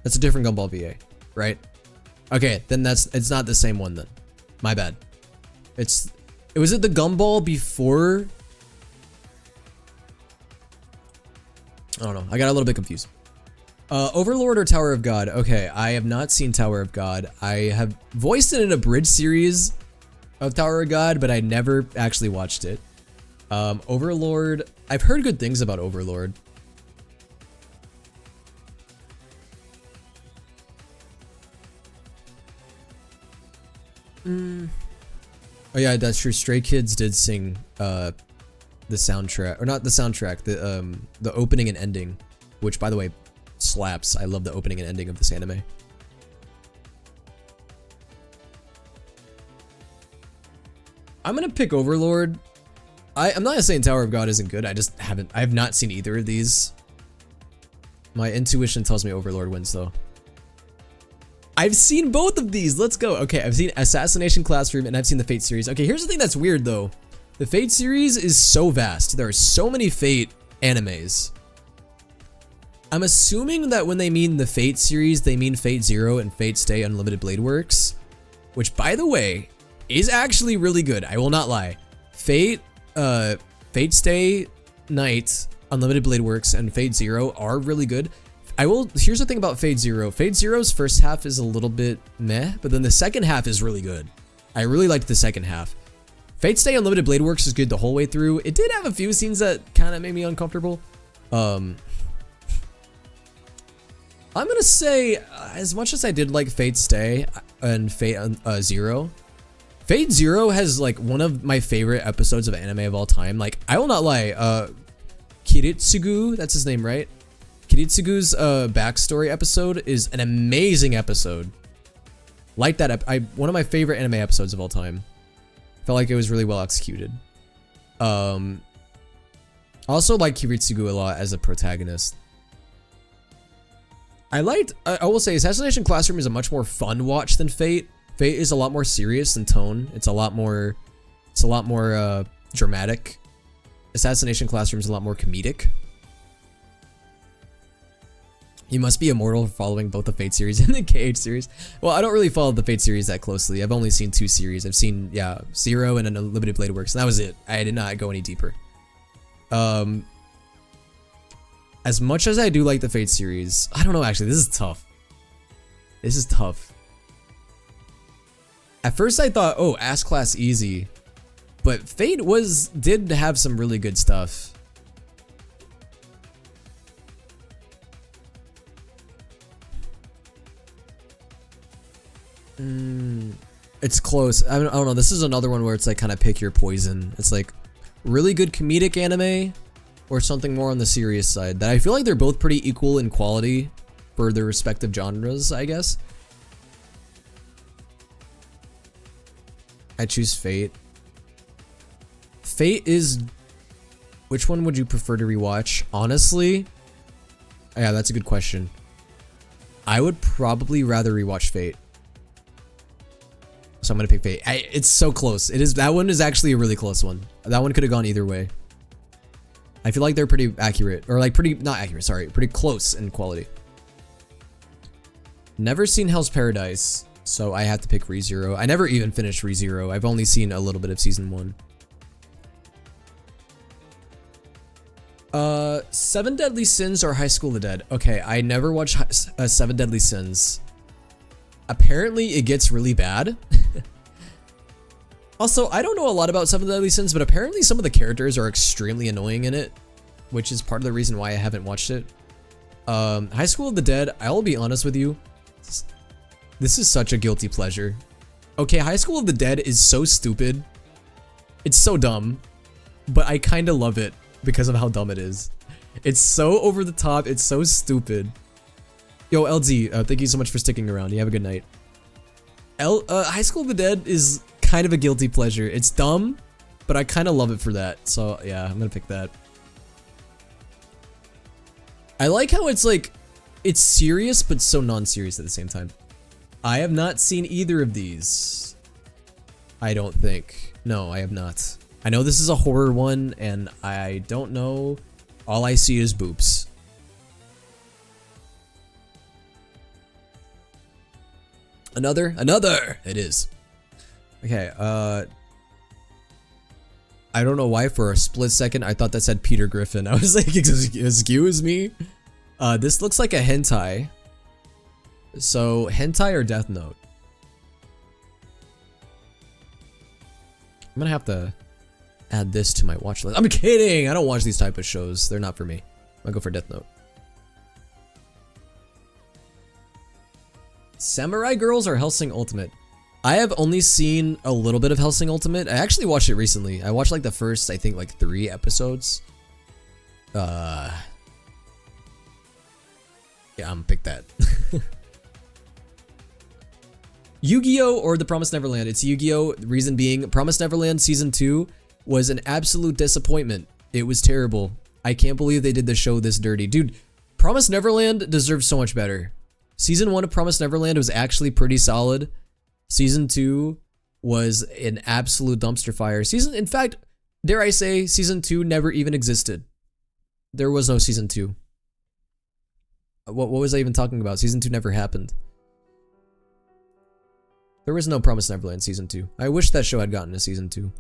That's a different Gumball VA, right? Okay, then it's not the same one then. My bad. Was it the Gumball before? I don't know. I got a little bit confused. Overlord or Tower of God? Okay, I have not seen Tower of God. I have voiced it in a bridge series of Tower of God, but I never actually watched it. Overlord. I've heard good things about Overlord. Oh yeah, that's true. Stray Kids did sing the soundtrack, or not the soundtrack, the opening and ending, which by the way slaps. I love the opening and ending of this anime. I'm gonna pick Overlord. I'm not saying Tower of God isn't good. I have not seen either of these. My intuition tells me Overlord wins though. I've seen both of these. Let's go. Okay, I've seen Assassination Classroom and I've seen the Fate series. Okay, here's the thing that's weird though. The Fate series is so vast. There are so many Fate animes. I'm assuming that when they mean the Fate series, they mean Fate Zero and Fate Stay Unlimited Blade Works, which by the way is actually really good. I will not lie. Fate Stay Night, Unlimited Blade Works, and Fate Zero are really good. Here's the thing about Fate Zero. Fate Zero's first half is a little bit meh, but then the second half is really good. I really liked the second half. Fate Stay Unlimited Blade Works is good the whole way through. It did have a few scenes that kind of made me uncomfortable. I'm gonna say, as much as I did like Fate Stay and Fate Zero, Fate Zero has like one of my favorite episodes of anime of all time. Like, I will not lie, Kiritsugu, that's his name, right? Kiritsugu's backstory episode is an amazing episode. Like that, one of my favorite anime episodes of all time. Felt like it was really well executed. Also like Kiritsugu a lot as a protagonist. I will say Assassination Classroom is a much more fun watch than Fate. Fate is a lot more serious in tone. It's a lot more dramatic. Assassination Classroom is a lot more comedic. You must be immortal for following both the Fate series and the KH series. Well, I don't really follow the Fate series that closely. I've only seen 2 series. I've seen, yeah, Zero and Unlimited Blade Works, and that was it. I did not go any deeper. As much as I do like the Fate series, I don't know, actually, this is tough. This is tough. At first I thought, oh, Ass Class easy. But Fate did have some really good stuff. It's close. I don't know. This is another one where it's like kind of pick your poison. It's like really good comedic anime or something more on the serious side. That I feel like they're both pretty equal in quality for their respective genres, I guess. I choose Fate. Fate is... Which one would you prefer to rewatch? Honestly, yeah, that's a good question. I would probably rather rewatch Fate. So I'm gonna pick Fate. It's so close. That one is actually a really close one. That one could have gone either way. I feel like they're pretty accurate, or like not accurate, sorry, pretty close in quality. Never seen Hell's Paradise, so I have to pick ReZero. I never even finished ReZero. I've only seen a little bit of season 1. 7 Deadly Sins or High School of the Dead? Okay, I never watched 7 Deadly Sins. Apparently it gets really bad. Also, I don't know a lot about 7 Deadly Sins, but apparently some of the characters are extremely annoying in it, which is part of the reason why I haven't watched it. High School of the Dead, I'll be honest with you, this is such a guilty pleasure. Okay, High School of the Dead is so stupid. It's so dumb, but I kind of love it because of how dumb it is. It's so over the top, it's so stupid. Yo, LZ, thank you so much for sticking around. You have a good night. High School of the Dead is kind of a guilty pleasure. It's dumb, but I kind of love it for that. So yeah, I'm gonna pick that. I like how it's like, it's serious, but so non-serious at the same time. I have not seen either of these. I don't think. No, I have not. I know this is a horror one, and I don't know. All I see is boobs. Another? It is. Okay, I don't know why for a split second I thought that said Peter Griffin. I was like, excuse me? This looks like a hentai. So, hentai or Death Note? I'm gonna have to add this to my watch list. I'm kidding! I don't watch these type of shows. They're not for me. I'm gonna go for Death Note. Samurai Girls or Hellsing Ultimate? I have only seen a little bit of Hellsing Ultimate. I actually watched it recently. I watched like the first, I think, like 3 episodes. Yeah, I'm gonna pick that. Yu-Gi-Oh! Or The Promised Neverland? It's Yu-Gi-Oh! Reason being, Promised Neverland Season 2 was an absolute disappointment. It was terrible. I can't believe they did the show this dirty. Dude, Promised Neverland deserves so much better. Season 1 of Promised Neverland was actually pretty solid. Season 2 was an absolute dumpster fire. In fact, dare I say, Season 2 never even existed. There was no Season 2. What was I even talking about? Season 2 never happened. There was no Promised Neverland Season 2. I wish that show had gotten a Season 2.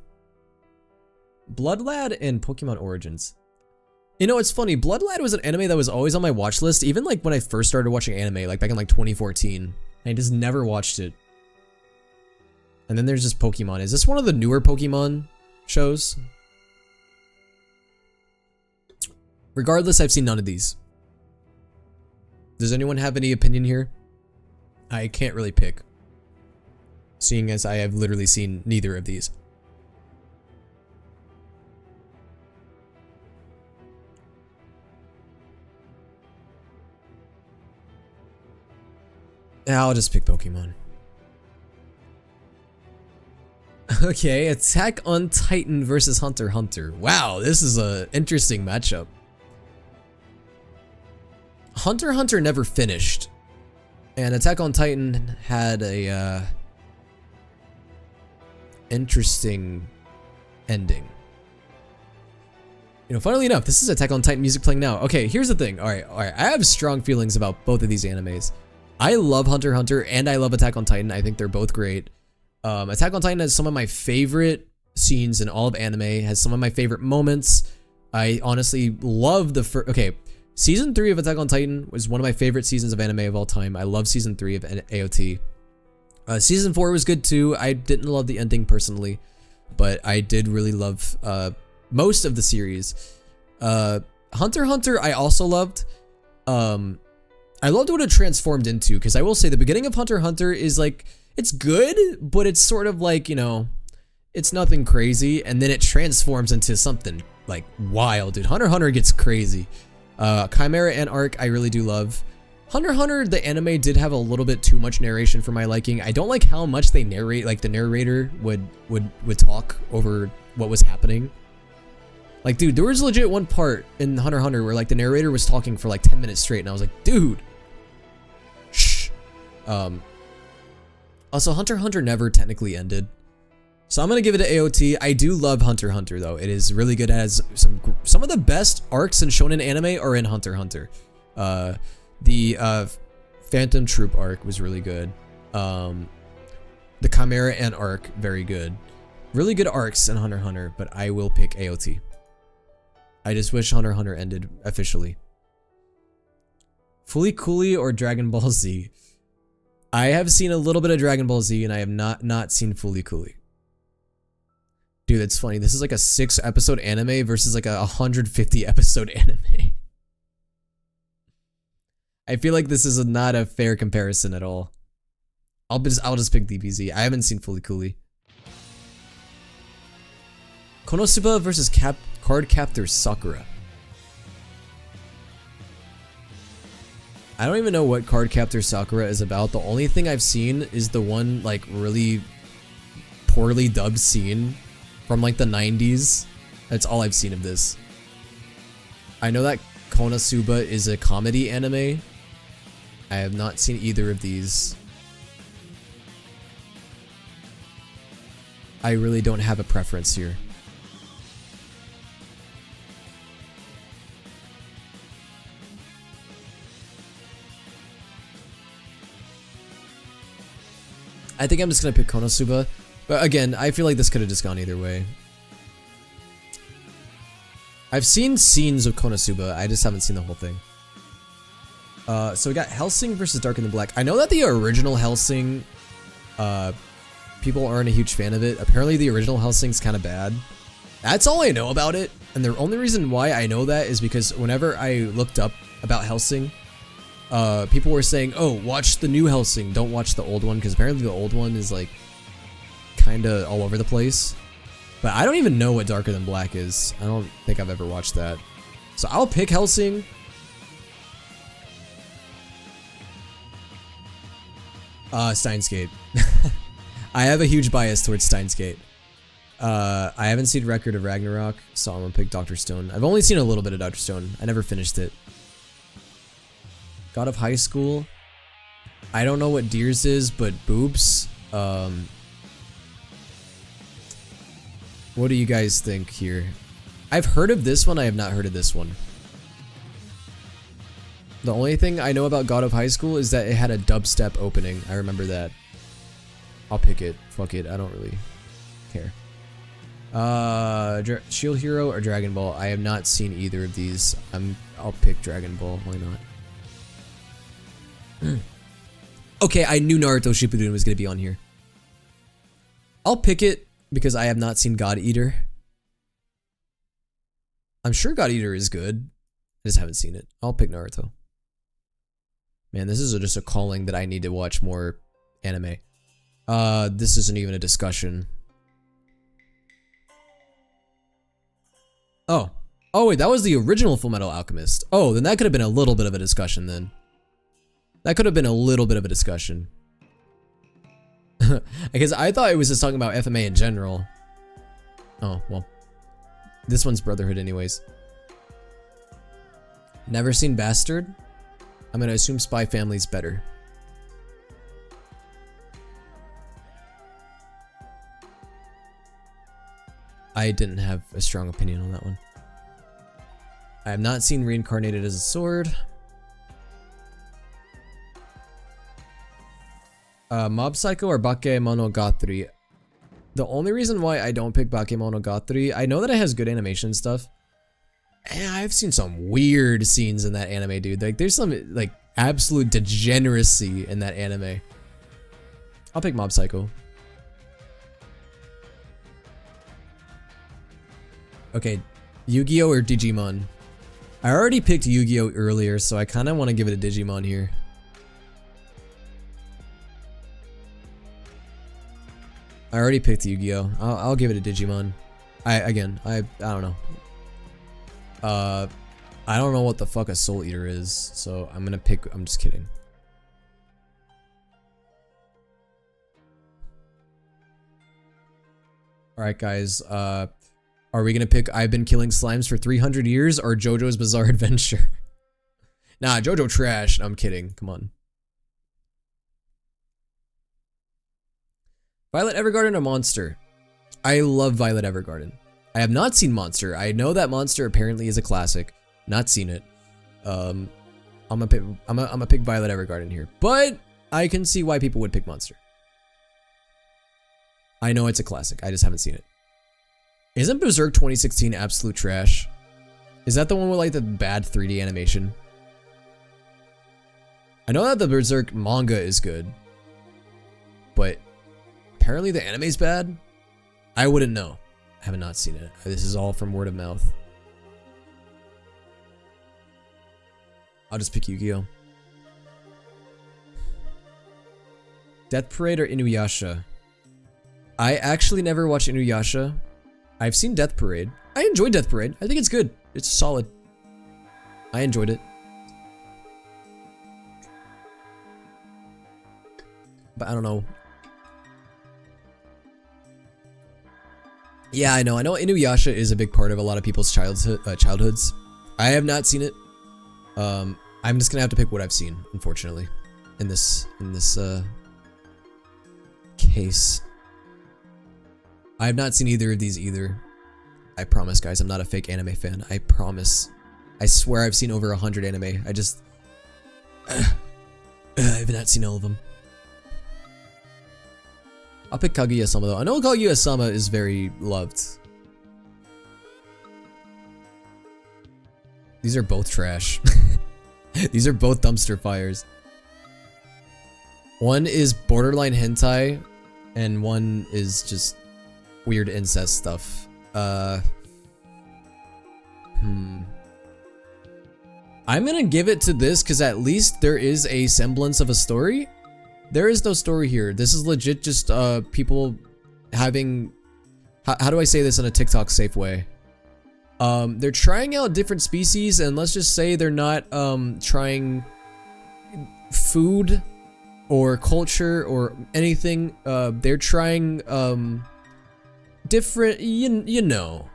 Blood Lad and Pokemon Origins. You know, it's funny. Blood Lad was an anime that was always on my watch list, even like when I first started watching anime, like back in like 2014. I just never watched it. And then there's just Pokemon. Is this one of the newer Pokemon shows? Regardless, I've seen none of these. Does anyone have any opinion here? I can't really pick, seeing as I have literally seen neither of these. Yeah, I'll just pick Pokemon. Okay, Attack on Titan versus Hunter x Hunter. Wow, this is an interesting matchup. Hunter x Hunter never finished, and Attack on Titan had a interesting ending. You know, funnily enough, this is Attack on Titan music playing now. Okay, here's the thing. All right. I have strong feelings about both of these animes. I love Hunter x Hunter and I love Attack on Titan. I think they're both great. Attack on Titan has some of my favorite scenes in all of anime, has some of my favorite moments. I honestly love the first. Okay, Season 3 of Attack on Titan was one of my favorite seasons of anime of all time. I love Season 3 of AOT. Season 4 was good too. I didn't love the ending personally, but I did really love most of the series. Hunter x Hunter I also loved. I loved what it transformed into, because I will say the beginning of Hunter x Hunter is like, it's good, but it's sort of like, you know, it's nothing crazy, and then it transforms into something like wild, dude. Hunter x Hunter gets crazy. Chimera and Arc I really do love. Hunter x Hunter, the anime did have a little bit too much narration for my liking. I don't like how much they narrate, like the narrator would talk over what was happening. Like, dude, there was legit one part in Hunter x Hunter where like the narrator was talking for like 10 minutes straight, and I was like, dude, shh. Also, Hunter x Hunter never technically ended, so I'm gonna give it to AOT. I do love Hunter x Hunter though. It is really good. It has some of the best arcs in shonen anime are in Hunter x Hunter. The Phantom Troop arc was really good. The Chimera Ant arc, very good. Really good arcs in Hunter x Hunter, but I will pick AOT. I just wish Hunter x Hunter ended officially. Fully Cooley or Dragon Ball Z? I have seen a little bit of Dragon Ball Z, and I have not seen Fully Cooley. Dude, that's funny. This is like a 6-episode anime versus like a 150-episode anime. I feel like this is not a fair comparison at all. I'll just pick DBZ. I haven't seen Fully Cooley. Konosuba versus Card Captor Sakura. I don't even know what Card Captor Sakura is about. The only thing I've seen is the one like really poorly dubbed scene from like the 90s. That's all I've seen of this. I know that Konosuba is a comedy anime. I have not seen either of these. I really don't have a preference here. I think I'm just gonna pick Konosuba, but again, I feel like this could have just gone either way. I've seen scenes of Konosuba, I just haven't seen the whole thing. So we got Hellsing versus Darker Than Black. I know that the original Hellsing, people aren't a huge fan of it. Apparently the original Hellsing's kind of bad. That's all I know about it, and the only reason why I know that is because whenever I looked up about Hellsing, people were saying, oh, watch the new Hellsing, don't watch the old one, because apparently the old one is like kinda all over the place. But I don't even know what Darker Than Black is. I don't think I've ever watched that. So I'll pick Hellsing. Steins Gate. I have a huge bias towards Steins Gate. I haven't seen Record of Ragnarok, so I'm gonna pick Dr. Stone. I've only seen a little bit of Dr. Stone. I never finished it. God of High School. I don't know what Deers is, but boobs. What do you guys think here? I've heard of this one, I have not heard of this one. The only thing I know about God of High School is that it had a dubstep opening. I remember that. I'll pick it. Fuck it, I don't really care. Shield Hero or Dragon Ball? I have not seen either of these. I'll pick Dragon Ball, why not? Okay, I knew Naruto Shippuden was gonna be on here. I'll pick it because I have not seen God Eater. I'm sure God Eater is good. I just haven't seen it. I'll pick Naruto. Man, this is just a calling that I need to watch more anime. This isn't even a discussion. Oh. Oh wait, that was the original Fullmetal Alchemist. Oh, then that could have been a little bit of a discussion then. That could have been a little bit of a discussion. Because I thought it was just talking about FMA in general. Oh, well. This one's Brotherhood anyways. Never seen Bastard? I'm gonna assume Spy Family's better. I didn't have a strong opinion on that one. I have not seen Reincarnated as a Sword. Mob Psycho or Bakemonogatari? The only reason why I don't pick Bakemonogatari, I know that it has good animation stuff. And I've seen some weird scenes in that anime, dude. Like, there's some, like, absolute degeneracy in that anime. I'll pick Mob Psycho. Okay, Yu-Gi-Oh! Or Digimon? I already picked Yu-Gi-Oh! Earlier, so I kind of want to give it a Digimon here. I already picked Yu-Gi-Oh! I'll give it a Digimon. I don't know. I don't know what the fuck a Soul Eater is, so I'm gonna pick. I'm just kidding. All right, guys. Are we gonna pick I've Been Killing Slimes for 300 Years or JoJo's Bizarre Adventure? Nah, JoJo trash. I'm kidding. Come on. Violet Evergarden or Monster? I love Violet Evergarden. I have not seen Monster. I know that Monster apparently is a classic. Not seen it. I'm gonna pick Violet Evergarden here, but I can see why people would pick Monster. I know it's a classic. I just haven't seen it. Isn't Berserk 2016 absolute trash? Is that the one with like the bad 3D animation? I know that the Berserk manga is good, but apparently the anime's bad? I wouldn't know. I have not seen it. This is all from word of mouth. I'll just pick Yu-Gi-Oh! Death Parade or Inuyasha? I actually never watched Inuyasha. I've seen Death Parade. I enjoyed Death Parade. I think it's good. It's solid. I enjoyed it. But I don't know. Yeah, I know. Inuyasha is a big part of a lot of people's childhoods. I have not seen it. I'm just gonna have to pick what I've seen, unfortunately, in this case. I have not seen either of these either. I promise, guys. I'm not a fake anime fan. I promise. I swear I've seen over 100 anime. I just I've not seen all of them. I'll pick Kaguya-sama though. I know Kaguya-sama is very loved. These are both trash. These are both dumpster fires. One is borderline hentai, and one is just weird incest stuff. I'm gonna give it to this because at least there is a semblance of a story. There is no story here. This is legit just people having... How do I say this in a TikTok safe way? They're trying out different species, and let's just say they're not trying food or culture or anything. They're trying different, you know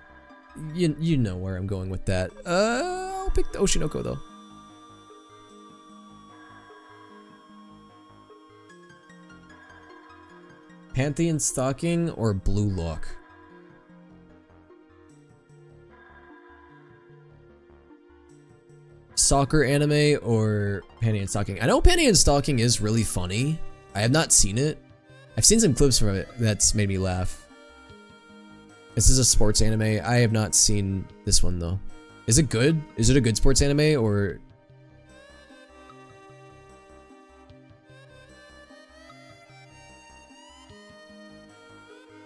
where I'm going with that. I'll pick the Oshinoko though. Pantheon Stalking or Blue Lock? Soccer anime or Pantheon Stalking? I know Pantheon Stalking is really funny. I have not seen it. I've seen some clips from it that's made me laugh. This is a sports anime. I have not seen this one though. Is it good? Is it a good sports anime or...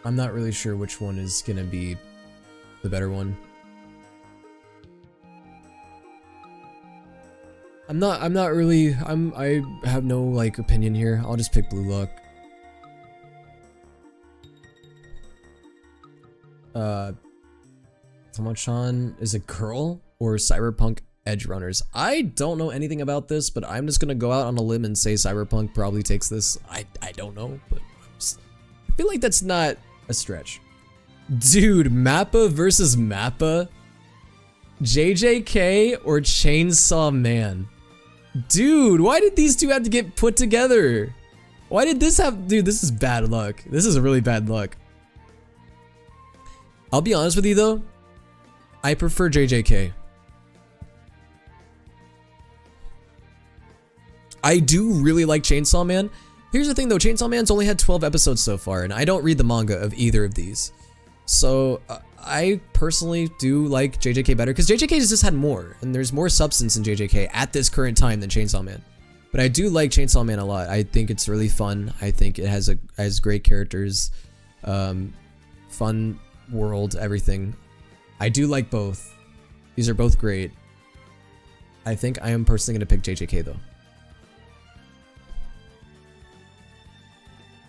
I'm not really sure which one is gonna be the better one. I'm not really, I have no like opinion here. I'll just pick Blue Lock. Tomo-chan is a girl or Cyberpunk Edge Runners? I don't know anything about this, but I'm just gonna go out on a limb and say Cyberpunk probably takes this. I don't know, but I feel like that's not a stretch. Dude, Mappa versus Mappa? JJK or Chainsaw Man? Dude, why did these two have to get put together? Why did this have... Dude, this is bad luck. This is really bad luck. I'll be honest with you though. I prefer JJK. I do really like Chainsaw Man. Here's the thing though, Chainsaw Man's only had 12 episodes so far, and I don't read the manga of either of these. So, I personally do like JJK better, because JJK has just had more, and there's more substance in JJK at this current time than Chainsaw Man. But I do like Chainsaw Man a lot. I think it's really fun. I think it has great characters, fun world, everything. I do like both. These are both great. I think I am personally going to pick JJK though.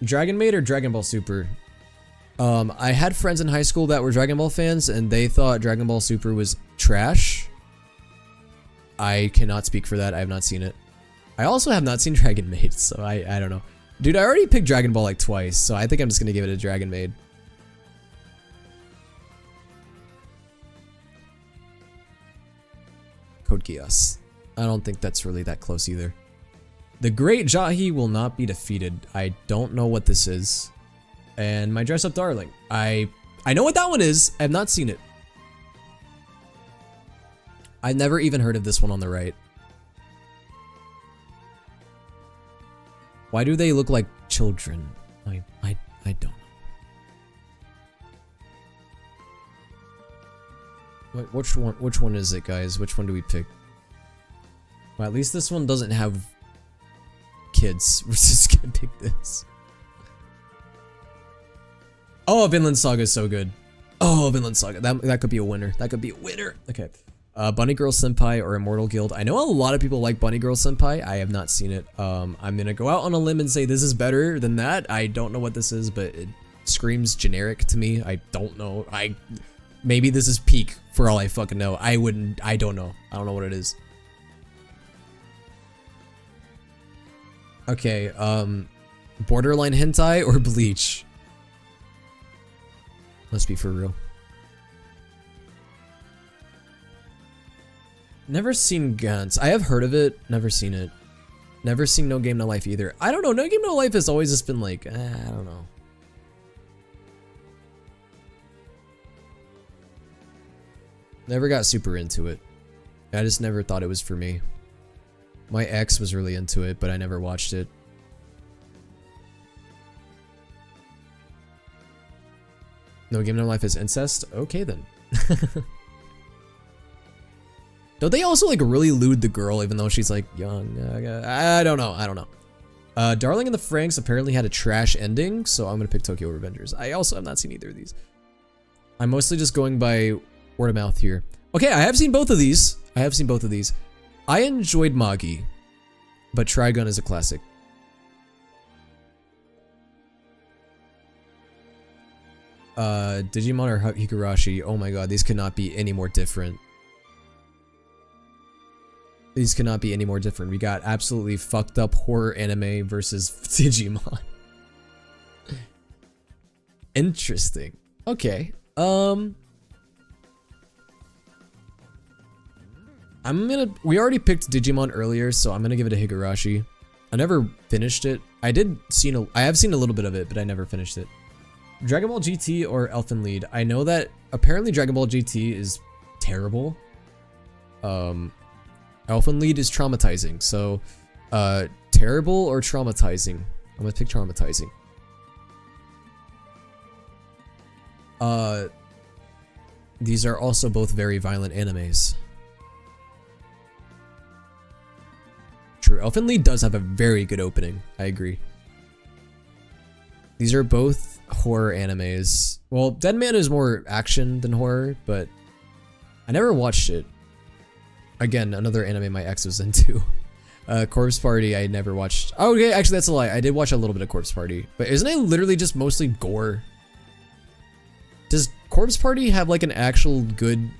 Dragon Maid or Dragon Ball Super? I had friends in high school that were Dragon Ball fans, and they thought Dragon Ball Super was trash. I cannot speak for that. I have not seen it. I also have not seen Dragon Maid, so I don't know. Dude, I already picked Dragon Ball like twice, so I think I'm just gonna give it a Dragon Maid. Code Geass. I don't think that's really that close either. The Great Jahi will not be defeated. I don't know what this is. And My Dress Up Darling. I know what that one is. I have not seen it. I never even heard of this one on the right. Why do they look like children? I don't know. Which one is it, guys? Which one do we pick? Well, at least this one doesn't have kids. We're just gonna pick this. Oh, Vinland Saga is so good. Oh, Vinland Saga. That could be a winner. That could be a winner. Okay. Bunny Girl Senpai or Immortal Guild. I know a lot of people like Bunny Girl Senpai. I have not seen it. I'm gonna go out on a limb and say this is better than that. I don't know what this is, but it screams generic to me. I don't know. Maybe this is peak for all I fucking know. I don't know. I don't know what it is. Okay, borderline hentai or Bleach? Must be for real. Never seen Gantz. I have heard of it, never seen it. Never seen No Game No Life either. I don't know, No Game No Life has always just been like, I don't know. Never got super into it. I just never thought it was for me. My ex was really into it, but I never watched it. No Game No Life is incest? Okay then. Don't they also like really lewd the girl even though she's like young? I don't know. I don't know. Darling in the Franxx apparently had a trash ending, so I'm gonna pick Tokyo Revengers. I also have not seen either of these. I'm mostly just going by word of mouth here. Okay, I have seen both of these. I enjoyed Magi, but Trigun is a classic. Digimon or Higurashi? Oh my god, these could not be any more different. These cannot be any more different. We got absolutely fucked up horror anime versus Digimon. Interesting. Okay. We already picked Digimon earlier, so I'm gonna give it a Higurashi. I never finished it. I have seen a little bit of it, but I never finished it. Dragon Ball GT or Elfen Lied? I know that apparently Dragon Ball GT is terrible. Elfen Lied is traumatizing, so terrible or traumatizing? I'm gonna pick traumatizing. These are also both very violent animes. True, Elfen Lied does have a very good opening. I agree. These are both horror animes. Well, Dead Man is more action than horror, but I never watched it. Again, another anime my ex was into. Corpse Party, I never watched. Oh, okay, actually that's a lie. I did watch a little bit of Corpse Party, but isn't it literally just mostly gore? Does Corpse Party have like an actual good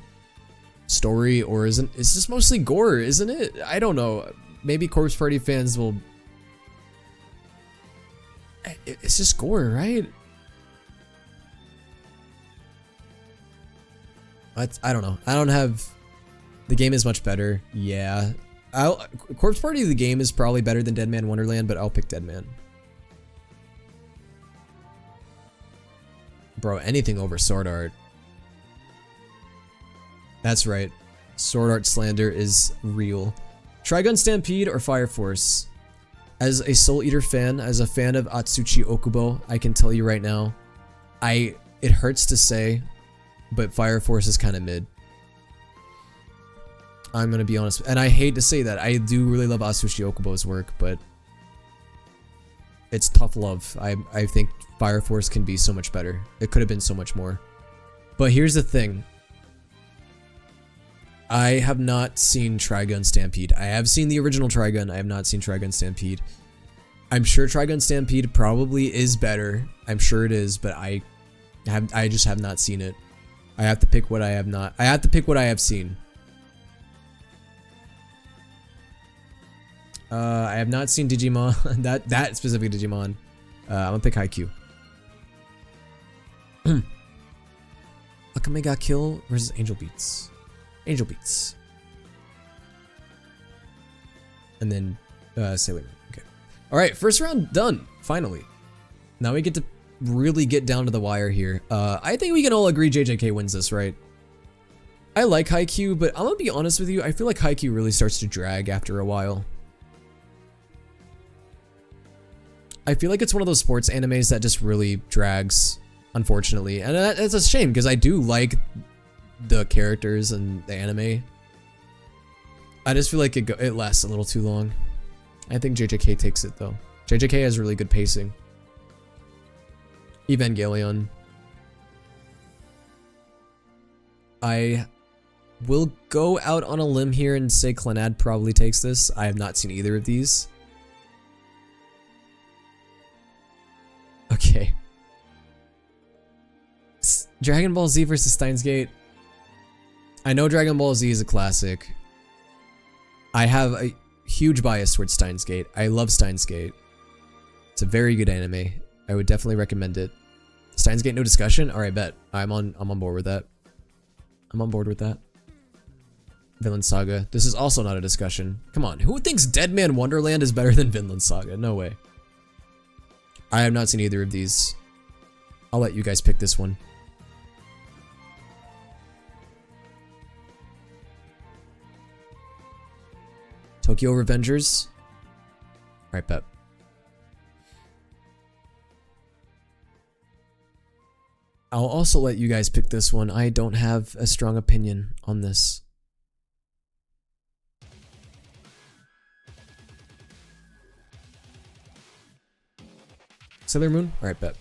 story, or it's just mostly gore, isn't it? I don't know. Maybe Corpse Party fans will. It's just gore, right? I don't know. I don't have. The game is much better. Yeah. Corpse Party, the game is probably better than Dead Man Wonderland, but I'll pick Dead Man. Bro, anything over Sword Art. That's right. Sword Art slander is real. Trigun Stampede or Fire Force? As a Soul Eater fan, as a fan of Atsushi Okubo, I can tell you right now, it hurts to say, but Fire Force is kind of mid. I'm gonna be honest, and I hate to say that. I do really love Atsushi Okubo's work, but it's tough love. I think Fire Force can be so much better. It could have been so much more. But here's the thing. I have not seen Trigun Stampede. I have seen the original Trigun. I have not seen Trigun Stampede. I'm sure Trigun Stampede probably is better. I'm sure it is, but I just have not seen it. I have to pick what I have not. I have to pick what I have seen. I have not seen Digimon. that specific Digimon. I'm gonna pick Haikyuu. Akame ga Kill versus Angel Beats. Angel Beats. And then Sailor Moon. Okay. Alright, first round done. Finally. Now we get to really get down to the wire here. I think we can all agree JJK wins this, right? I like Haikyuu, but I'm gonna be honest with you, I feel like Haikyuu really starts to drag after a while. I feel like it's one of those sports animes that just really drags, unfortunately. And it's a shame, because I do like the characters and the anime. I just feel like it lasts a little too long. I think JJK takes it, though. JJK has really good pacing. Evangelion. I will go out on a limb here and say Clannad probably takes this. I have not seen either of these. Okay. Dragon Ball Z versus Steins Gate. I know Dragon Ball Z is a classic. I have a huge bias towards Steins Gate. I love Steins Gate. It's a very good anime. I would definitely recommend it. Steins Gate, no discussion? Alright, bet. I'm on board with that. I'm on board with that. Vinland Saga. This is also not a discussion. Come on, who thinks Dead Man Wonderland is better than Vinland Saga? No way. I have not seen either of these. I'll let you guys pick this one. Tokyo Revengers. Alright, bet. I'll also let you guys pick this one. I don't have a strong opinion on this. Sailor Moon? Alright, bet.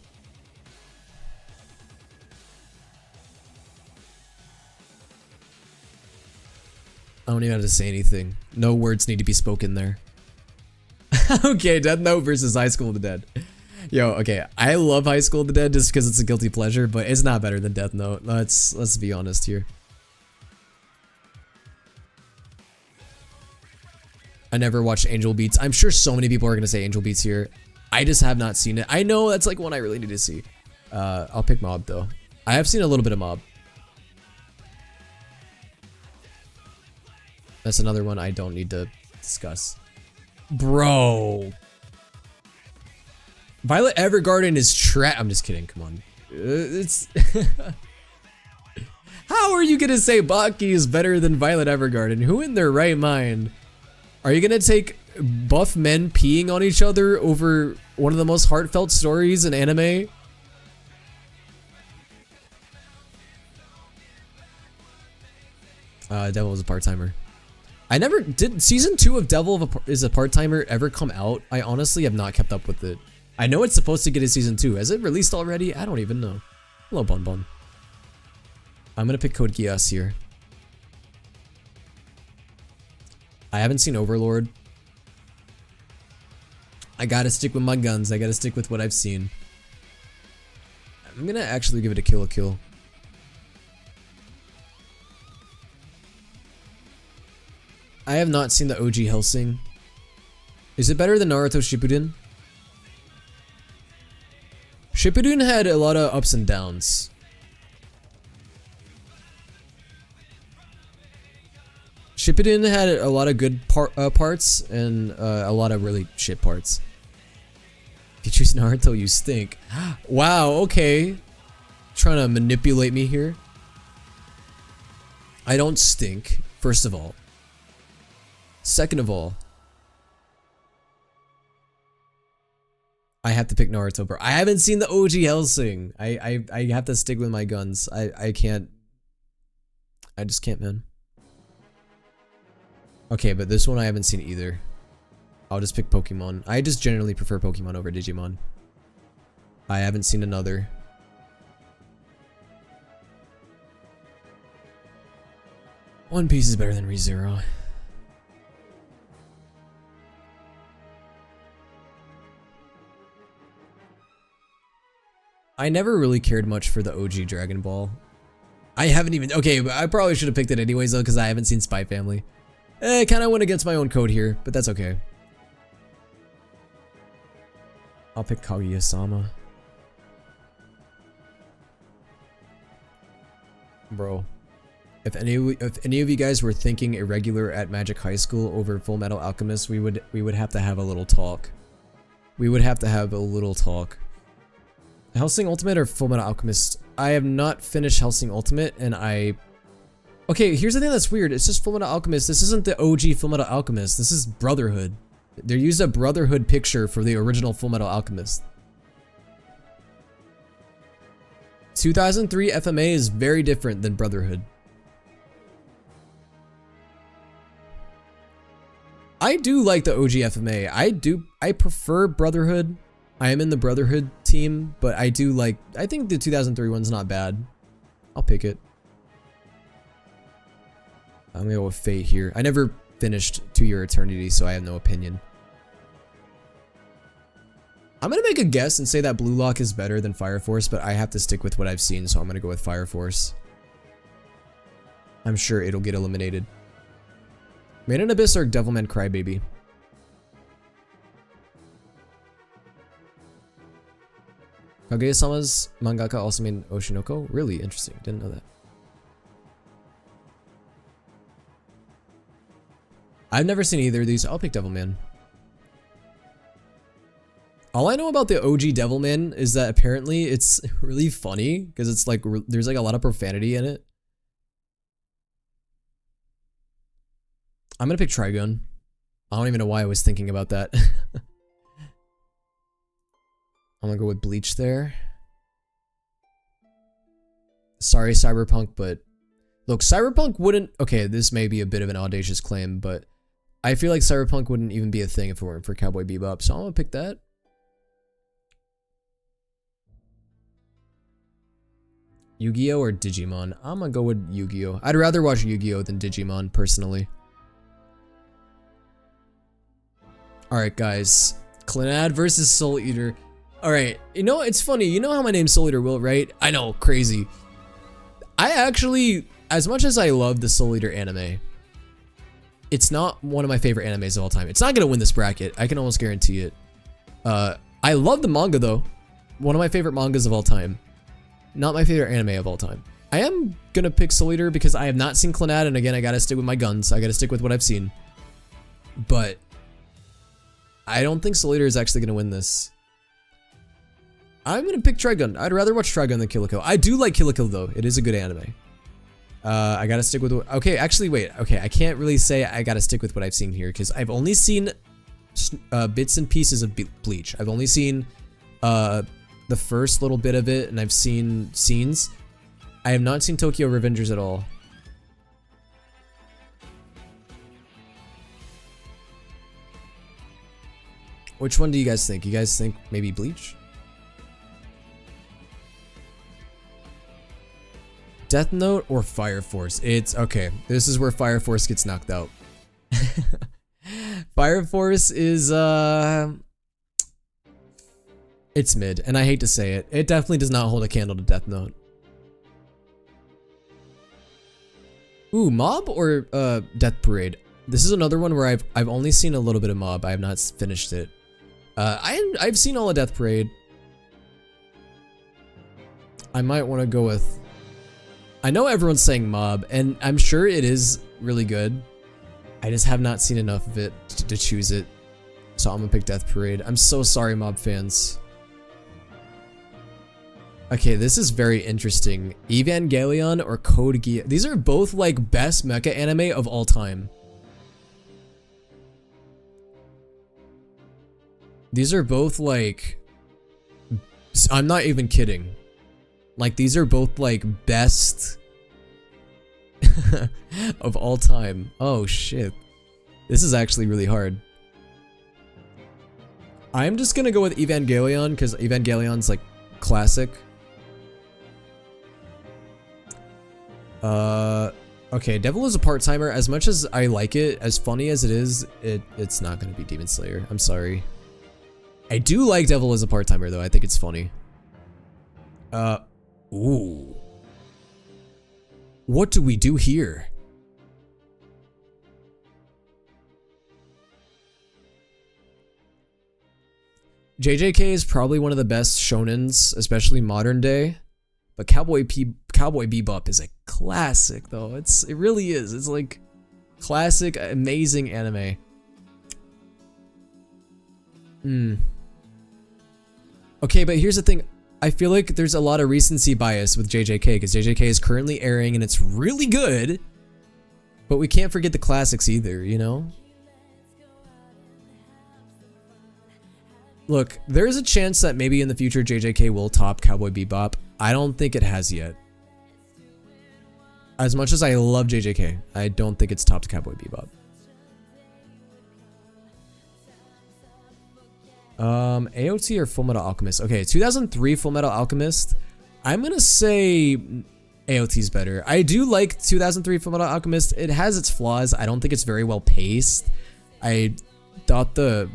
I don't even have to say anything. No words need to be spoken there. Okay, Death Note versus High School of the Dead. Yo, okay, I love High School of the Dead just because it's a guilty pleasure, but it's not better than Death Note. Let's be honest here. I never watched Angel Beats. I'm sure so many people are gonna say Angel Beats here. I just have not seen it. I know that's like one I really need to see. I'll pick Mob though. I have seen a little bit of Mob. That's another one I don't need to discuss. Bro. Violet Evergarden is I'm just kidding, come on. It's How are you gonna say Baki is better than Violet Evergarden? Who in their right mind? Are you gonna take buff men peeing on each other over one of the most heartfelt stories in anime? Devil is a part-timer. I never did. Season 2 of Devil is a part-timer ever come out? I honestly have not kept up with it. I know it's supposed to get a season 2. Has it released already? I don't even know. Hello, Bon Bon. I'm gonna pick Code Geass here. I haven't seen Overlord. I gotta stick with my guns. I gotta stick with what I've seen. I'm gonna actually give it a Kill la Kill. I have not seen the OG Hellsing. Is it better than Naruto Shippuden? Shippuden had a lot of ups and downs. Shippuden had a lot of good parts and a lot of really shit parts. If you choose Naruto, you stink. Wow, okay. Trying to manipulate me here. I don't stink, first of all. Second of all, I have to pick Naruto, bro. I haven't seen the OG Hellsing. I have to stick with my guns. I can't. I just can't, man. Okay, but this one I haven't seen either. I'll just pick Pokemon. I just generally prefer Pokemon over Digimon. I haven't seen another. One Piece is better than ReZero. I never really cared much for the OG Dragon Ball. I haven't even... Okay, but I probably should have picked it anyways though, because I haven't seen Spy Family. I kind of went against my own code here, but that's okay. I'll pick Kaguya-sama. Bro. If any of you guys were thinking irregular at Magic High School over Full Metal Alchemist, we would have to have a little talk. We would have to have a little talk. Hellsing Ultimate or Full Metal Alchemist? I have not finished Hellsing Ultimate, and okay, here's the thing that's weird. It's just Full Metal Alchemist. This isn't the OG Full Metal Alchemist. This is Brotherhood. They used a Brotherhood picture for the original Full Metal Alchemist. 2003 FMA is very different than Brotherhood. I do like the OG FMA. I prefer Brotherhood. I am in the Brotherhood team, but I think the 2003 one's not bad. I'll pick it. I'm gonna go with Fate here. I never finished To Your Eternity, so I have no opinion. I'm gonna make a guess and say that Blue Lock is better than Fire Force, but I have to stick with what I've seen, so I'm gonna go with Fire Force. I'm sure it'll get eliminated. Made in Abyss or Devilman Crybaby? Kaguya-sama's mangaka also made Oshinoko? Really interesting. Didn't know that. I've never seen either of these. I'll pick Devilman. All I know about the OG Devilman is that apparently it's really funny because it's like there's like a lot of profanity in it. I'm gonna pick Trigun. I don't even know why I was thinking about that. I'm gonna go with Bleach there. Sorry, Cyberpunk, but look, Cyberpunk wouldn't. Okay, this may be a bit of an audacious claim, but I feel like Cyberpunk wouldn't even be a thing if it weren't for Cowboy Bebop, so I'm gonna pick that. Yu-Gi-Oh or Digimon? I'm gonna go with Yu-Gi-Oh. I'd rather watch Yu-Gi-Oh than Digimon, personally. Alright, guys. Clannad versus Soul Eater. Alright, you know, it's funny. You know how my name's souleaterwill, right? I know, crazy. I actually, as much as I love the Soul Eater anime, it's not one of my favorite animes of all time. It's not gonna win this bracket. I can almost guarantee it. I love the manga, though. One of my favorite mangas of all time. Not my favorite anime of all time. I am gonna pick Soul Eater because I have not seen Clannad, and again, I gotta stick with my guns. I gotta stick with what I've seen. But I don't think Soul Eater is actually gonna win this. I'm gonna pick Trigun. I'd rather watch Trigun than Kill la Kill. I do like Kill la Kill though. It is a good anime. I gotta stick with. Okay, actually, wait. Okay, I can't really say I gotta stick with what I've seen here because I've only seen bits and pieces of Bleach. I've only seen the first little bit of it, and I've seen scenes. I have not seen Tokyo Revengers at all. Which one do you guys think? You guys think maybe Bleach? Death Note or Fire Force? It's okay. This is where Fire Force gets knocked out. Fire Force is it's mid, and I hate to say it. It definitely does not hold a candle to Death Note. Ooh, Mob or Death Parade? This is another one where I've only seen a little bit of Mob. I have not finished it. I've seen all of Death Parade. I might want to go with. I know everyone's saying Mob, and I'm sure it is really good. I just have not seen enough of it to choose it. So I'm gonna pick Death Parade. I'm so sorry, Mob fans. Okay, this is very interesting. Evangelion or Code Geass? These are both like best mecha anime of all time. These are both like, I'm not even kidding. Like these are both like best of all time. Oh shit. This is actually really hard. I'm just gonna go with Evangelion because Evangelion's like classic. Okay, Devil is a part-timer. As much as I like it, as funny as it is, it's not gonna be Demon Slayer. I'm sorry. I do like Devil as a part-timer though. I think it's funny. Ooh. What do we do here? JJK is probably one of the best shonens, especially modern day. But Cowboy Bebop is a classic though. It really is. It's like classic, amazing anime. Okay, but here's the thing. I feel like there's a lot of recency bias with JJK because JJK is currently airing and it's really good. But we can't forget the classics either, you know? Look, there is a chance that maybe in the future JJK will top Cowboy Bebop. I don't think it has yet. As much as I love JJK, I don't think it's topped Cowboy Bebop. AOT or Full Metal Alchemist? Okay, 2003 Full Metal Alchemist. I'm gonna say AOT's better. I do like 2003 Full Metal Alchemist. It has its flaws. I don't think it's very well paced. I thought the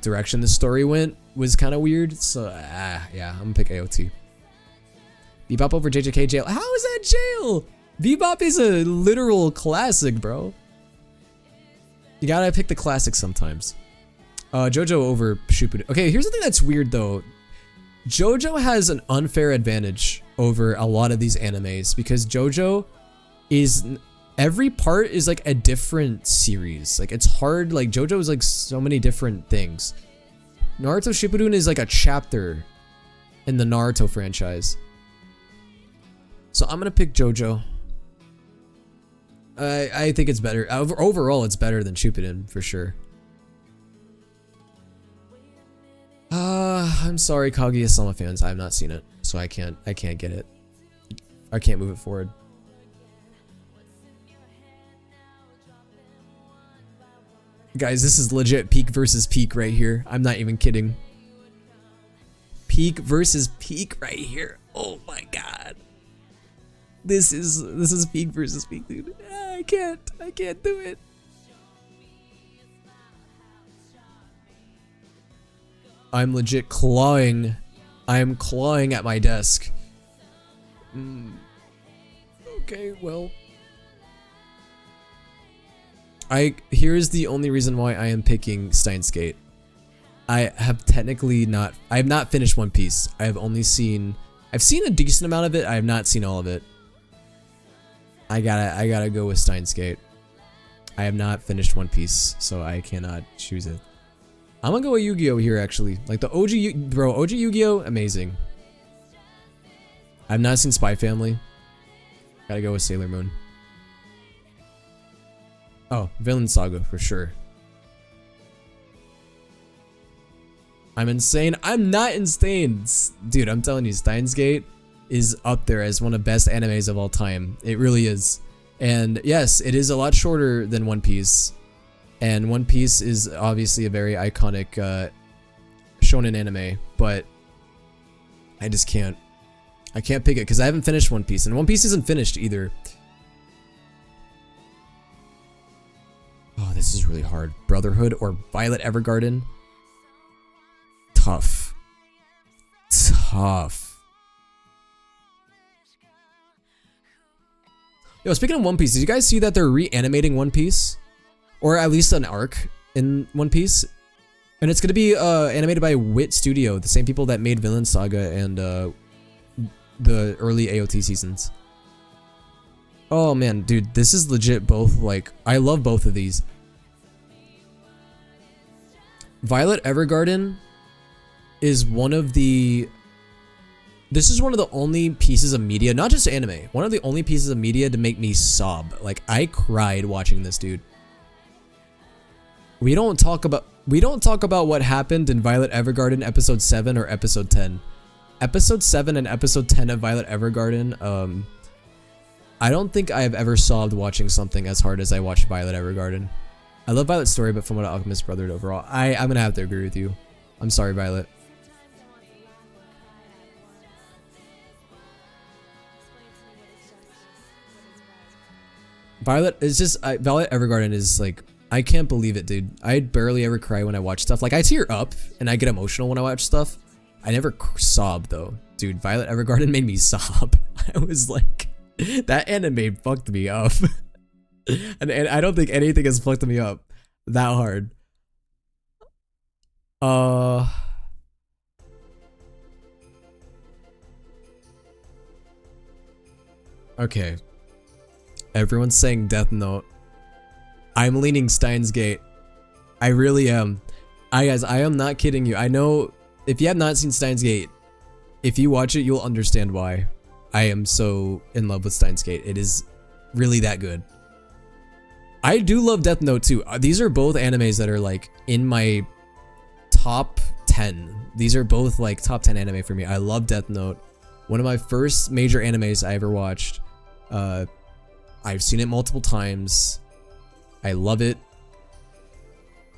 direction the story went was kind of weird. So yeah, I'm gonna pick AOT. Bebop over JJK Jail. How is that Jail? Bebop is a literal classic, bro. You gotta pick the classics sometimes. JoJo over Shippuden. Okay, here's the thing that's weird though. JoJo has an unfair advantage over a lot of these animes because JoJo is every part is like a different series. Like it's hard. Like JoJo is like so many different things. Naruto Shippuden is like a chapter in the Naruto franchise. So I'm gonna pick JoJo. I think it's better. Overall, it's better than Shippuden for sure. I'm sorry, Kaguya-sama fans. I have not seen it, so I can't get it. I can't move it forward. Guys, this is legit peak versus peak right here. I'm not even kidding. Peak versus peak right here. Oh my god. This is peak versus peak, dude. I can't do it. I'm legit clawing. I'm clawing at my desk. Okay, well. Here's the only reason why I am picking Steins Gate. I have not finished One Piece. I've seen a decent amount of it. I have not seen all of it. I gotta go with Steins Gate. I have not finished One Piece, so I cannot choose it. I'm gonna go with Yu-Gi-Oh here actually. Like the OG Yu-Gi-Oh, amazing. I've not seen Spy Family. Gotta go with Sailor Moon. Oh, Villain Saga for sure. I'm insane. I'm not insane. Dude, I'm telling you, Steins Gate is up there as one of the best animes of all time. It really is. And yes, it is a lot shorter than One Piece. And One Piece is obviously a very iconic shonen anime, but I just can't. I can't pick it because I haven't finished One Piece, and One Piece isn't finished either. Oh, this is really hard. Brotherhood or Violet Evergarden? Tough. Tough. Yo, speaking of One Piece, did you guys see that they're reanimating One Piece? Or at least an arc in One Piece? And it's gonna be animated by Wit Studio, the same people that made Villain Saga and the early AOT seasons. Oh man, dude, this is legit both, like, I love both of these. Violet Evergarden is one of the... This is one of the only pieces of media, not just anime, one of the only pieces of media to make me sob. Like, I cried watching this, dude. We don't talk about what happened in Violet Evergarden episode 7 or episode 10. Episode 7 and episode 10 of Violet Evergarden, I don't think I have ever sobbed watching something as hard as I watched Violet Evergarden. I love Violet's story, but from what Alchemist Brotherhood overall, I'm gonna have to agree with you. I'm sorry, Violet. Violet is just Violet Evergarden is like, I can't believe it, dude. I barely ever cry when I watch stuff. Like, I tear up and I get emotional when I watch stuff. I never sob though, dude. Violet Evergarden made me sob. I was like, that anime fucked me up. and I don't think anything has fucked me up that hard. Okay. Everyone's saying Death Note. I'm leaning Steins Gate. I really am. Guys, I am not kidding you. I know if you have not seen Steins Gate, if you watch it, you'll understand why I am so in love with Steins Gate. It is really that good. I do love Death Note too. These are both animes that are like in my top 10. These are both like top 10 anime for me. I love Death Note. One of my first major animes I ever watched. I've seen it multiple times. I love it.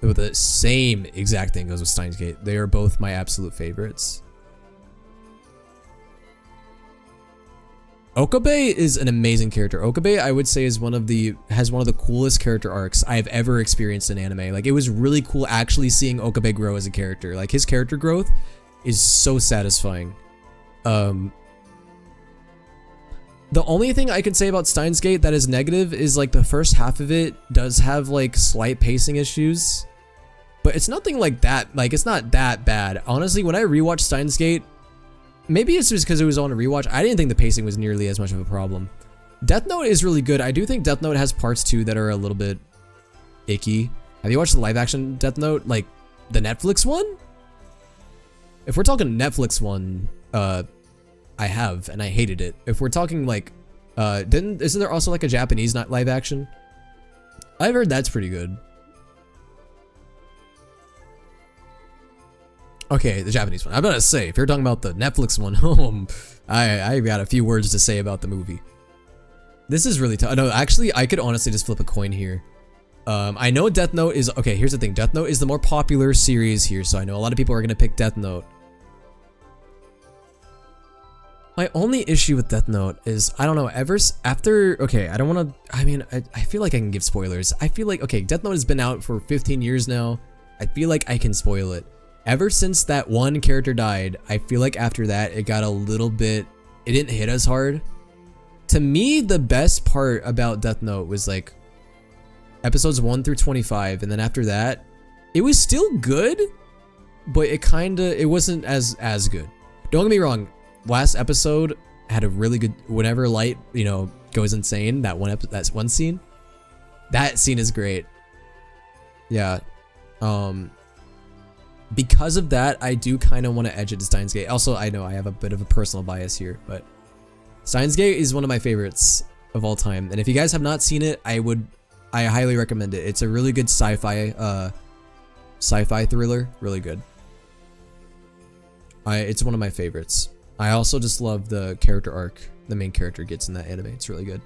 But the same exact thing goes with Steins Gate. They are both my absolute favorites. Okabe is an amazing character. Okabe, I would say, has one of the coolest character arcs I've ever experienced in anime. Like, it was really cool actually seeing Okabe grow as a character. Like, his character growth is so satisfying. The only thing I can say about Steins Gate that is negative is like the first half of it does have like slight pacing issues, but it's nothing like that. Like, it's not that bad. Honestly, when I rewatch Steins Gate, maybe it's just because it was on a rewatch. I didn't think the pacing was nearly as much of a problem. Death Note is really good. I do think Death Note has parts too that are a little bit icky. Have you watched the live action Death Note, like the Netflix one? If we're talking Netflix one, I have, and I hated it. If we're talking like, isn't there also like a Japanese not live action? I've heard that's pretty good. Okay, the Japanese one. I'm gonna say, if you're talking about the Netflix one, I got a few words to say about the movie. This is really tough. No, actually, I could honestly just flip a coin here. I know Death Note is, okay, here's the thing. Death Note is the more popular series here, so I know a lot of people are gonna pick Death Note. My only issue with Death Note is, I don't know, after, okay, I don't wanna, I mean, I feel like I can give spoilers. I feel like, okay, Death Note has been out for 15 years now. I feel like I can spoil it. Ever since that one character died, I feel like after that, it got a little bit, it didn't hit as hard. To me, the best part about Death Note was like episodes 1 through 25, and then after that, it was still good, but it wasn't as good. Don't get me wrong, last episode had a really good, whenever Light, you know, goes insane, that one scene, that scene is great. Yeah. Because of that, I do kind of want to edge it to Steins Gate. Also, I know I have a bit of a personal bias here, but Steins Gate is one of my favorites of all time. And if you guys have not seen it, I highly recommend it. It's a really good sci-fi thriller, really good. It's one of my favorites. I also just love the character arc the main character gets in that anime. It's really good.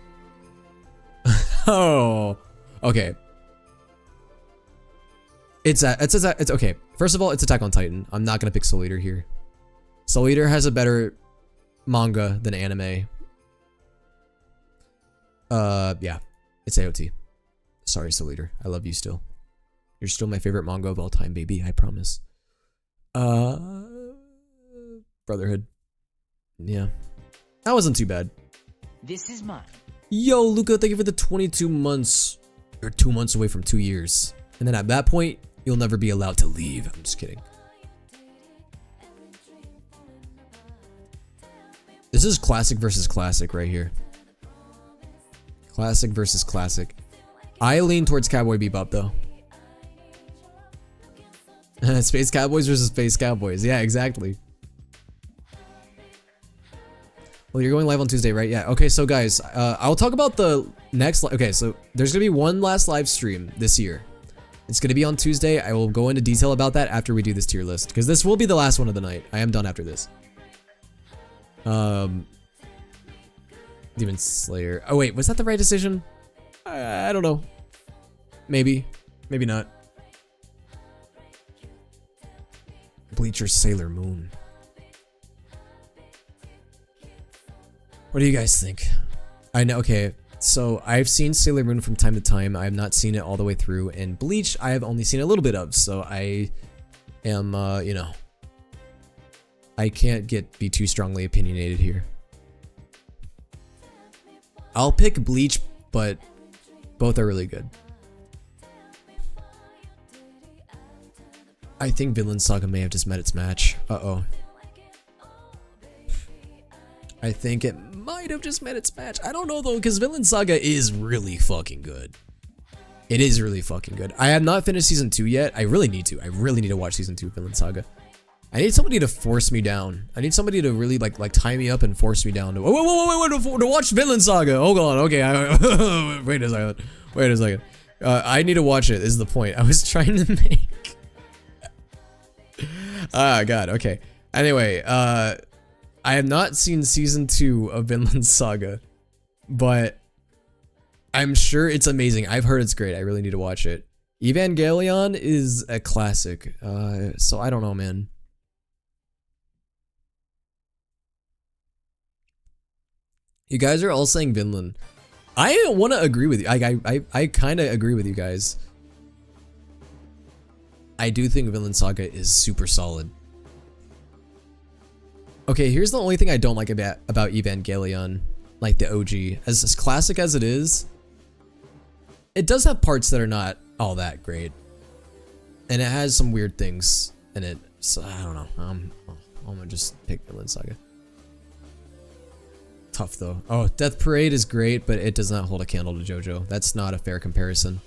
Oh, okay. It's okay. First of all, it's Attack on Titan. I'm not gonna pick Soul Eater here. Soul Eater has a better manga than anime. Yeah, it's AOT. Sorry, Soul Eater. I love you still. You're still my favorite manga of all time, baby. I promise. Brotherhood. Yeah, that wasn't too bad. This is mine. Yo, Luca, thank you for the 22 months. You're 2 months away from 2 years. And then at that point, you'll never be allowed to leave. I'm just kidding. This is classic versus classic right here. Classic versus classic. I lean towards Cowboy Bebop though. Space Cowboys versus Space Cowboys. Yeah, exactly. Well, you're going live on Tuesday, right? Yeah. Okay, so guys, I'll talk about the next. Okay, so there's gonna be one last live stream this year. It's gonna be on Tuesday. I will go into detail about that after we do this tier list, because this will be the last one of the night. I am done after this. Demon Slayer. Oh wait, was that the right decision? I don't know. Maybe, maybe not. Bleacher Sailor Moon. What do you guys think? I know, okay, so I've seen Sailor Moon from time to time. I have not seen it all the way through, and Bleach I have only seen a little bit of, so I am, you know, I can't be too strongly opinionated here. I'll pick Bleach, but both are really good. I think Vinland Saga may have just met its match. Uh-oh. I think it might have just met its match. I don't know though, because Vinland Saga is really fucking good. It is really fucking good. I have not finished season 2 yet. I really need to. I really need to watch season 2 of Vinland Saga. I need somebody to force me down. I need somebody to really like tie me up and force me down to to watch Vinland Saga. Hold on, okay. Wait a second. Wait a second. I need to watch it. Is the point I was trying to make? Ah, God. Okay. Anyway, I have not seen season 2 of Vinland Saga, but I'm sure it's amazing. I've heard it's great. I really need to watch it. Evangelion is a classic, so I don't know, man. You guys are all saying Vinland. I want to agree with you. I kind of agree with you guys. I do think Vinland Saga is super solid. Okay, here's the only thing I don't like about Evangelion, like the OG. As classic as it is, it does have parts that are not all that great. And it has some weird things in it, so I don't know. I'm gonna just pick Vinland Saga. tough though. Oh, Death Parade is great, but it does not hold a candle to JoJo. That's not a fair comparison.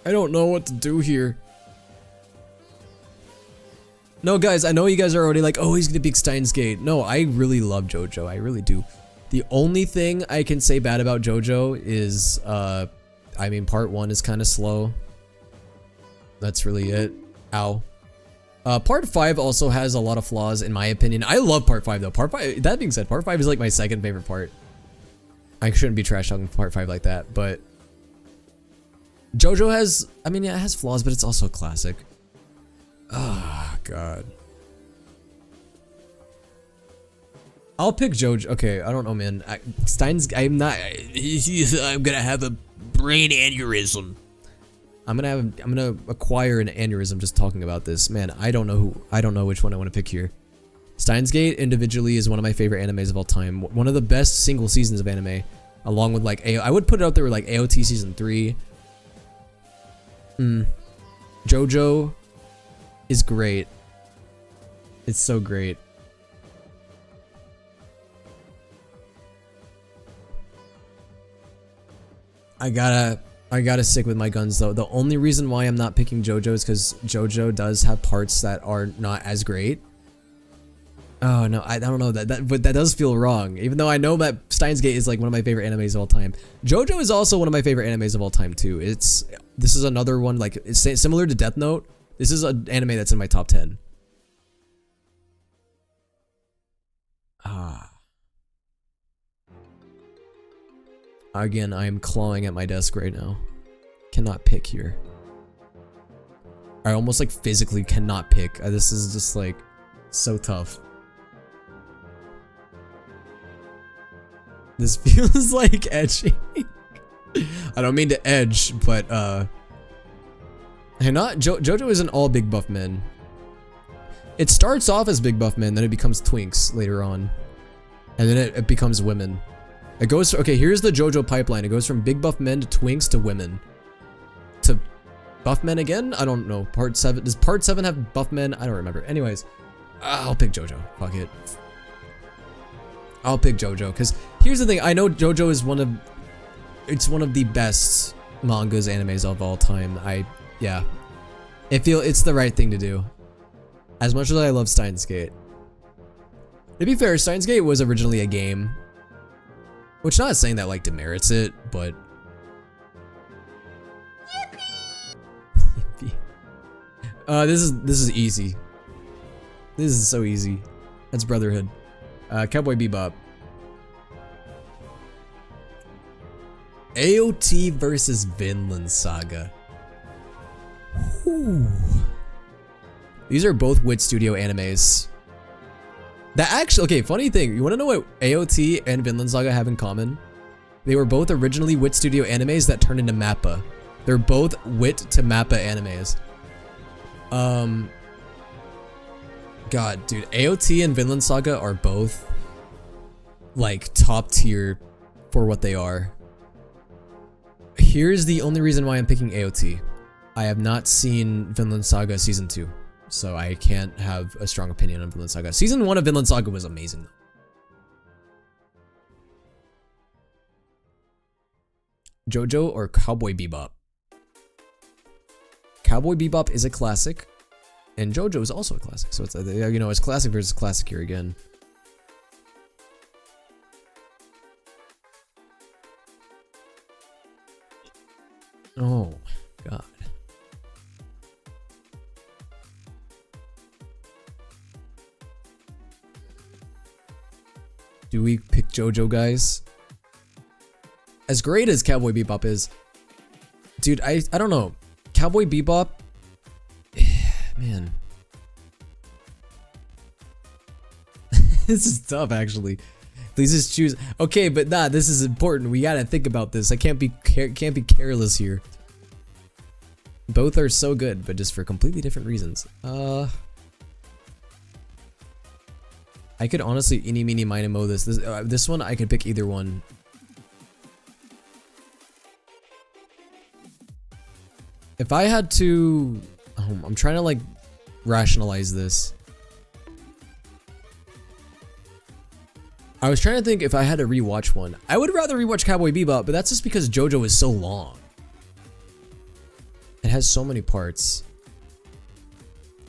I don't know what to do here. No, guys, I know you guys are already like, oh, he's gonna pick Steins Gate. No, I really love JoJo. I really do. The only thing I can say bad about JoJo is, I mean, part 1 is kind of slow. That's really it. Ow. Part 5 also has a lot of flaws, in my opinion. I love part 5, though. Part 5, that being said, part 5 is like my second favorite part. I shouldn't be trash talking part 5 like that, but JoJo has, I mean, yeah, it has flaws, but it's also a classic. Ah, God. I'll pick JoJo. Okay, I don't know, man. I'm gonna have a brain aneurysm. I'm gonna acquire an aneurysm just talking about this. Man, I don't know which one I want to pick here. Steins Gate individually is one of my favorite animes of all time. One of the best single seasons of anime, along with like I would put it out there with like AOT season 3. JoJo is great. It's so great. I gotta stick with my guns though. The only reason why I'm not picking JoJo is because JoJo does have parts that are not as great. Oh no, I don't know but that does feel wrong. Even though I know that Steins Gate is like one of my favorite animes of all time. JoJo is also one of my favorite animes of all time too. This is another one like it's similar to Death Note. This is an anime that's in my top 10. Again, I am clawing at my desk right now. Cannot pick here. I almost like physically cannot pick. This is just like so tough. This feels like edgy. I don't mean to edge, but JoJo isn't all big buff men. It starts off as big buff men, then it becomes twinks later on, and then it becomes women. It goes, okay, here's the JoJo pipeline. It goes from big buff men to twinks to women. To buff men again? I don't know. Part 7, does part 7 have buff men? I don't remember. Anyways, I'll pick JoJo. Fuck it. I'll pick JoJo, because here's the thing. I know JoJo is one of the best mangas, animes of all time. Yeah. It's the right thing to do. As much as I love Steins Gate. To be fair, Steins Gate was originally a game. Which, not saying that like demerits it, but Yippee. This is easy. This is so easy. That's Brotherhood. Cowboy Bebop. AOT versus Vinland Saga. Whew. These are both Wit Studio animes. That actually, okay, funny thing, you wanna know what AOT and Vinland Saga have in common? They were both originally Wit Studio animes that turned into Mappa. They're both Wit to Mappa animes. God, dude, AOT and Vinland Saga are both like top tier for what they are. Here's the only reason why I'm picking AOT. I have not seen Vinland Saga season 2. So I can't have a strong opinion on Vinland Saga. Season 1 of Vinland Saga was amazing. JoJo or Cowboy Bebop? Cowboy Bebop is a classic, and JoJo is also a classic. So it's it's classic versus classic here again. Oh God. Do we pick JoJo, guys? As great as Cowboy Bebop is, dude, I don't know. Cowboy Bebop, man. This is tough, actually. Please just choose. Okay, but nah, this is important. We gotta think about this. I can't be careless here. Both are so good, but just for completely different reasons. I could honestly eeny, meeny, miny, moe this. This one, I could pick either one. If I had to, I'm trying to like rationalize this. I was trying to think if I had to rewatch one. I would rather rewatch Cowboy Bebop, but that's just because JoJo is so long. It has so many parts.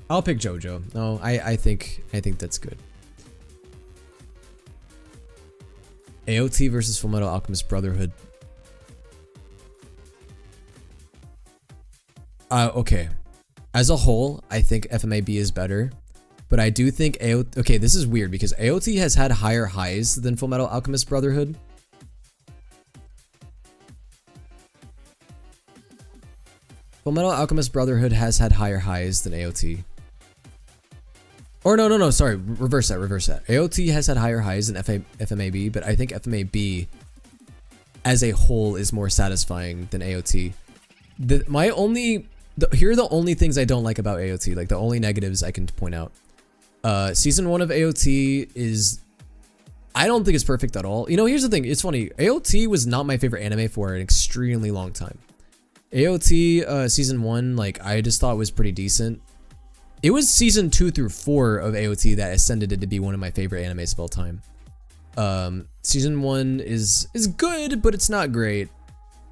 I'll pick JoJo. No, I think that's good. AOT versus Fullmetal Alchemist Brotherhood. Okay. As a whole, I think FMAB is better. But I do think AOT... Okay, this is weird because AOT has had higher highs than Fullmetal Alchemist Brotherhood. Fullmetal Alchemist Brotherhood has had higher highs than AOT. Or no, sorry. Reverse that. AOT has had higher highs than FMAB, but I think FMAB as a whole is more satisfying than AOT. Here are the only things I don't like about AOT, like the only negatives I can point out. Season 1 of AOT is... I don't think it's perfect at all. You know, here's the thing. It's funny. AOT was not my favorite anime for an extremely long time. AOT season 1, like, I just thought was pretty decent. It was season 2 through 4 of AOT that ascended it to be one of my favorite animes of all time. Season 1 is good, but it's not great.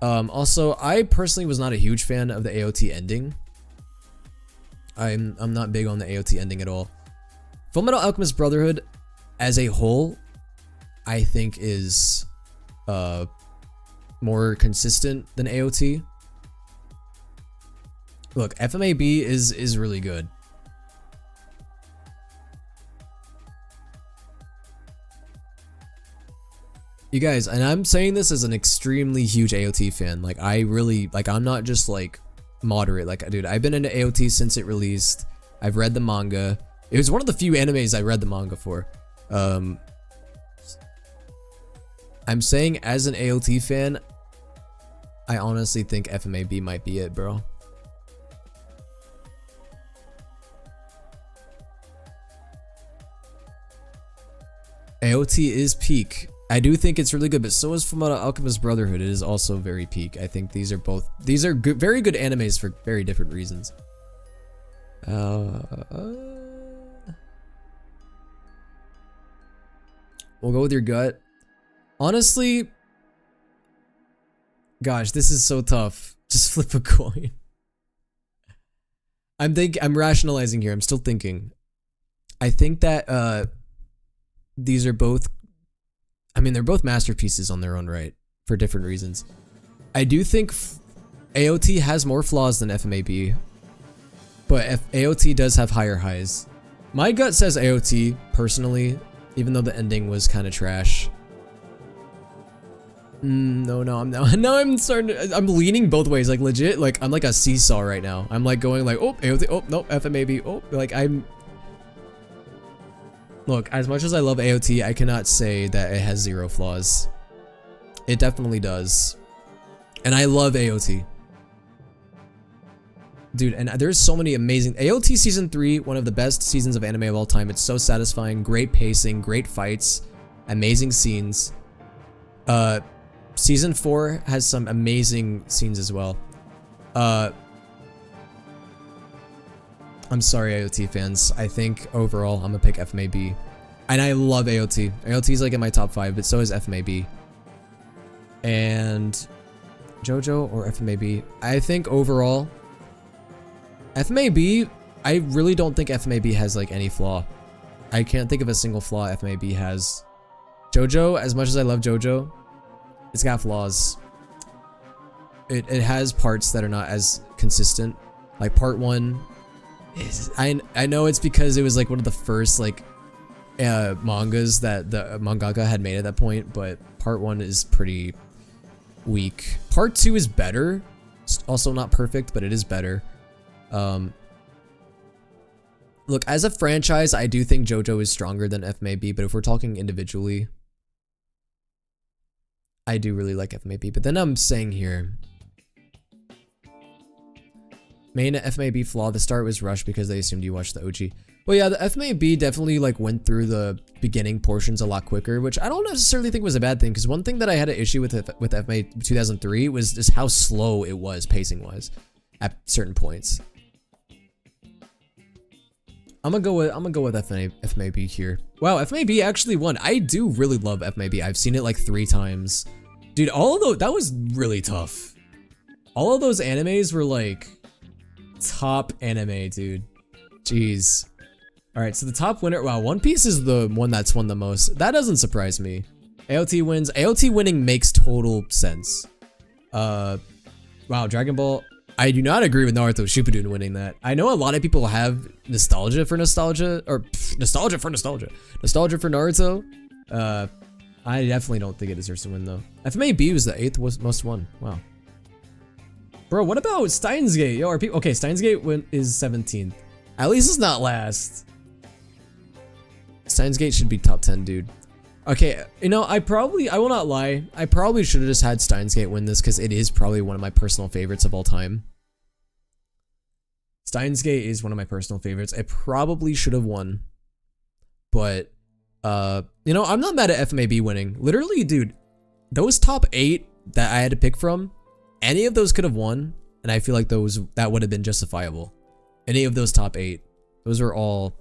Also, I personally was not a huge fan of the AOT ending. I'm not big on the AOT ending at all. Fullmetal Alchemist Brotherhood, as a whole, I think is more consistent than AOT. Look, FMAB is really good. You guys, and I'm saying this as an extremely huge AOT fan. Like, I really, like, I'm not just like moderate. Like, dude, I've been into AOT since it released. I've read the manga. It was one of the few animes I read the manga for. I'm saying as an AOT fan, I honestly think FMAB might be it, bro. AOT is peak. I do think it's really good, but so is Fullmetal Alchemist Brotherhood. It is also very peak. I think these are good, very good animes for very different reasons. We'll go with your gut. Honestly, gosh, this is so tough. Just flip a coin. I'm rationalizing here. I'm still thinking. I think that these are both, I mean, they're both masterpieces on their own right for different reasons. I do think AOT has more flaws than FMAB, but AOT does have higher highs. My gut says AOT personally, even though the ending was kind of trash. No, I'm leaning both ways, like legit, like I'm like a seesaw right now. I'm like going like, oh, AOT, oh, no, FMAB, oh, like look, as much as I love AOT, I cannot say that it has zero flaws. It definitely does. And I love AOT. Dude, and there's so many amazing... AOT Season 3, one of the best seasons of anime of all time. It's so satisfying, great pacing, great fights, amazing scenes. Season 4 has some amazing scenes as well. I'm sorry, AOT fans. I think overall, I'm gonna pick FMAB. And I love AOT. AOT is like in my top 5, but so is FMAB. And JoJo or FMAB? I think overall, FMAB, I really don't think FMAB has like any flaw. I can't think of a single flaw FMAB has. JoJo, as much as I love JoJo, it's got flaws. It has parts that are not as consistent. Like part 1 is, I know it's because it was like one of the first like mangas that the mangaka had made at that point, but part 1 is pretty weak. Part 2 is better. It's also not perfect, but it is better. Look, as a franchise, I do think JoJo is stronger than FMAB, but if we're talking individually, I do really like FMAB. But then I'm saying here, main FMAB flaw, the start was rushed because they assumed you watched the OG. Well, yeah, the FMAB definitely like went through the beginning portions a lot quicker, which I don't necessarily think was a bad thing, because one thing that I had an issue with FMA 2003 was just how slow it was pacing wise. at certain points. I'm gonna go with FMAB here. Wow, FMAB actually won. I do really love FMAB. I've seen it like 3 times. Dude, all of those, that was really tough. All of those animes were like top anime, dude. Jeez. All right, so the top winner, wow, One Piece is the one that's won the most. That doesn't surprise me. AOT wins. AOT winning makes total sense. Wow, Dragon Ball. I do not agree with Naruto Shippuden winning that. I know a lot of people have nostalgia for nostalgia, or nostalgia for Naruto. I definitely don't think it deserves to win though. FMAB was the 8th most won. Wow. Bro, what about Steins Gate? Yo, are people okay? Steins Gate is 17th. At least it's not last. Steins Gate should be top 10, dude. Okay, you know, I will not lie. I probably should have just had Steins Gate win this because it is probably one of my personal favorites of all time. Steins Gate is one of my personal favorites. I probably should have won. But, you know, I'm not mad at FMAB winning. Literally, dude, those top 8 that I had to pick from, any of those could have won. And I feel like that would have been justifiable. Any of those top 8. Those are all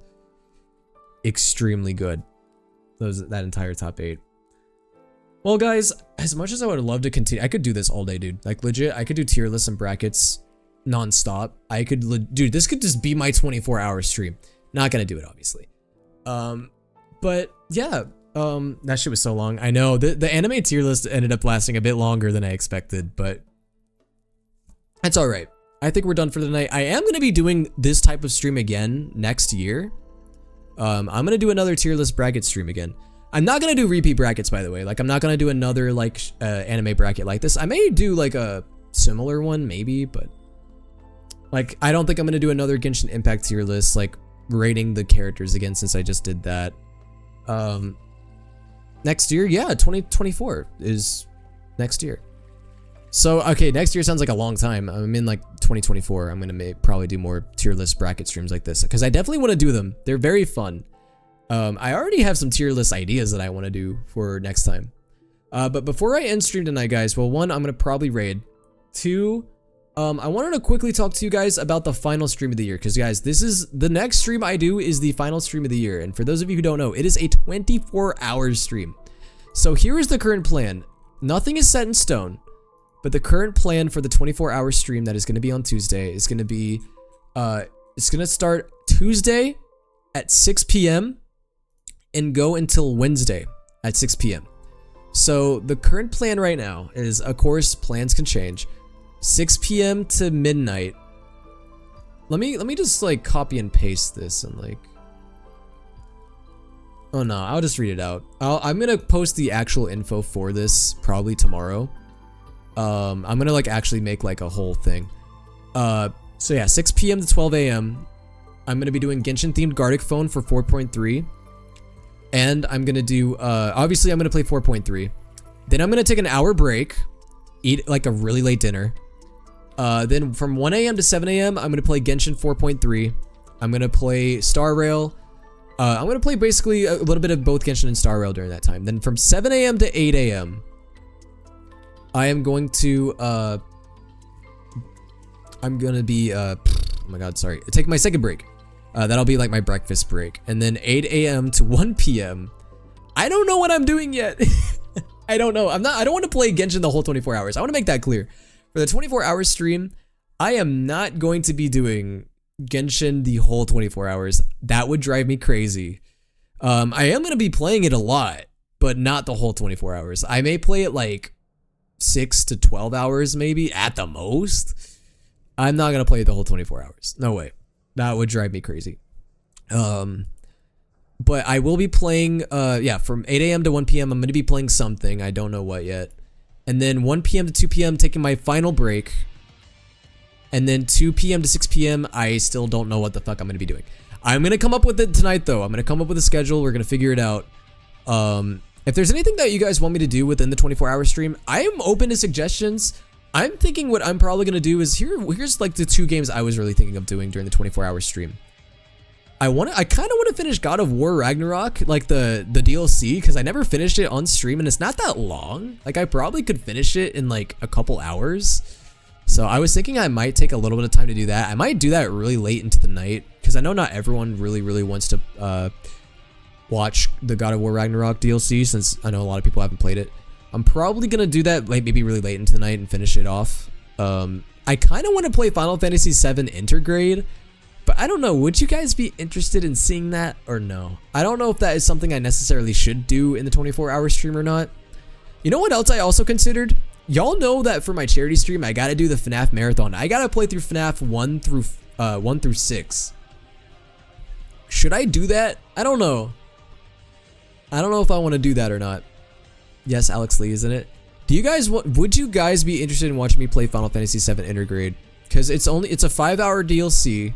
extremely good. That entire top 8. Well, guys, as much as I would love to continue, I could do this all day, dude. Like, legit, I could do tier lists and brackets non-stop. Dude, this could just be my 24-hour stream. Not gonna do it, obviously. But yeah, that shit was so long. I know the anime tier list ended up lasting a bit longer than I expected, but that's all right. I think we're done for the night. I am gonna be doing this type of stream again next year. I'm gonna do another tier list bracket stream again. I'm not gonna do repeat brackets, by the way. Like, I'm not gonna do another like anime bracket like this. I may do like a similar one, maybe, but like, I don't think I'm gonna do another Genshin Impact tier list, like rating the characters again, since I just did that. Next year, yeah, 2024 is next year. So, okay, next year sounds like a long time. I'm in like 2024. I'm gonna probably do more tier list bracket streams like this because I definitely want to do them. They're very fun. I already have some tier list ideas that I want to do for next time. But before I end stream tonight, guys, well, 1, I'm gonna probably raid. 2, I wanted to quickly talk to you guys about the final stream of the year because, guys, the next stream I do is the final stream of the year, and for those of you who don't know, it is a 24-hour stream. So here is the current plan. Nothing is set in stone. But the current plan for the 24-hour stream that is going to be on Tuesday is going to be, it's going to start Tuesday at 6 p.m. and go until Wednesday at 6 p.m. So the current plan right now is, of course, plans can change. 6 p.m. to midnight. Let me just like copy and paste this and like. Oh no, I'll just read it out. I'm gonna post the actual info for this probably tomorrow. I'm gonna like actually make like a whole thing. So yeah, 6 p.m. to 12 a.m. I'm gonna be doing Genshin themed Gartic phone for 4.3. And I'm gonna do, obviously I'm gonna play 4.3. Then I'm gonna take an hour break, eat like a really late dinner. Then from 1 a.m. to 7 a.m. I'm gonna play Genshin 4.3. I'm gonna play Star Rail. I'm gonna play basically a little bit of both Genshin and Star Rail during that time. Then from 7 a.m. to 8 a.m. I am going to, I'm gonna be, oh my god, sorry. Take my second break. That'll be like my breakfast break. And then 8 a.m. to 1 p.m. I don't know what I'm doing yet. I don't know. I don't want to play Genshin the whole 24 hours. I want to make that clear. For the 24-hour stream, I am not going to be doing Genshin the whole 24 hours. That would drive me crazy. I am going to be playing it a lot, but not the whole 24 hours. I may play it like 6 to 12 hours maybe at the most. I'm not going to play it the whole 24 hours. No way. That would drive me crazy. But I will be playing, yeah, from 8 a.m. to 1 p.m. I'm going to be playing something. I don't know what yet. And then 1 p.m. to 2 p.m. taking my final break. And then 2 p.m. to 6 p.m. I still don't know what the fuck I'm going to be doing. I'm going to come up with it tonight, though. I'm going to come up with a schedule. We're going to figure it out. If there's anything that you guys want me to do within the 24-hour stream, I am open to suggestions. I'm thinking what I'm probably going to do is here's like the 2 games I was really thinking of doing during the 24-hour stream. I kind of want to finish God of War Ragnarok, like the DLC, because I never finished it on stream and it's not that long. Like I probably could finish it in like a couple hours. So I was thinking I might take a little bit of time to do that. I might do that really late into the night because I know not everyone really wants to watch the God of War Ragnarok DLC, since I know a lot of people haven't played it. I'm probably gonna do that maybe really late into the night and finish it off. I kind of want to play Final Fantasy VII Intergrade, but I don't know. Would you guys be interested in seeing that or no? I don't know if that is something I necessarily should do in the 24-hour stream or not. You know what else I also considered? Y'all know that for my charity stream, I gotta do the FNAF marathon. I gotta play through FNAF 1 through 6. Should I do that? I don't know. I don't know if I want to do that or not. Yes, Alex Lee, isn't it? Do you guys would you guys be interested in watching me play Final Fantasy VII Intergrade? Because it's a 5-hour DLC.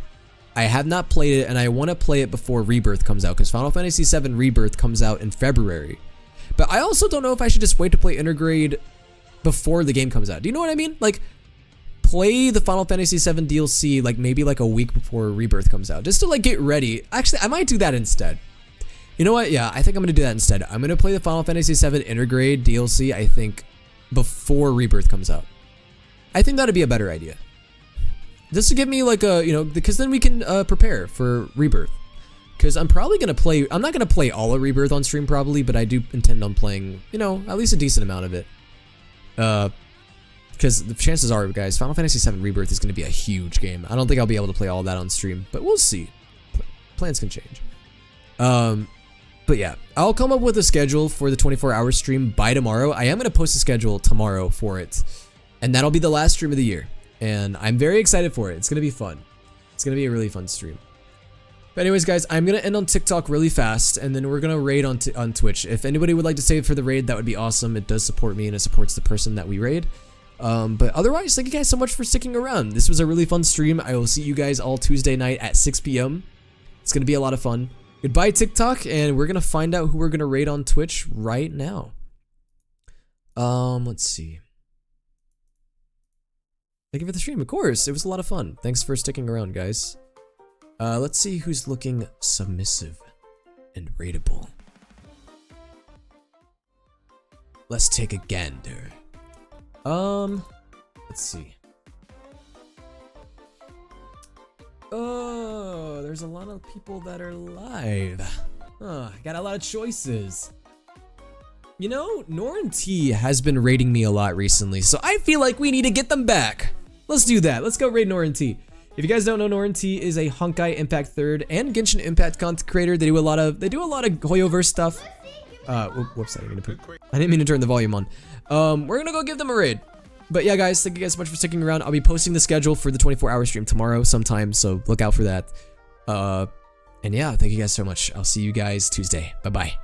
I have not played it, and I want to play it before Rebirth comes out, because Final Fantasy VII Rebirth comes out in February. But I also don't know if I should just wait to play Intergrade before the game comes out. Do you know what I mean? Like, play the Final Fantasy VII DLC like maybe like a week before Rebirth comes out, just to like get ready. Actually, I might do that instead. You know what? Yeah, I think I'm gonna do that instead. I'm gonna play the Final Fantasy VII Intergrade DLC, I think, before Rebirth comes out. I think that'd be a better idea. Just to give me like a, you know, because then we can prepare for Rebirth. Because I'm probably gonna play, I'm not gonna play all of Rebirth on stream probably, but I do intend on playing, you know, at least a decent amount of it. Because the chances are, guys, Final Fantasy VII Rebirth is gonna be a huge game. I don't think I'll be able to play all that on stream, but we'll see. Plans can change. But yeah, I'll come up with a schedule for the 24-hour stream by tomorrow. I am going to post a schedule tomorrow for it. And that'll be the last stream of the year. And I'm very excited for it. It's going to be fun. It's going to be a really fun stream. But anyways, guys, I'm going to end on TikTok really fast. And then we're going to raid on Twitch. If anybody would like to save for the raid, that would be awesome. It does support me and it supports the person that we raid. But otherwise, thank you guys so much for sticking around. This was a really fun stream. I will see you guys all Tuesday night at 6 p.m. It's going to be a lot of fun. Goodbye, TikTok, and we're gonna find out who we're gonna raid on Twitch right now. Let's see. Thank you for the stream, of course. It was a lot of fun. Thanks for sticking around, guys. Let's see who's looking submissive and raidable. Let's take a gander. Let's see. Oh, there's a lot of people that are live. Got a lot of choices. You know, Norin T has been raiding me a lot recently, so I feel like we need to get them back. Let's do that. Let's go raid Norin T. If you guys don't know, Norin T is a Honkai Impact 3rd and Genshin Impact content creator. They do a lot of Hoyoverse stuff. Whoops, I didn't mean to turn the volume on. We're gonna go give them a raid. But yeah, guys, thank you guys so much for sticking around. I'll be posting the schedule for the 24-hour stream tomorrow sometime, so look out for that. And yeah, thank you guys so much. I'll see you guys Tuesday. Bye-bye.